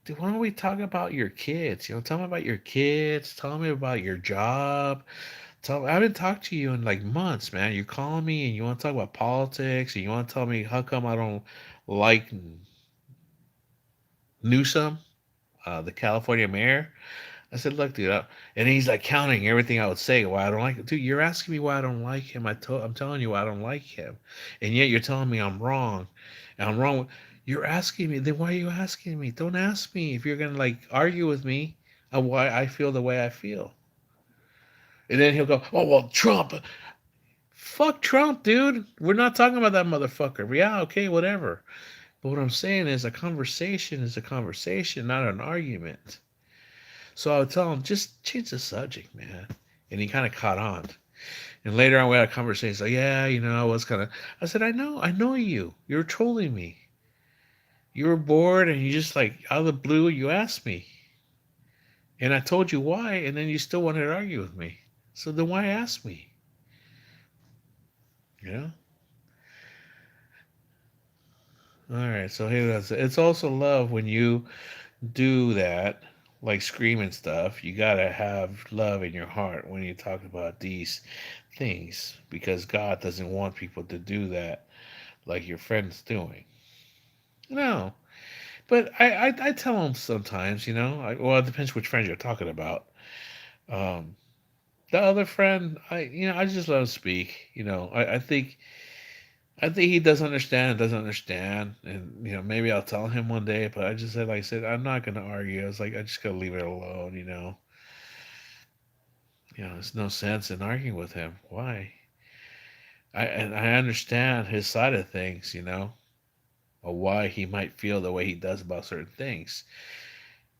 dude, why don't we talk about your kids? Tell me about your kids. Tell me about your job. I haven't talked to you in like months, man. You're calling me and you want to talk about politics and you want to tell me how come I don't like Newsom, the California mayor. I said, look, dude, and he's like counting everything I would say why I don't like it. Dude, you're asking me why I don't like him. I'm telling you why I don't like him, and yet you're telling me I'm wrong, and I'm wrong. You're asking me. Then why are you asking me? Don't ask me if you're gonna like argue with me on why I feel the way I feel. And then he'll go, oh well, Trump. Fuck Trump, dude. We're not talking about that motherfucker. Yeah, okay, whatever. But what I'm saying is a conversation, not an argument. So I would tell him, just change the subject, man. And he kind of caught on. And later on, we had a conversation. He's like, yeah, I was kind of. I said, I know you. You're trolling me. You were bored, and you just like out of the blue, you asked me, and I told you why, and then you still wanted to argue with me. So then why ask me? You know. All right. So here that's it. It's also love when you do that, like screaming stuff. You gotta have love in your heart when you talk about these things, because God doesn't want people to do that like your friend's doing. No, but I tell them sometimes, well, it depends which friend you're talking about. Um, the other friend, I just let him speak. I think he doesn't understand, and maybe I'll tell him one day. But I just said, like I said, I'm not gonna argue. I was like, I just gotta leave it alone. There's no sense in arguing with him. Why? I understand his side of things. Or why he might feel the way he does about certain things.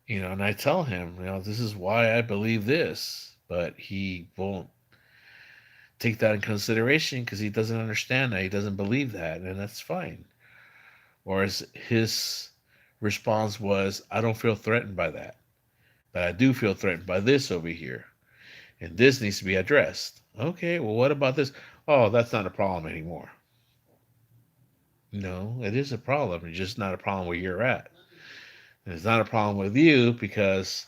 And I tell him, this is why I believe this, but he won't take that in consideration because he doesn't understand that, he doesn't believe that, and that's fine. Or his response was, I don't feel threatened by that, but I do feel threatened by this over here, and this needs to be addressed. Okay, well, what about this? Oh, that's not a problem anymore. No, it is a problem. It's just not a problem where you're at. And it's not a problem with you because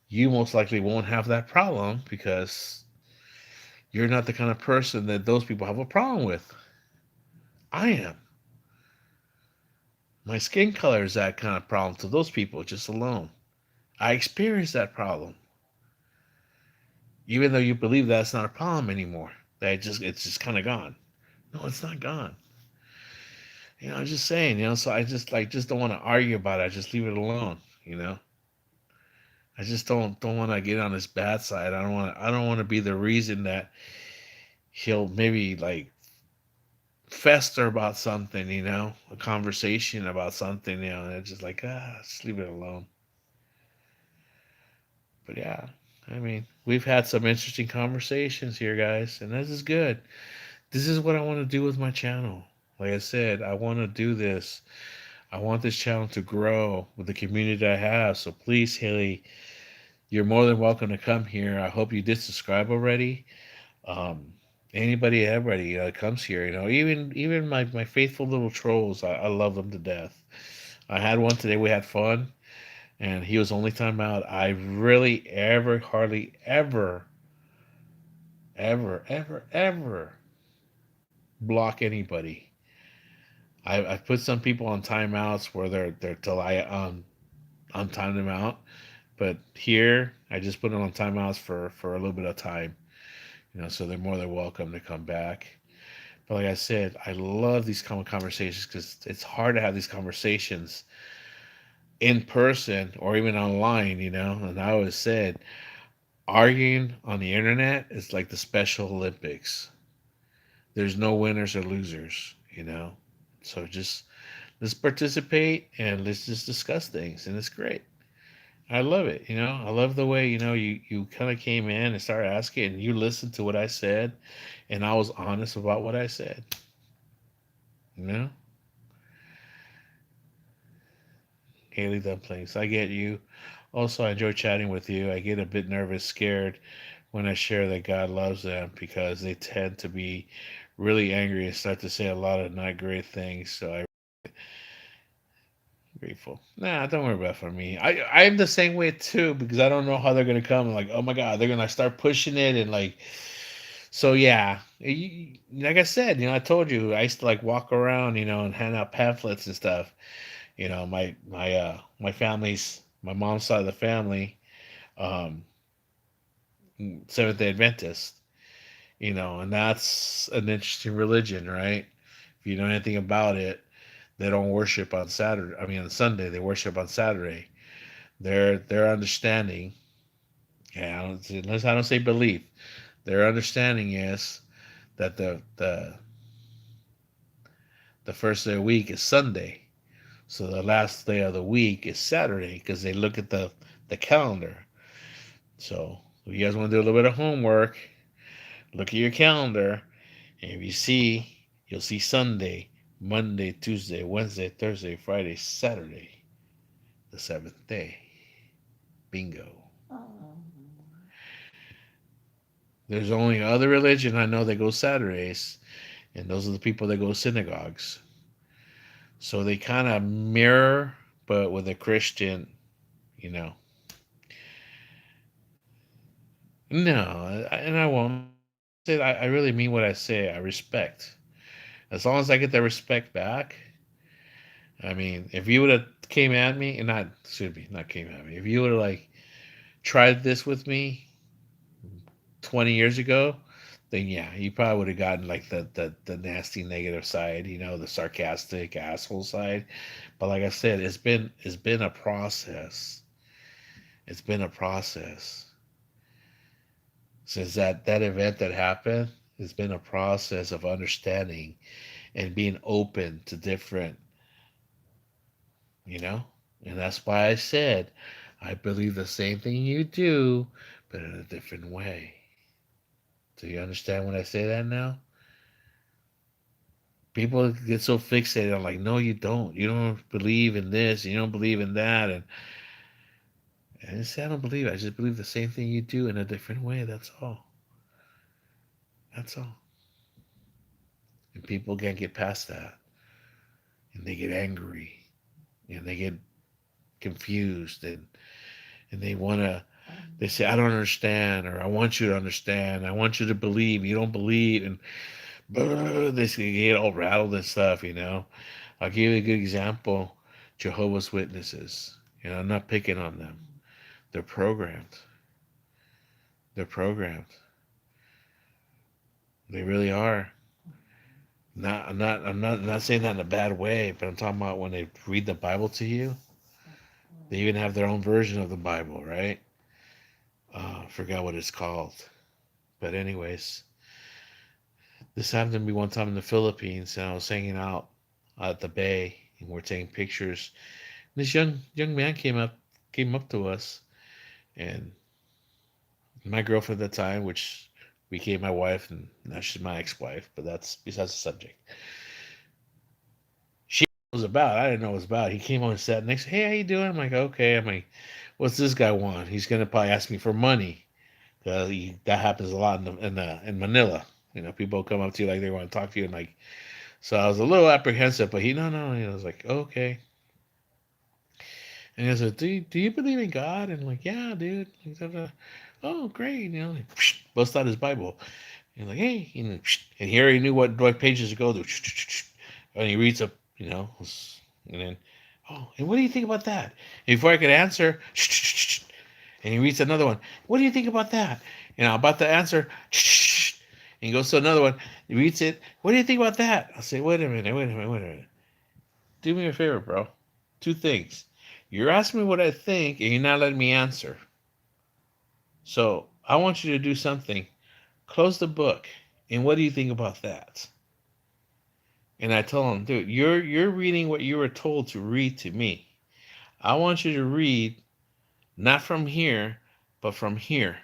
you most likely won't have that problem because you're not the kind of person that those people have a problem with. I am. My skin color is that kind of problem to those people just alone. I experienced that problem. Even though you believe that's not a problem anymore. That it's just kind of gone. No, it's not gone. I'm just saying, so I just don't want to argue about it. I just leave it alone, you know. I just don't want to get on his bad side. I don't want to be the reason that he'll maybe like fester about something, a conversation about something, and it's just like, just leave it alone. But yeah, I mean, we've had some interesting conversations here, guys, and this is good. This is what I want to do with my channel. Like I said, I want to do this. I want this channel to grow with the community that I have. So please, Haley, you're more than welcome to come here. I hope you did subscribe already. Um, everybody comes here, even my faithful little trolls, I love them to death. I had one today. We had fun, and he was only time out. I really ever, hardly ever, ever, ever, ever block anybody. I've put some people on timeouts where they're till I time them out, but here I just put them on timeouts for a little bit of time. So they're more than welcome to come back. But like I said, I love these common conversations because it's hard to have these conversations in person or even online, you know. And I always said, arguing on the internet is like the Special Olympics. There's no winners or losers, you know. So just let's participate and let's just discuss things, and it's great. I love it, you know. I love the way, you know, you kind of came in and started asking, and you listened to what I said, and I was honest about what I said. You know, Haley Dumplings, I get you. Also, I enjoy chatting with you. I get a bit nervous, scared when I share that God loves them because they tend to be really angry and start to say a lot of not great things. So I'm grateful. Nah, don't worry about it for me. I'm the same way too because I don't know how they're gonna come. Like, oh my God, they're gonna start pushing it and like. So yeah, like I said, you know, I told you I used to like walk around, you know, and hand out pamphlets and stuff. You know, my family's my mom's side of the family, um, Seventh Day Adventist. You know, and that's an interesting religion, right? If you know anything about it, they don't worship on Saturday. I mean, on Sunday they worship on Saturday. Their understanding, yeah, unless I don't say belief, their understanding is that the first day of the week is Sunday, so the last day of the week is Saturday because they look at the calendar. So if you guys want to do a little bit of homework, look at your calendar, and if you see, you'll see Sunday, Monday, Tuesday, Wednesday, Thursday, Friday, Saturday, the seventh day. Bingo. There's only other religion I know that goes Saturdays, and those are the people that go to synagogues. So they kind of mirror, but with a Christian, you know. No, and I won't. I really mean what I say. I respect. As long as I get the respect back. I mean, if you would have came at me, and not, excuse me, not came at me. If you would have like tried this with me 20 years ago, then yeah, you probably would have gotten like the nasty negative side, you know, the sarcastic asshole side. But like I said, it's been a process. It's been a process since that event that happened. It's been a process of understanding and being open to different, you know. And that's why I said I believe the same thing you do, but in a different way. Do you understand when I say that now? People get so fixated on like, no, you don't. You don't believe in this. You don't believe in that. And I didn't say I don't believe it. I just believe the same thing you do in a different way. That's all. That's all. And people can't get past that. And they get angry. And they get confused. And they want to, they say, I don't understand. Or I want you to understand. I want you to believe. You don't believe. And they get all rattled and stuff, you know. I'll give you a good example. Jehovah's Witnesses. You know, I'm not picking on them. They're programmed. They're programmed. They really are. I'm not saying that in a bad way, but I'm talking about when they read the Bible to you. They even have their own version of the Bible, right? I forgot what it's called. But anyways, this happened to me one time in the Philippines, and I was hanging out at the bay, and we're taking pictures. And this young man came up to us, and my girlfriend at the time, which became my wife, and now she's my ex-wife, but that's besides the subject. She was about. I didn't know what it was about. He came on and sat next. Hey, how you doing? I'm like, okay. I'm like, what's this guy want? He's gonna probably ask me for money. That happens a lot in Manila. You know, people come up to you like they want to talk to you, and like, so I was a little apprehensive, but he no. I was like, okay. And he said, do you believe in God? And I'm like, yeah, dude. He said, oh, great. You know, like, bust out his Bible. And like, hey, you know, and he already knew what pages to go to. And he reads up, you know, and then, oh, and what do you think about that? And before I could answer, and he reads another one. What do you think about that? And I'm about to answer, and he goes to another one. He reads it. What do you think about that? I'll say, wait a minute. Do me a favor, bro. Two things. You're asking me what I think, and you're not letting me answer. So I want you to do something. Close the book. And what do you think about that? And I told him, dude, you're reading what you were told to read to me. I want you to read not from here, but from here.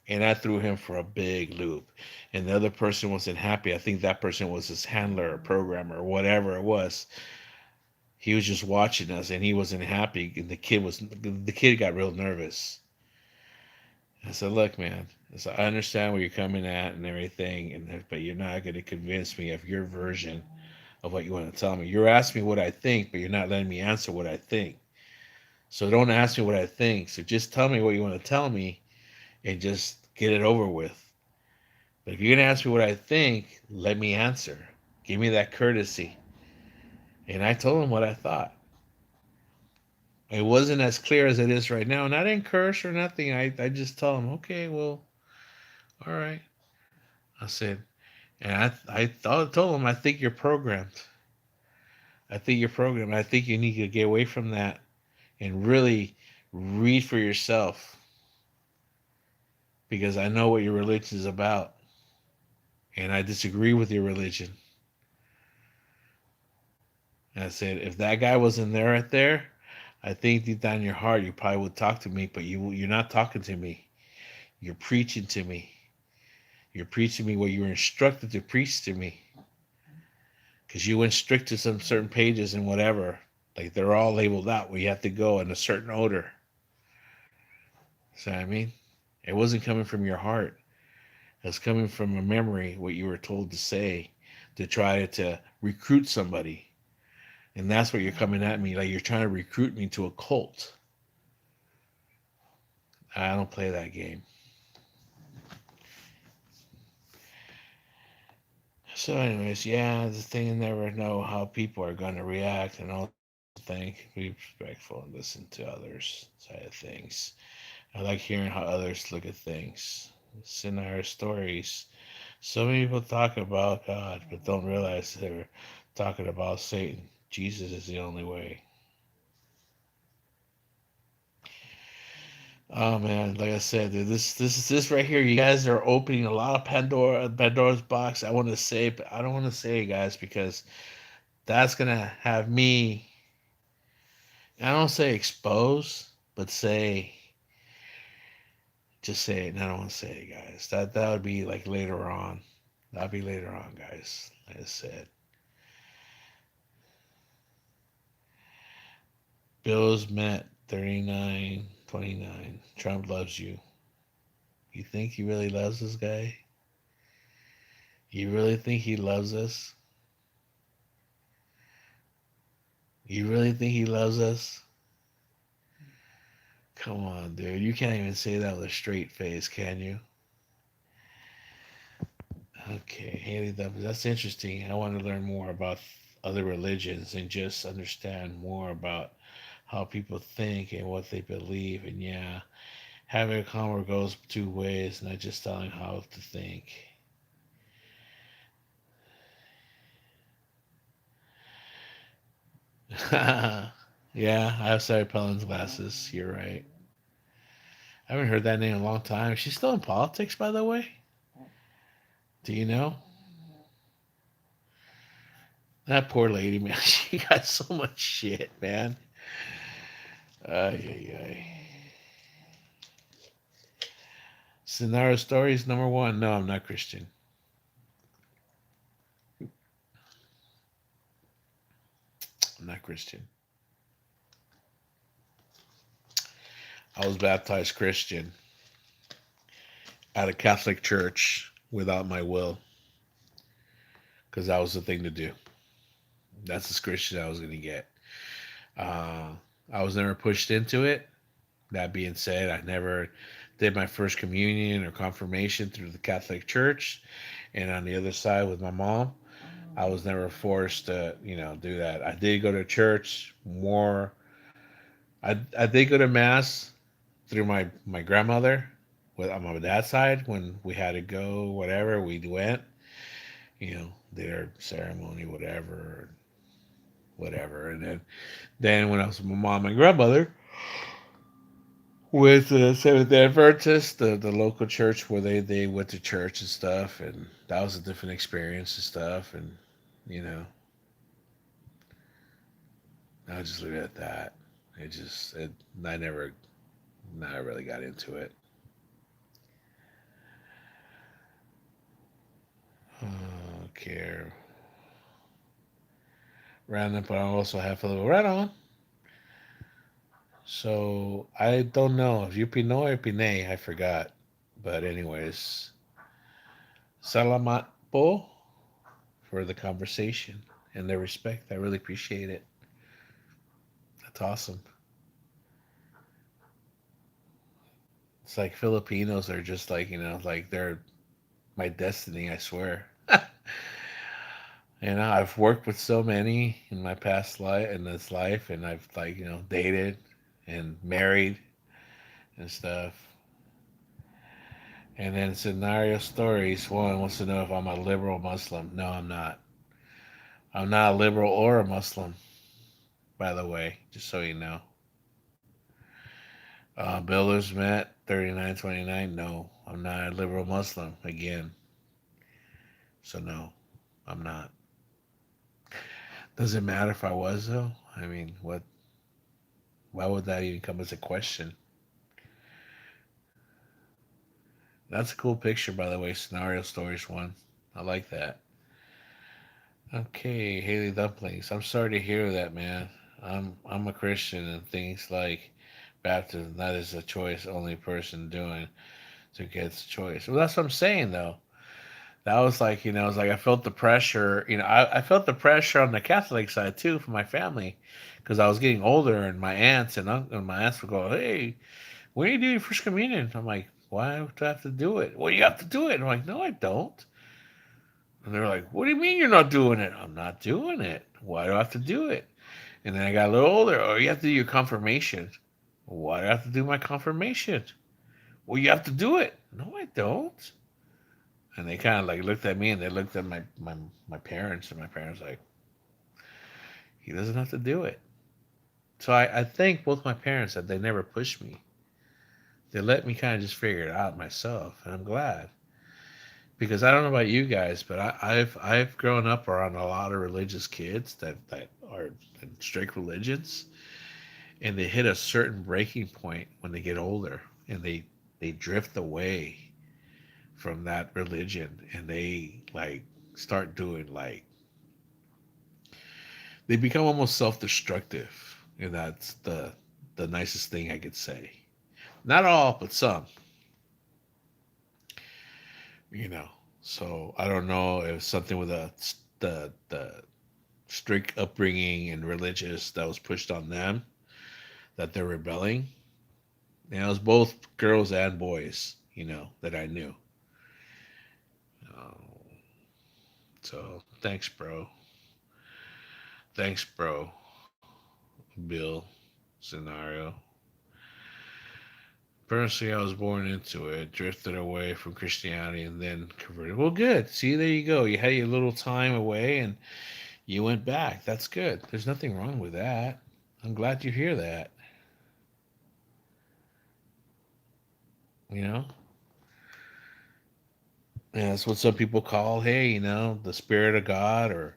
And I threw him for a big loop. And the other person wasn't happy. I think that person was his handler or programmer or whatever it was. He was just watching us and he wasn't happy. And the kid got real nervous. I said, look, man, I understand where you're coming at and everything, but you're not going to convince me of your version of what you want to tell me. You're asking me what I think, but you're not letting me answer what I think. So don't ask me what I think. So just tell me what you want to tell me and just get it over with. But if you're going to ask me what I think, let me answer. Give me that courtesy. And I told him what I thought. It wasn't as clear as it is right now. And I didn't curse or nothing. I just told him, okay, well, all right. I said, and told him, I think you're programmed. I think you're programmed. I think you need to get away from that and really read for yourself because I know what your religion is about. And I disagree with your religion. And I said, if that guy wasn't there right there, I think deep down in your heart you probably would talk to me, but you're not talking to me. You're preaching to me. You're preaching me what you were instructed to preach to me. Because you went strict to some certain pages and whatever. Like they're all labeled out where you have to go in a certain order. See what I mean? It wasn't coming from your heart. It was coming from a memory, what you were told to say, to try to recruit somebody. And that's what you're coming at me. Like you're trying to recruit me to a cult. I don't play that game. So anyways, yeah, the thing you never know how people are going to react and all things. Be respectful and listen to others' side of things. I like hearing how others look at things. It's in our stories. So many people talk about God, but don't realize they're talking about Satan. Jesus is the only way. Oh man, like I said, dude, this right here. You guys are opening a lot of Pandora's box. I want to say, but I don't want to say it, guys, because that's gonna have me. I don't say expose, but say just say it. And I don't want to say it, guys. That would be like later on. That'd be later on, guys. Like I said. Bills met 39-29. Trump loves you. You think he really loves this guy? You really think he loves us? You really think he loves us? Come on, dude. You can't even say that with a straight face, can you? Okay, Haley W. That's interesting. I want to learn more about other religions and just understand more about how people think and what they believe. And yeah, having a convo goes two ways, not just telling how to think. Yeah, I have Sarah Palin's glasses. You're right. I haven't heard that name in a long time. She's still in politics, by the way. Do you know? That poor lady, man. She got so much shit, man. Ay, ay, ay. Scenario stories number one. No, I'm not Christian. I'm not Christian. I was baptized Christian at a Catholic church without my will because that was the thing to do. That's as Christian I was going to get. Uh, I was never pushed into it. That being said, I never did my first communion or confirmation through the Catholic Church. And on the other side with my mom, I was never forced to, do that. I did go to church more. I did go to mass through my grandmother with on my dad's side when we had to go, whatever, we went, did our ceremony, whatever, whatever. And then when I was with my mom and grandmother, with the Seventh Day Adventist, the local church where they went to church and stuff, and that was a different experience and stuff, and you know, I'll just leave it at that. I never really got into it. Okay, random, but I also have a little right on. So I don't know if you Pinot or Pinay, I forgot. But anyways, salamat po for the conversation and the respect. I really appreciate it. That's awesome. It's like Filipinos are just like, like they're my destiny, I swear. I've worked with so many in my past life, in this life, and I've like, dated and married and stuff. And then scenario stories. One wants to know if I'm a liberal Muslim. No, I'm not. I'm not a liberal or a Muslim, by the way, just so you know. Builders met 3929. No, I'm not a liberal Muslim again. So no, I'm not. Does it matter if I was though? I mean, what? Why would that even come as a question? That's a cool picture, by the way. Scenario stories one. I like that. Okay, Haley Dumplings. I'm sorry to hear that, man. I'm a Christian, and things like baptism, that is a choice only person doing to get the choice. Well, that's what I'm saying though. That was like, it's like I felt the pressure. I felt the pressure on the Catholic side too from my family, because I was getting older, and my aunts and my aunts would go, "Hey, when are you doing first communion?" I'm like, "Why do I have to do it?" "Well, you have to do it." I'm like, "No, I don't." And they're like, "What do you mean you're not doing it?" "I'm not doing it. Why do I have to do it?" And then I got a little older. "Oh, you have to do your confirmation." "Why do I have to do my confirmation?" "Well, you have to do it." "No, I don't." And they kind of like looked at me, and they looked at my parents, and my parents like, he doesn't have to do it. So I thank both my parents that they never pushed me. They let me kind of just figure it out myself, and I'm glad. Because I don't know about you guys, but I've grown up around a lot of religious kids that are in strict religions, and they hit a certain breaking point when they get older, and they drift away from that religion, and they like start doing like they become almost self-destructive, and that's the nicest thing I could say. Not all, but some, you know. So I don't know if something with the strict upbringing and religious that was pushed on them that they're rebelling. And it was both girls and boys, that I knew. Uh, so thanks, bro. Thanks, bro. Bill scenario. Personally, I was born into it, drifted away from Christianity, and then converted. Well, good. See, there you go. You had your little time away, and you went back. That's good. There's nothing wrong with that. I'm glad you hear that. You know, and that's what some people call, hey, the Spirit of God, or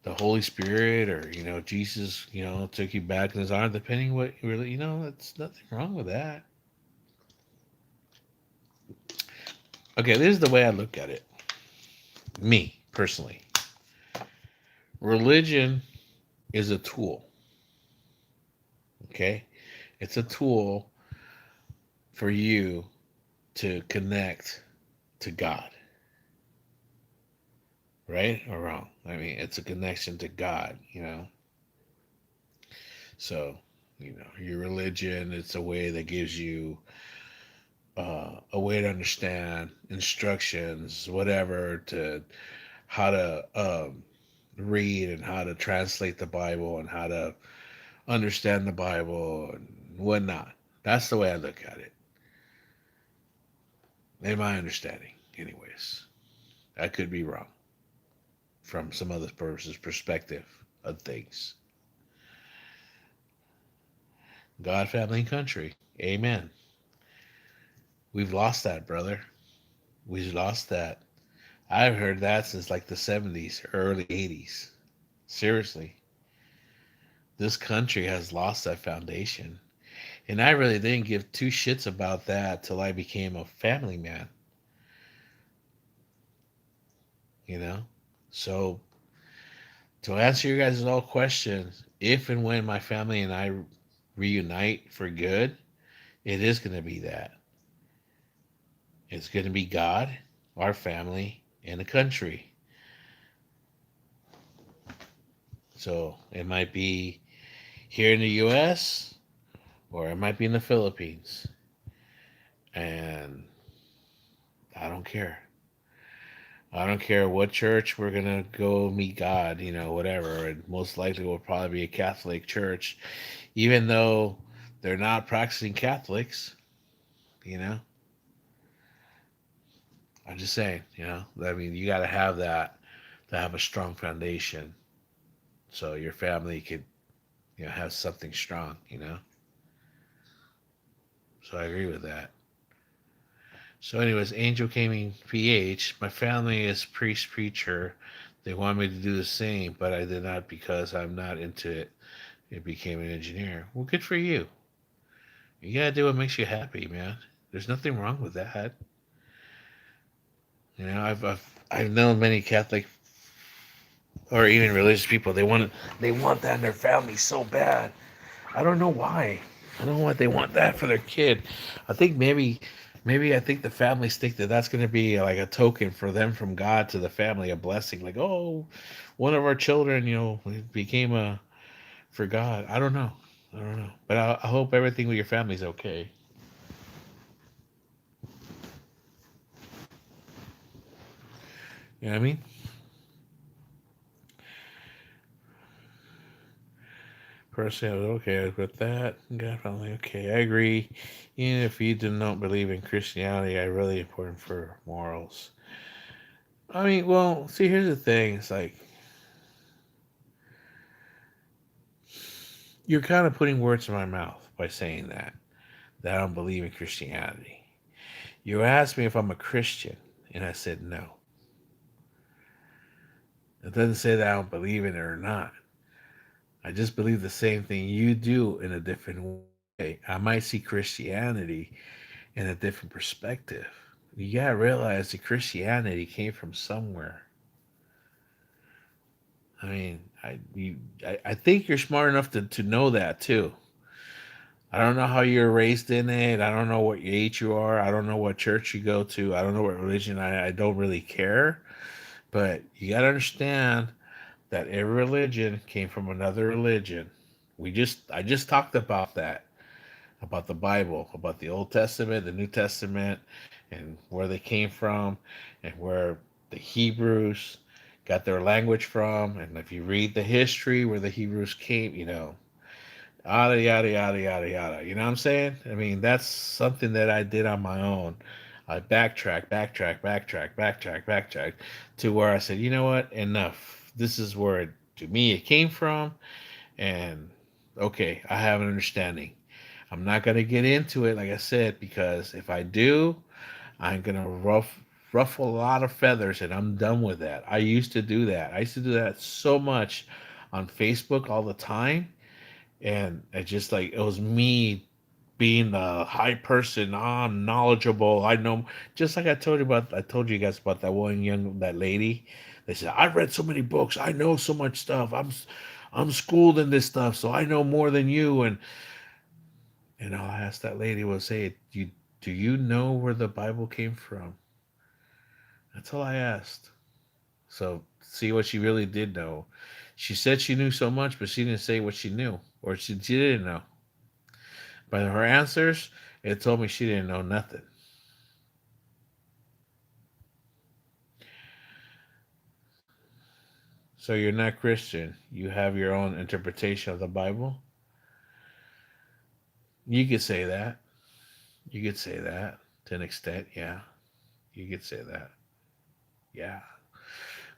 the Holy Spirit, or Jesus, took you back in His arms. Depending what you really, that's nothing wrong with that. Okay, this is the way I look at it. Me personally, religion is a tool. Okay, it's a tool for you to connect to God, right or wrong? I mean, it's a connection to God. So, your religion, it's a way that gives you a way to understand instructions, whatever, to how to read and how to translate the Bible and how to understand the Bible and whatnot. That's the way I look at it, in my understanding, anyways. I could be wrong from some other person's perspective. of things. God, family, and country. Amen. We've lost that, brother. We've lost that. I've heard that since like the 70s, early 80s. Seriously. This country has lost that foundation. And I really didn't give two shits about that till I became a family man, you know? So, to answer your guys' all questions, if and when my family and I reunite for good, it is going to be that. It's going to be God, our family, and the country. So, it might be here in the US or it might be in the Philippines. And I don't care. I don't care what church we're gonna go meet God, whatever. And most likely will probably be a Catholic church, even though they're not practicing Catholics. You know, I'm just saying. I mean, you got to have that to have a strong foundation, so your family could, have something strong. So I agree with that. So, anyways, Angel Gaming PH. My family is priest preacher. They want me to do the same, but I did not because I'm not into it. It became an engineer. Well, good for you. You gotta do what makes you happy, man. There's nothing wrong with that. I've known many Catholic or even religious people. They want that in their family so bad. I don't know why. I don't know why they want that for their kid. I think maybe I think the families think that that's going to be like a token for them from God to the family, a blessing. Like, oh, one of our children, became a for God. I don't know. I don't know. But I hope everything with your family's okay. You know what I mean? Personally, I was okay with that. God, family, okay. I agree. Even if you do not believe in Christianity, I really important for morals. I mean, well, see, here's the thing. It's like you're kind of putting words in my mouth by saying that I don't believe in Christianity. You asked me if I'm a Christian, and I said no. It doesn't say that I don't believe in it or not. I just believe the same thing you do in a different way. I might see Christianity in a different perspective. You gotta realize that Christianity came from somewhere. I mean, I think you're smart enough to know that too. I don't know how you're raised in it. I don't know what age you are. I don't know what church you go to. I don't know what religion. I don't really care. But you got to understand that every religion came from another religion. I just talked about that, about the Bible, about the Old Testament, the New Testament, and where they came from, and where the Hebrews got their language from. And if you read the history where the Hebrews came, yada yada yada yada yada. You know what I'm saying? I mean, that's something that I did on my own. I backtrack to where I said, you know what? Enough. This is where to me it came from, and okay, I have an understanding. I'm not gonna get into it, like I said, because if I do, I'm gonna ruffle a lot of feathers, and I'm done with that. I used to do that. I used to do that so much on Facebook all the time, and it just like it was me being the high person, I'm knowledgeable. I know, just like I told you guys about that lady. They said I read so many books, I know so much stuff. I'm schooled in this stuff, so I know more than you. And I'll ask that lady, will say, do you know where the Bible came from? That's all I asked. So see what she really did know. She said she knew so much, but she didn't say what she knew, or she didn't know. By her answers, it told me she didn't know nothing. So you're not Christian. You have your own interpretation of the Bible. You could say that. You could say that to an extent. Yeah, you could say that. Yeah.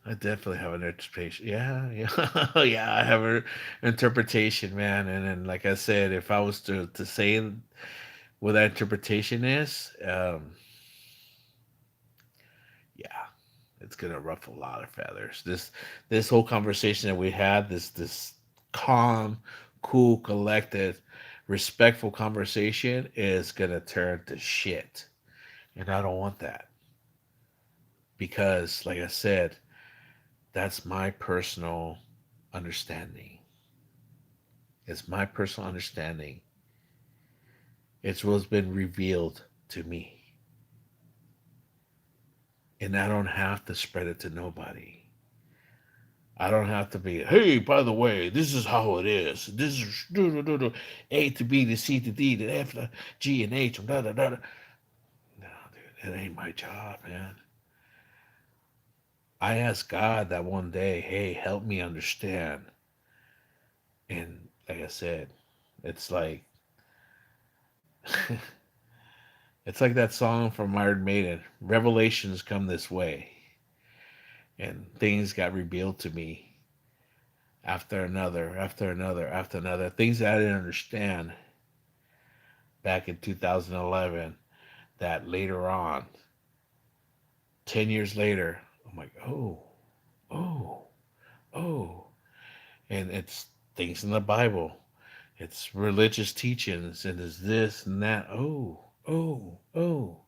I definitely have an interpretation. Yeah, yeah, yeah. I have an interpretation, man. And then, like I said, if I was to say what that interpretation is, yeah, it's gonna ruffle a lot of feathers. This whole conversation that we had, this calm, cool, collected, respectful conversation is gonna turn to shit, and I don't want that because, like I said, that's my personal understanding. It's my personal understanding. It's what's been revealed to me, and I don't have to spread it to nobody. I don't have to be, hey, by the way, this is how it is. This is A to B to C to D to F to G and H. Da, da, da, da. No, dude, it ain't my job, man. I asked God that one day, hey, help me understand. And like I said, it's like it's like that song from Iron Maiden. Revelations come this way, and things got revealed to me after another, after another, after another. Things that I didn't understand back in 2011 that later on, 10 years later, I'm like, oh, oh, oh. And it's things in the Bible, it's religious teachings, and it's this and that. Oh, oh, oh.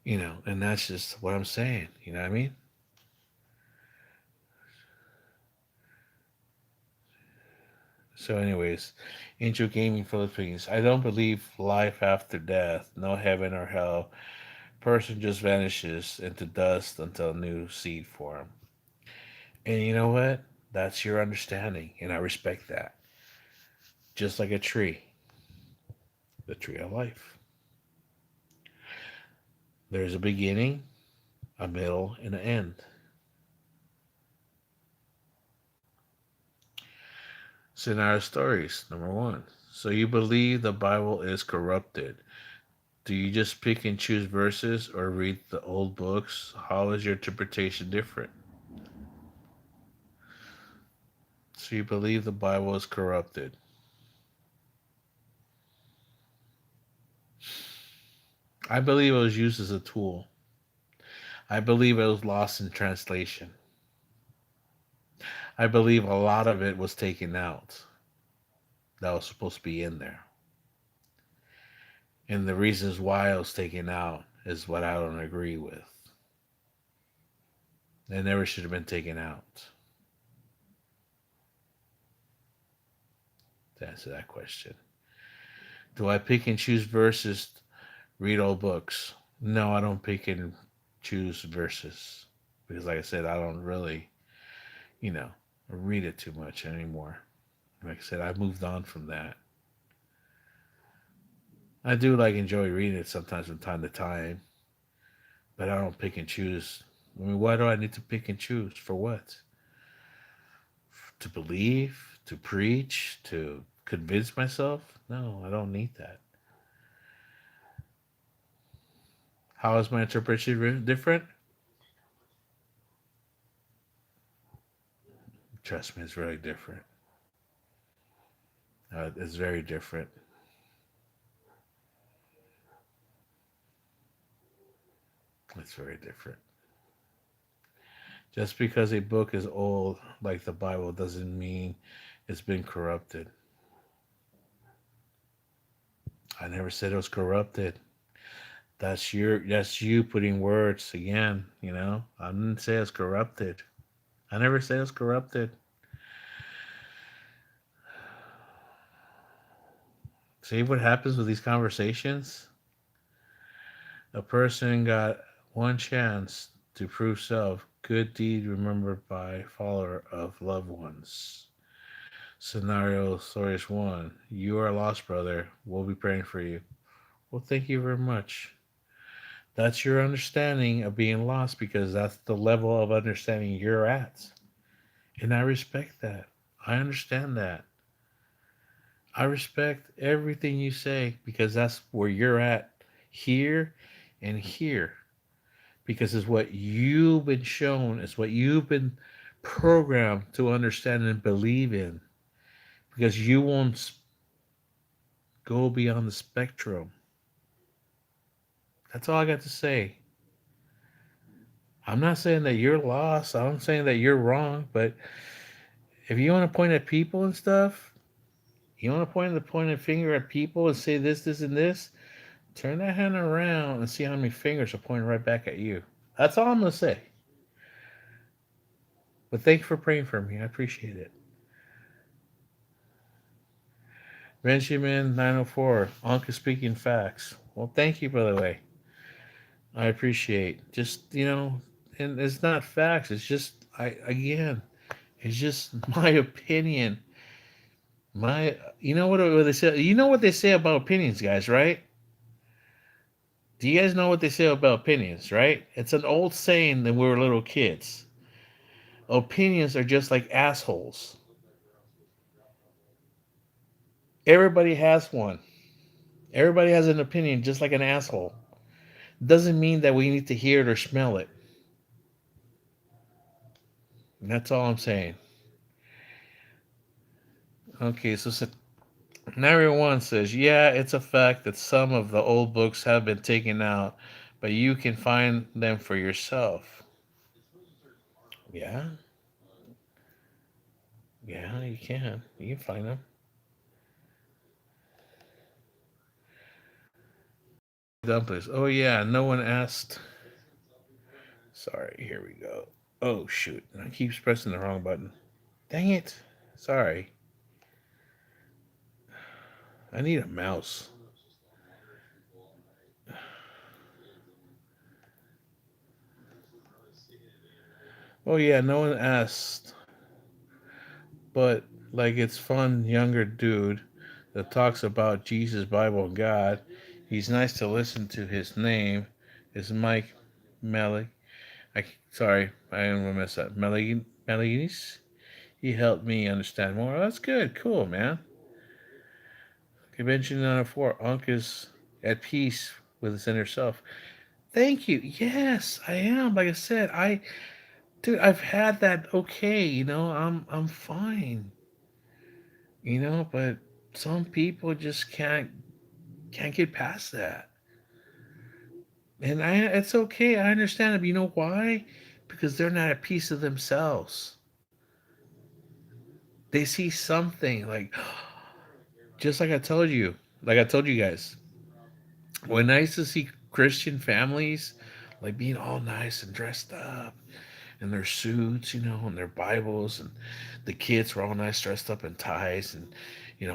And that's just what I'm saying. You know what I mean? So, anyways, Angel Gaming Philippines. I don't believe life after death, no heaven or hell. Person just vanishes into dust until new seed form. And you know what? That's your understanding, and I respect that. Just like a tree, the tree of life. There's a beginning, a middle, and an end. Scenario stories. Number one. So you believe the Bible is corrupted. Do you just pick and choose verses or read the old books? How is your interpretation different? So you believe the Bible is corrupted. I believe it was used as a tool. I believe it was lost in translation. I believe a lot of it was taken out that was supposed to be in there. And the reasons why it was taken out is what I don't agree with. It never should have been taken out. To answer that question. Do I pick and choose verses, read all books? No, I don't pick and choose verses. Because, like I said, I don't really, you know, read it too much anymore. Like I said, I've moved on from that. I do like enjoy reading it sometimes from time to time, but I don't pick and choose. I mean, why do I need to pick and choose? For what? To believe? To preach? To convince myself? No, I don't need that. How is my interpretation different? Trust me, it's very different. It's very different. It's very different. Just because a book is old, like the Bible, doesn't mean it's been corrupted. I never said it was corrupted. That's you putting words again, I didn't say it's corrupted. I never said it's corrupted. See what happens with these conversations? A person got one chance to prove self, good deed remembered by follower of loved ones. Scenario stories one. You are lost, brother. We'll be praying for you. Well, thank you very much. That's your understanding of being lost because that's the level of understanding you're at. And I respect that. I understand that. I respect everything you say because that's where you're at here and here. because it's what you've been shown, it's what you've been programmed to understand and believe in. Because you won't go beyond the spectrum. That's all I got to say. I'm not saying that you're lost. I'm saying that you're wrong. But if you want to point at people and stuff, you want to point a finger at people and say this, this, and this, turn that hand around and see how many fingers are pointing right back at you. That's all I'm gonna say. But thank you for praying for me. I appreciate it. Benjamin 904, Anka speaking facts. Well, thank you, by the way. I appreciate. Just and it's not facts. It's just it's just my opinion. My, what they say. You know what they say about opinions, guys, right? Do you guys know what they say about opinions, right? It's an old saying that we were little kids. Opinions are just like assholes. Everybody has one. Everybody has an opinion, just like an asshole. Doesn't mean that we need to hear it or smell it. And that's all I'm saying. Okay, so everyone says, yeah, it's a fact that some of the old books have been taken out, but you can find them for yourself. Yeah, yeah, you can. You can find them. Dumplings. Oh, yeah, no one asked. Sorry, here we go. Oh, shoot. I keep pressing the wrong button. Dang it. Sorry. I need a mouse. Oh, yeah, no one asked. But, like, it's fun, younger dude that talks about Jesus, Bible, and God. He's nice to listen to. His name is Mike Melly. Sorry, I am gonna mess up. Melinis. He helped me understand more. Oh, that's good. Cool, man. Convention 904. Unc is at peace with his inner self. Thank you. Yes, I am. Like I said, dude, I've had that. Okay, I'm fine. But some people just can't get past that. And it's okay. I understand it. But you know why? Because they're not at peace with themselves. They see something like, just like I told you guys, when I used to see Christian families like being all nice and dressed up in their suits, and their Bibles, and the kids were all nice dressed up in ties, and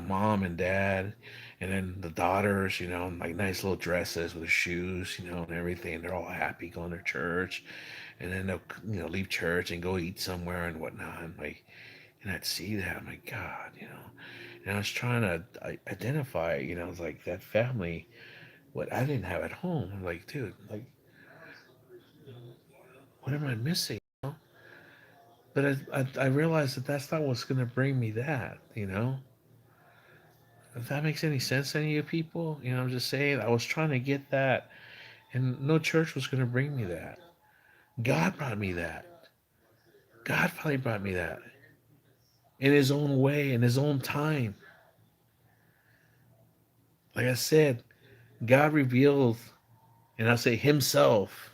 mom and dad, and then the daughters, in like nice little dresses with shoes, and everything. They're all happy going to church, and then they'll leave church and go eat somewhere and whatnot. And like, and I'd see that. I'm like, God, And I was trying to identify, it's like that family, what I didn't have at home. I'm like, dude, like, what am I missing? But I realized that that's not what's going to bring me that. If that makes any sense to any of you people, I'm just saying, I was trying to get that, and no church was going to bring me that. God brought me that. God finally brought me that in His own way, in His own time. Like I said, God revealed, and I say Himself,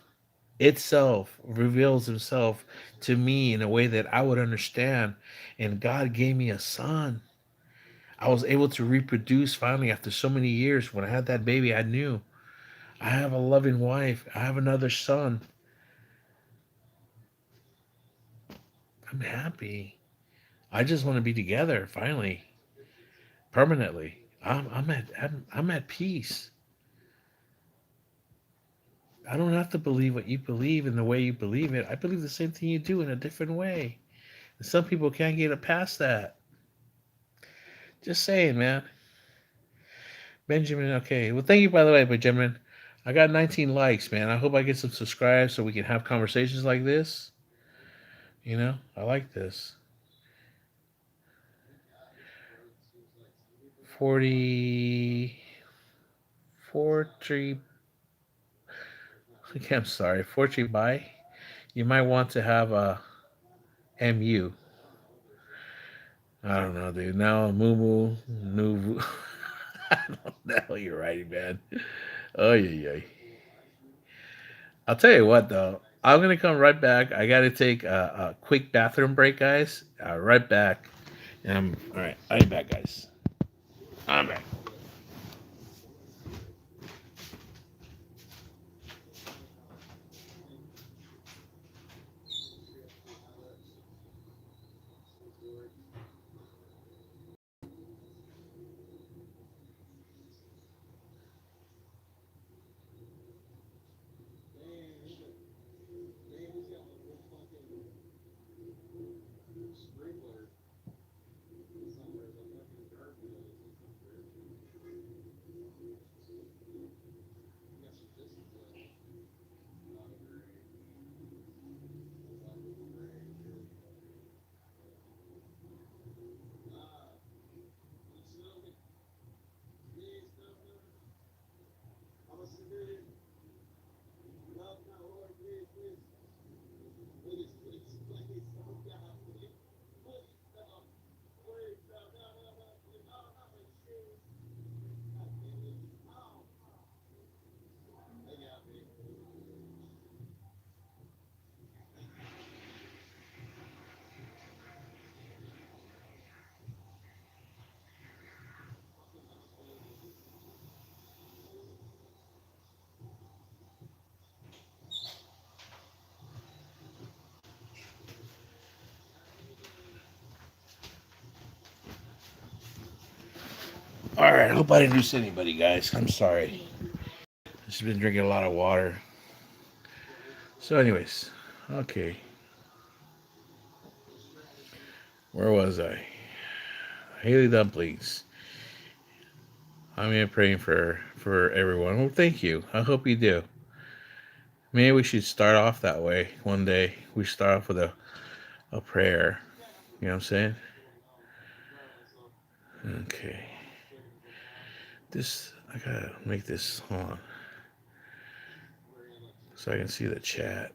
itself reveals Himself to me in a way that I would understand. And God gave me a son. I was able to reproduce finally after so many years. When I had that baby, I knew I have a loving wife. I have another son. I'm happy. I just want to be together finally, permanently. I'm at peace. I don't have to believe what you believe in the way you believe it. I believe the same thing you do in a different way. And some people can't get it past that. Just saying, man. Benjamin, okay. Well, thank you, by the way, Benjamin. I got 19 likes, man. I hope I get some subscribes so we can have conversations like this. I like this. 40, 43, Okay, I'm sorry. Fortunately, by you might want to have a MU. I don't know, dude. Now Moo Moo New. I don't know. You're right, man. Oh yeah, yeah. I'll tell you what, though. I'm gonna come right back. I gotta take a quick bathroom break, guys. Right back. And I'm all right. I'm back, guys. I'm back. All right. I hope I didn't lose anybody, guys. I'm sorry. Just been drinking a lot of water. So, anyways, okay. Where was I? Haley Dumplings. I'm here praying for everyone. Well, thank you. I hope you do. Maybe we should start off that way one day. We start off with a prayer. You know what I'm saying? Okay. This I gotta make this on so I can see the chat.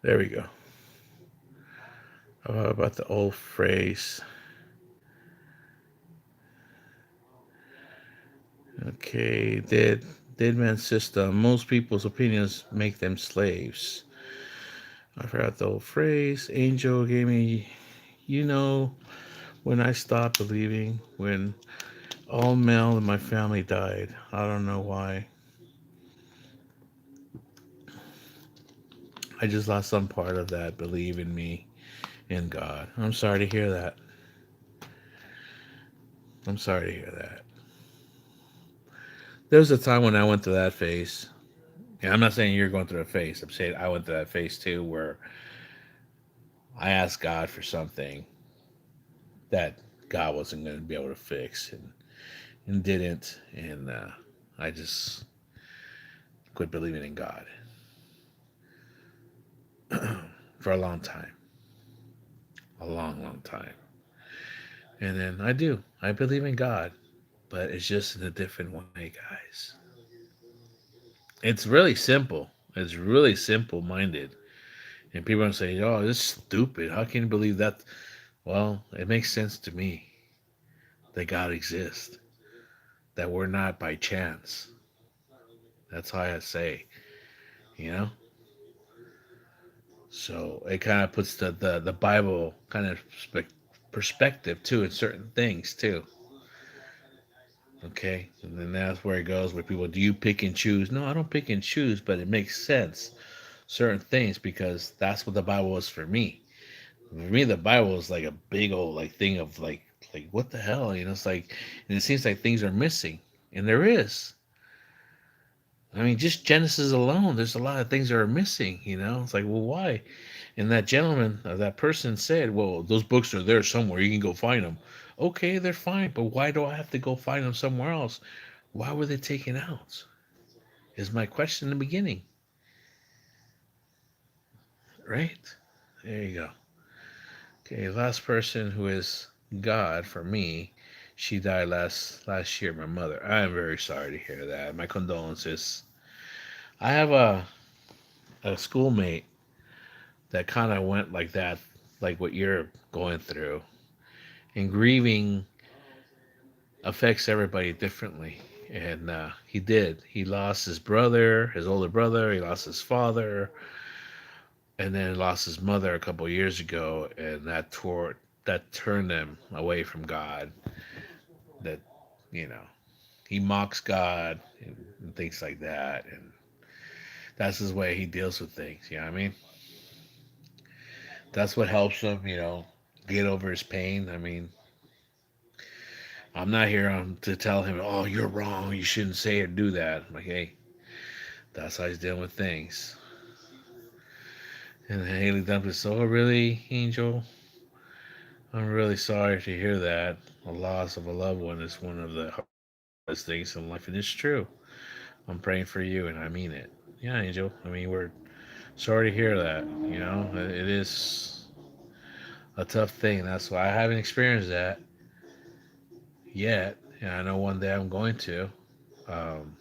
There we go. How about the old phrase? Okay, dead man system. Most people's opinions make them slaves. I forgot the old phrase. Angel gave me, you know, when I stopped believing, when all male in my family died. I don't know why. I just lost some part of that believe in me, in God. I'm sorry to hear that. I'm sorry to hear that. There was a time when I went through that phase. And I'm not saying you're going through a phase. I'm saying I went through that phase too, where I asked God for something that God wasn't going to be able to fix, and didn't, and I just quit believing in God for a long time, a long time, and then I do. I believe in God, but it's just in a different way, guys. It's really simple. It's really simple minded, and people are saying, "Oh, this is stupid. How can you believe that?" Well, it makes sense to me that God exists, that we're not by chance. That's how I say, you know. So it kind of puts the Bible kind of perspective too in certain things too. Okay, and then that's where it goes with people. Do you pick and choose? No, I don't pick and choose, but it makes sense certain things because that's what the Bible is for me. For me, the Bible is like a big old like thing of like what the hell, you know? It's like, and it seems like things are missing, and there is. I mean, just Genesis alone, there's a lot of things that are missing. You know, it's like, well, why? And that gentleman, that person said, well, those books are there somewhere. You can go find them. Okay, they're fine, but why do I have to go find them somewhere else? Why were they taken out? Is my question in the beginning, right? There you go. Okay, last person who is God for me. She died last year. My mother. I am very sorry to hear that. My condolences. I have a schoolmate that kind of went like that, like what you're going through. And grieving affects everybody differently. And he did. He lost his brother, his older brother. He lost his father, and then lost his mother a couple of years ago. And that turned him away from God. That you know he mocks God and things like that. And that's his way he deals with things. You know what I mean? That's what helps him. Get over his pain. I mean, I'm not here to tell him, oh, you're wrong. You shouldn't say or do that. I'm like, hey, that's how he's dealing with things. And Haley Dumpton said, oh, really, Angel? I'm really sorry to hear that. The loss of a loved one is one of the hardest things in life, and it's true. I'm praying for you, and I mean it. Yeah, Angel. I mean, we're sorry to hear that. It is a tough thing. That's why I haven't experienced that yet, and I know one day I'm going to. Um,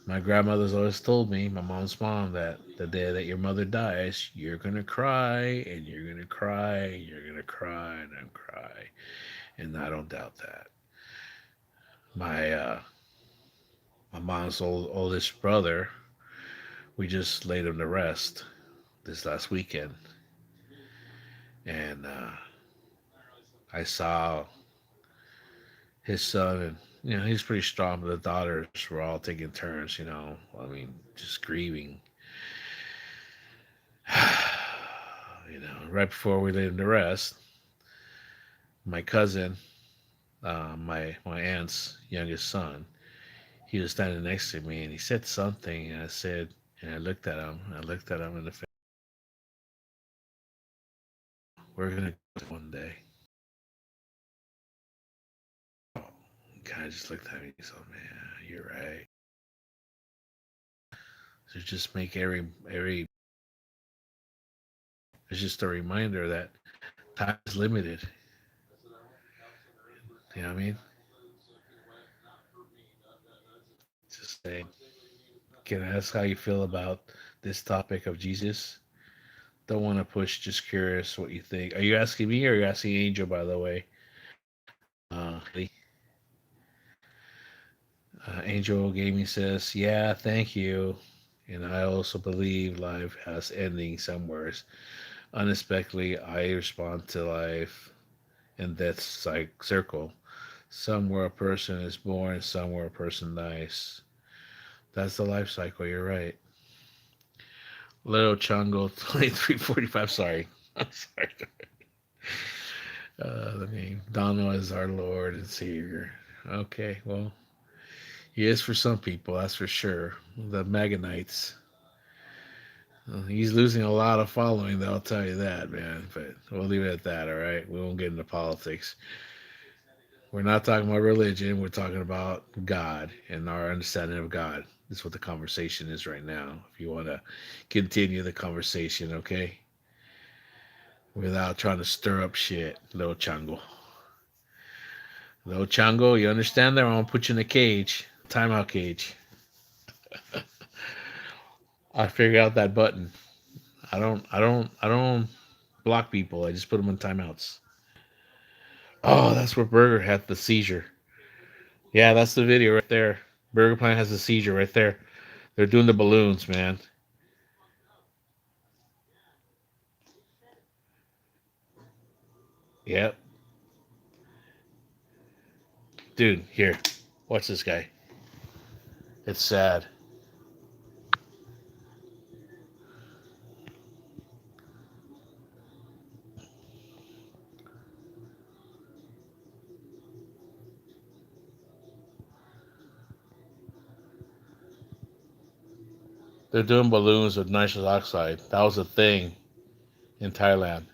My grandmother's always told me, my mom's mom, that the day that your mother dies, you're gonna cry and you're gonna cry and you're gonna cry and cry, and I don't doubt that. My mom's oldest brother, we just laid him to rest this last weekend, and I saw his son, and he's pretty strong, but the daughters were all taking turns. I mean, just grieving. Right before we laid him to rest, my cousin, my aunt's youngest son, he was standing next to me and he said something, and and I looked at him. I looked at him in the face. We're gonna go one day. He kind of just looked at me. He said, "Man, you're right." So just make every. It's just a reminder that time is limited. You know what I mean? Just saying. Can I ask how you feel about this topic of Jesus? Don't want to push. Just curious what you think. Are you asking me or are you asking Angel? By the way, Angel Gaming says, "Yeah, thank you." And I also believe life has ending somewhere. Unexpectedly, I respond to life and death's like circle. Somewhere a person is born, somewhere a person dies. That's the life cycle. You're right. Little Chungo 2345. Sorry. I'm sorry. The name Donald is our Lord and Savior. Okay, well, he is for some people, that's for sure. The Meganites. He's losing a lot of following, though, I'll tell you that, man. But we'll leave it at that, all right? We won't get into politics. We're not talking about religion. We're talking about God and our understanding of God. That's what the conversation is right now. If you want to continue the conversation, okay? Without trying to stir up shit, little Chango. Little Chango, you understand that? I'm going to put you in a cage, timeout cage. I figured out that button. I don't block people. I just put them in timeouts. Oh, that's where Burger had the seizure. Yeah, that's the video right there. Burger Plant has a seizure right there. They're doing the balloons, man. Yep. Dude, here. Watch this guy. It's sad. They're doing balloons with nitrous oxide. That was a thing in Thailand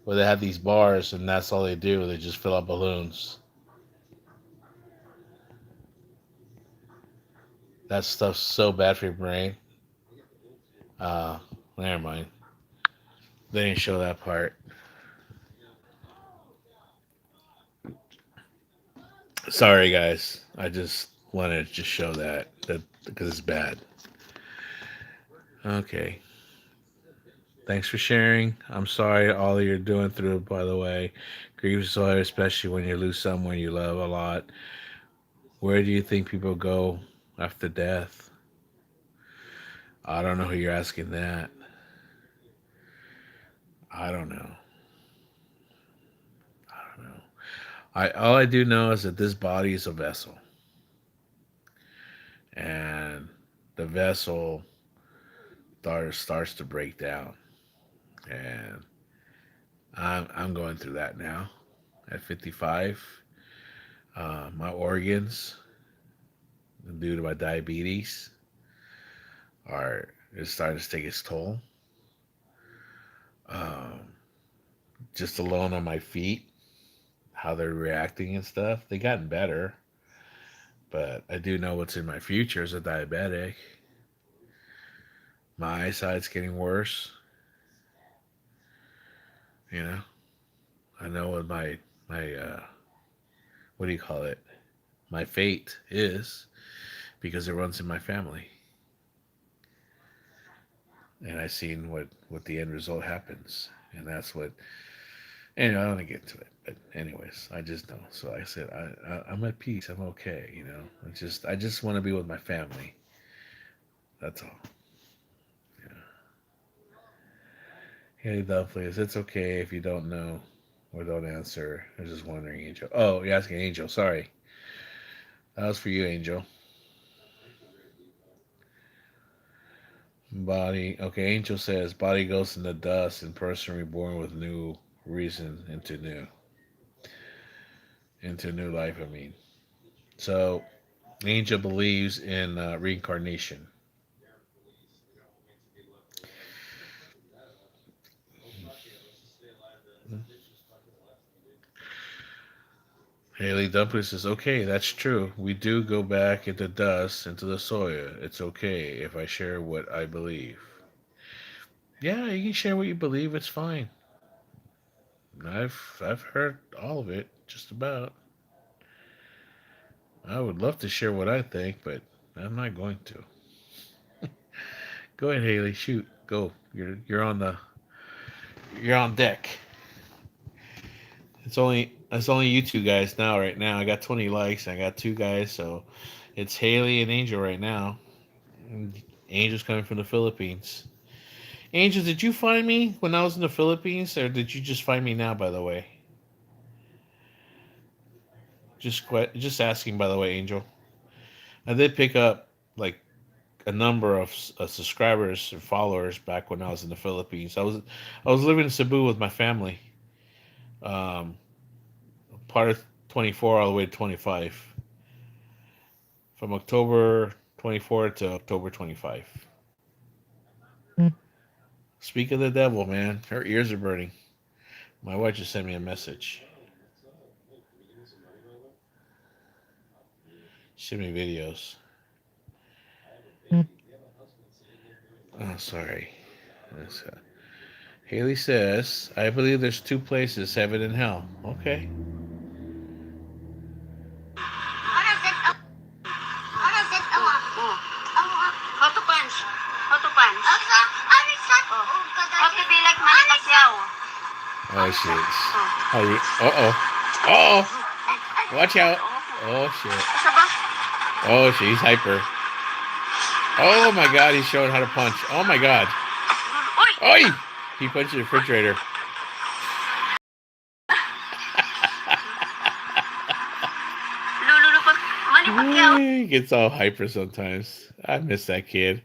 where they had these bars and that's all they do. They just fill up balloons. That stuff's so bad for your brain. Uh, Never mind. They didn't show that part. Sorry, guys. I just wanted to just show that because it's bad. Okay. Thanks for sharing. I'm sorry all you're doing through, by the way. Grief is so hard, especially when you lose someone you love a lot. Where do you think people go after death? I don't know who you're asking that. I don't know. I don't know. I all I do know is that this body is a vessel, and the vessel starts to break down, and I'm going through that now at 55. My organs, due to my diabetes, are is starting to take its toll. Um, just alone on my feet, how they're reacting and stuff, they gotten better. But I do know what's in my future as a diabetic. My eyesight's getting worse. You know, I know what my what do you call it? My fate is because it runs in my family, and I've seen what the end result happens, and that's what. And I don't want to get into it, but anyways, I just know. So I said I'm at peace. I'm okay. I just want to be with my family. That's all. Yeah. Hey, Dumplings, it's okay if you don't know or don't answer. I was just wondering, Angel. Oh, you're asking Angel. Sorry. That was for you, Angel. Body. Okay, Angel says body goes in the dust and person reborn with new reason into new life. I mean, so Angel believes in reincarnation. Haley Dumpling says, okay, that's true. We do go back into dust, into the soil. It's okay if I share what I believe. Yeah, you can share what you believe. It's fine. I've heard all of it, just about. I would love to share what I think, but I'm not going to. Go ahead, Haley. Shoot. Go. You're on deck. It's only you two guys now. Right now, I got 20 likes. I got two guys, so it's Haley and Angel right now. Angel's coming from the Philippines. Angel, did you find me when I was in the Philippines, or did you just find me now? By the way, just asking. By the way, Angel, I did pick up like a number of subscribers and followers back when I was in the Philippines. I was living in Cebu with my family, um, part of 24 all the way to 25, from October 24 to October 25. Speak of the devil, man. Her ears are burning. My wife just sent me a message. She sent me videos. Oh, sorry. Haley says, I believe there's two places, heaven and hell. Okay. How to punch? How to punch? How to be like Manny Pacquiao? Oh, shit. Uh-oh. Uh-oh. Watch out. Oh, shit. Oh, shit. He's hyper. Oh, my God. He's showing how to punch. Oh, my God. Oi! He punched the refrigerator. Manny Pacquiao. He gets all hyper sometimes. I miss that kid.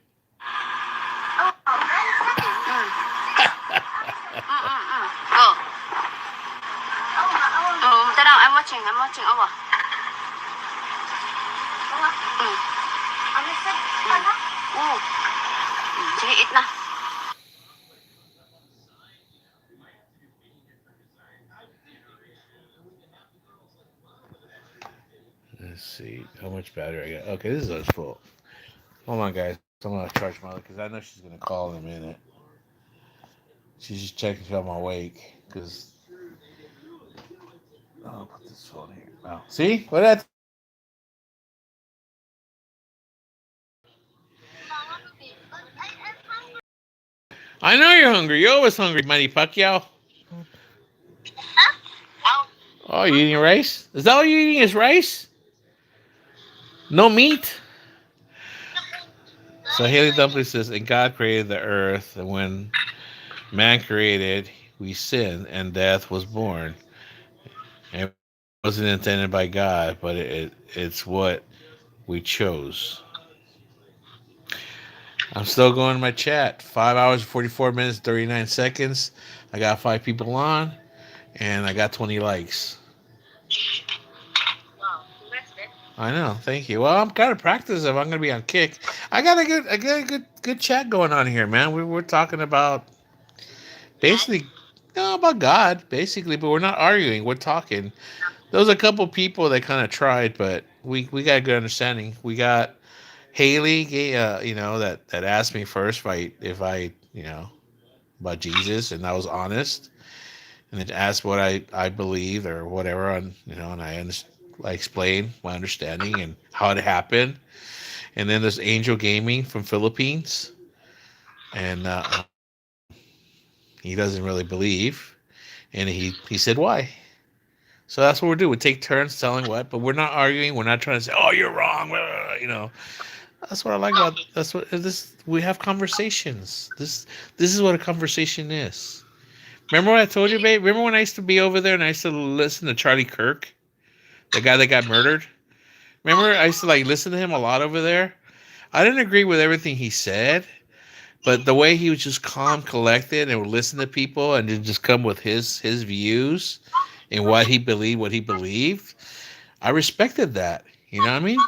Oh. Tara, I'm watching. Awa. Oh. Sige, eat na. Let's see. How much battery I got? Okay, this is full. Hold on, guys. I'm going to charge my because I know she's going to call in a minute. She's just checking if I'm awake. Because. I'll put this phone here. Oh. See? What did I I know you're hungry. You're always hungry, Manny Pacquiao. Oh, you eating rice? Is that all you're eating is rice? No meat? So Haley Dumpling says, and God created the earth, and when man created, we sinned, and death was born. And it wasn't intended by God, but it's what we chose. I'm still going to my chat. 5 hours, 44 minutes, 39 seconds. I got 5 people on, and I got 20 likes. I know. Thank you. Well, I'm kind of practice if I'm going to be on Kick. I got a good chat going on here, man. We're talking about basically, no, about God, basically, but we're not arguing. We're talking. There was a couple people that kind of tried, but we got a good understanding. We got Haley, that asked me first if I about Jesus, and I was honest, and then asked what I believed or whatever, and I explained my understanding and how it happened. And then there's Angel Gaming from Philippines, and he doesn't really believe, and he said why. So that's what we're doing. We take turns telling what, but we're not arguing. We're not trying to say, "Oh, you're wrong." That's what I like about that's what this. We have conversations. This is what a conversation is. Remember what I told you, babe? Remember when I used to be over there and I used to listen to Charlie Kirk, the guy that got murdered? Remember I used to like listen to him a lot over there. I didn't agree with everything he said, but the way he was just calm, collected, and would listen to people and then just come with his views and what he believed, I respected that. You know what I mean?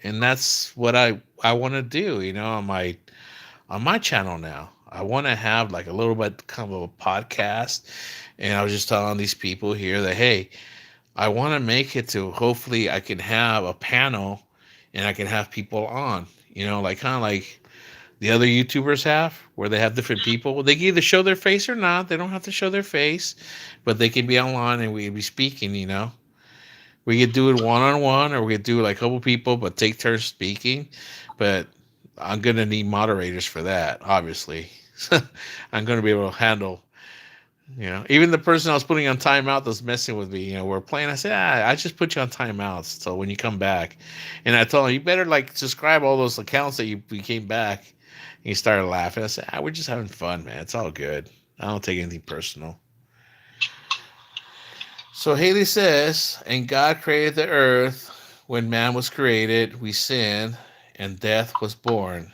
And that's what I want to do. On my channel now. I want to have like a little bit kind of a podcast, and I was just telling these people here that hey, I want to make it to hopefully I can have a panel, and I can have people on. Like kind of like the other YouTubers have, where they have different people. They can either show their face or not. They don't have to show their face, but they can be online and we can be speaking. We could do it one on one, or we could do like a couple people, but take turns speaking. But I'm gonna need moderators for that, obviously. I'm gonna be able to handle. Even the person I was putting on timeout that's messing with me. We're playing. I said, I just put you on timeouts. So when you come back, and I told him you better like subscribe all those accounts that you came back. And he started laughing. I said, we're just having fun, man. It's all good. I don't take anything personal. So Haley says, and God created the earth. When man was created, we sinned, and death was born.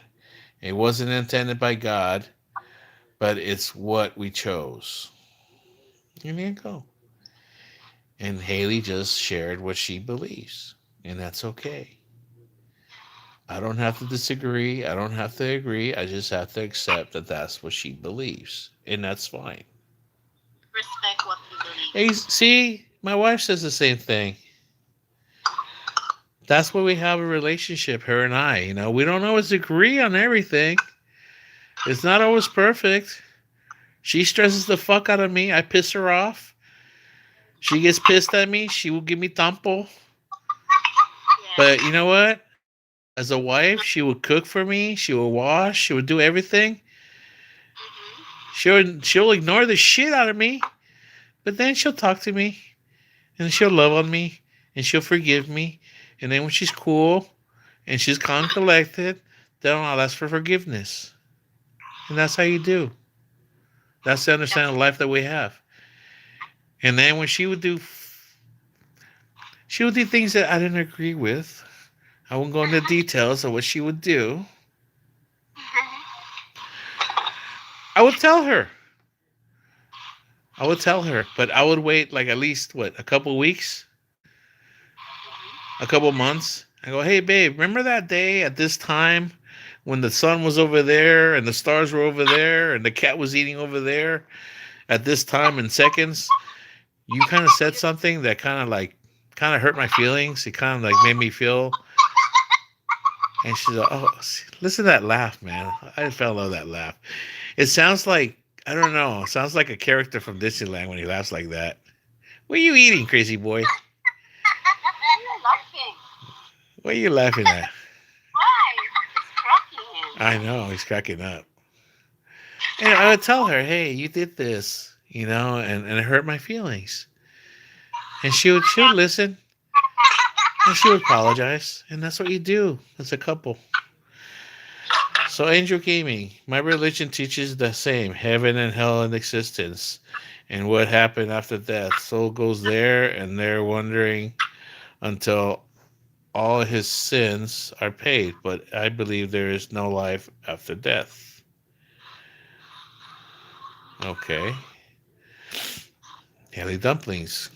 It wasn't intended by God, but it's what we chose. And there you go. And Haley just shared what she believes, and that's okay. I don't have to disagree. I don't have to agree. I just have to accept that that's what she believes, and that's fine. Respect what you believe. Hey, see, my wife says the same thing. That's why we have a relationship, her and I. We don't always agree on everything. It's not always perfect. She stresses the fuck out of me. I piss her off. She gets pissed at me. She will give me tampo. But you know what? As a wife, she would cook for me. She would wash. She would do everything. She'll ignore the shit out of me. But then she'll talk to me. And she'll love on me. And she'll forgive me. And then when she's cool and she's calm and collected, then I'll ask for forgiveness. And that's how you do. That's the understanding of life that we have. And then when she would do things that I didn't agree with. I won't go into details of what she would do. I would tell her. But I would wait like at least, a couple weeks? A couple months? I go, hey, babe, remember that day at this time when the sun was over there and the stars were over there and the cat was eating over there at this time in seconds? You kind of said something that kind of hurt my feelings. It kind of like made me feel. And she's like, oh, listen to that laugh, man. I fell in love with that laugh. It sounds like, I don't know, it sounds like a character from Disneyland when he laughs like that. What are you eating, crazy boy? I'm laughing. What are you laughing at? Why? It's cracking him. I know, he's cracking up. And I would tell her, "Hey, you did this," and it hurt my feelings. And she would listen, and she would apologize, and that's what you do as a couple. So, Angel Gaming, my religion teaches the same: heaven and hell in existence, and what happened after death. Soul goes there, and they're wondering until all his sins are paid. But I believe there is no life after death. Okay, Haley Dumplings.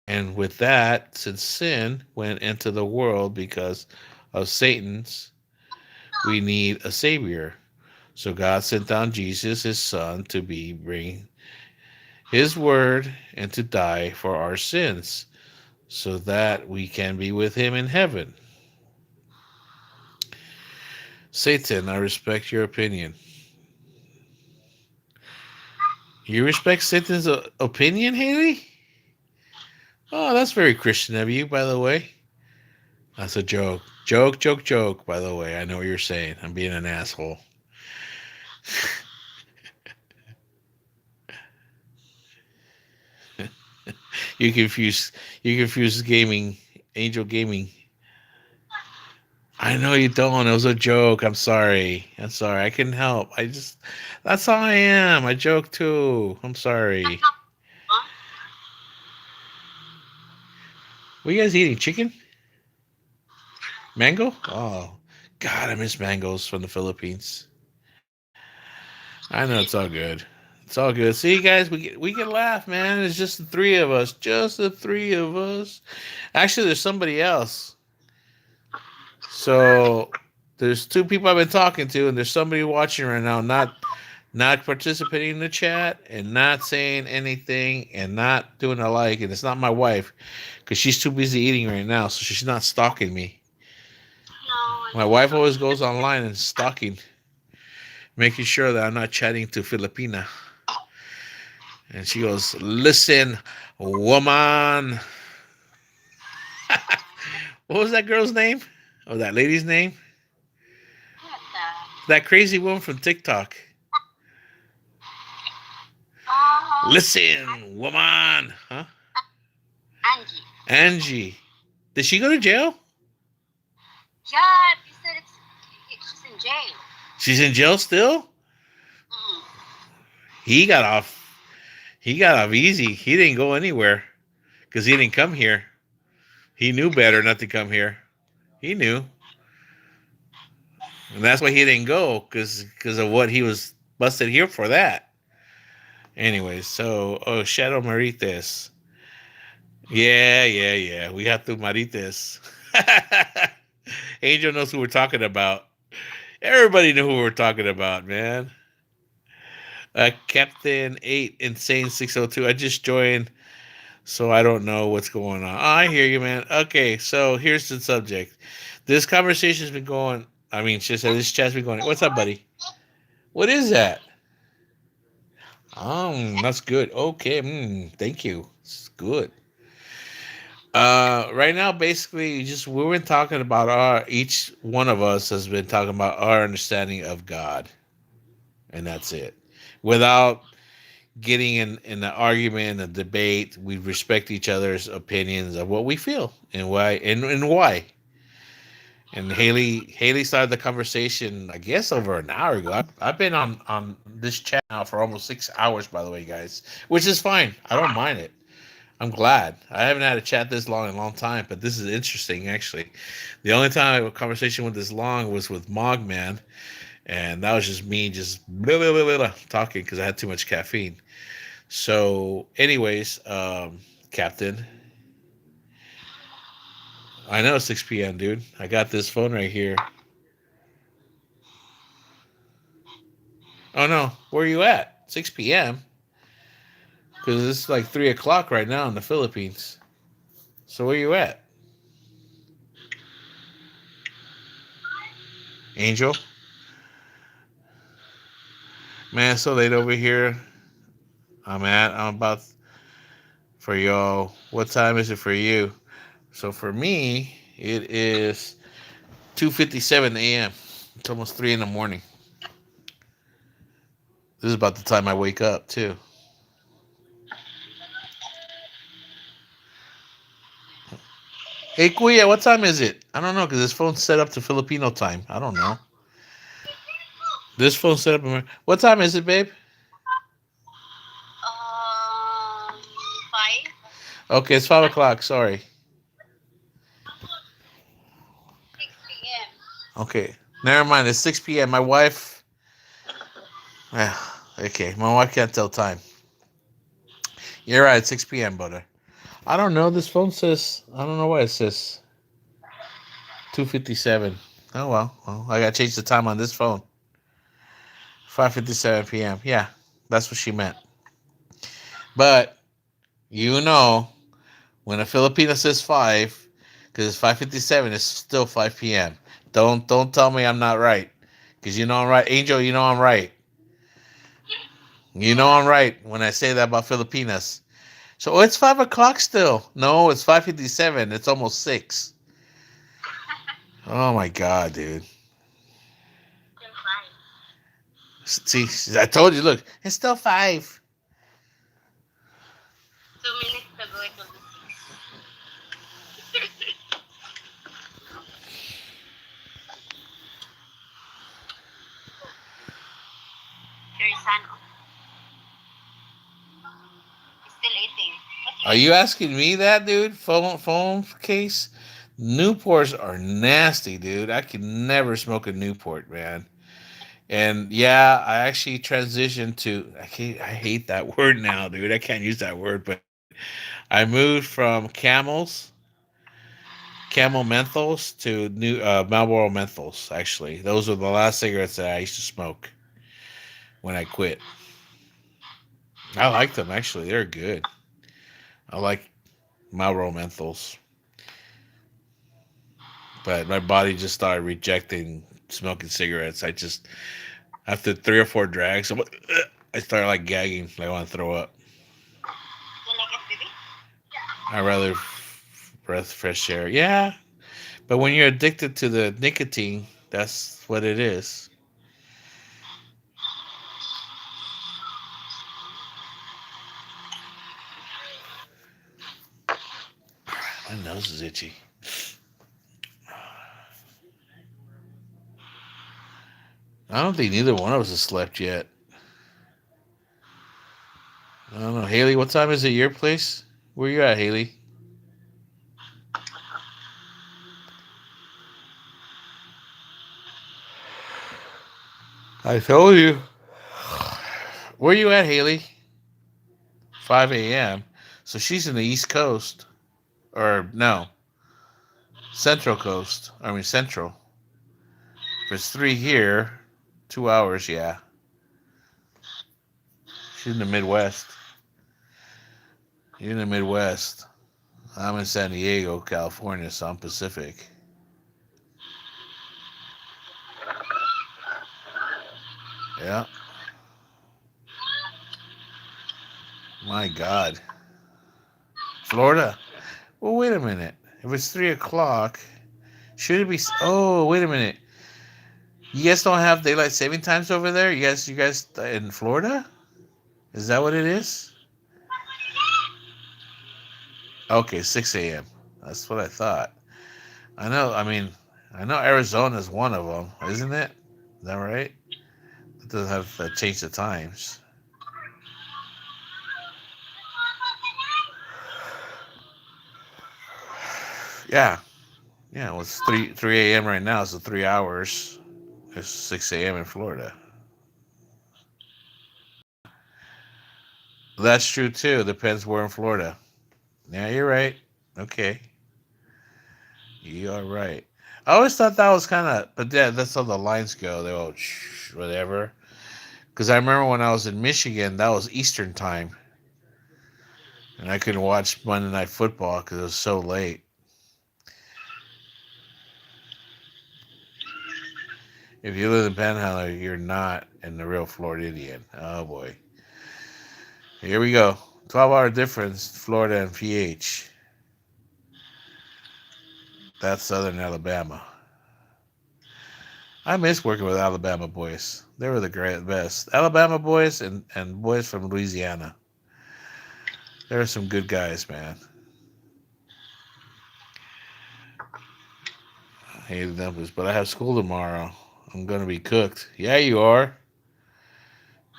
And with that, since sin went into the world because of Satan's, we need a savior. So God sent down Jesus, his son, to bring his word and to die for our sins so that we can be with him in heaven. Satan, I respect your opinion. You respect Satan's opinion, Haley? Oh, that's very Christian of you, by the way. That's a joke. Joke, joke, joke, by the way. I know what you're saying. I'm being an asshole. You confuse gaming, Angel Gaming. I know you don't. It was a joke. I'm sorry. I'm sorry. I couldn't help. That's how I am. I joke too. I'm sorry. What are you guys eating? Chicken? Mango? Oh, God, I miss mangoes from the Philippines. I know it's all good. It's all good. See, guys, we can laugh, man. It's just the three of us. Just the three of us. Actually, there's somebody else. So there's two people I've been talking to, and there's somebody watching right now, not participating in the chat and not saying anything and not doing a like. And it's not my wife because she's too busy eating right now, so she's not stalking me. My wife always goes online and stalking, making sure that I'm not chatting to Filipina. And she goes, "Listen, woman." What was that girl's name? Oh, that lady's name? That crazy woman from TikTok. Listen, woman. Huh? Angie. Did she go to jail? She's in jail still? He got off. He got off easy. He didn't go anywhere because he didn't come here. He knew better not to come here. He knew. And that's why he didn't go because of what he was busted here for that. Anyways, so, Shadow Marites. Yeah, yeah, yeah. We have to Marites. Angel knows who we're talking about. Everybody knew who we're talking about, man. Captain 8 Insane 602. I just joined, so I don't know what's going on. Oh, I hear you, man. Okay, so here's the subject. This conversation's been going. I mean, she said this chat's been going. What's up, buddy? What is that? That's good. Okay, thank you. It's good. Right now, basically, just we've been talking about each one of us has been talking about our understanding of God, and that's it. Without getting in an argument, a debate, we respect each other's opinions of what we feel and why. And Haley started the conversation, I guess, over an hour ago. I've been on this chat now for almost 6 hours, by the way, guys, which is fine. I don't mind it. I'm glad. I haven't had a chat this long in a long time, but this is interesting, actually. The only time I had a conversation with this long was with Mogman, and that was just me just blah, blah, blah, blah, talking because I had too much caffeine. So, anyways, Captain, I know it's 6 p.m., dude. I got this phone right here. Oh, no. Where are you at? 6 p.m.? Because it's like 3 o'clock right now in the Philippines. So, where you at? Angel? Man, it's so late over here. I'm about for y'all. What time is it for you? So, for me, it is 2:57 a.m. It's almost 3 in the morning. This is about the time I wake up too. Hey, Kuya, what time is it? I don't know because this phone's set up to Filipino time. I don't know. This phone's set up. What time is it, babe? 5. Okay, it's 5 o'clock. Sorry. 6 p.m. Okay, never mind. It's 6 p.m. My wife. Okay, my wife can't tell time. You're right. 6 p.m. Butter. I don't know. This phone says. I don't know why it says 2:57. Oh well. I gotta change the time on this phone. 5:57 p.m. Yeah, that's what she meant. But you know, when a Filipino says five, because it's 5:57, it's still 5 p.m. Don't tell me I'm not right, because you know I'm right, Angel. You know I'm right. You know I'm right when I say that about Filipinas. So it's 5 o'clock still. No, it's 5:57. It's almost 6. Oh my god, dude. Still 5. See, I told you. Look, it's still 5. 2 minutes ago, it was 6. Teresano. Still eating. What's Are you asking me that, dude? Phone case. Newports are nasty, dude. I can never smoke a Newport, man. And yeah, I actually transitioned to. I hate that word now, dude. I can't use that word, but I moved from Camel menthols to new Marlboro menthols. Actually, those were the last cigarettes that I used to smoke when I quit. I liked them actually. They're good. I like Marlboro menthols, but my body just started rejecting smoking cigarettes. I just after 3 or 4 drags, I started like gagging. I want to throw up. you like it, baby? I rather breath fresh air. Yeah, but when you're addicted to the nicotine, that's what it is. My nose is itchy. I don't think neither one of us has slept yet. I don't know. Haley, what time is it your place? Where you at, Haley? I told you. Where you at, Haley? 5 a.m. So she's in the East Coast. Or, no, Central Coast. I mean, Central. If it's 3 here, 2 hours, yeah. She's in the Midwest. You're in the Midwest. I'm in San Diego, California, so I'm Pacific. Yeah. My God. Florida. Well, wait a minute. If it's 3 o'clock, should it be? Oh, wait a minute. You guys don't have daylight saving times over there? You guys in Florida? Is that what it is? Okay, 6 a.m. That's what I thought. I know. I mean, I know Arizona is one of them, isn't it? Is that right? It doesn't have changed the times. Yeah, yeah. Well, it's three a.m. right now, so 3 hours. It's 6 a.m. in Florida. That's true too. Depends where in Florida. Yeah, you're right. Okay, you are right. I always thought that was kind of, but yeah, that's how the lines go. They go shh, whatever. Because I remember when I was in Michigan, that was Eastern time, and I couldn't watch Monday Night Football because it was so late. If you live in Panhandle, you're not in the real Floridian. Oh boy. Here we go. 12-hour difference, Florida and PH. That's Southern Alabama. I miss working with Alabama boys. They were the great best. Alabama boys and boys from Louisiana. There were some good guys, man. I hated numbers, but I have school tomorrow. I'm gonna be cooked. Yeah, you are.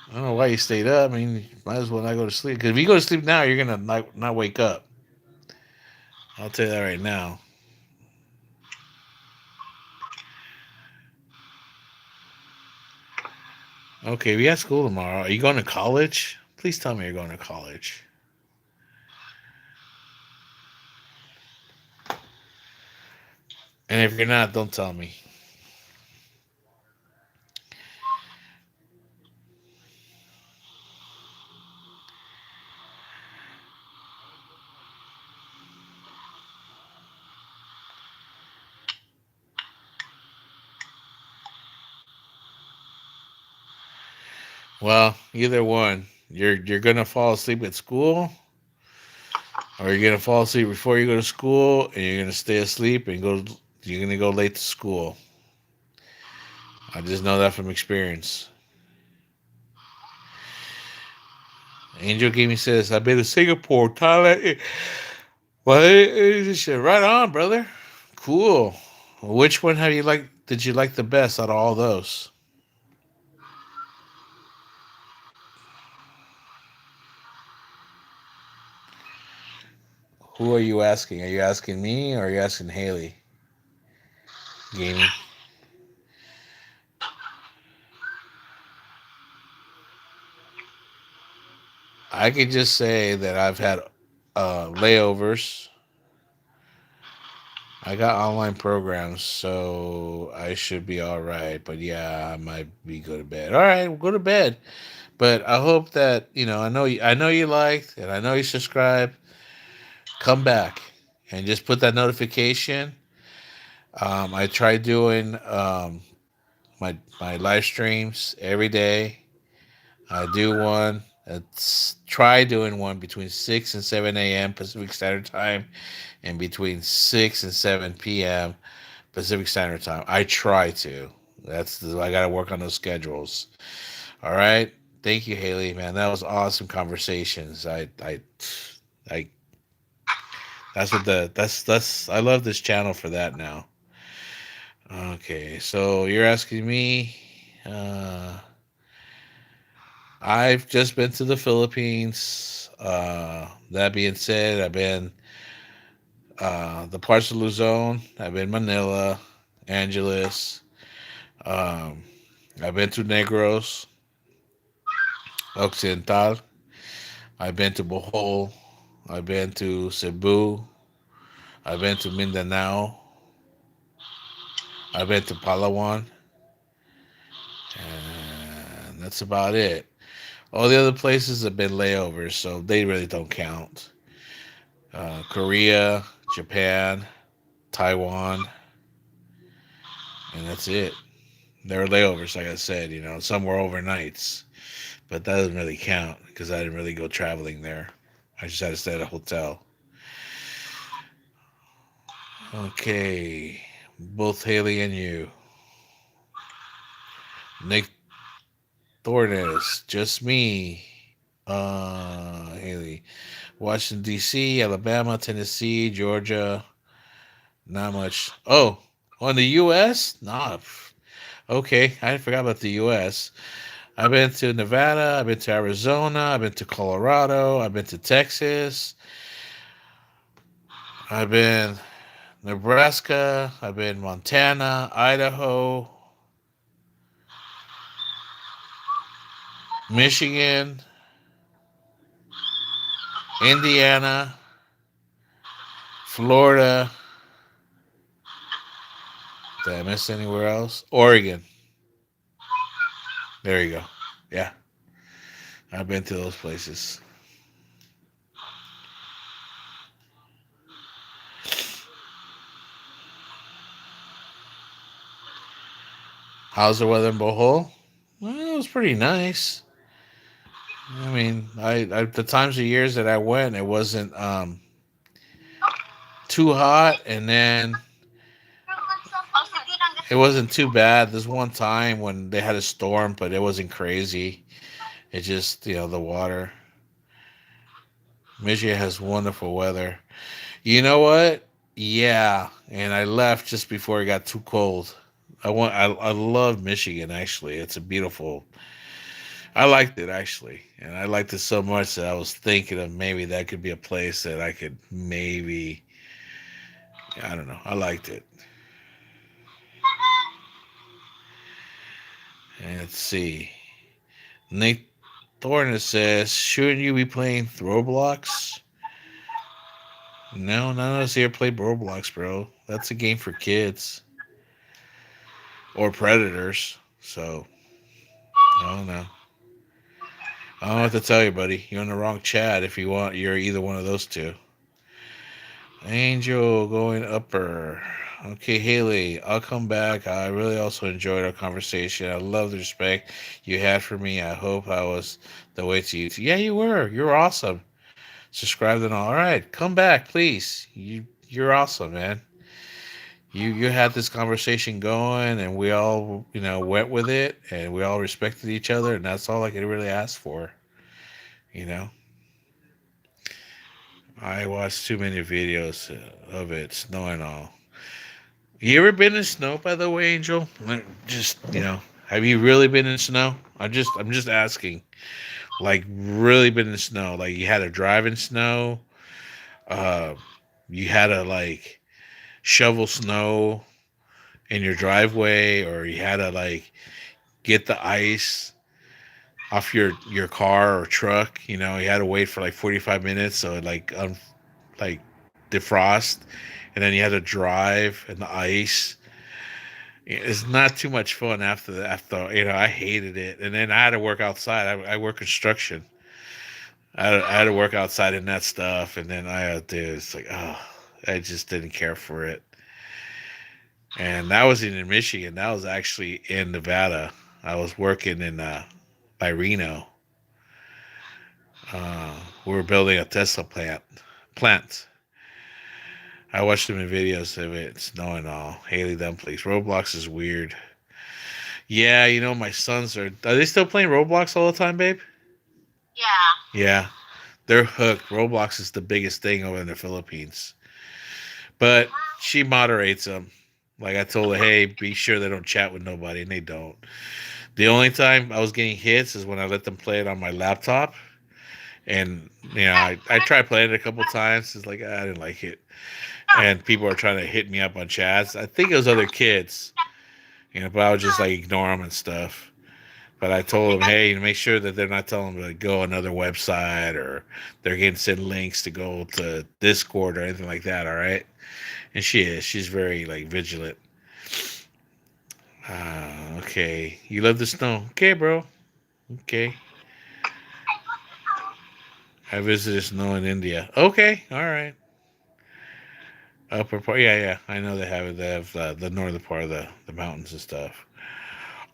I don't know why you stayed up. I mean, you might as well not go to sleep. Because if you go to sleep now, you're gonna not wake up. I'll tell you that right now. Okay, we have school tomorrow. Are you going to college? Please tell me you're going to college. And if you're not, don't tell me. Well, either one. You're gonna fall asleep at school, or you're gonna fall asleep before you go to school, and you're gonna stay asleep and go. You're gonna go late to school. I just know that from experience. Angel Gaming says, "I've been to Singapore, Thailand." Well, shit, right on, brother. Cool. Which one have you like? Did you like the best out of all those? Who are you asking? Are you asking me or are you asking Haley? Gaming. I could just say that I've had layovers. I got online programs, so I should be all right. But yeah, I might be go to bed. All right, go to bed. But I hope that I know you liked, and I know you subscribed. Come back and just put that notification. I try doing my live streams every day. I do one. Try doing one between 6 and 7 a.m. Pacific Standard Time and between 6 and 7 p.m. Pacific Standard Time. I try to. I got to work on those schedules. All right. Thank you, Haley. Man, that was awesome conversations. I that's what that's I love this channel for that now. Okay, so you're asking me. Uh, I've just been to the Philippines. That being said, I've been the parts of Luzon. I've been Manila, Angeles. Um, I've been to Negros, Occidental. I've been to Bohol. I've been to Cebu. I've been to Mindanao. I've been to Palawan. And that's about it. All the other places have been layovers, so they really don't count. Korea, Japan, Taiwan, and that's it. There were layovers, like I said. Some were overnights, but that doesn't really count because I didn't really go traveling there. I just had to stay at a hotel. Okay, both Haley and you. Nick Thornes, just me. Haley. Washington, D.C., Alabama, Tennessee, Georgia. Not much. Oh, on the U.S.? Nah. Okay, I forgot about the U.S. I've been to Nevada. I've been to Arizona. I've been to Colorado. I've been to Texas. I've been Nebraska. I've been Montana, Idaho, Michigan, Indiana, Florida. Did I miss anywhere else? Oregon. There you go. Yeah, I've been to those places. How's the weather in Bohol? Well, it was pretty nice. I mean, the times of years that I went, it wasn't too hot, and then It wasn't too bad. There's one time when they had a storm, but it wasn't crazy. It just, the water. Michigan has wonderful weather. You know what? Yeah, and I left just before it got too cold. I love Michigan actually. It's a beautiful. I liked it actually, and I liked it so much that I was thinking of maybe that could be a place that I could maybe. I don't know. I liked it. And let's see. Nate Thorne says, "Shouldn't you be playing Roblox?" No, none of us here play Roblox, bro. That's a game for kids or predators. So, no, no. I don't know what to tell you, buddy. You're in the wrong chat if you want. You're either one of those two. Angel going upper. Okay, Haley, I'll come back. I really also enjoyed our conversation. I love the respect you had for me. I hope I was the way to you. Yeah, you were. You're awesome. Subscribe and all. All right, come back, please. You're awesome, man. You had this conversation going, and we all went with it, and we all respected each other, and that's all I could really ask for. You know. I watched too many videos of it, snow and all. You ever been in snow, by the way, Angel? Just have you really been in snow? I'm just asking. Like, really been in snow? Like, you had to drive in snow? Uh, you had to like shovel snow in your driveway, or you had to like get the ice off your car or truck? You had to wait for like 45 minutes, so it like defrost, and then you had to drive in the ice. It's not too much fun after that. I hated it, and then I had to work outside. I work construction. I had to work outside in that stuff, and then I had to. It's like, oh, I just didn't care for it. And that was in Michigan. That was actually in Nevada. I was working in by Reno. We were building a Tesla plant. I watched them in videos of it, snow and all. Haley Dumplings. Roblox is weird. Yeah, my sons are they still playing Roblox all the time, babe? Yeah. Yeah. They're hooked. Roblox is the biggest thing over in the Philippines. But she moderates them. Like I told her, hey, be sure they don't chat with nobody, and they don't. The only time I was getting hits is when I let them play it on my laptop. And, I tried playing it a couple times. It's like, I didn't like it. And people are trying to hit me up on chats. I think it was other kids, but I would just like ignore them and stuff. But I told them, hey, make sure that they're not telling them to go another website, or they're getting sent links to go to Discord or anything like that. All right. And she is. She's very like vigilant. Okay. You love the snow. Okay, bro. Okay. I visited snow in India. Okay. All right. Upper part. Yeah, yeah. I know they have it. They have the northern part of the mountains and stuff.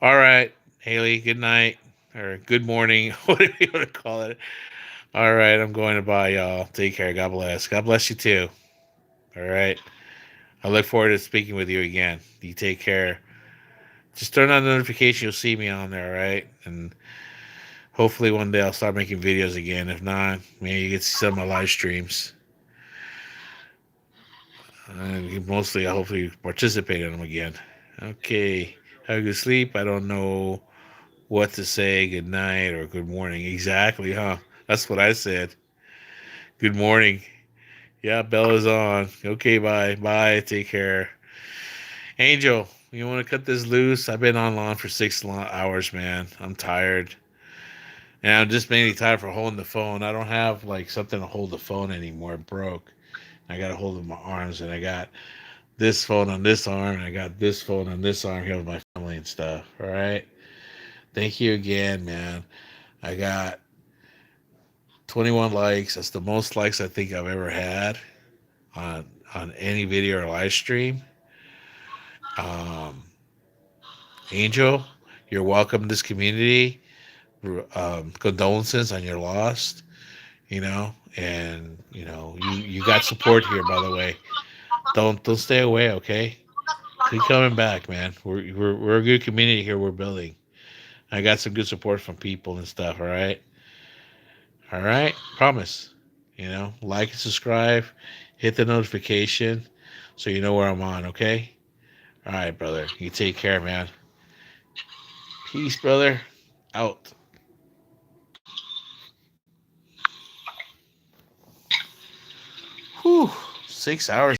All right. Haley, good night. Or good morning. Whatever you want to call it. All right. I'm going to bye, y'all. Take care. God bless. God bless you too. All right. I look forward to speaking with you again. You take care. Just turn on the notification. You'll see me on there, all right? And hopefully one day I'll start making videos again. If not, maybe you get to see some of my live streams. And mostly, I hopefully participate in them again. Okay. Have a good sleep. I don't know what to say. Good night or good morning. Exactly, huh? That's what I said. Good morning. Yeah, Bella's on. Okay, bye. Bye. Take care. Angel, you want to cut this loose? I've been online for 6 hours, man. I'm tired. And I'm just mainly tired for holding the phone. I don't have like something to hold the phone anymore. It broke. I got to hold it with my arms, and I got this phone on this arm, and I got this phone on this arm here with my family and stuff. All right. Thank you again, man. I got 21 likes. That's the most likes I think I've ever had on any video or live stream. Um, Angel, you're welcome to this community. Condolences on your loss, and you got support here, by the way. Don't stay away, okay? Keep coming back, man. We're a good community here. We're building. I got some good support from people and stuff. All right. All right. Promise. Like and subscribe. Hit the notification so you know where I'm on. Okay. All right, brother. You take care, man. Peace, brother. Out. Whew. 6 hours.